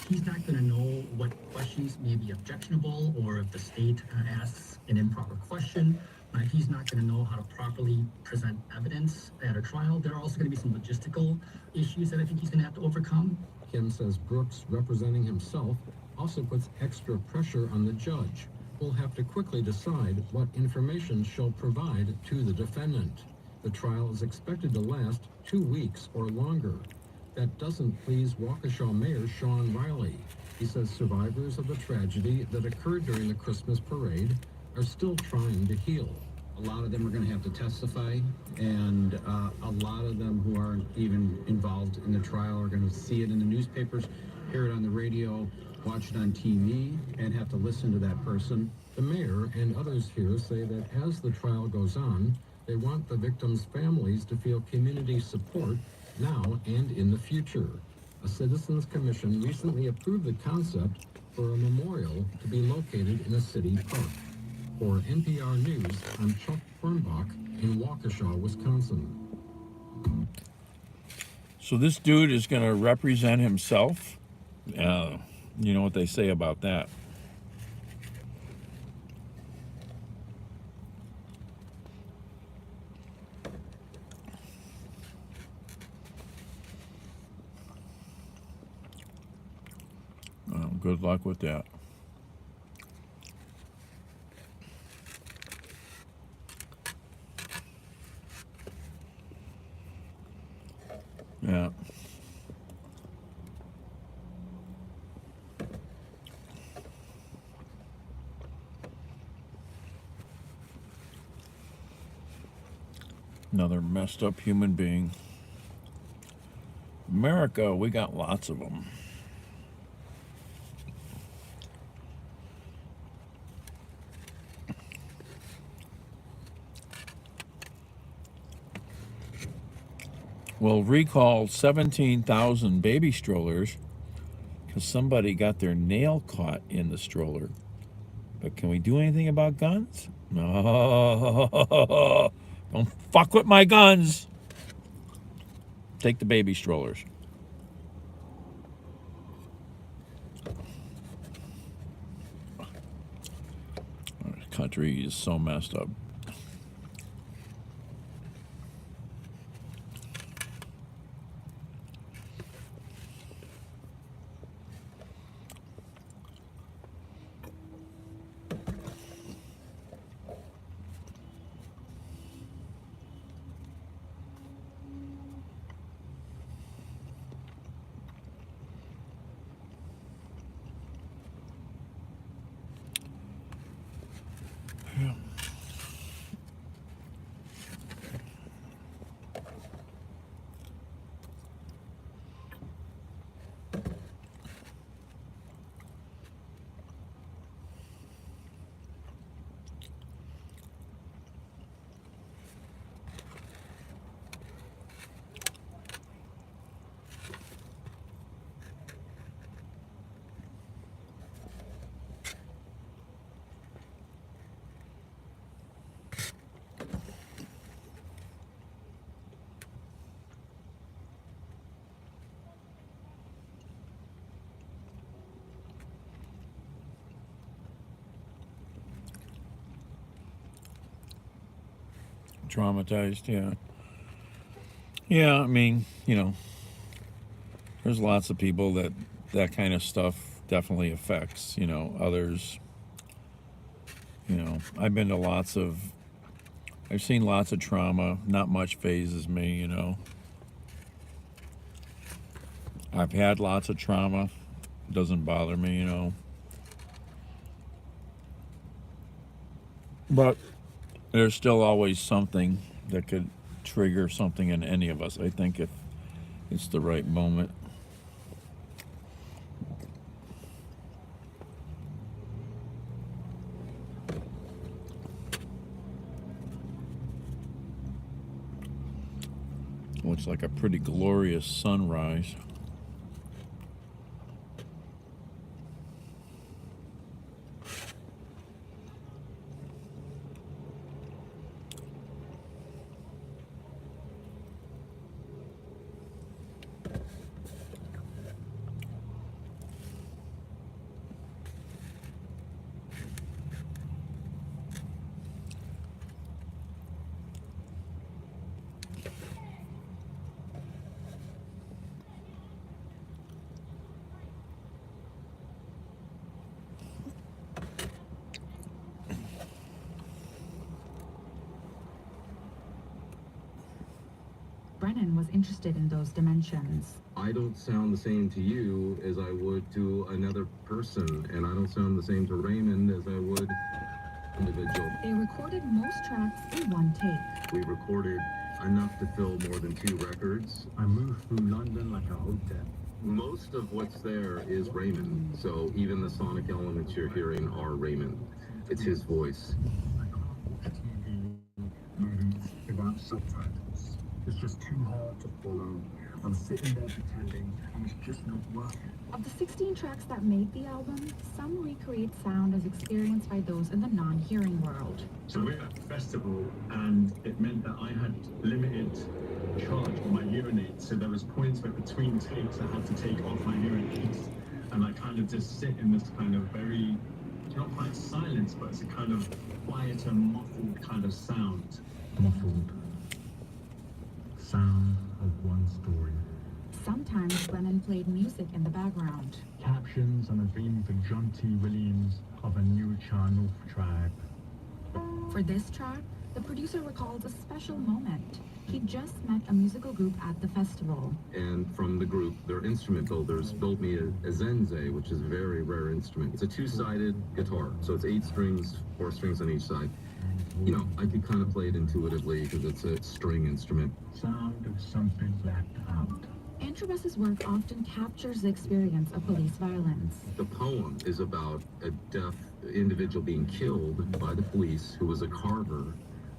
He's not going to know what questions may be objectionable, or if the state asks an improper question. He's not going to know how to properly present evidence at a trial. There are also going to be some logistical issues that I think he's going to have to overcome. Kim says Brooks, representing himself, also puts extra pressure on the judge. Will have to quickly decide what information she'll provide to the defendant. The trial is expected to last 2 weeks or longer. That doesn't please Waukesha Mayor Sean Riley. He says survivors of the tragedy that occurred during the Christmas parade are still trying to heal. A A lot of them are going to have to testify, and a lot of them who aren't even involved in the trial are going to see it in the newspapers, hear it on the radio, watch it on TV, and have to listen to that person. The mayor and others here say that as the trial goes on, they want the victims' families to feel community support now and in the future. A citizens commission recently approved the concept for a memorial to be located in a city park. For NPR News, I'm Chuck Hornbach in Waukesha, Wisconsin. So this dude is going to represent himself. You know what they say about that. Good luck with that. Yeah. Another messed up human being. America, we got lots of them. Well, recall 17,000 baby strollers because somebody got their nail caught in the stroller. But can we do anything about guns? No. Don't fuck with my guns. Take the baby strollers. Our country is so messed up. Traumatized, yeah. Yeah, I mean, you know, there's lots of people that kind of stuff definitely affects, you know, others. You know, I've seen lots of trauma. Not much phases me, you know. I've had lots of trauma. Doesn't bother me, you know. But there's still always something that could trigger something in any of us, I think, if it's the right moment. Looks like a pretty glorious sunrise. Brennan was interested in those dimensions. I don't sound the same to you as I would to another person, and I don't sound the same to Raymond as I would, individual. They recorded most tracks in one take. We recorded enough to fill more than 2 records. I moved through London like a hotel. Most of what's there is Raymond, so even the sonic elements you're hearing are Raymond. It's his voice. Movies without subtitles. It's just too hard to follow. I'm sitting there pretending, and it's just not working. Of the 16 tracks that made the album, some recreate sound as experienced by those in the non-hearing world. So we're at a festival, and it meant that I had limited charge on my hearing aids. So there was points where between takes I had to take off my hearing aids, and I kind of just sit in this kind of very, not quite silence, but it's a kind of quieter, muffled kind of sound. Muffled sound of one story. Sometimes Glennon played music in the background. Captions on a dream for John T. Williams of a new channel tribe. For this track, the producer recalls a special moment. He just met a musical group at the festival. And from the group, their instrument builders built me a zenze, which is a very rare instrument. It's a 2-sided guitar, so it's 8 strings, 4 strings on each side. You know, I could kind of play it intuitively because it's a string instrument. Sound of something left out. Antrobus's work often captures the experience of police violence. The poem is about a deaf individual being killed by the police who was a carver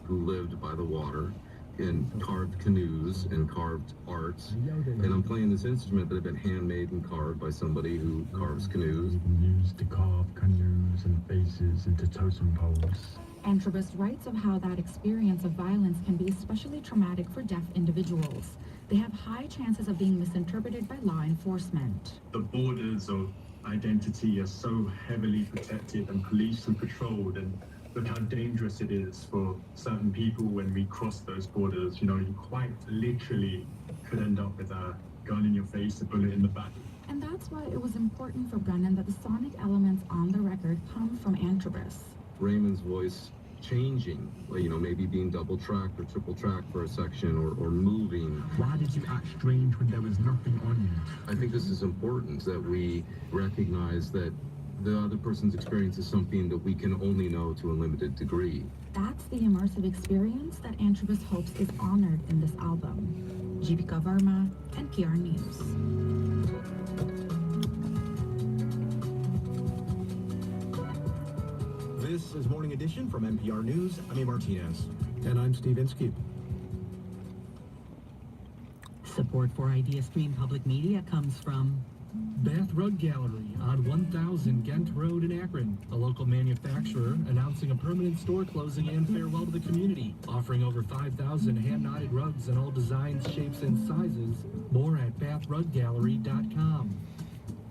who lived by the water and carved canoes and carved arts. And I'm playing this instrument that had been handmade and carved by somebody who carves canoes. Used to carve canoes and faces into totem poles. Antrobus writes of how that experience of violence can be especially traumatic for deaf individuals. They have high chances of being misinterpreted by law enforcement. The borders of identity are so heavily protected and policed and patrolled, and look how dangerous it is for certain people when we cross those borders. You know, you quite literally could end up with a gun in your face, a bullet in the back. And that's why it was important for Brennan that the sonic elements on the record come from Antrobus. Raymond's voice changing, you know, maybe being double tracked or triple tracked for a section or moving. Why did you act strange when there was nothing on you? I think this is important, that we recognize that the other person's experience is something that we can only know to a limited degree. That's the immersive experience that Antrobus hopes is honored in this album. Jeevika Verma, NPR News. This is Morning Edition from NPR News. I'm A. Martinez. And I'm Steve Inskeep. Support for IdeaStream Public Media comes from Bath Rug Gallery on 1000 Ghent Road in Akron, a local manufacturer announcing a permanent store closing and farewell to the community, offering over 5,000 hand-knotted rugs in all designs, shapes, and sizes. More at bathruggallery.com.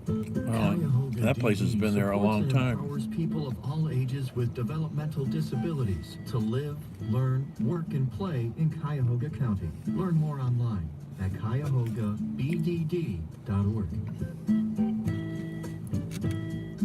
Oh, that place has been there a long time. Empowers people of all ages with developmental disabilities to live, learn, work, and play in Cuyahoga County. Learn more online at cuyahogaBDD.org.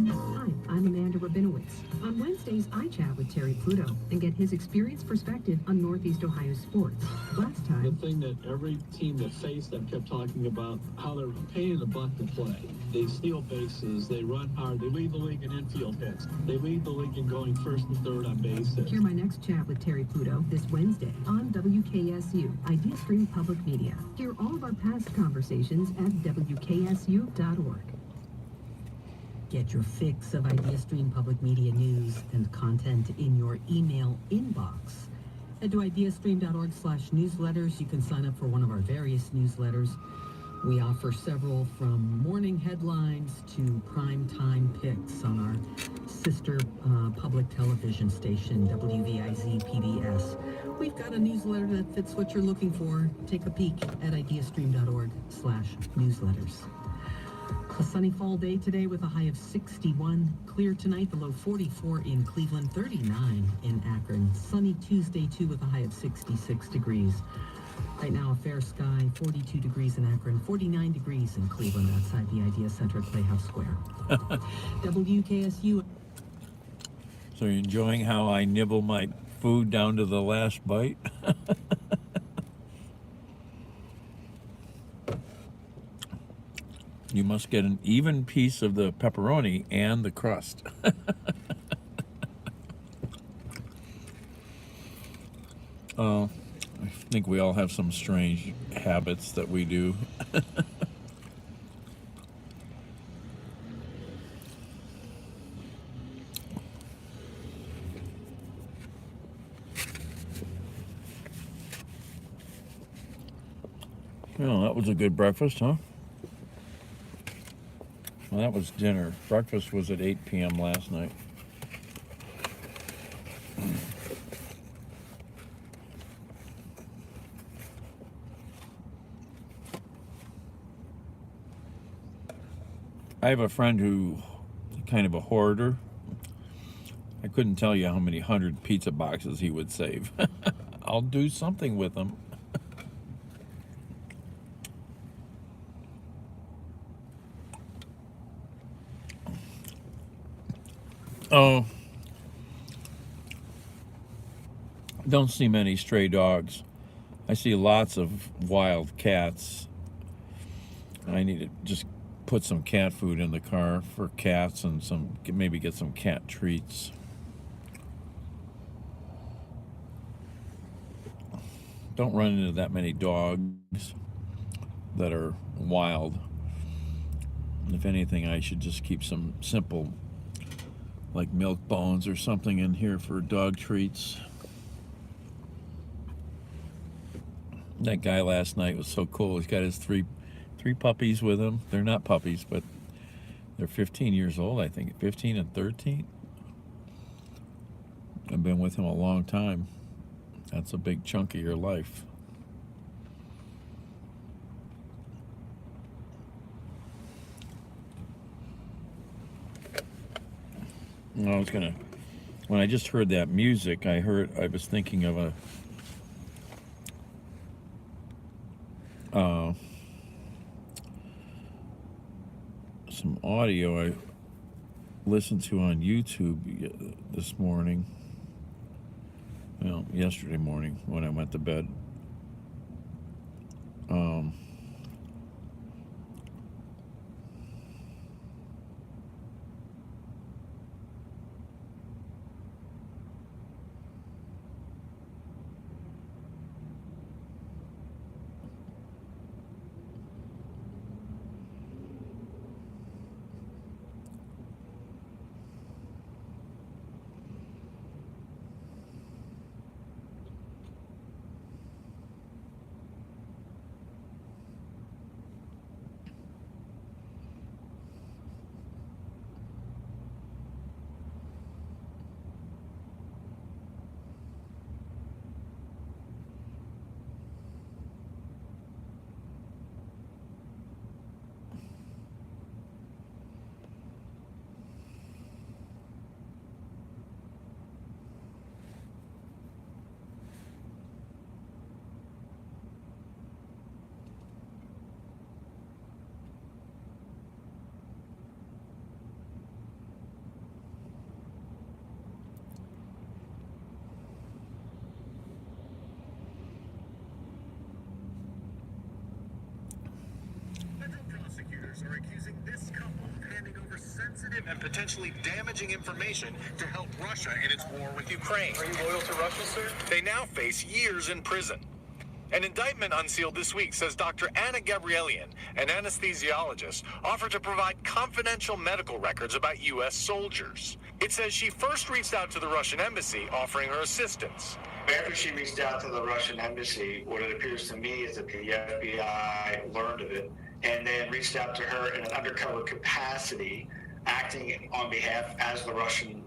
Hi, I'm Amanda Rabinowitz. On Wednesdays, I chat with Terry Pluto and get his experience perspective on Northeast Ohio sports. Last time, the thing that every team that faced them kept talking about, how they're paying the buck to play. They steal bases, they run hard, they lead the league in infield hits. They lead the league in going first and third on base hits. Hear my next chat with Terry Pluto this Wednesday on WKSU, IdeaStream Public Media. Hear all of our past conversations at WKSU.org. Get your fix of IdeaStream Public Media news and content in your email inbox. Head to ideastream.org/newsletters. You can sign up for one of our various newsletters. We offer several, from morning headlines to prime time picks on our sister public television station, WVIZ PBS. We've got a newsletter that fits what you're looking for. Take a peek at ideastream.org/newsletters. A sunny fall day today with a high of 61. Clear tonight, the low 44 in Cleveland, 39 in Akron. Sunny Tuesday, too, with a high of 66 degrees. Right now, a fair sky, 42 degrees in Akron, 49 degrees in Cleveland outside the Idea Center at Playhouse Square. WKSU. So you're enjoying how I nibble my food down to the last bite? You must get an even piece of the pepperoni and the crust. I think we all have some strange habits that we do. Well, that was a good breakfast, huh? Well, that was dinner. Breakfast was at 8 p.m. last night. I have a friend who kind of a hoarder. I couldn't tell you how many 100 pizza boxes he would save. I'll do something with them. Oh, don't see many stray dogs. I see lots of wild cats. I need to just put some cat food in the car for cats and maybe get some cat treats. Don't run into that many dogs that are wild. If anything, I should just keep some simple, like milk bones or something in here for dog treats. That guy last night was so cool. He's got his three puppies with him. They're not puppies, but they're 15 years old, I think. 15 and 13. I've been with him a long time. That's a big chunk of your life. When I just heard that music, I was thinking of some audio I listened to on YouTube this morning. Well, yesterday morning when I went to bed. Are accusing this couple of handing over sensitive and potentially damaging information to help Russia in its war with Ukraine. Are you loyal to Russia, sir? They now face years in prison. An indictment unsealed this week says Dr. Anna Gabrielian, an anesthesiologist, offered to provide confidential medical records about U.S. soldiers. It says she first reached out to the Russian embassy, offering her assistance. After she reached out to the Russian embassy, what it appears to me is that the FBI learned of it and then reached out to her in an undercover capacity, acting on behalf as the Russian,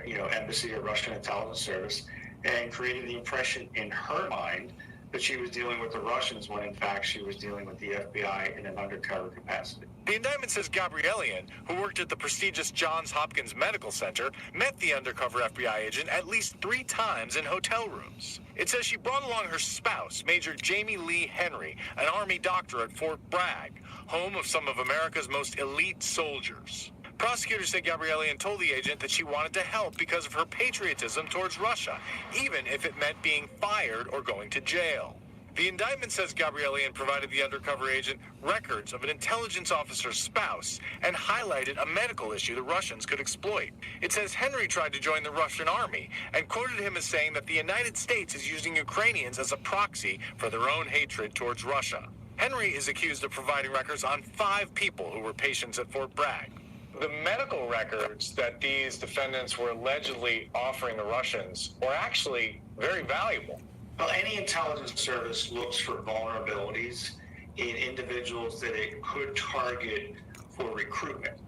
embassy or Russian intelligence service, and created the impression in her mind that she was dealing with the Russians when in fact she was dealing with the FBI in an undercover capacity. The indictment says Gabrielian, who worked at the prestigious Johns Hopkins Medical Center, met the undercover FBI agent at least 3 times in hotel rooms. It says she brought along her spouse, Major Jamie Lee Henry, an Army doctor at Fort Bragg, home of some of America's most elite soldiers. Prosecutors say Gabrielian told the agent that she wanted to help because of her patriotism towards Russia, even if it meant being fired or going to jail. The indictment says Gabrielian provided the undercover agent records of an intelligence officer's spouse and highlighted a medical issue the Russians could exploit. It says Henry tried to join the Russian army and quoted him as saying that the United States is using Ukrainians as a proxy for their own hatred towards Russia. Henry is accused of providing records on 5 people who were patients at Fort Bragg. The medical records that these defendants were allegedly offering the Russians were actually very valuable. Well, any intelligence service looks for vulnerabilities in individuals that it could target for recruitment.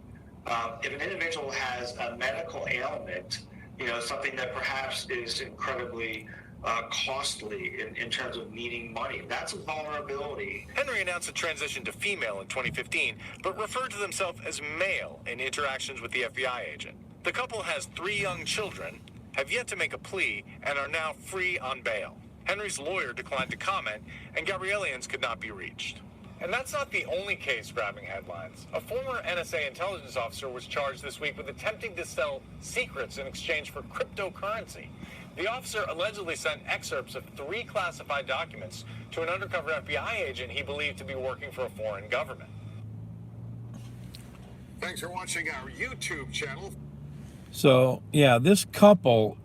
If an individual has a medical ailment, something that perhaps is incredibly costly in terms of needing money, that's a vulnerability. Henry announced a transition to female in 2015, but referred to themselves as male in interactions with the FBI agent. The couple has 3 young children, have yet to make a plea, and are now free on bail. Henry's lawyer declined to comment, and Gabrielian's could not be reached. And that's not the only case grabbing headlines. A former NSA intelligence officer was charged this week with attempting to sell secrets in exchange for cryptocurrency. The officer allegedly sent excerpts of 3 classified documents to an undercover FBI agent he believed to be working for a foreign government. Thanks for watching our YouTube channel. So, yeah, this couple,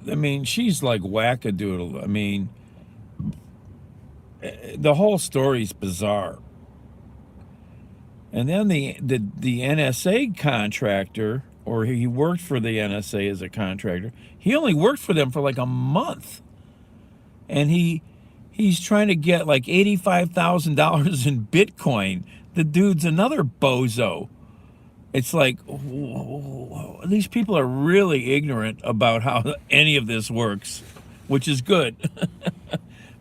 I mean, she's like wackadoodle. I mean, the whole story's bizarre. And then the NSA contractor, or he worked for the NSA as a contractor, he only worked for them for like a month. And he's trying to get like $85,000 in Bitcoin. The dude's another bozo. It's like, these people are really ignorant about how any of this works, which is good.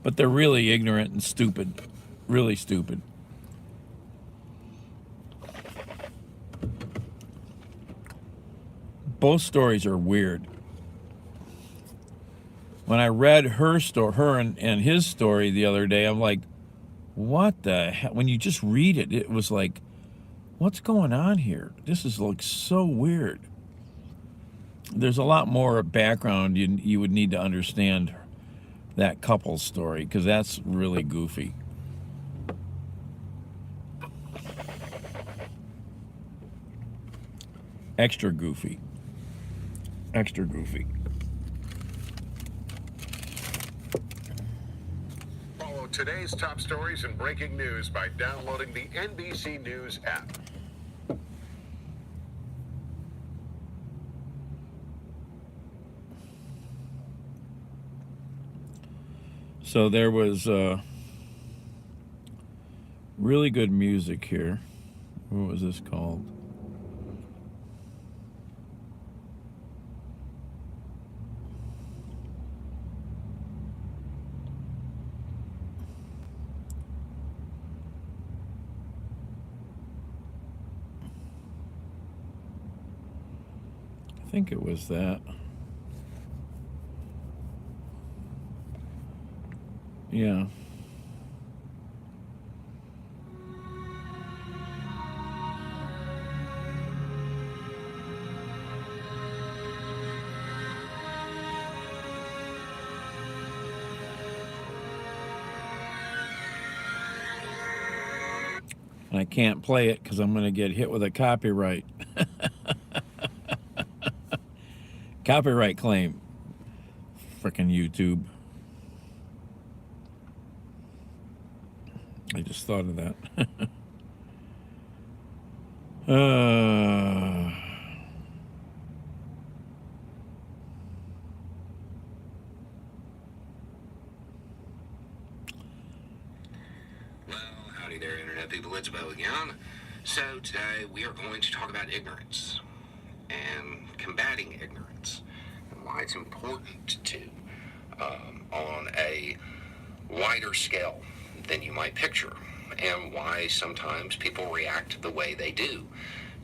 But they're really ignorant and stupid, really stupid. Both stories are weird. When I read her and his story the other day, I'm like, what the hell? When you just read it, it was like, what's going on here? This is like so weird. There's a lot more background you would need to understand that couple's story, because that's really goofy. Extra goofy. Extra goofy. Follow today's top stories and breaking news by downloading the NBC News app. So there was really good music here. What was this called? I think it was that. Yeah. And I can't play it because I'm going to get hit with a copyright. Copyright claim. Frickin' YouTube. I just thought of that. Well, howdy there, Internet people. It's Bo again. So today we are going to talk about ignorance and combating ignorance and why it's important to, on a wider scale than you might picture, and why sometimes people react the way they do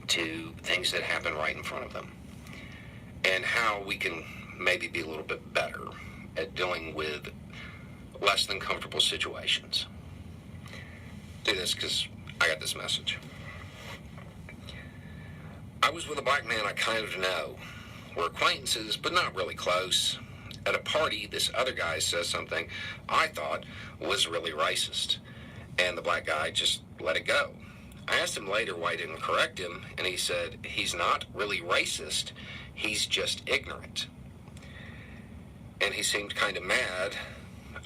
to things that happen right in front of them, and how we can maybe be a little bit better at dealing with less than comfortable situations. Do this because I got this message. I was with a black man I kind of know. We're acquaintances, but not really close. At a party, this other guy says something I thought was really racist, and the black guy just let it go. I asked him later why he didn't correct him, and he said, he's not really racist, he's just ignorant. And he seemed kind of mad.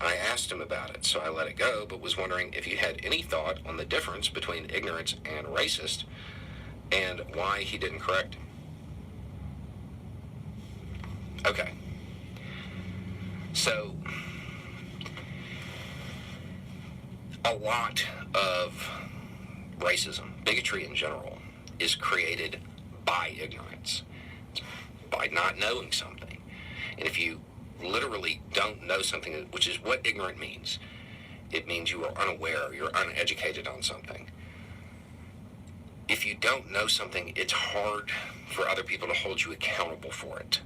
I asked him about it, so I let it go, but was wondering if you had any thought on the difference between ignorant and racist, and why he didn't correct him. Okay. So, a lot of racism, bigotry in general, is created by ignorance, by not knowing something. And if you literally don't know something, which is what ignorant means, it means you are unaware, you're uneducated on something. If you don't know something, it's hard for other people to hold you accountable for it.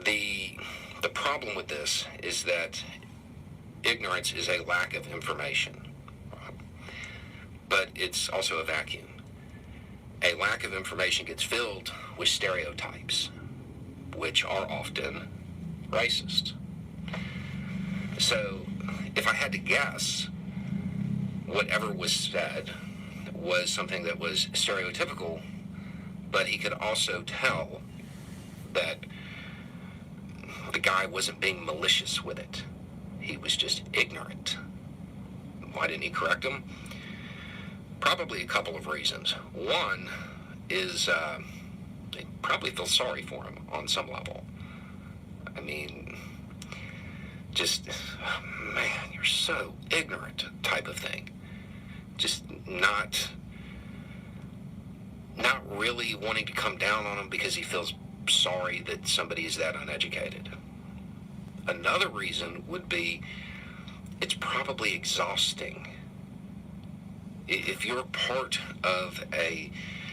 The problem with this is that ignorance is a lack of information, but it's also a vacuum. A lack of information gets filled with stereotypes, which are often racist. So, if I had to guess, whatever was said was something that was stereotypical, but he could also tell that the guy wasn't being malicious with it. He was just ignorant. Why didn't he correct him? Probably a couple of reasons. One is they probably feel sorry for him on some level. I mean, just, oh, man, you're so ignorant type of thing. Just not really wanting to come down on him because he feels sorry that somebody is that uneducated. Another reason would be it's probably exhausting. If you're part of a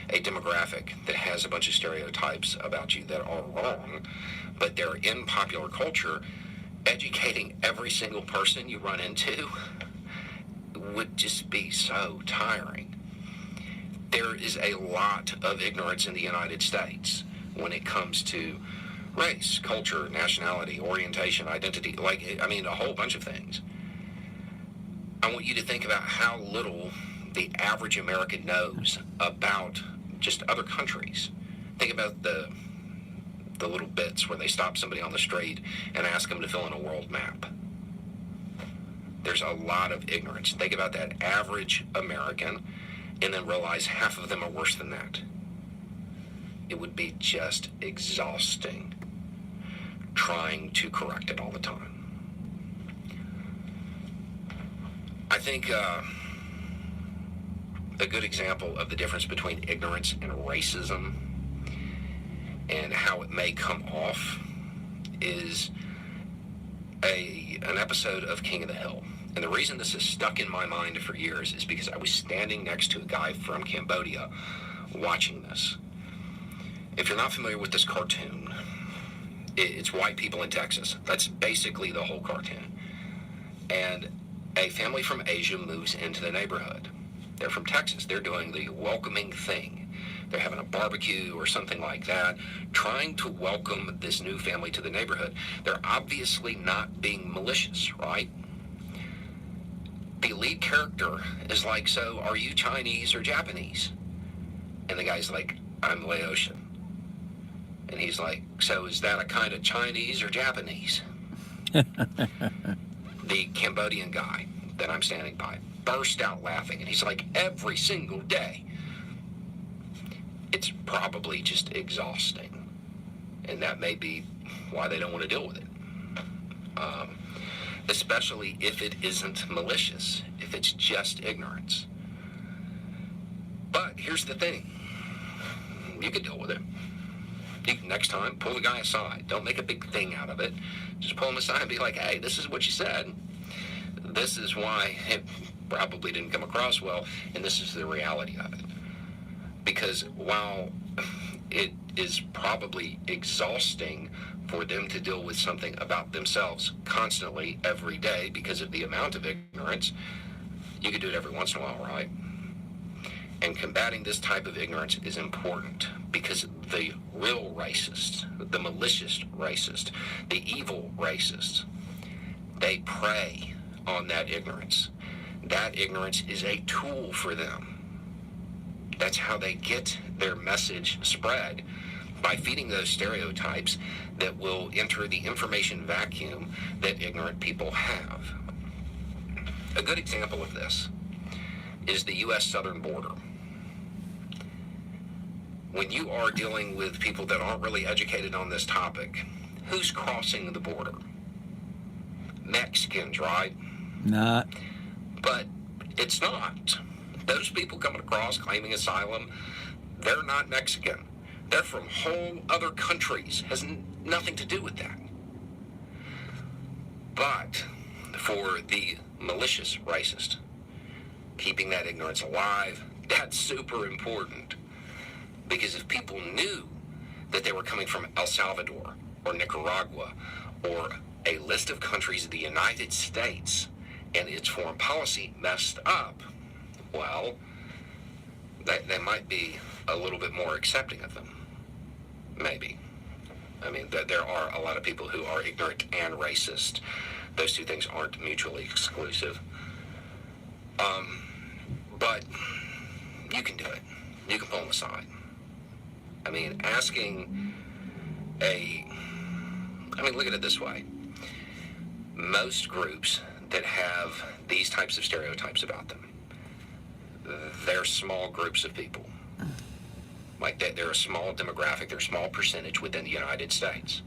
demographic that has a bunch of stereotypes about you that are wrong, but they're in popular culture, educating every single person you run into would just be so tiring. There is a lot of ignorance in the United States when it comes to race, culture, nationality, orientation, identity, a whole bunch of things. I want you to think about how little the average American knows about just other countries. Think about the little bits where they stop somebody on the street and ask them to fill in a world map. There's a lot of ignorance. Think about that average American and then realize half of them are worse than that. It would be just exhausting trying to correct it all the time. I think a good example of the difference between ignorance and racism and how it may come off is an episode of King of the Hill. And the reason this has stuck in my mind for years is because I was standing next to a guy from Cambodia watching this. If you're not familiar with this cartoon, it's white people in Texas. That's basically the whole cartoon. And a family from Asia moves into the neighborhood. They're from Texas. They're doing the welcoming thing. They're having a barbecue or something like that, trying to welcome this new family to the neighborhood. They're obviously not being malicious, right? The lead character is like, so are you Chinese or Japanese? And the guy's like, I'm Laotian. And he's like, so is that a kind of Chinese or Japanese? The Cambodian guy that I'm standing by burst out laughing, and he's like, every single day. It's probably just exhausting, and that may be why they don't want to deal with it. Especially if it isn't malicious, if it's just ignorance. But here's the thing. You can deal with it. Next time, pull the guy aside. Don't make a big thing out of it. Just pull him aside and be like, hey, this is what you said. This is why it probably didn't come across well, and this is the reality of it. Because while it is probably exhausting for them to deal with something about themselves constantly every day because of the amount of ignorance, you could do it every once in a while, right? And combating this type of ignorance is important because the real racists, the malicious racists, the evil racists, they prey on that ignorance. That ignorance is a tool for them. That's how they get their message spread, by feeding those stereotypes that will enter the information vacuum that ignorant people have. A good example of this is the U.S. southern border. When you are dealing with people that aren't really educated on this topic, who's crossing the border? Mexicans, right? Not. But it's not. Those people coming across claiming asylum, they're not Mexican. They're from whole other countries. Has nothing to do with that. But for the malicious racist, keeping that ignorance alive, that's super important. Because if people knew that they were coming from El Salvador or Nicaragua or a list of countries of the United States and its foreign policy messed up, well, they might be a little bit more accepting of them. Maybe. I mean, there are a lot of people who are ignorant and racist. Those two things aren't mutually exclusive. But you can do it. You can pull them aside. I mean, look at it this way. Most groups that have these types of stereotypes about them, they're small groups of people. Like they're a small demographic, they're a small percentage within the United States.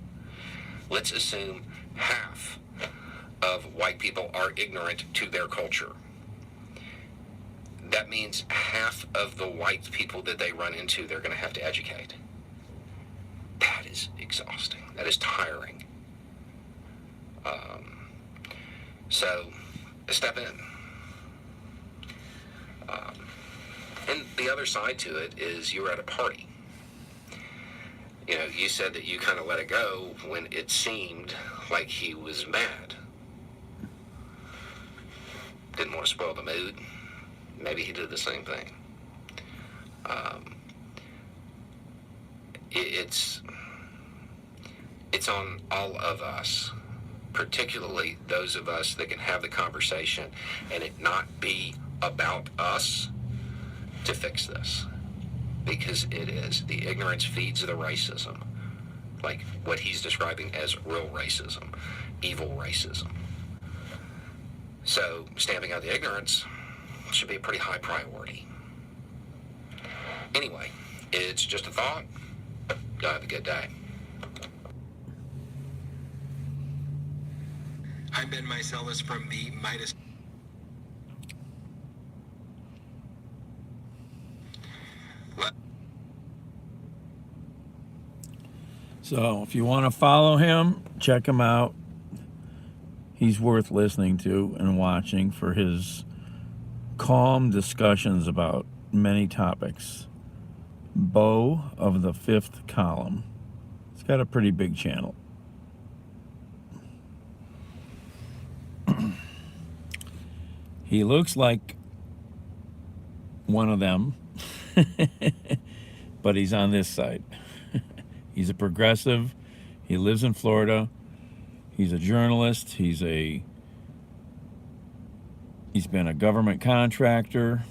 Let's assume half of white people are ignorant to their culture. That means half of the white people that they run into, they're going to have to educate. That is exhausting. That is tiring. So, step in. And the other side to it is you were at a party. You know, you said that you kind of let it go when it seemed like he was mad. Didn't want to spoil the mood. Maybe he did the same thing. It's on all of us, particularly those of us that can have the conversation and it not be about us, to fix this. Because it is. The ignorance feeds the racism. Like what he's describing as real racism, evil racism. So stamping out the ignorance should be a pretty high priority. Anyway, it's just a thought. Y'all have a good day. I'm Ben Mycelis from the Midas. So if you want to follow him, check him out. He's worth listening to and watching for his calm discussions about many topics. Bo of the Fifth Column. He's got a pretty big channel. He looks like one of them, but he's on this side. He's a progressive. He lives in Florida. He's a journalist. He's been a government contractor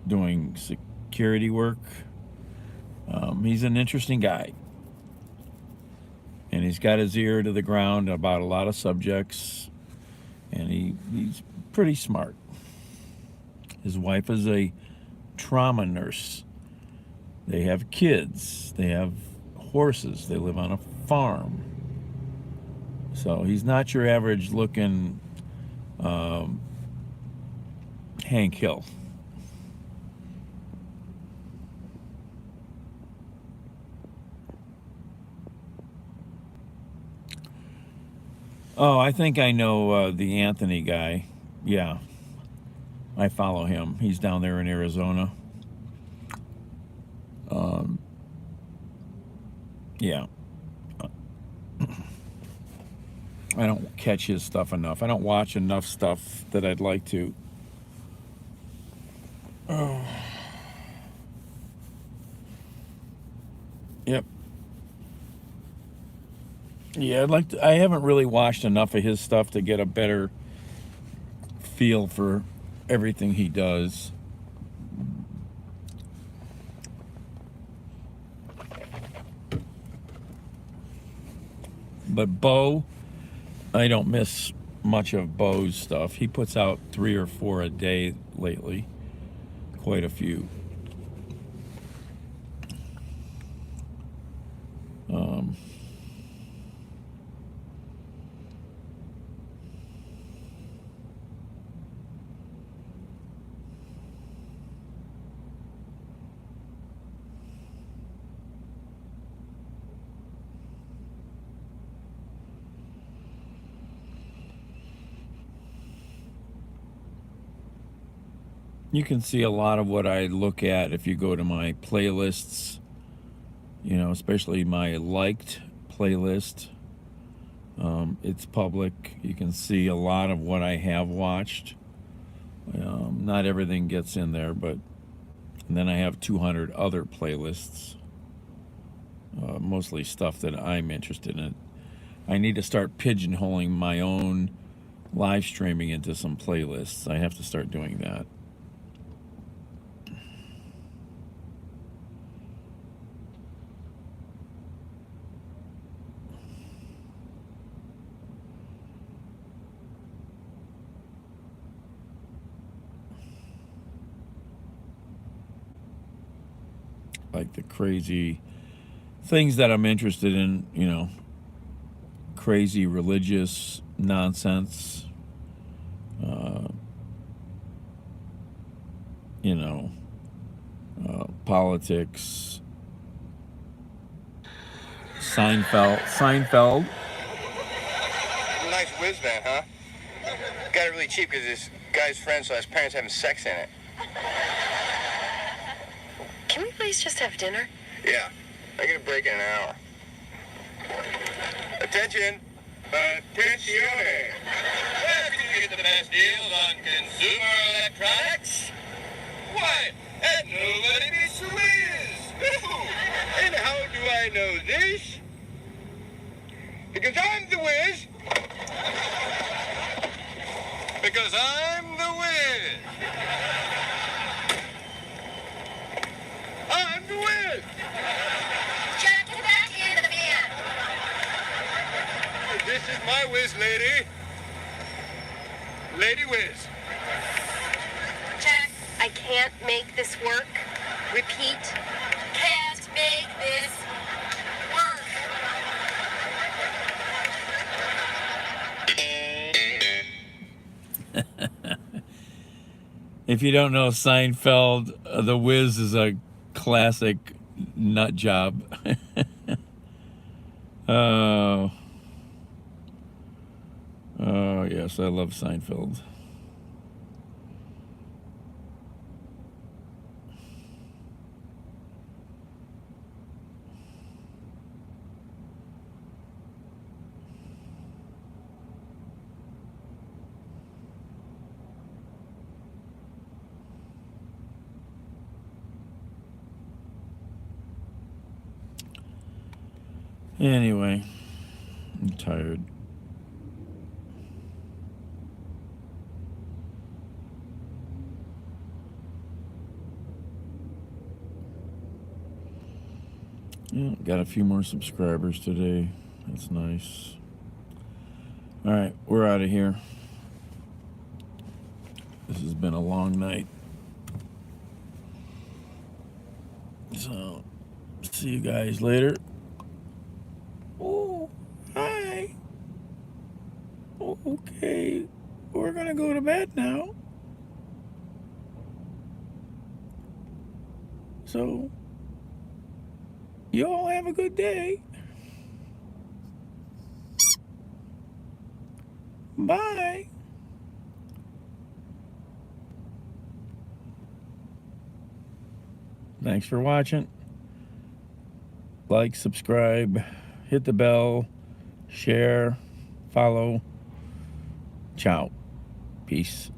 doing security work. He's an interesting guy. And he's got his ear to the ground about a lot of subjects. And he's pretty smart. His wife is a trauma nurse. They have kids. They have horses. They live on a farm. So he's not your average looking Hank Hill. Oh, I think I know the Anthony guy. Yeah, I follow him. He's down there in Arizona. Yeah. I don't catch his stuff enough. I don't watch enough stuff that I'd like to. Oh. Yep. Yeah, I haven't really watched enough of his stuff to get a better feel for everything he does. But Bo, I don't miss much of Bo's stuff. He puts out 3 or 4 a day lately. Quite a few. You can see a lot of what I look at if you go to my playlists, you know, especially my liked playlist. It's public. You can see a lot of what I have watched. Not everything gets in there, but and then I have 200 other playlists, mostly stuff that I'm interested in. I need to start pigeonholing my own live streaming into some playlists. I have to start doing that. Like the crazy things that I'm interested in, you know, crazy religious nonsense, you know, politics, Seinfeld. Nice whiz van, huh? Got it really cheap because this guy's friend saw his parents having sex in it. Can we please just have dinner? Yeah, I get a break in an hour. Attention! Attenzione! Where can you get the best deals on consumer electronics? Why, at Nobody Beats the Wiz! And how do I know this? Because I'm the Wiz! Because I'm the Wiz! I'm the Wiz! Jack, get back here in the van! This is my Wiz, lady. Lady Wiz. Jack, I can't make this work. Repeat. Can't make this work. If you don't know Seinfeld, The Wiz is a classic nut job. Oh, yes, I love Seinfeld. Anyway, I'm tired. Yeah, got a few more subscribers today. That's nice. All right, we're out of here. This has been a long night. So, see you guys later. Oh, hi. Okay, we're gonna go to bed now. So, you all have a good day. Bye. Thanks for watching. Like, subscribe, hit the bell, share, follow. Ciao. Peace.